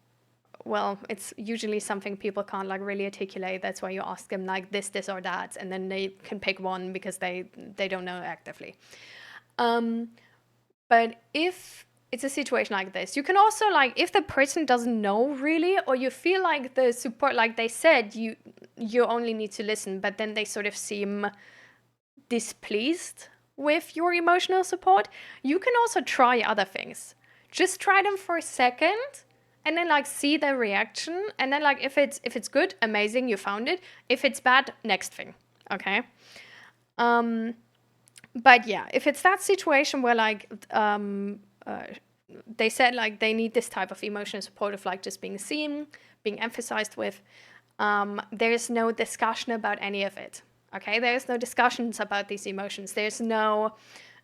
well, it's usually something people can't like really articulate. That's why you ask them like this or that, and then they can pick one because they don't know actively. But if it's a situation like this, you can also like, if the person doesn't know really, or you feel like the support, like they said, you only need to listen, but then they sort of seem displeased with your emotional support, you can also try other things. Just try them for a second and then like see their reaction, and then like if it's good, amazing, you found it. If it's bad, next thing. Okay. But yeah, if it's that situation where like they said like they need this type of emotional support of like just being seen, being emphasized with, there's no discussion about any of it. Okay, there's no discussions about these emotions. There's no,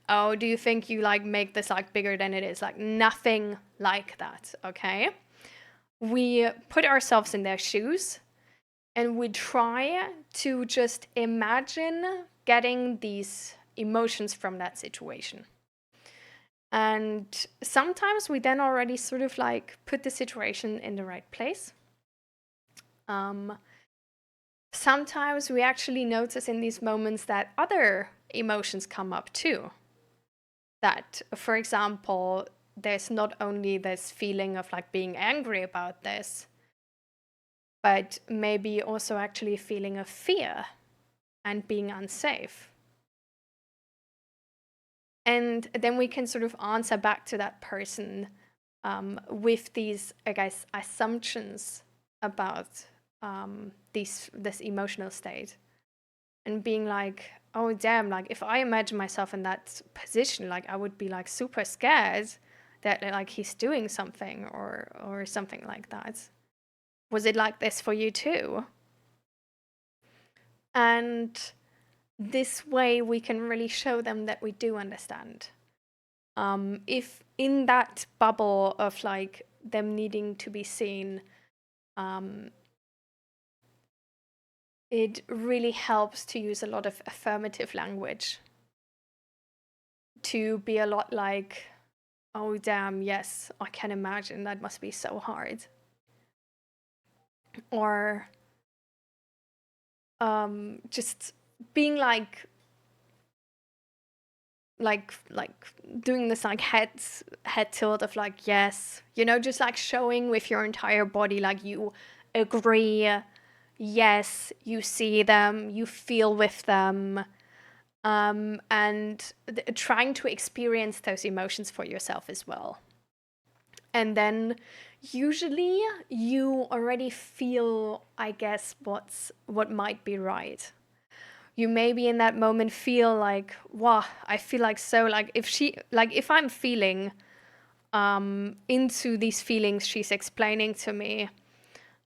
oh, do you think you like make this like bigger than it is? Like nothing like that. Okay, we put ourselves in their shoes and we try to just imagine getting these emotions from that situation. And sometimes we then already sort of like put the situation in the right place. Um, Sometimes we actually notice in these moments that other emotions come up too. That, for example, there's not only this feeling of like being angry about this, but maybe also actually a feeling of fear and being unsafe. And then we can sort of answer back to that person with these, I guess, assumptions about this emotional state, and being like, oh damn, like if I imagine myself in that position, like I would be like super scared that like he's doing something or something like that. Was it like this for you too? And this way we can really show them that we do understand. If in that bubble of like them needing to be seen, it really helps to use a lot of affirmative language, to be a lot like, oh damn, yes, I can imagine that must be so hard. Or just being like doing this like head tilt of like, yes, you know, just like showing with your entire body like you agree, yes, you see them, you feel with them, and trying to experience those emotions for yourself as well. And then usually you already feel, I guess, what might be right. You maybe in that moment feel like, wow, I feel like so like if I'm feeling into these feelings she's explaining to me,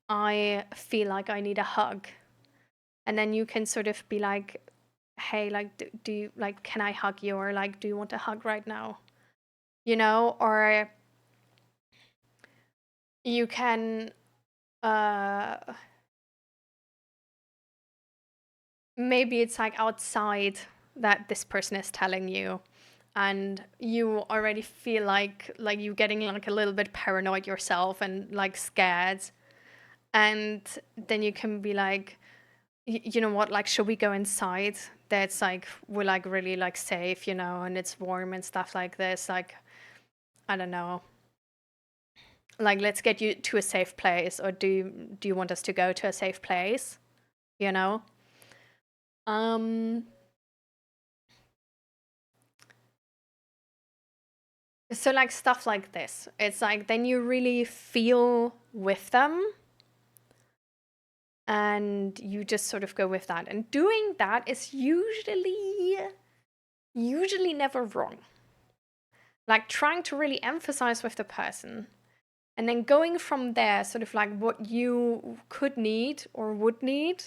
I feel like I need a hug. And then you can sort of be like, hey, like do you like, can I hug you, or like, do you want a hug right now? You know, or you can uh maybe it's like outside that this person is telling you, and you already feel like you getting like a little bit paranoid yourself and like scared, and then you can be like, you know what, like should we go inside? That's like we're like really like safe, you know, and it's warm and stuff like this, like I don't know, like let's get you to a safe place, or do you want us to go to a safe place, you know? um So like stuff like this. It's like then you really feel with them and you just sort of go with that. And doing that is usually never wrong. Like trying to really emphasize with the person and then going from there, sort of like what you could need or would need.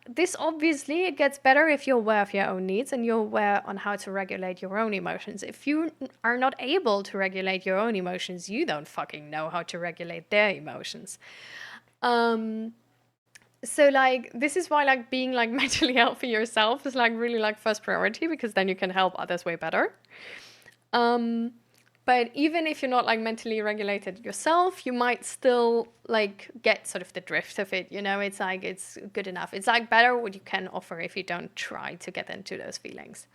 This obviously it gets better if you're aware of your own needs and you're aware on how to regulate your own emotions. If you are not able to regulate your own emotions, you don't fucking know how to regulate their emotions. So like this is why like being like mentally healthy yourself is like really like first priority, because then you can help others way better. But even if you're not like mentally regulated yourself, you might still like get sort of the drift of it, you know? It's like it's good enough. It's like better what you can offer if you don't try to get into those feelings.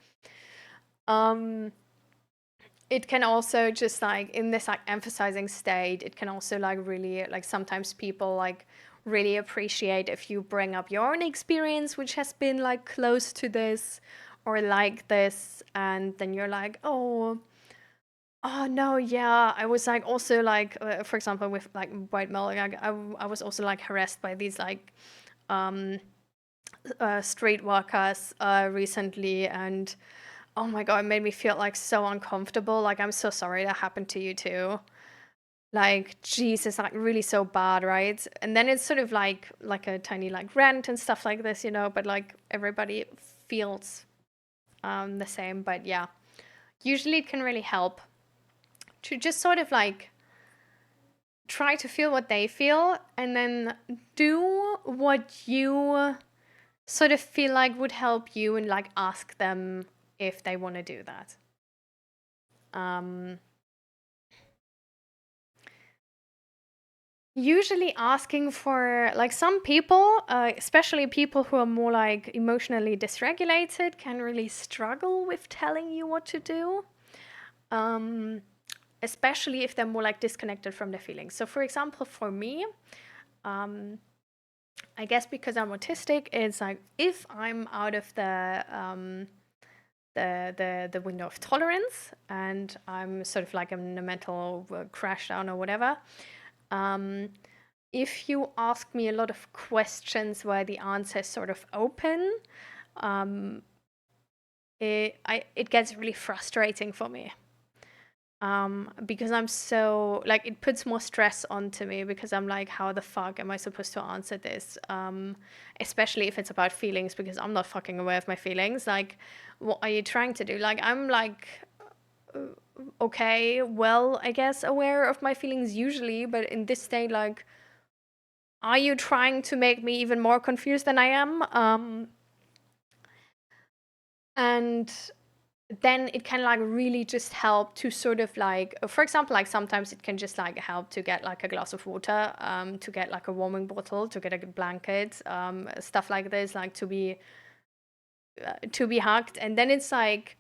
It can also just like in this like emphasizing state, it can also like really like sometimes people like really appreciate if you bring up your own experience which has been like close to this or like this, and then you're like, oh no, yeah, I was like also like for example with like white male, like I was also like harassed by these like streetwalkers recently, and oh my god, it made me feel like so uncomfortable. Like, I'm so sorry that happened to you too. Like, Jesus, like really so bad, right? And then it's sort of like a tiny like rant and stuff like this, but like everybody feels the same. But yeah, usually it can really help to just sort of like try to feel what they feel and then do what you sort of feel like would help you, and like ask them if they want to do that. Um, Usually asking for like some people, especially people who are more like emotionally dysregulated, can really struggle with telling you what to do. Um, Especially if they're more like disconnected from their feelings. So, for example, for me, um, I guess because I'm autistic, it's like if I'm out of the window of tolerance and I'm sort of like in a mental crash down or whatever. Um, if you ask me a lot of questions where the answer is sort of open, um, it gets really frustrating for me. Because I'm so like it puts more stress onto me because I'm like, how the fuck am I supposed to answer this? Especially if it's about feelings, because I'm not fucking aware of my feelings. Like, what are you trying to do? Like, I'm like, okay, well, I guess aware of my feelings usually, but in this state, like, are you trying to make me even more confused than I am? And then it can like really just help to sort of like, for example, like sometimes it can just like help to get like a glass of water, to get like a warming bottle, to get a blanket, stuff like this, like to be hugged. And then it's like,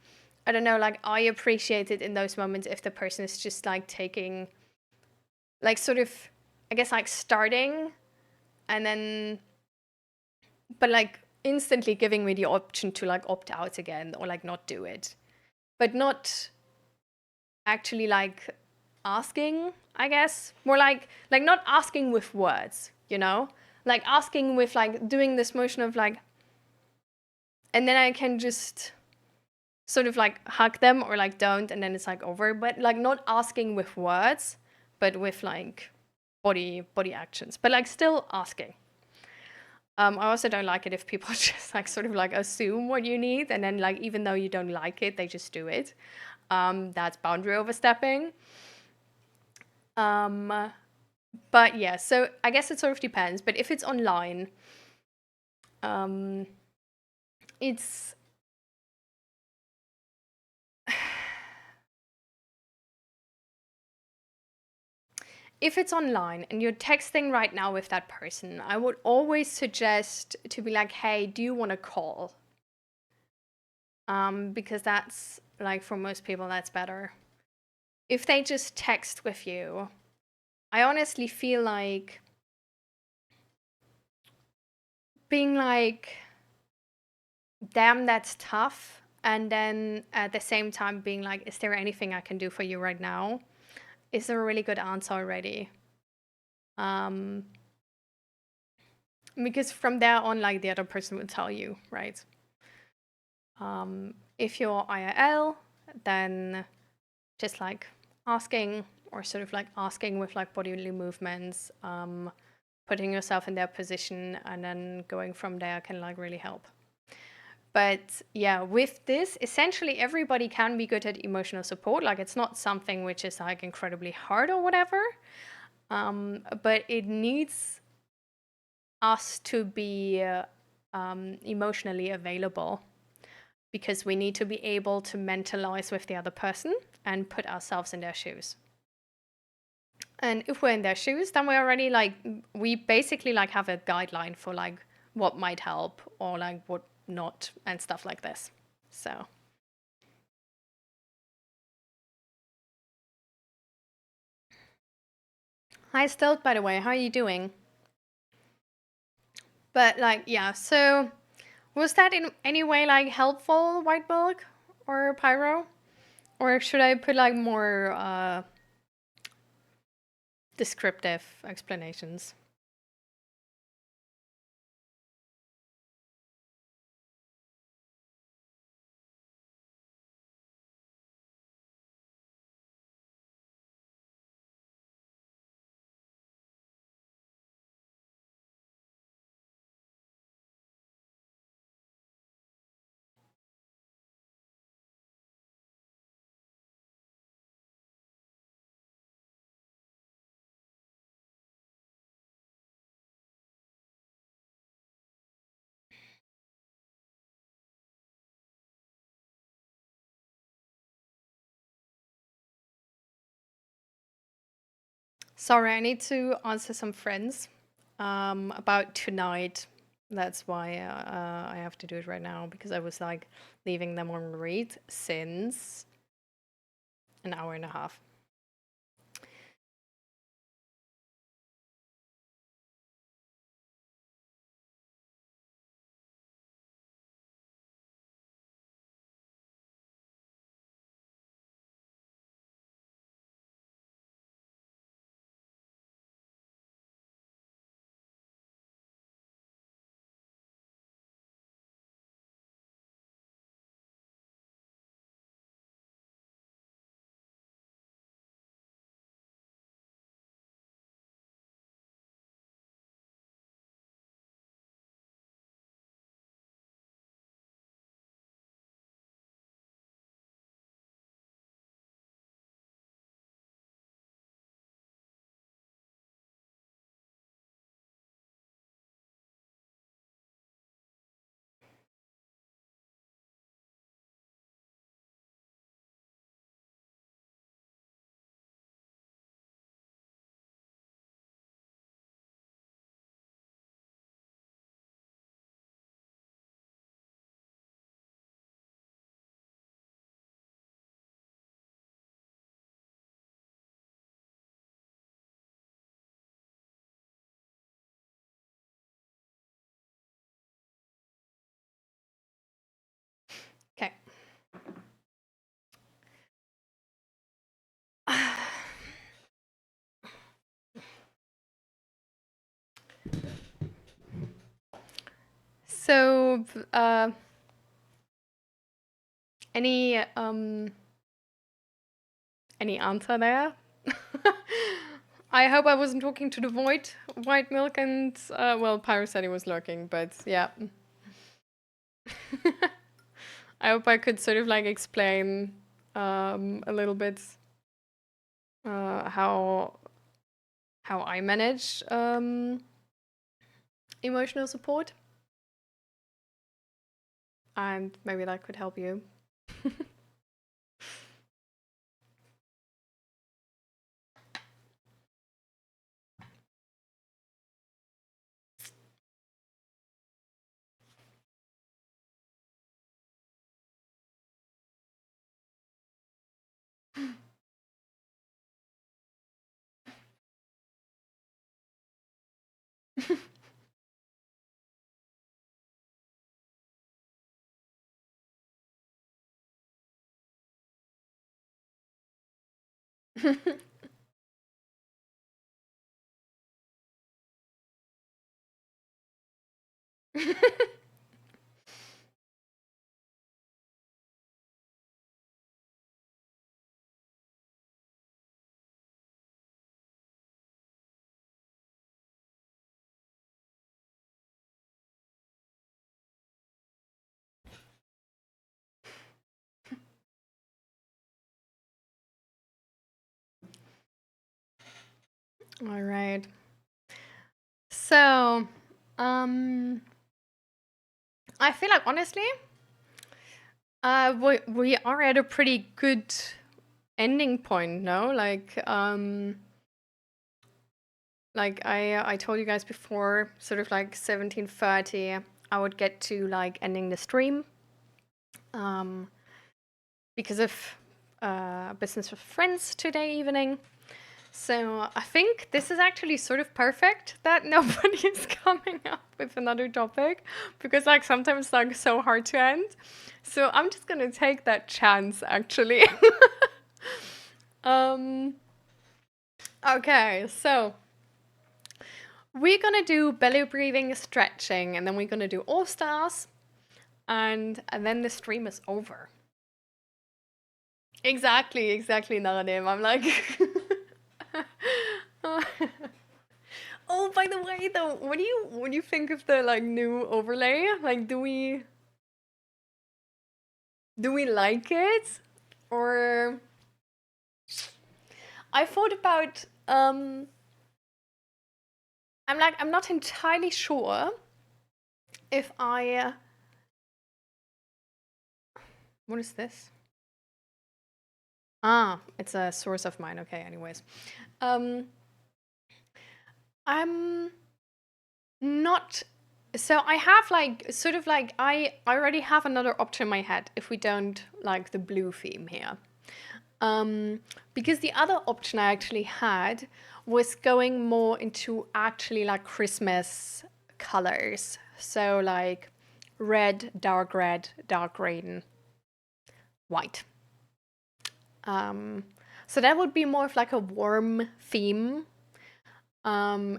I don't know, like I appreciate it in those moments if the person is just like taking, like sort of, I guess like starting and then, but like instantly giving me the option to like opt out again or like not do it, but not actually like asking, I guess. More like not asking with words, like asking with like doing this motion of like, and then I can just sort of like hug them or like don't, and then it's like over, but like not asking with words, but with like body actions, but like still asking. I also don't like it if people just like sort of like assume what you need, and then like even though you don't like it, they just do it. That's boundary overstepping. Um, but yeah, so I guess it sort of depends. But if it's online, um, it's if it's online and you're texting right now with that person, I would always suggest to be like, hey, do you want to call? Because that's like for most people, that's better. If they just text with you, I honestly feel like being like, damn, that's tough. And then at the same time being like, is there anything I can do for you right now? Is there a really good answer already? Um, because from there on, like the other person would tell you, right? If you're IRL, then just like asking or sort of like asking with like bodily movements, putting yourself in their position and then going from there can like really help. But yeah, with this, essentially everybody can be good at emotional support. Like it's not something which is like incredibly hard or whatever. But it needs us to be emotionally available because we need to be able to mentalize with the other person and put ourselves in their shoes. And if we're in their shoes, then we're already like, we basically like have a guideline for like what might help or like what not and stuff like this. So, hi, Stilt, by the way, how are you doing? But like, yeah, so was that in any way like helpful, White Milk or Pyro? Or should I put like more descriptive explanations? Sorry, I need to answer some friends about tonight. That's why I have to do it right now because I was like leaving them on read since an hour and a half. Okay. So, any any answer there? I hope I wasn't talking to the void, white milk, and well, Pyro said he was lurking, but yeah. I hope I could sort of like explain a little bit how I manage emotional support, and maybe that could help you. All right. So, I feel like honestly, we are at a pretty good ending point, no? Like I told you guys before, sort of like 17:30, I would get to like ending the stream, because of business with friends today evening. So I think this is actually sort of perfect that nobody is coming up with another topic because like sometimes like so hard to end. So I'm just gonna take that chance actually. um, okay, so we're gonna do belly breathing, stretching, and then we're gonna do all stars, and then the stream is over. Exactly, Naranim. I'm like. Oh, by the way, though, what do you think of the like new overlay? Like, do we like it, or I thought about I'm not entirely sure if I what is this? Ah, it's a source of mine. Okay, anyways, um, I'm not. So I have like sort of like I already have another option in my head if we don't like the blue theme here. Um, because the other option I actually had was going more into actually like Christmas colors. So like red, dark green, white. Um, so that would be more of like a warm theme.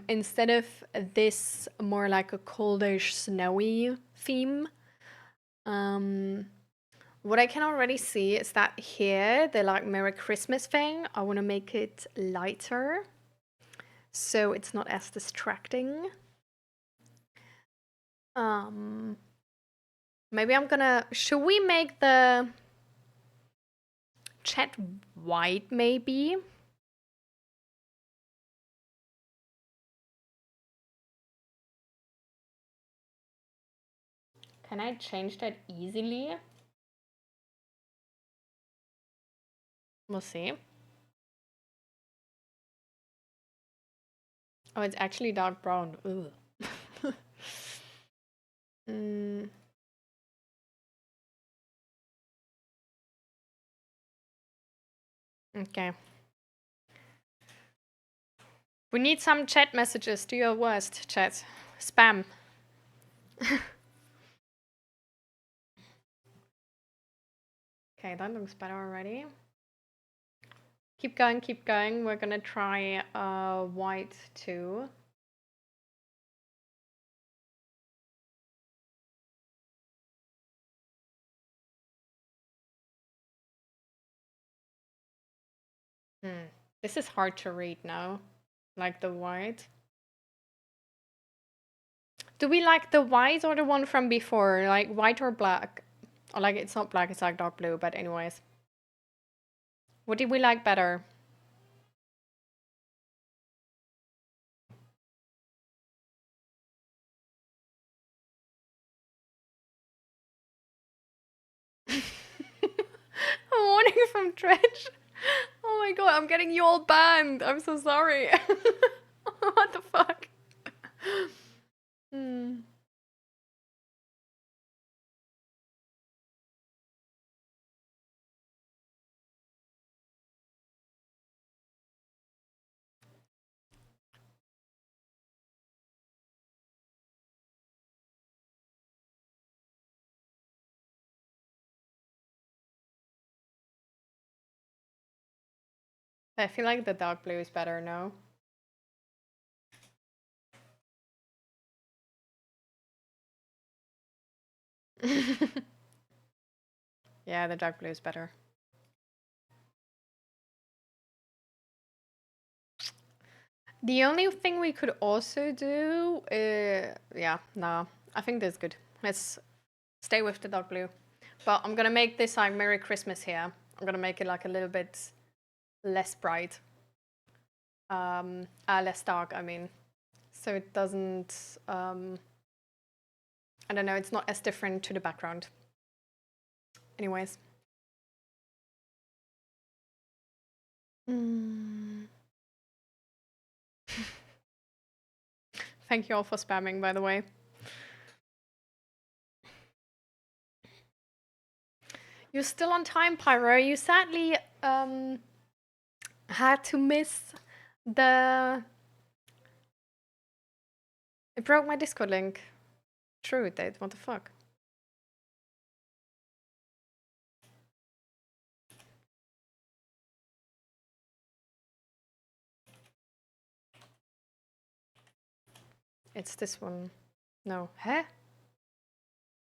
Instead of this more like a coldish, snowy theme. Um, what I can already see is that here, the like Merry Christmas thing, I want to make it lighter so it's not as distracting. Um, maybe I'm gonna. Should we make the chat white? Maybe. Can I change that easily? We'll see. Oh, it's actually dark brown. Ugh. mm, okay. We need some chat messages. Do your worst, chat. Spam. Okay, that looks better already. Keep going, keep going. We're gonna try white too. This is hard to read now. Like the white. Do we like the white or the one from before? Like white or black? Or like it's not black, it's like dark blue, but anyways. What did we like better? A warning from Dredge. Oh my god, I'm getting you all banned. I'm so sorry. What the fuck? Hmm. I feel like the dark blue is better, no? Yeah, the dark blue is better. The only thing we could also do, yeah, no, I think this is good. Let's stay with the dark blue. But I'm gonna make this like Merry Christmas here. I'm gonna make it like a little bit less bright. Less dark, I mean. So it doesn't, I don't know, it's not as different to the background. Anyways. Thank you all for spamming, by the way. You're still on time, Pyro. You sadly had to miss the. It broke my Discord link. True, it did. What the fuck? It's this one. No. Huh?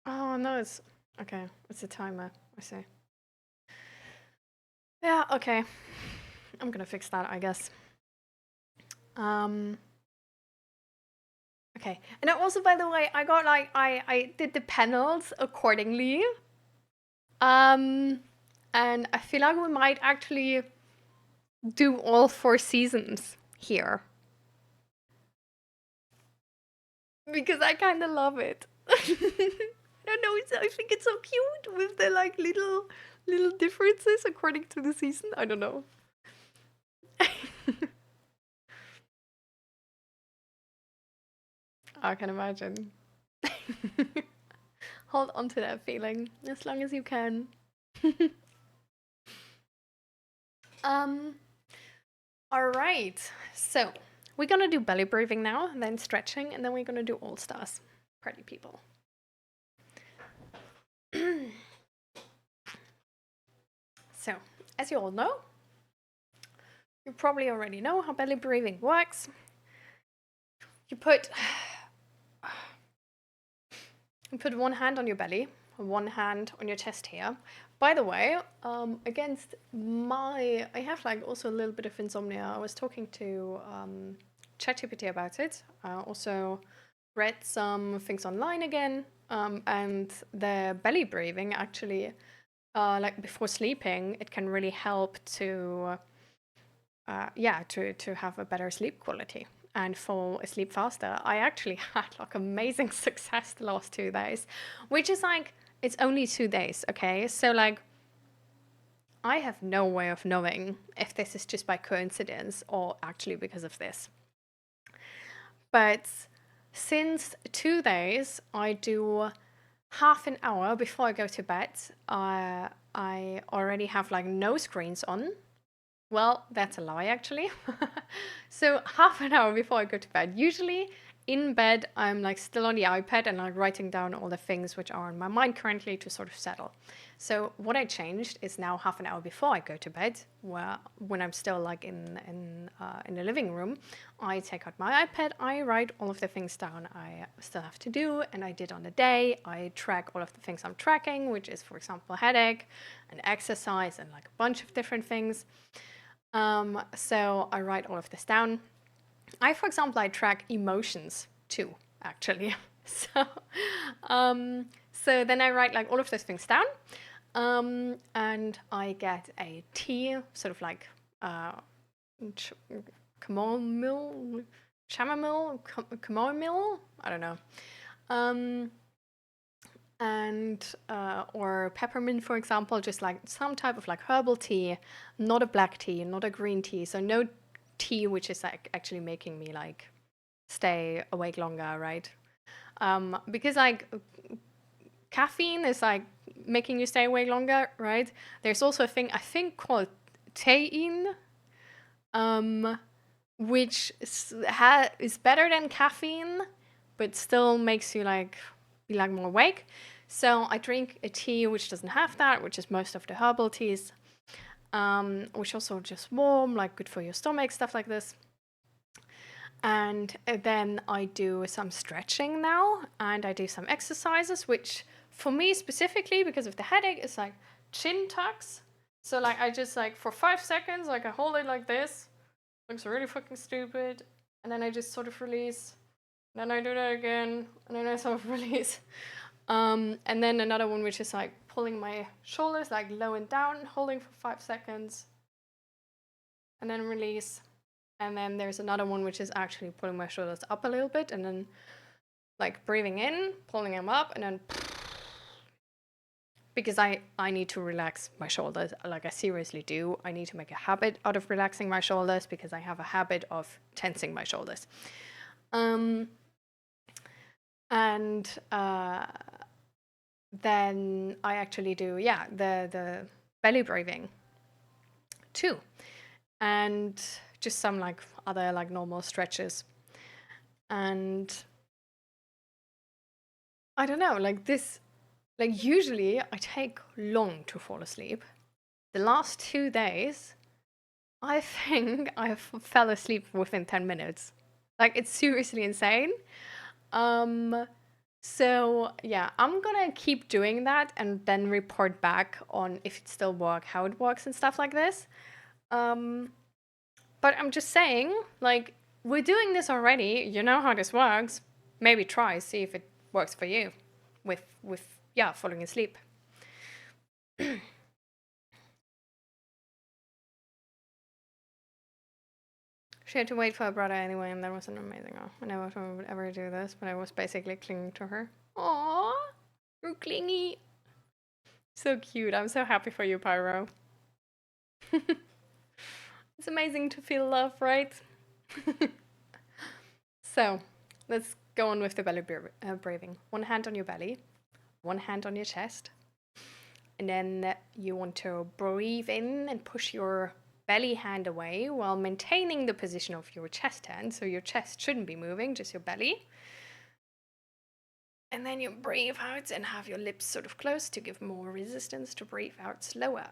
Oh, no, it's. Okay, it's a timer. I see. Yeah, okay. I'm gonna fix that, I guess. Okay. And then also, by the way, I got like I did the panels accordingly. And I feel like we might actually do all 4 seasons here. Because I kind of love it. I don't know. I think it's so cute with the like little differences according to the season. I don't know. I can imagine. Hold on to that feeling as long as you can. um, all right. So we're gonna do belly breathing now, then stretching, and then we're gonna do all stars. Party people. So, as you all know, you probably already know how belly breathing works. You put one hand on your belly, one hand on your chest here. By the way, against I have like also a little bit of insomnia. I was talking to ChatGPT about it. Also read some things online again, and the belly breathing actually, like before sleeping, it can really help to have a better sleep quality and fall asleep faster. I actually had like amazing success the last 2 days, which is like, it's only 2 days, okay? So like, I have no way of knowing if this is just by coincidence or actually because of this. But since 2 days, I do half an hour before I go to bed. I already have like no screens on. Well, that's a lie, actually. So half an hour before I go to bed, usually in bed, I'm like still on the iPad and like writing down all the things which are on my mind currently to sort of settle. So what I changed is now half an hour before I go to bed, where when I'm still like in the living room, I take out my iPad, I write all of the things down I still have to do, and I did on the day. I track all of the things I'm tracking, which is, for example, headache and exercise and like a bunch of different things. So I write all of this down. For example, I track emotions too, actually. So, so then I write like all of those things down, and I get a tea, sort of like chamomile, chamomile. I don't know. And or peppermint, for example, just like some type of like herbal tea, not a black tea, not a green tea. So no tea which is like actually making me like stay awake longer, right? Because like caffeine is like making you stay awake longer, right? There's also a thing I think called theine, which is better than caffeine, but still makes you like be like more awake. So I drink a tea which doesn't have that, which is most of the herbal teas, which also just warm, like good for your stomach, stuff like this. And then I do some stretching now, and I do some exercises, which for me specifically, because of the headache, is like chin tucks. So like I just like for 5 seconds, like I hold it like this. Looks really fucking stupid. And then I just sort of release. Then I do that again, and then I sort of release. And then another one which is like pulling my shoulders like low and down, holding for 5 seconds, and then release. And then there's another one which is actually pulling my shoulders up a little bit, and then like breathing in, pulling them up, and then because I need to relax my shoulders, like I seriously do. I need to make a habit out of relaxing my shoulders because I have a habit of tensing my shoulders. And then I actually do, the belly breathing too. And just some like other like normal stretches. And I don't know, like this, like usually I take long to fall asleep. The last 2 days, I think I fell asleep within 10 minutes. Like it's seriously insane. So yeah, I'm gonna keep doing that and then report back on if it still works, how it works, and stuff like this. But I'm just saying, like, we're doing this already. You know how this works. Maybe try, see if it works for you with falling asleep. She had to wait for her brother anyway, and that was an amazing. Oh, I never thought I would ever do this, but I was basically clinging to her. Aww, you're clingy. So cute. I'm so happy for you, Pyro. It's amazing to feel love, right? So, let's go on with the belly breathing. One hand on your belly, one hand on your chest. And then you want to breathe in and push your belly hand away while maintaining the position of your chest hand. So your chest shouldn't be moving, just your belly. And then you breathe out and have your lips sort of closed to give more resistance to breathe out slower.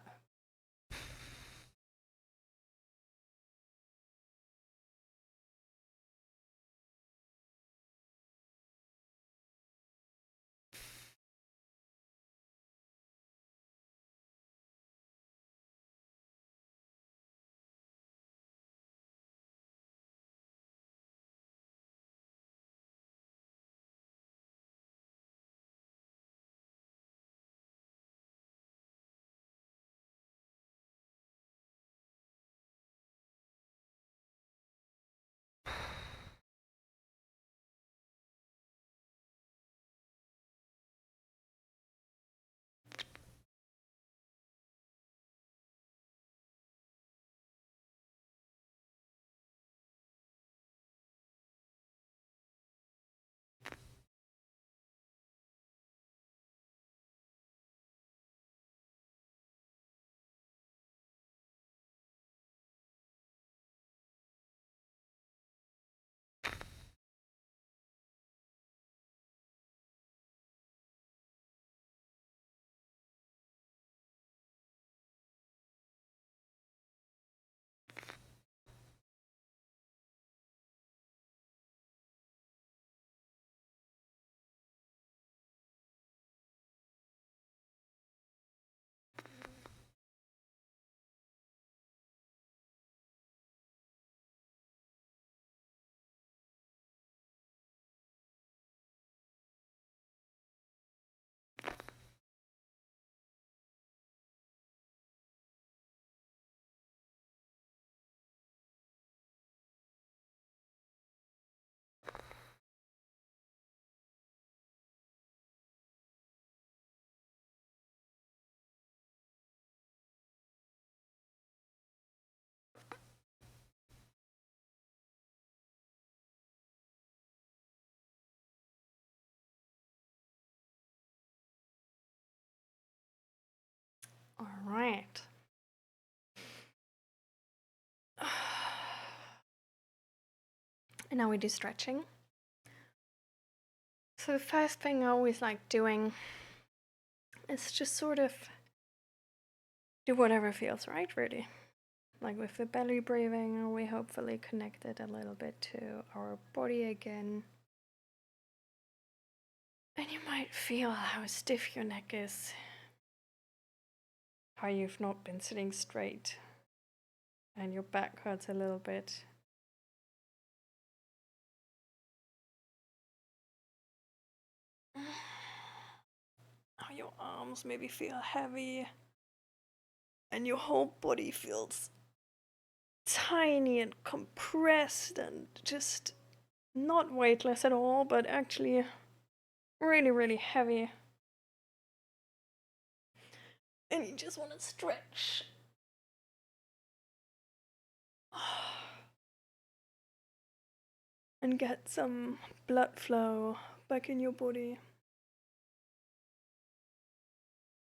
All right. And now we do stretching. So the first thing I always like doing is just sort of do whatever feels right, really. Like with the belly breathing, we hopefully connected a little bit to our body again. And you might feel how stiff your neck is, how you've not been sitting straight, and your back hurts a little bit. How your arms maybe feel heavy, and your whole body feels tiny and compressed and just not weightless at all, but actually really, really heavy. And you just want to stretch. And get some blood flow back in your body.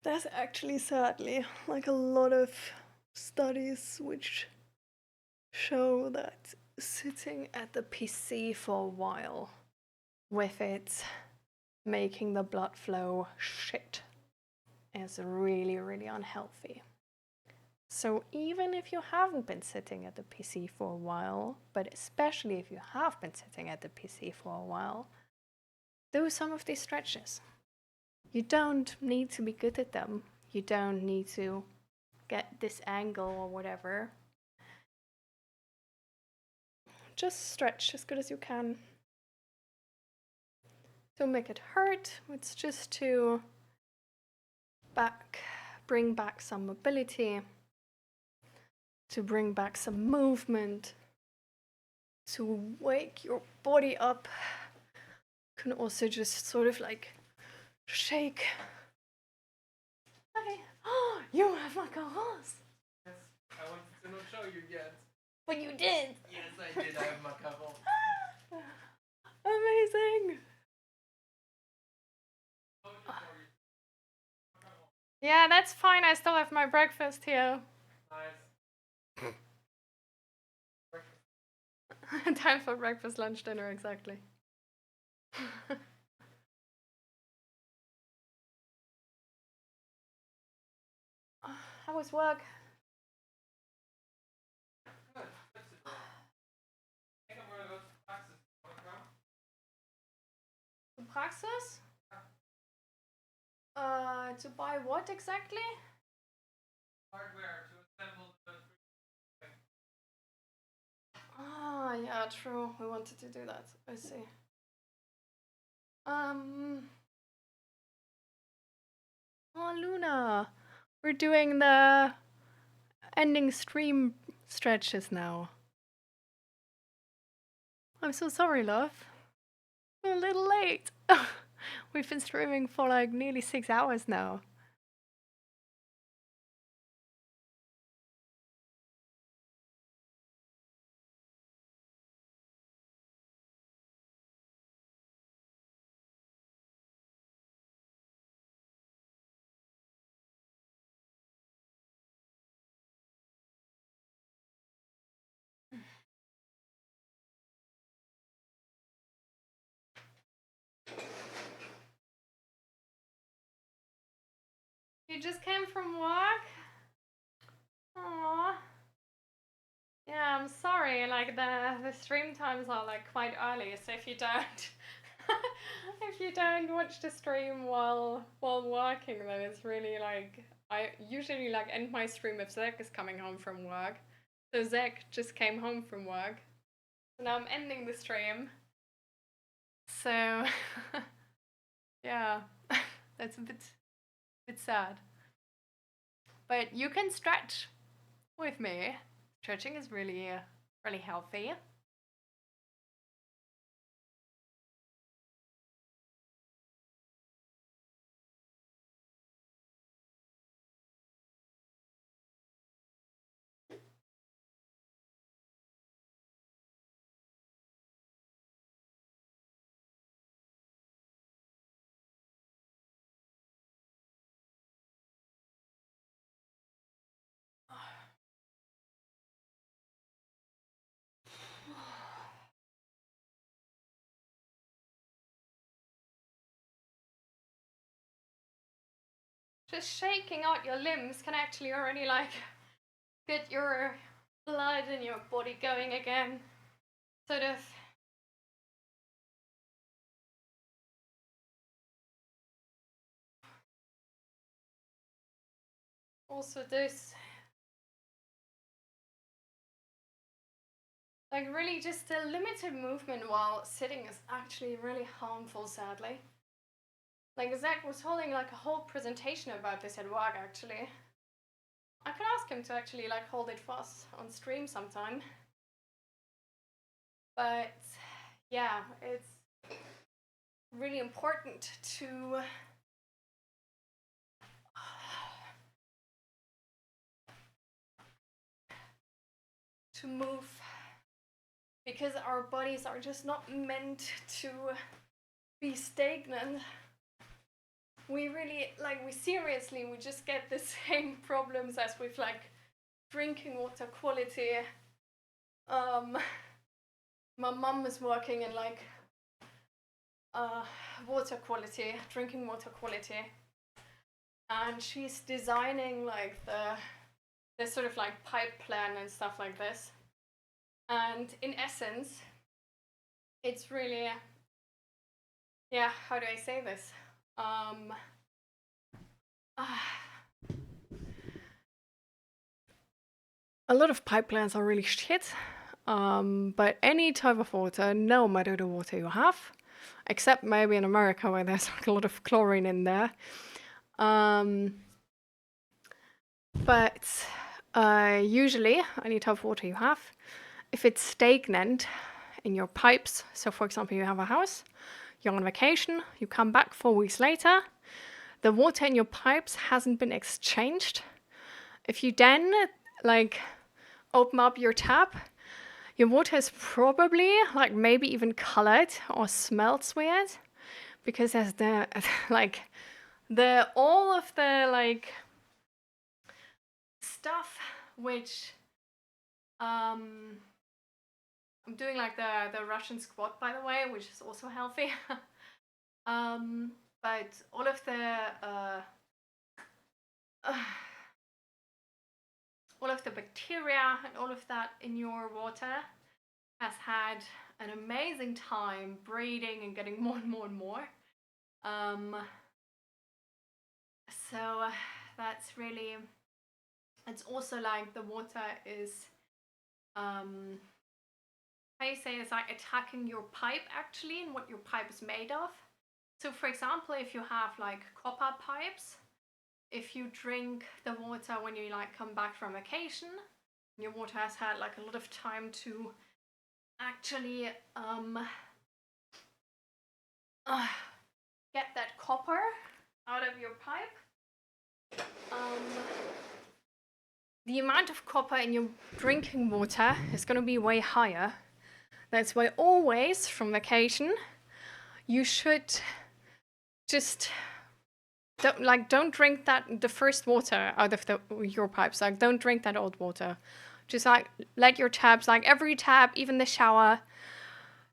There's actually sadly like a lot of studies which show that sitting at the PC for a while with it making the blood flow shit is really, really unhealthy. So even if you haven't been sitting at the PC for a while, but especially if you have been sitting at the PC for a while, do some of these stretches. You don't need to be good at them. You don't need to get this angle or whatever. Just stretch as good as you can. Don't make it hurt. It's just to bring back some mobility, to bring back some movement, to wake your body up. You can also just sort of like shake. Hi. Oh, you have macarons. Yes, I wanted to not show you yet. But you did. Yes, I did. I have macaron. Amazing. Yeah, that's fine. I still have my breakfast here. Nice. Time for breakfast, lunch, dinner, exactly. How was work? Good. That's it. I think I'm gonna go to Praxis. Wanna come? The Praxis? To buy what exactly? Hardware to assemble the Ah, yeah, true. We wanted to do that. I see. Oh, Luna. We're doing the ending stream stretches now. I'm so sorry, love. We're a little late. We've been streaming for like nearly 6 hours now. You just came from work? Aww. Yeah, I'm sorry. Like the stream times are like quite early, so if you don't if you don't watch the stream while working, then it's really like I usually like end my stream if Zach is coming home from work. So Zach just came home from work. So now I'm ending the stream. So yeah, that's a bit sad. But you can stretch with me. Stretching is really really healthy. Just shaking out your limbs can actually already like get your blood in your body going again. Sort of. Also this like really just a limited movement while sitting is actually really harmful, sadly. Like Zach was holding like a whole presentation about this at work actually. I could ask him to actually like hold it for us on stream sometime. But yeah, it's really important to move because our bodies are just not meant to be stagnant. We really like we just get the same problems as with like drinking water quality. My mum is working in like drinking water quality, and she's designing like the sort of like pipe plan and stuff like this. And in essence, it's really yeah. How do I say this? A lot of pipelines are really shit. But any type of water, no matter the water you have, except maybe in America where there's like a lot of chlorine in there. But usually, any type of water you have, if it's stagnant in your pipes, so for example, you have a house, you're on vacation, you come back 4 weeks later, the water in your pipes hasn't been exchanged. If you then like open up your tap, your water is probably like maybe even colored or smells weird because there's the like all of the like stuff which I'm doing like the Russian squat, by the way, which is also healthy. But all of the bacteria and all of that in your water has had an amazing time breeding and getting more and more and more. So that's really, it's also like the water is, how you say, it's like attacking your pipe actually and what your pipe is made of. So for example, if you have like copper pipes, if you drink the water when you like come back from vacation, your water has had like a lot of time to actually get that copper out of your pipe. The amount of copper in your drinking water is going to be way higher. That's why always from vacation you should just don't drink the first water out of your pipes. Like don't drink that old water. Just like let your taps, like every tap, even the shower,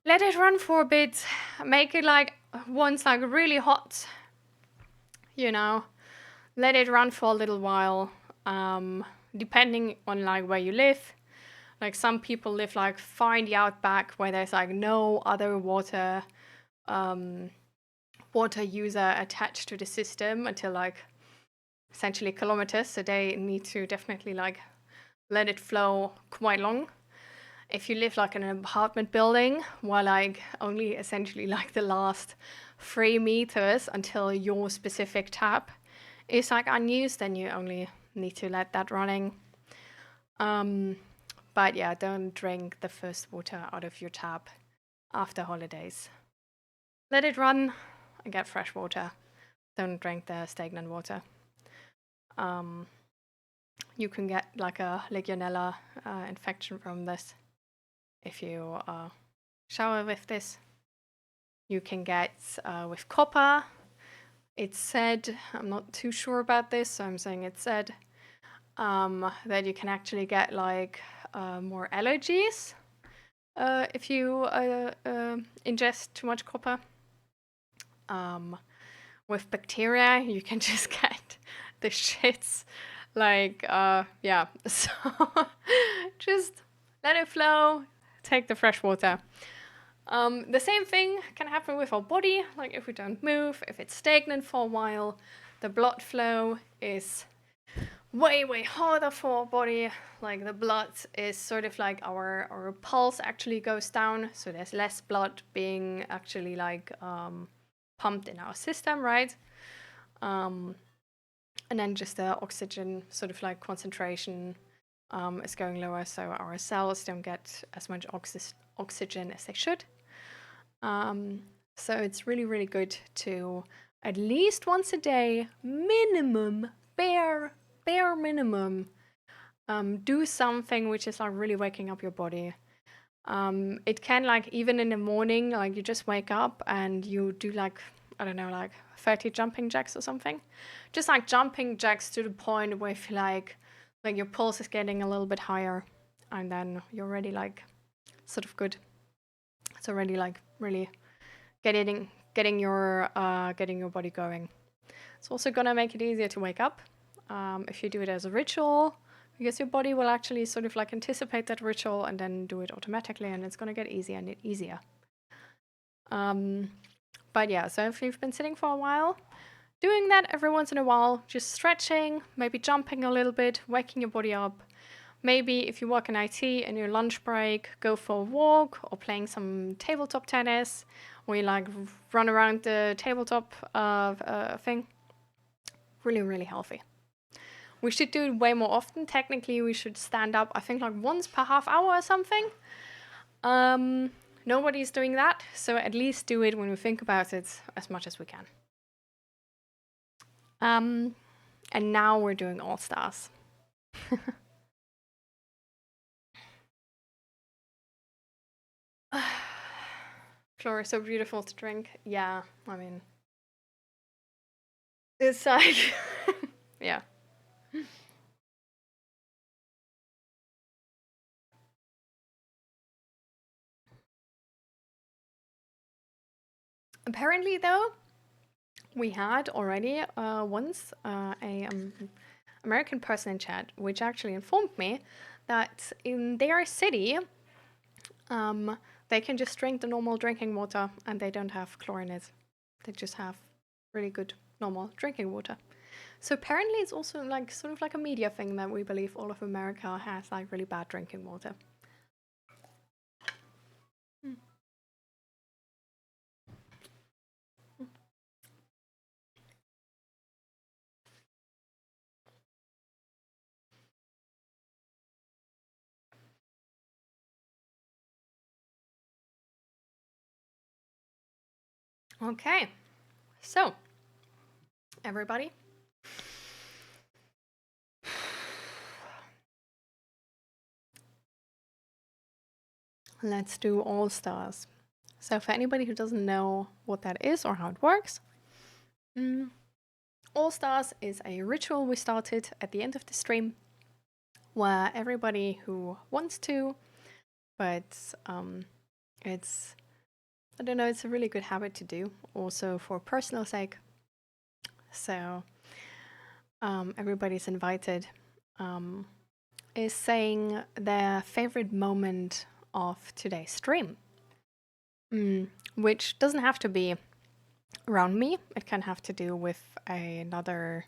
let it run for a bit. Make it like once like really hot, you know. Let it run for a little while. Depending on like where you live. Like some people live like far in the outback where there's like no other water user attached to the system until like essentially kilometers. So they need to definitely like let it flow quite long. If you live like in an apartment building where like only essentially like the last 3 meters until your specific tap is like unused, then you only need to let that running. But yeah, don't drink the first water out of your tap after holidays. Let it run and get fresh water. Don't drink the stagnant water. You can get like a Legionella infection from this if you shower with this. You can get with copper. It's said, I'm not too sure about this, so I'm saying it's said, that you can actually get like more allergies if you ingest too much copper. With bacteria, you can just get the shits. Like, yeah. So just let it flow, take the fresh water. The same thing can happen with our body. Like if we don't move, if it's stagnant for a while, the blood flow is way, way harder for our body. Like the blood is sort of like our pulse actually goes down. So there's less blood being actually like pumped in our system, right? And then just the oxygen sort of like concentration is going lower, so our cells don't get as much oxygen as they should. So it's really, really good to at least once a day, minimum, bare minimum, do something which is like really waking up your body. It can like even in the morning, like you just wake up and you do like, I don't know, like 30 jumping jacks or something. Just like jumping jacks to the point where you feel like your pulse is getting a little bit higher, and then you're already like sort of good. It's already like really getting your body going. It's also gonna make it easier to wake up if you do it as a ritual, because your body will actually sort of like anticipate that ritual and then do it automatically, and it's gonna get easier and easier. But yeah, so if you've been sitting for a while, doing that every once in a while, just stretching, maybe jumping a little bit, waking your body up. Maybe if you work in IT and your lunch break, go for a walk or playing some tabletop tennis, where you like run around the tabletop thing. Really, really healthy. We should do it way more often. Technically, we should stand up, I think like once per half hour or something. Nobody's doing that, so at least do it when we think about it as much as we can. And now we're doing All Stars. Chlor is so beautiful to drink. Yeah, I mean, It's like, yeah. Apparently, though, we had already once a American person in chat, which actually informed me that in their city, they can just drink the normal drinking water and they don't have chlorine in it. They just have really good normal drinking water. So apparently, it's also like sort of like a media thing that we believe all of America has like really bad drinking water. Okay, so everybody, let's do All Stars. So for anybody who doesn't know what that is or how it works, All Stars is a ritual we started at the end of the stream where everybody who wants to, but it's, I don't know, it's a really good habit to do, also for personal sake. So everybody's invited, is saying their favorite moment of today's stream, which doesn't have to be around me. It can have to do with another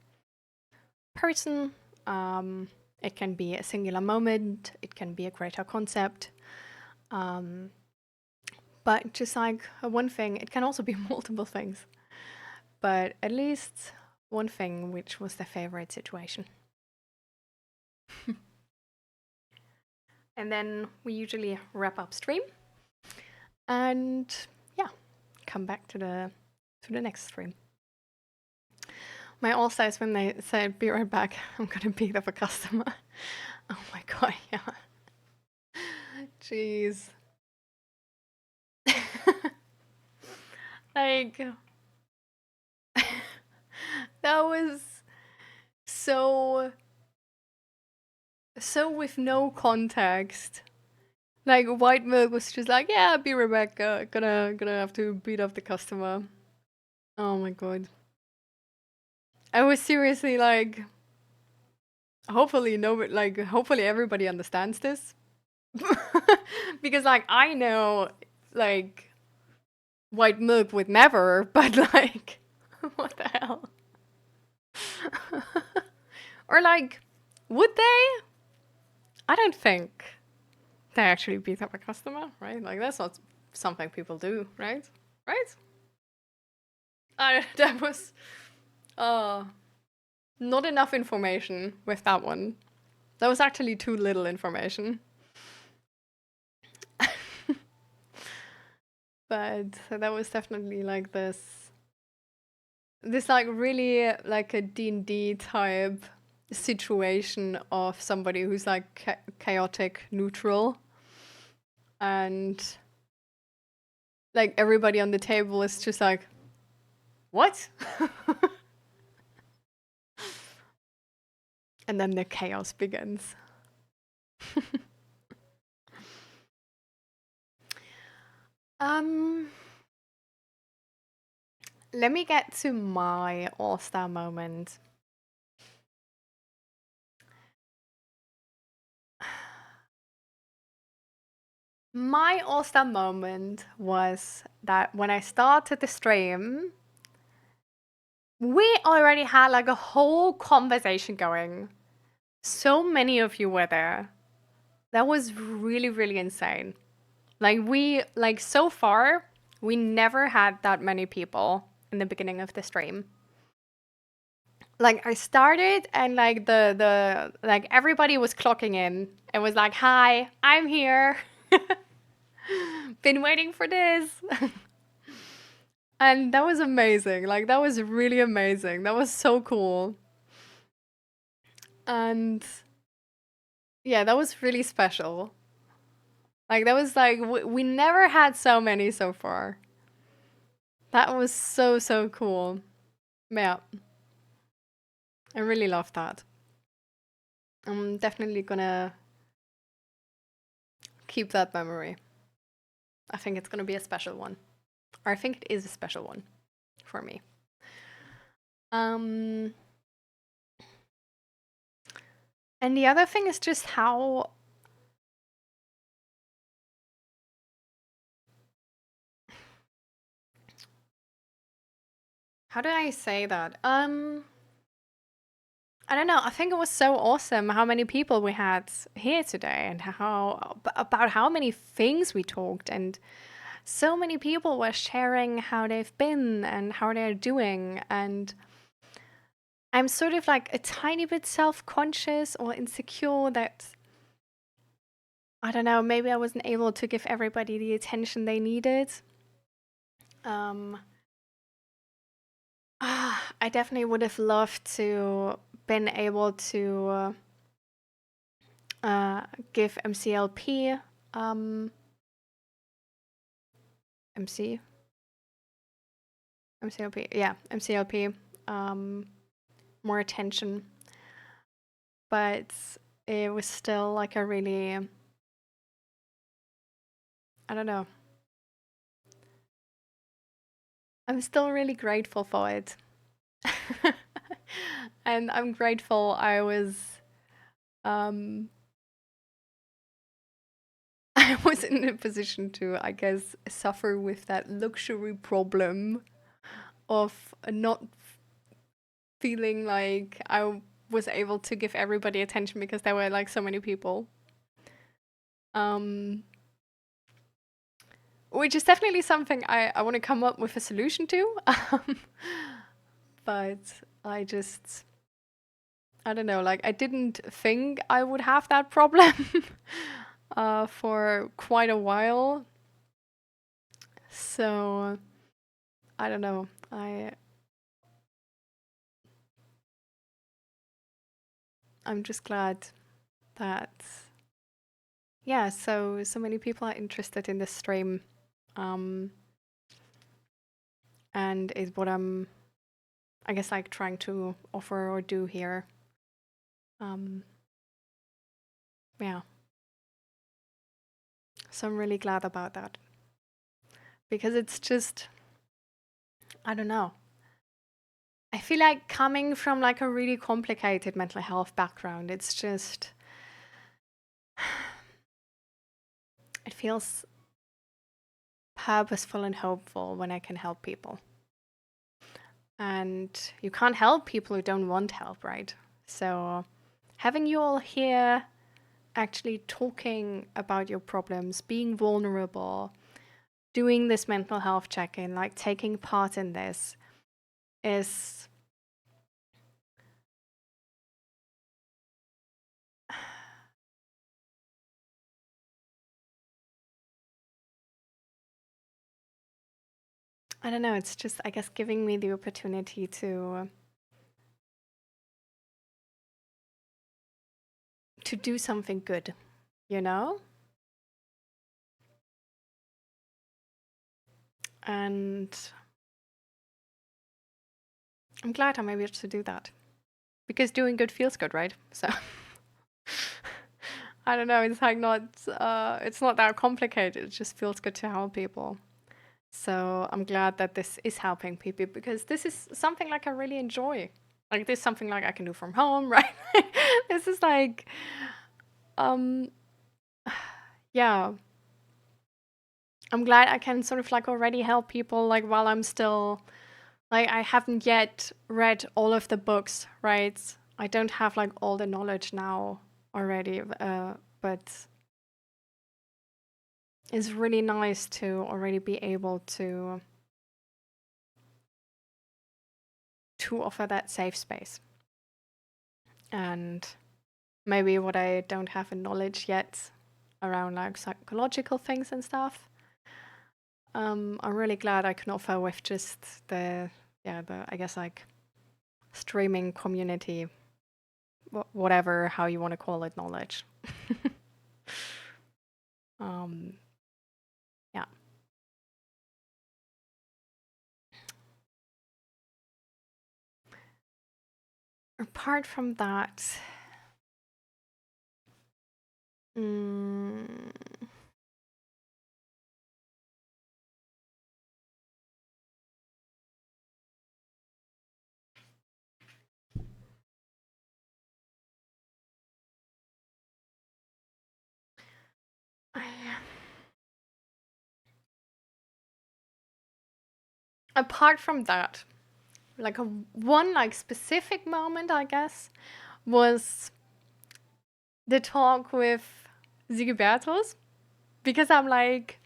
person. It can be a singular moment. It can be a greater concept. But just like one thing, it can also be multiple things. But at least one thing which was their favorite situation. And then we usually wrap up stream and yeah, come back to the next stream. My all stars when they said be right back, I'm gonna beat up a customer. Oh my god, yeah. Jeez. Like that was so with no context. Like White Milk was just like, yeah, be Rebecca, gonna have to beat up the customer. Oh my god. I was seriously like, hopefully hopefully everybody understands this. Because like I know like White Milk would never, but like what the hell? Or like, would they? I don't think they actually beat up a customer, right? Like that's not something people do, right? Right? That was not enough information with that one. That was actually too little information. But that was definitely like this like really like a D&D type situation of somebody who's like chaotic neutral, and like everybody on the table is just like, what? And then the chaos begins. Let me get to my all-star moment. My all-star moment was that when I started the stream, we already had like a whole conversation going. So many of you were there. That was really, really insane. Like so far, we never had that many people in the beginning of the stream. Like I started and like the like everybody was clocking in and was like, hi, I'm here. Been waiting for this. And that was amazing. Like that was really amazing. That was so cool. And yeah, that was really special. Like that was like we never had so many so far. That was so cool. Yeah. I really love that. I'm definitely gonna keep that memory. I think it's gonna be a special one. Or I think it is a special one for me. And the other thing is just how do I say that? I don't know. I think it was so awesome how many people we had here today and about how many things we talked, and so many people were sharing how they've been and how they're doing, and I'm sort of like a tiny bit self-conscious or insecure that, I don't know, maybe I wasn't able to give everybody the attention they needed. I definitely would have loved to been able to give MCLP MCLP more attention, but it was still like a really, I don't know. I'm still really grateful for it. And I'm grateful I was I was in a position to, I guess, suffer with that luxury problem of not feeling like I was able to give everybody attention because there were like so many people. Which is definitely something I want to come up with a solution to. But I don't know, like I didn't think I would have that problem for quite a while. So I don't know. I'm just glad that so many people are interested in this stream. And is what I'm, I guess, like trying to offer or do here. Yeah. So I'm really glad about that. Because it's just, I don't know. I feel like coming from like a really complicated mental health background, it's just, it feels purposeful and hopeful when I can help people. And you can't help people who don't want help, right? So having you all here actually talking about your problems, being vulnerable, doing this mental health check-in, like taking part in this is I don't know, it's just, I guess, giving me the opportunity to do something good, you know? And I'm glad I'm able to do that. Because doing good feels good, right? So I don't know, it's like it's not that complicated. It just feels good to help people. So I'm glad that this is helping people because this is something like I really enjoy. Like this is something like I can do from home, right? This is like yeah. I'm glad I can sort of like already help people like while I'm still like I haven't yet read all of the books, right? I don't have like all the knowledge now already, but it's really nice to already be able to offer that safe space. And maybe what I don't have in knowledge yet around like psychological things and stuff. I'm really glad I can offer with just the I guess like streaming community, whatever, how you want to call it, knowledge. Yeah. apart from that, mm, apart from that, like one like specific moment, I guess, was the talk with Sigibertus, because I'm like,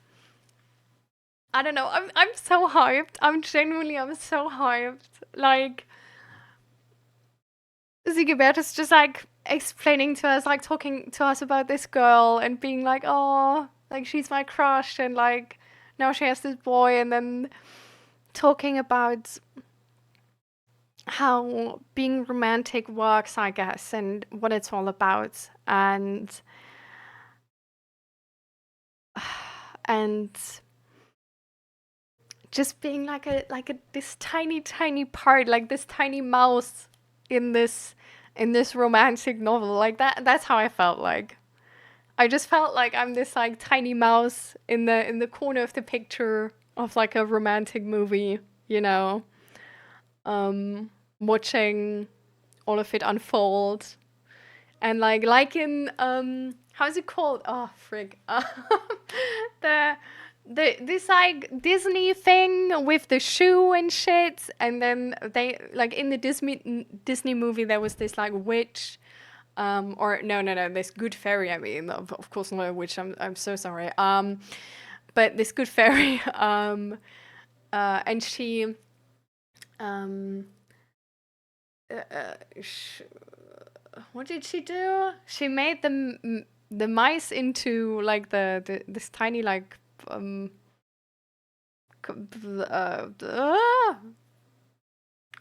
I don't know, I'm so hyped. I'm so hyped. Like, Sigibertus just like explaining to us, like talking to us about this girl and being like, oh, like she's my crush, and like now she has this boy, and then talking about how being romantic works, I guess, and what it's all about, and just being like a this tiny part, like this tiny mouse in this romantic novel. Like that's how I felt. Like I just felt like I'm this like tiny mouse in the corner of the picture of like a romantic movie, you know, watching all of it unfold. And like in how's it called? Oh frig. The this like Disney thing with the shoe and shit, and then they like in the Disney movie there was this like witch, or no, this good fairy. I mean, of course not a witch. I'm so sorry. But this good fairy, and she, um, sh- what did she do? She made the mice into like this tiny like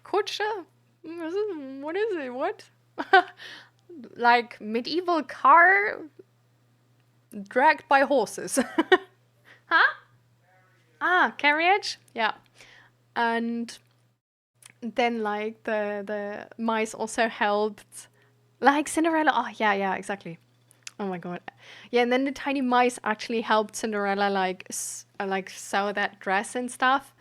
Kutsche? What is it? What? Like medieval car dragged by horses. Huh? Ah, carriage? Yeah. And then like the mice also helped like Cinderella. Oh yeah, exactly. Oh my god. Yeah, and then the tiny mice actually helped Cinderella like sew that dress and stuff.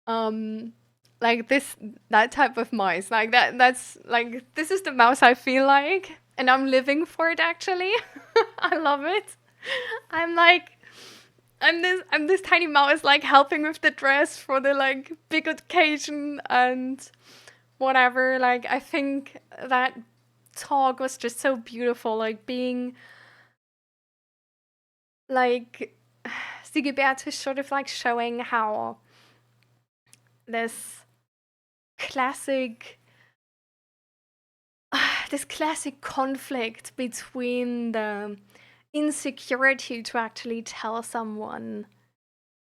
Like that type of mice. Like that's like this is the mouse I feel like, and I'm living for it actually. I love it. I'm like I'm this tiny mouse like helping with the dress for the like big occasion and whatever. Like I think that talk was just so beautiful, like being like Sigebert is sort of like showing how this classic this classic conflict between the insecurity to actually tell someone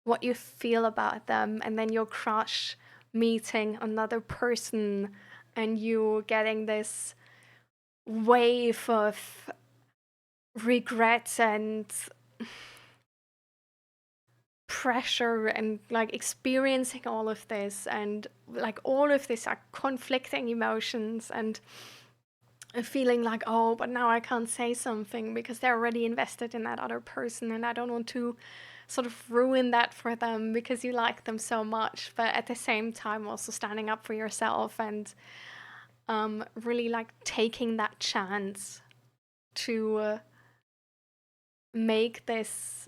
what you feel about them, and then your crush meeting another person and you getting this wave of regret and pressure, and like experiencing all of this, and like all of this like conflicting emotions, and feeling like, oh, but now I can't say something because they're already invested in that other person, and I don't want to sort of ruin that for them because you like them so much, but at the same time also standing up for yourself, and really like taking that chance to make this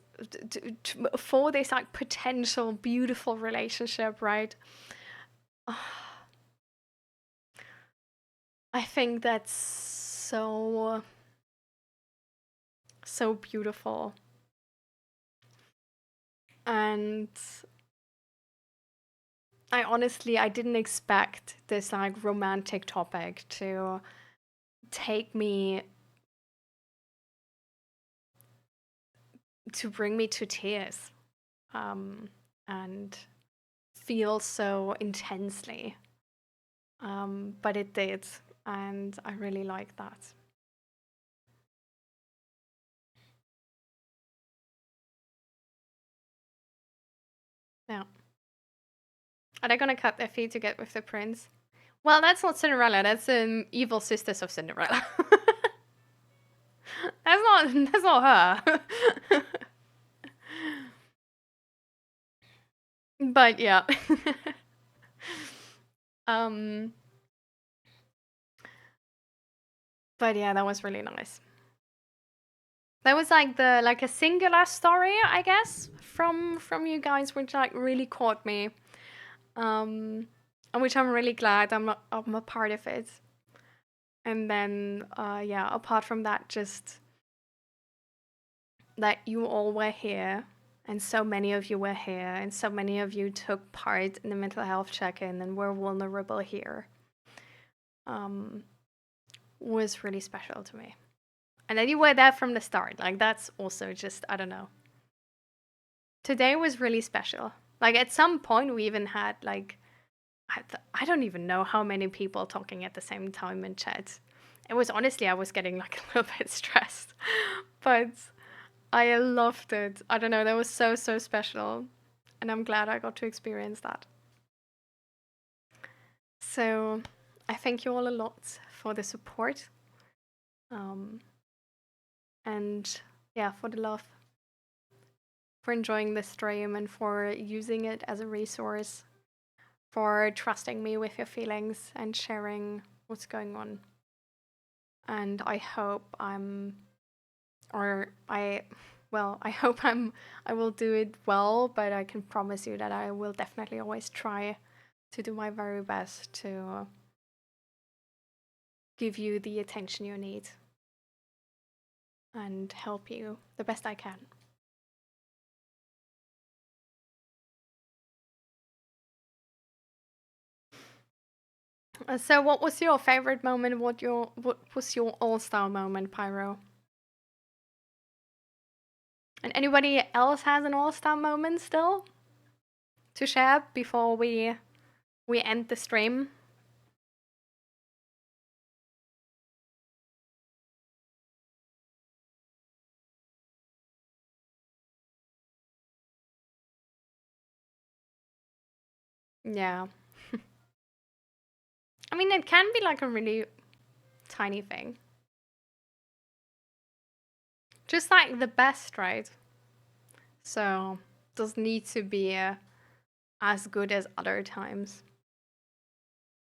for this like potential beautiful relationship, right? I think that's so beautiful. And I didn't expect this like romantic topic to take me to bring me to tears, and feel so intensely. But it did, and I really like that. Yeah. Are they gonna cut their feet to get with the prince? Well, that's not Cinderella. That's Evil Sisters of Cinderella. That's not her. But yeah. um but yeah, that was really nice. That was like a singular story, I guess, from you guys, which like really caught me. And which I'm really glad I'm a part of it. And then yeah, apart from that, just that you all were here, and so many of you were here, and so many of you took part in the mental health check-in and were vulnerable here, was really special to me. And that you were there from the start, like that's also just, I don't know. Today was really special. Like at some point we even had like, I don't even know how many people talking at the same time in chat. It was honestly, I was getting like a little bit stressed, but I loved it. I don't know, that was so special, and I'm glad I got to experience that. So I thank you all a lot for the support, and yeah, for the love, for enjoying the stream, and for using it as a resource, for trusting me with your feelings and sharing what's going on. And I hope I will do it well, but I can promise you that I will definitely always try to do my very best to give you the attention you need and help you the best I can. So what was your favorite moment? What was your all-star moment, Pyro? And anybody else has an all-star moment still to share before we end the stream? Yeah. I mean, it can be like a really tiny thing. Just like the best, right? So, doesn't need to be as good as other times.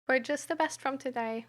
But just the best from today.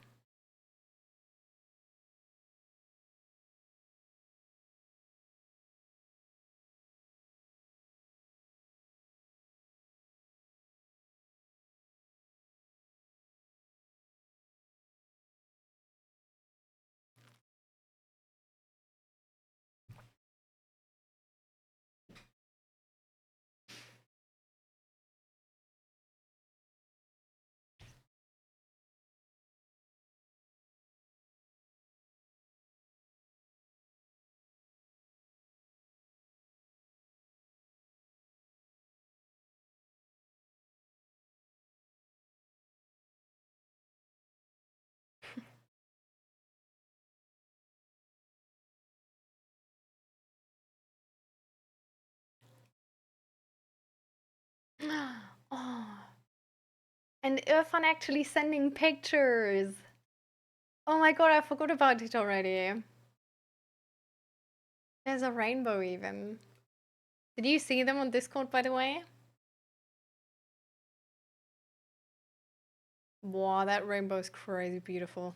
Oh. And Irfan actually sending pictures. Oh my god, I forgot about it already. There's a rainbow even. Did you see them on Discord, by the way? Wow, that rainbow is crazy beautiful.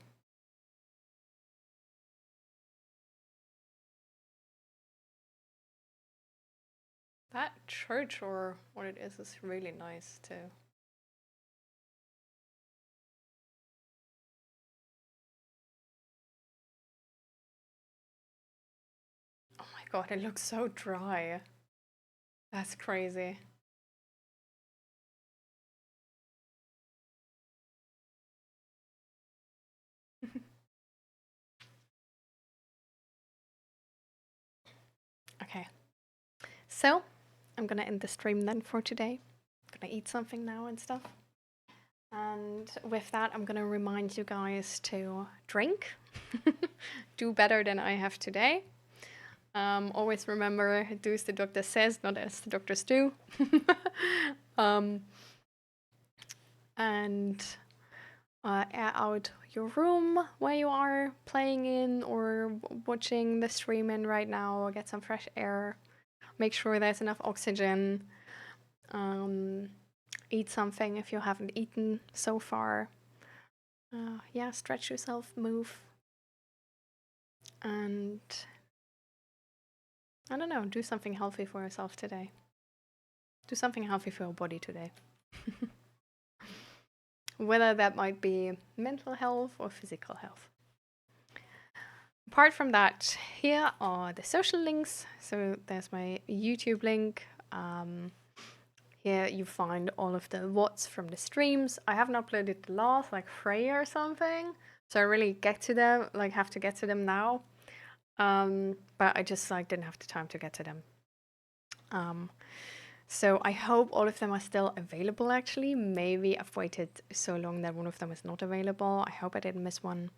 That church, or what it is really nice too. Oh my god, it looks so dry. That's crazy. Okay. So, I'm gonna end the stream then for today. I'm gonna eat something now and stuff. And with that, I'm gonna remind you guys to drink. Do better than I have today. Always remember, do as the doctor says, not as the doctors do. And air out your room where you are playing in or watching the stream in right now, or get some fresh air. Make sure there's enough oxygen. Eat something if you haven't eaten so far. Yeah, stretch yourself, move. And I don't know, do something healthy for yourself today. Do something healthy for your body today. Whether that might be mental health or physical health. Apart from that, here are the social links. So there's my YouTube link. Here you find all of the VODs from the streams. I haven't uploaded the last, like 3 or something. So I really get to them, like have to get to them now. But I just like didn't have the time to get to them. So I hope all of them are still available actually. Maybe I've waited so long that one of them is not available. I hope I didn't miss one.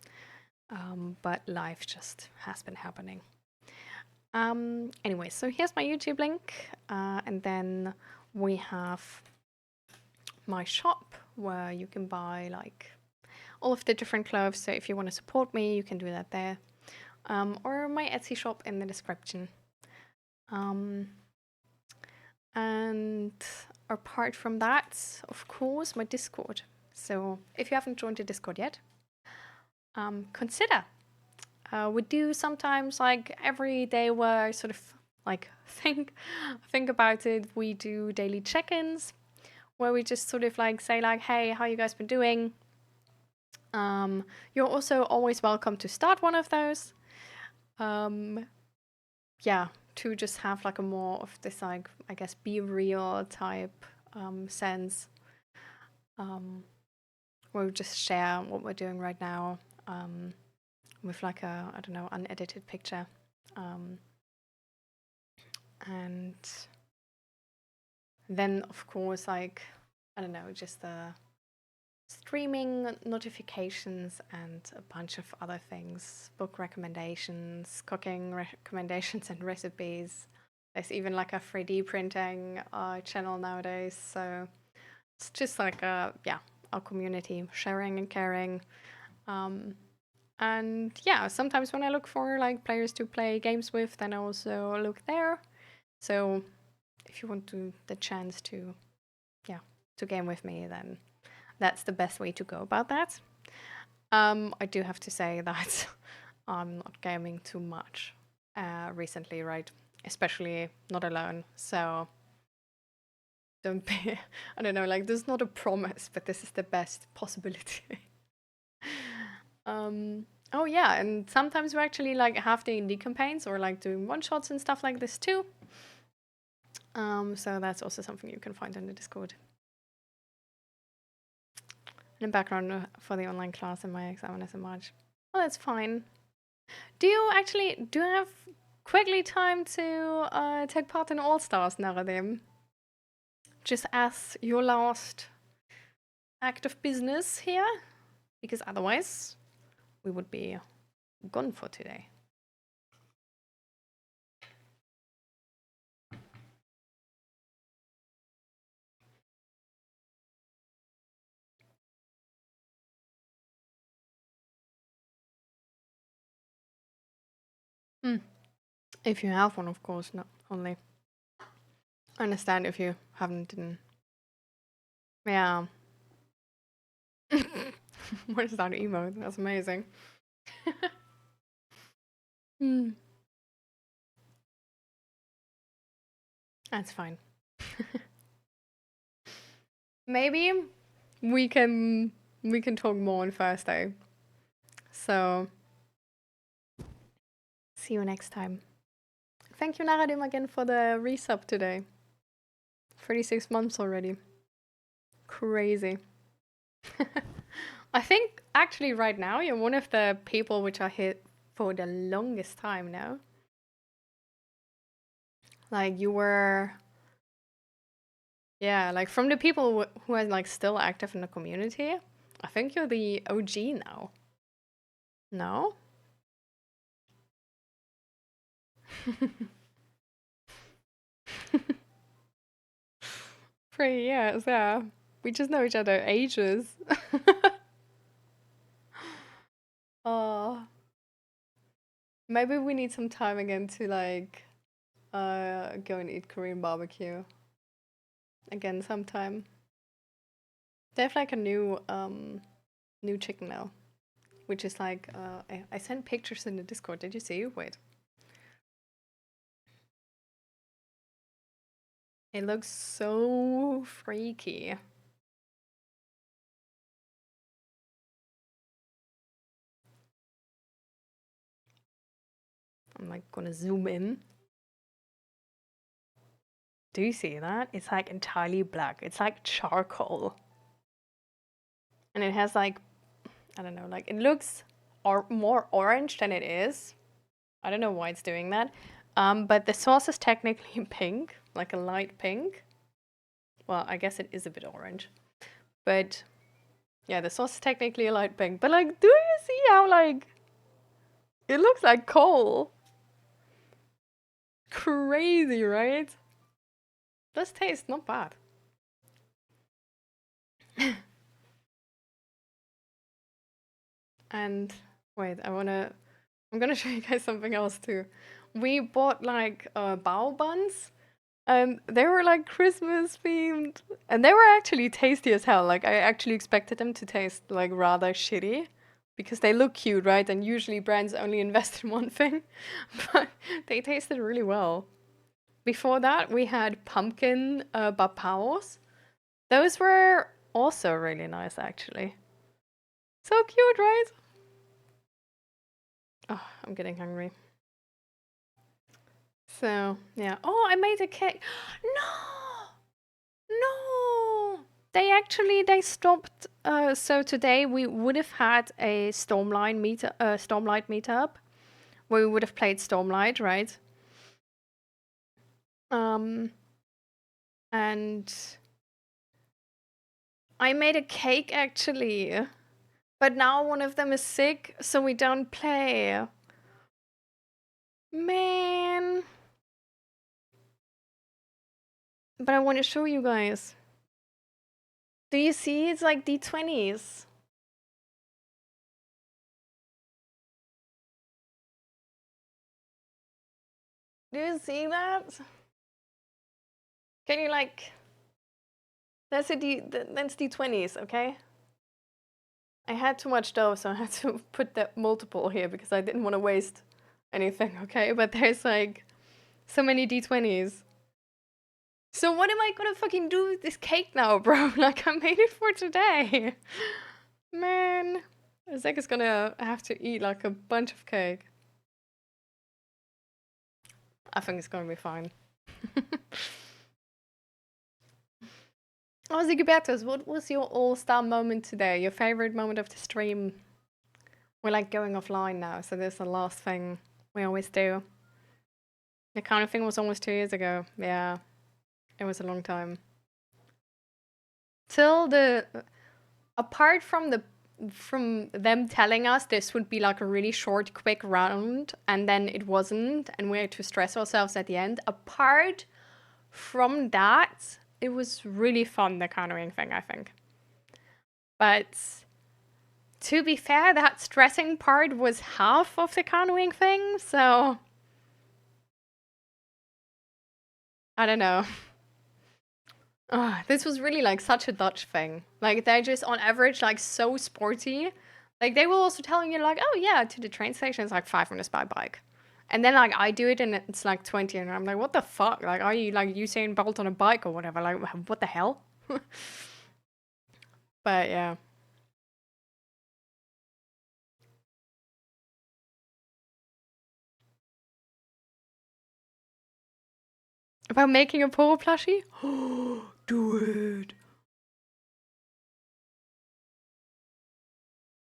But life just has been happening. Anyway, so here's my YouTube link. And then we have my shop where you can buy like all of the different clothes. So if you want to support me, you can do that there. Or my Etsy shop in the description. And apart from that, of course, my Discord. So if you haven't joined the Discord yet, consider. We do sometimes like every day where I sort of like think about it. We do daily check-ins where we just sort of like say like, hey, how you guys been doing? You're also always welcome to start one of those. Yeah, to just have like a more of this like, I guess, be real type sense, where we just share what we're doing right now, with like a, I don't know, unedited picture, and then of course like, I don't know, just the streaming notifications and a bunch of other things, book recommendations, cooking recommendations and recipes. There's even like a 3D printing channel nowadays. So it's just like our community sharing and caring. And yeah, sometimes when I look for like players to play games with, then I also look there. So if you want the chance to game with me, then that's the best way to go about that. I do have to say that I'm not gaming too much recently, right? Especially not alone. So don't be, I don't know, like there's not a promise, but this is the best possibility. Oh yeah, and sometimes we're actually like have the indie campaigns or like doing one shots and stuff like this too. So that's also something you can find in the Discord. In the background for the online class and my examiners in March. Oh, that's fine. Do you have quickly time to take part in All Stars, Naradim? Just as your last act of business here? Because otherwise, we would be gone for today. If you have one, of course, not only. I understand if you didn't. Yeah. What is that emote? That's amazing. That's fine. Maybe we can talk more on Thursday. So see you next time. Thank you, Naradim, again for the resub today. 36 months already. Crazy. I think actually right now you're one of the people which are here for the longest time now. Like you were, yeah, like from the people who are like still active in the community, I think you're the OG now. No? 3 years, yeah. We just know each other ages. Maybe we need some time again to like go and eat Korean barbecue again sometime. They have like a new chicken now, which is like I sent pictures in the Discord. Did you see? Wait. It looks so freaky. I'm like gonna zoom in. Do you see that? It's like entirely black. It's like charcoal. And it has like, I don't know, like it looks more orange than it is. I don't know why it's doing that. But the sauce is technically pink, like a light pink. Well, I guess it is a bit orange. But yeah, the sauce is technically a light pink. But like, do you see how like it looks like coal? Crazy, right? Does taste not bad. And wait, I'm gonna show you guys something else too. We bought like bao buns, and they were like Christmas themed, and they were actually tasty as hell. Like I actually expected them to taste like rather shitty, because they look cute, right? And usually brands only invest in one thing, but they tasted really well. Before that, we had pumpkin bapaos. Those were also really nice, actually. So cute, right? Oh, I'm getting hungry. So, yeah. Oh, I made a cake. No! No! They stopped. So today we would have had a Stormlight meetup where we would have played Stormlight, right? And I made a cake actually, but now one of them is sick, so we don't play. Man. But I want to show you guys. Do you see? It's like D20s. Do you see that? Can you like... That's D20s, okay? I had too much dough, so I had to put that multiple here because I didn't want to waste anything, okay? But there's like so many D20s. So what am I gonna fucking do with this cake now, bro? Like I made it for today. Man. Zach is gonna have to eat like a bunch of cake. I think it's gonna be fine. Oh, Zigobertus, what was your all-star moment today? Your favorite moment of the stream? We're like going offline now, so this is the last thing we always do. The kind of thing was almost 2 years ago. Yeah, it was a long time. Apart from them telling us this would be like a really short, quick round, and then it wasn't, and we had to stress ourselves at the end. Apart from that, it was really fun, the canoeing thing, I think. But to be fair, that stressing part was half of the canoeing thing, so I don't know. This was really like such a Dutch thing. Like they're just on average like so sporty. Like they will also telling you like, oh yeah, to the train station it's like 5 minutes by bike. And then like I do it and it's like 20 and I'm like, what the fuck? Like are you like Usain Bolt on a bike or whatever? Like what the hell? But yeah. About making a pool plushie? Do it.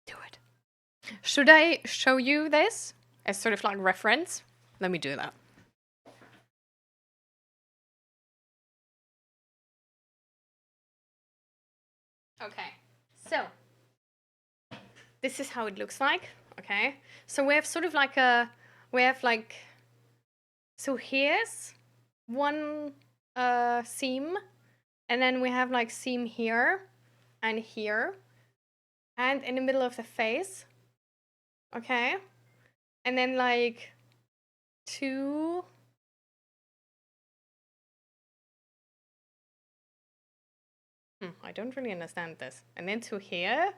Do it. Should I show you this as sort of like reference? Let me do that. Okay, so this is how it looks like. Okay, so we have sort of like so here's one seam, and then we have like seam here and here, and in the middle of the face. Okay, and then like 2. I don't really understand this. And then to here.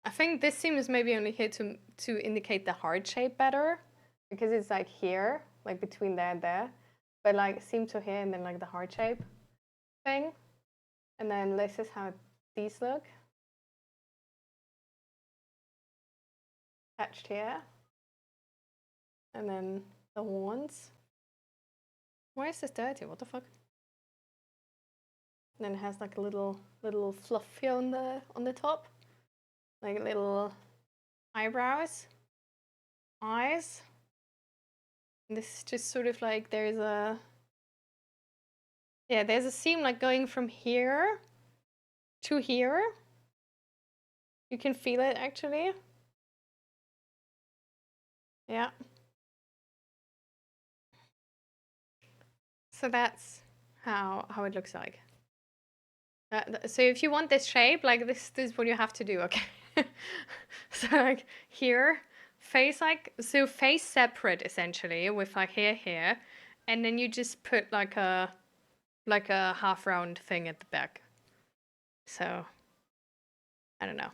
I think this seems maybe only here to indicate the heart shape better, because it's like here, like between there and there. But like seem to here and then like the heart shape thing. And then this is how these look. Attached here. And then the horns. Why is this dirty? What the fuck? And then it has like a little fluff here on the top. Like little eyebrows. Eyes. And this is just sort of like there's a seam like going from here to here. You can feel it actually. Yeah. So that's how it looks like. So if you want this shape, like this is what you have to do, okay? So like here, face separate essentially with like here, and then you just put like a half round thing at the back. So I don't know.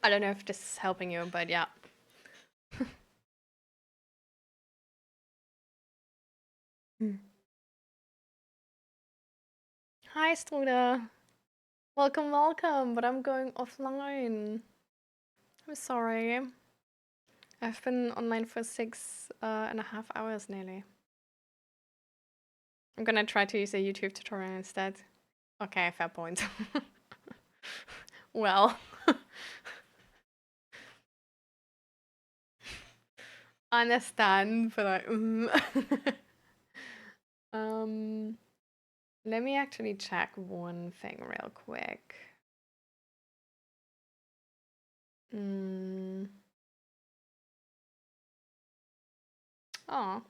I don't know if this is helping you, but yeah. Hi, Struda. Welcome, but I'm going offline. I'm sorry. I've been online for 6.5 hours nearly. I'm gonna try to use a YouTube tutorial instead. Okay, fair point. Well. Understand, but let me actually check one thing real quick. Oh.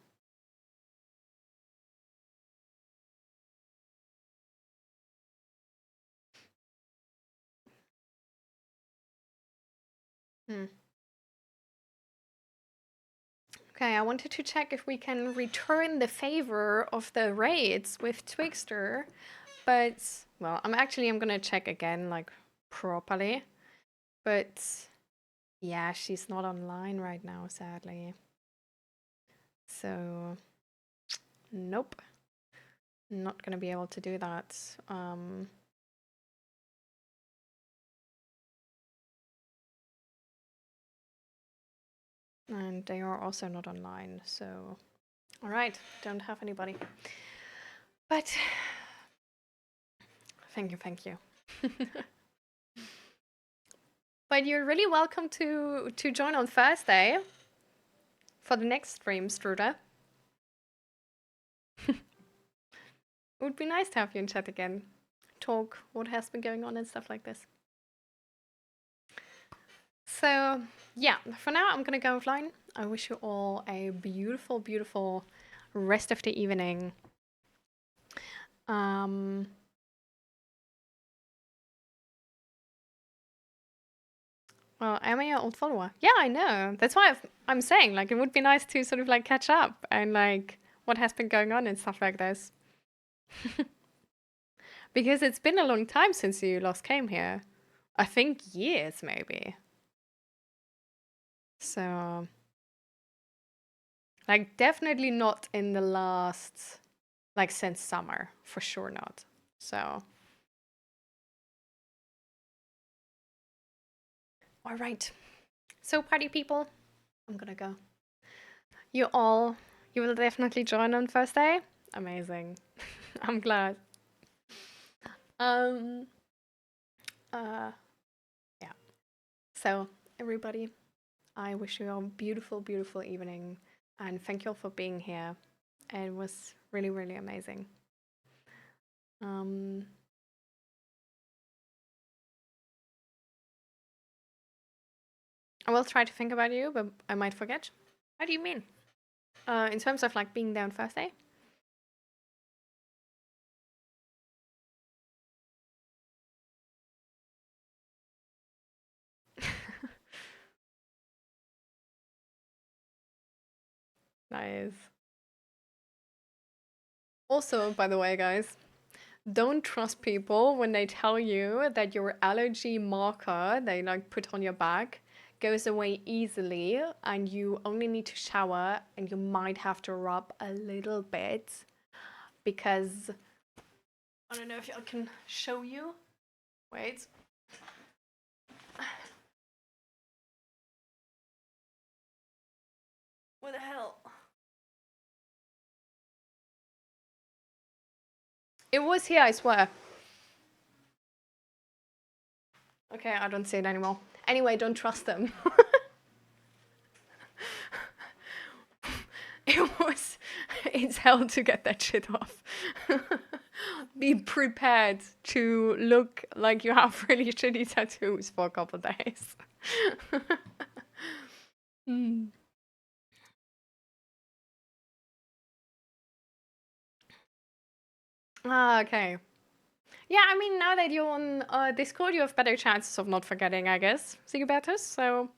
Okay, I wanted to check if we can return the favor of the raids with Twixter, but, well, I'm gonna check again, like, properly, but, yeah, she's not online right now, sadly. So, nope. Not gonna be able to do that. And they are also not online, so... Alright, don't have anybody. But... Thank you. But you're really welcome to join on Thursday for the next stream, Struda. It would be nice to have you in chat again. Talk what has been going on and stuff like this. So, yeah, for now I'm gonna go offline. I wish you all a beautiful, beautiful rest of the evening. Well, am I your old follower? Yeah, I know. That's why I'm saying, like, it would be nice to sort of, like, catch up and, like, what has been going on and stuff like this. Because it's been a long time since you last came here. I think years, maybe. So... Like, definitely not in the last... Like, since summer. For sure not. So... Alright. So, party people, I'm gonna go. You will definitely join on Thursday? Amazing. I'm glad. Yeah. So, everybody, I wish you a beautiful, beautiful evening, and thank you all for being here. It was really, really amazing. I will try to think about you, but I might forget. What do you mean? In terms of like being there on Thursday? Nice. Also, by the way, guys, don't trust people when they tell you that your allergy marker they like put on your back goes away easily and you only need to shower and you might have to rub a little bit because I don't know if I can show you. Wait. What the hell? It was here, I swear. Okay, I don't see it anymore. Anyway, don't trust them. It's hell to get that shit off. Be prepared to look like you have really shitty tattoos for a couple days. Ah, okay. Yeah, I mean, now that you're on Discord, you have better chances of not forgetting, I guess, Sigibertus, so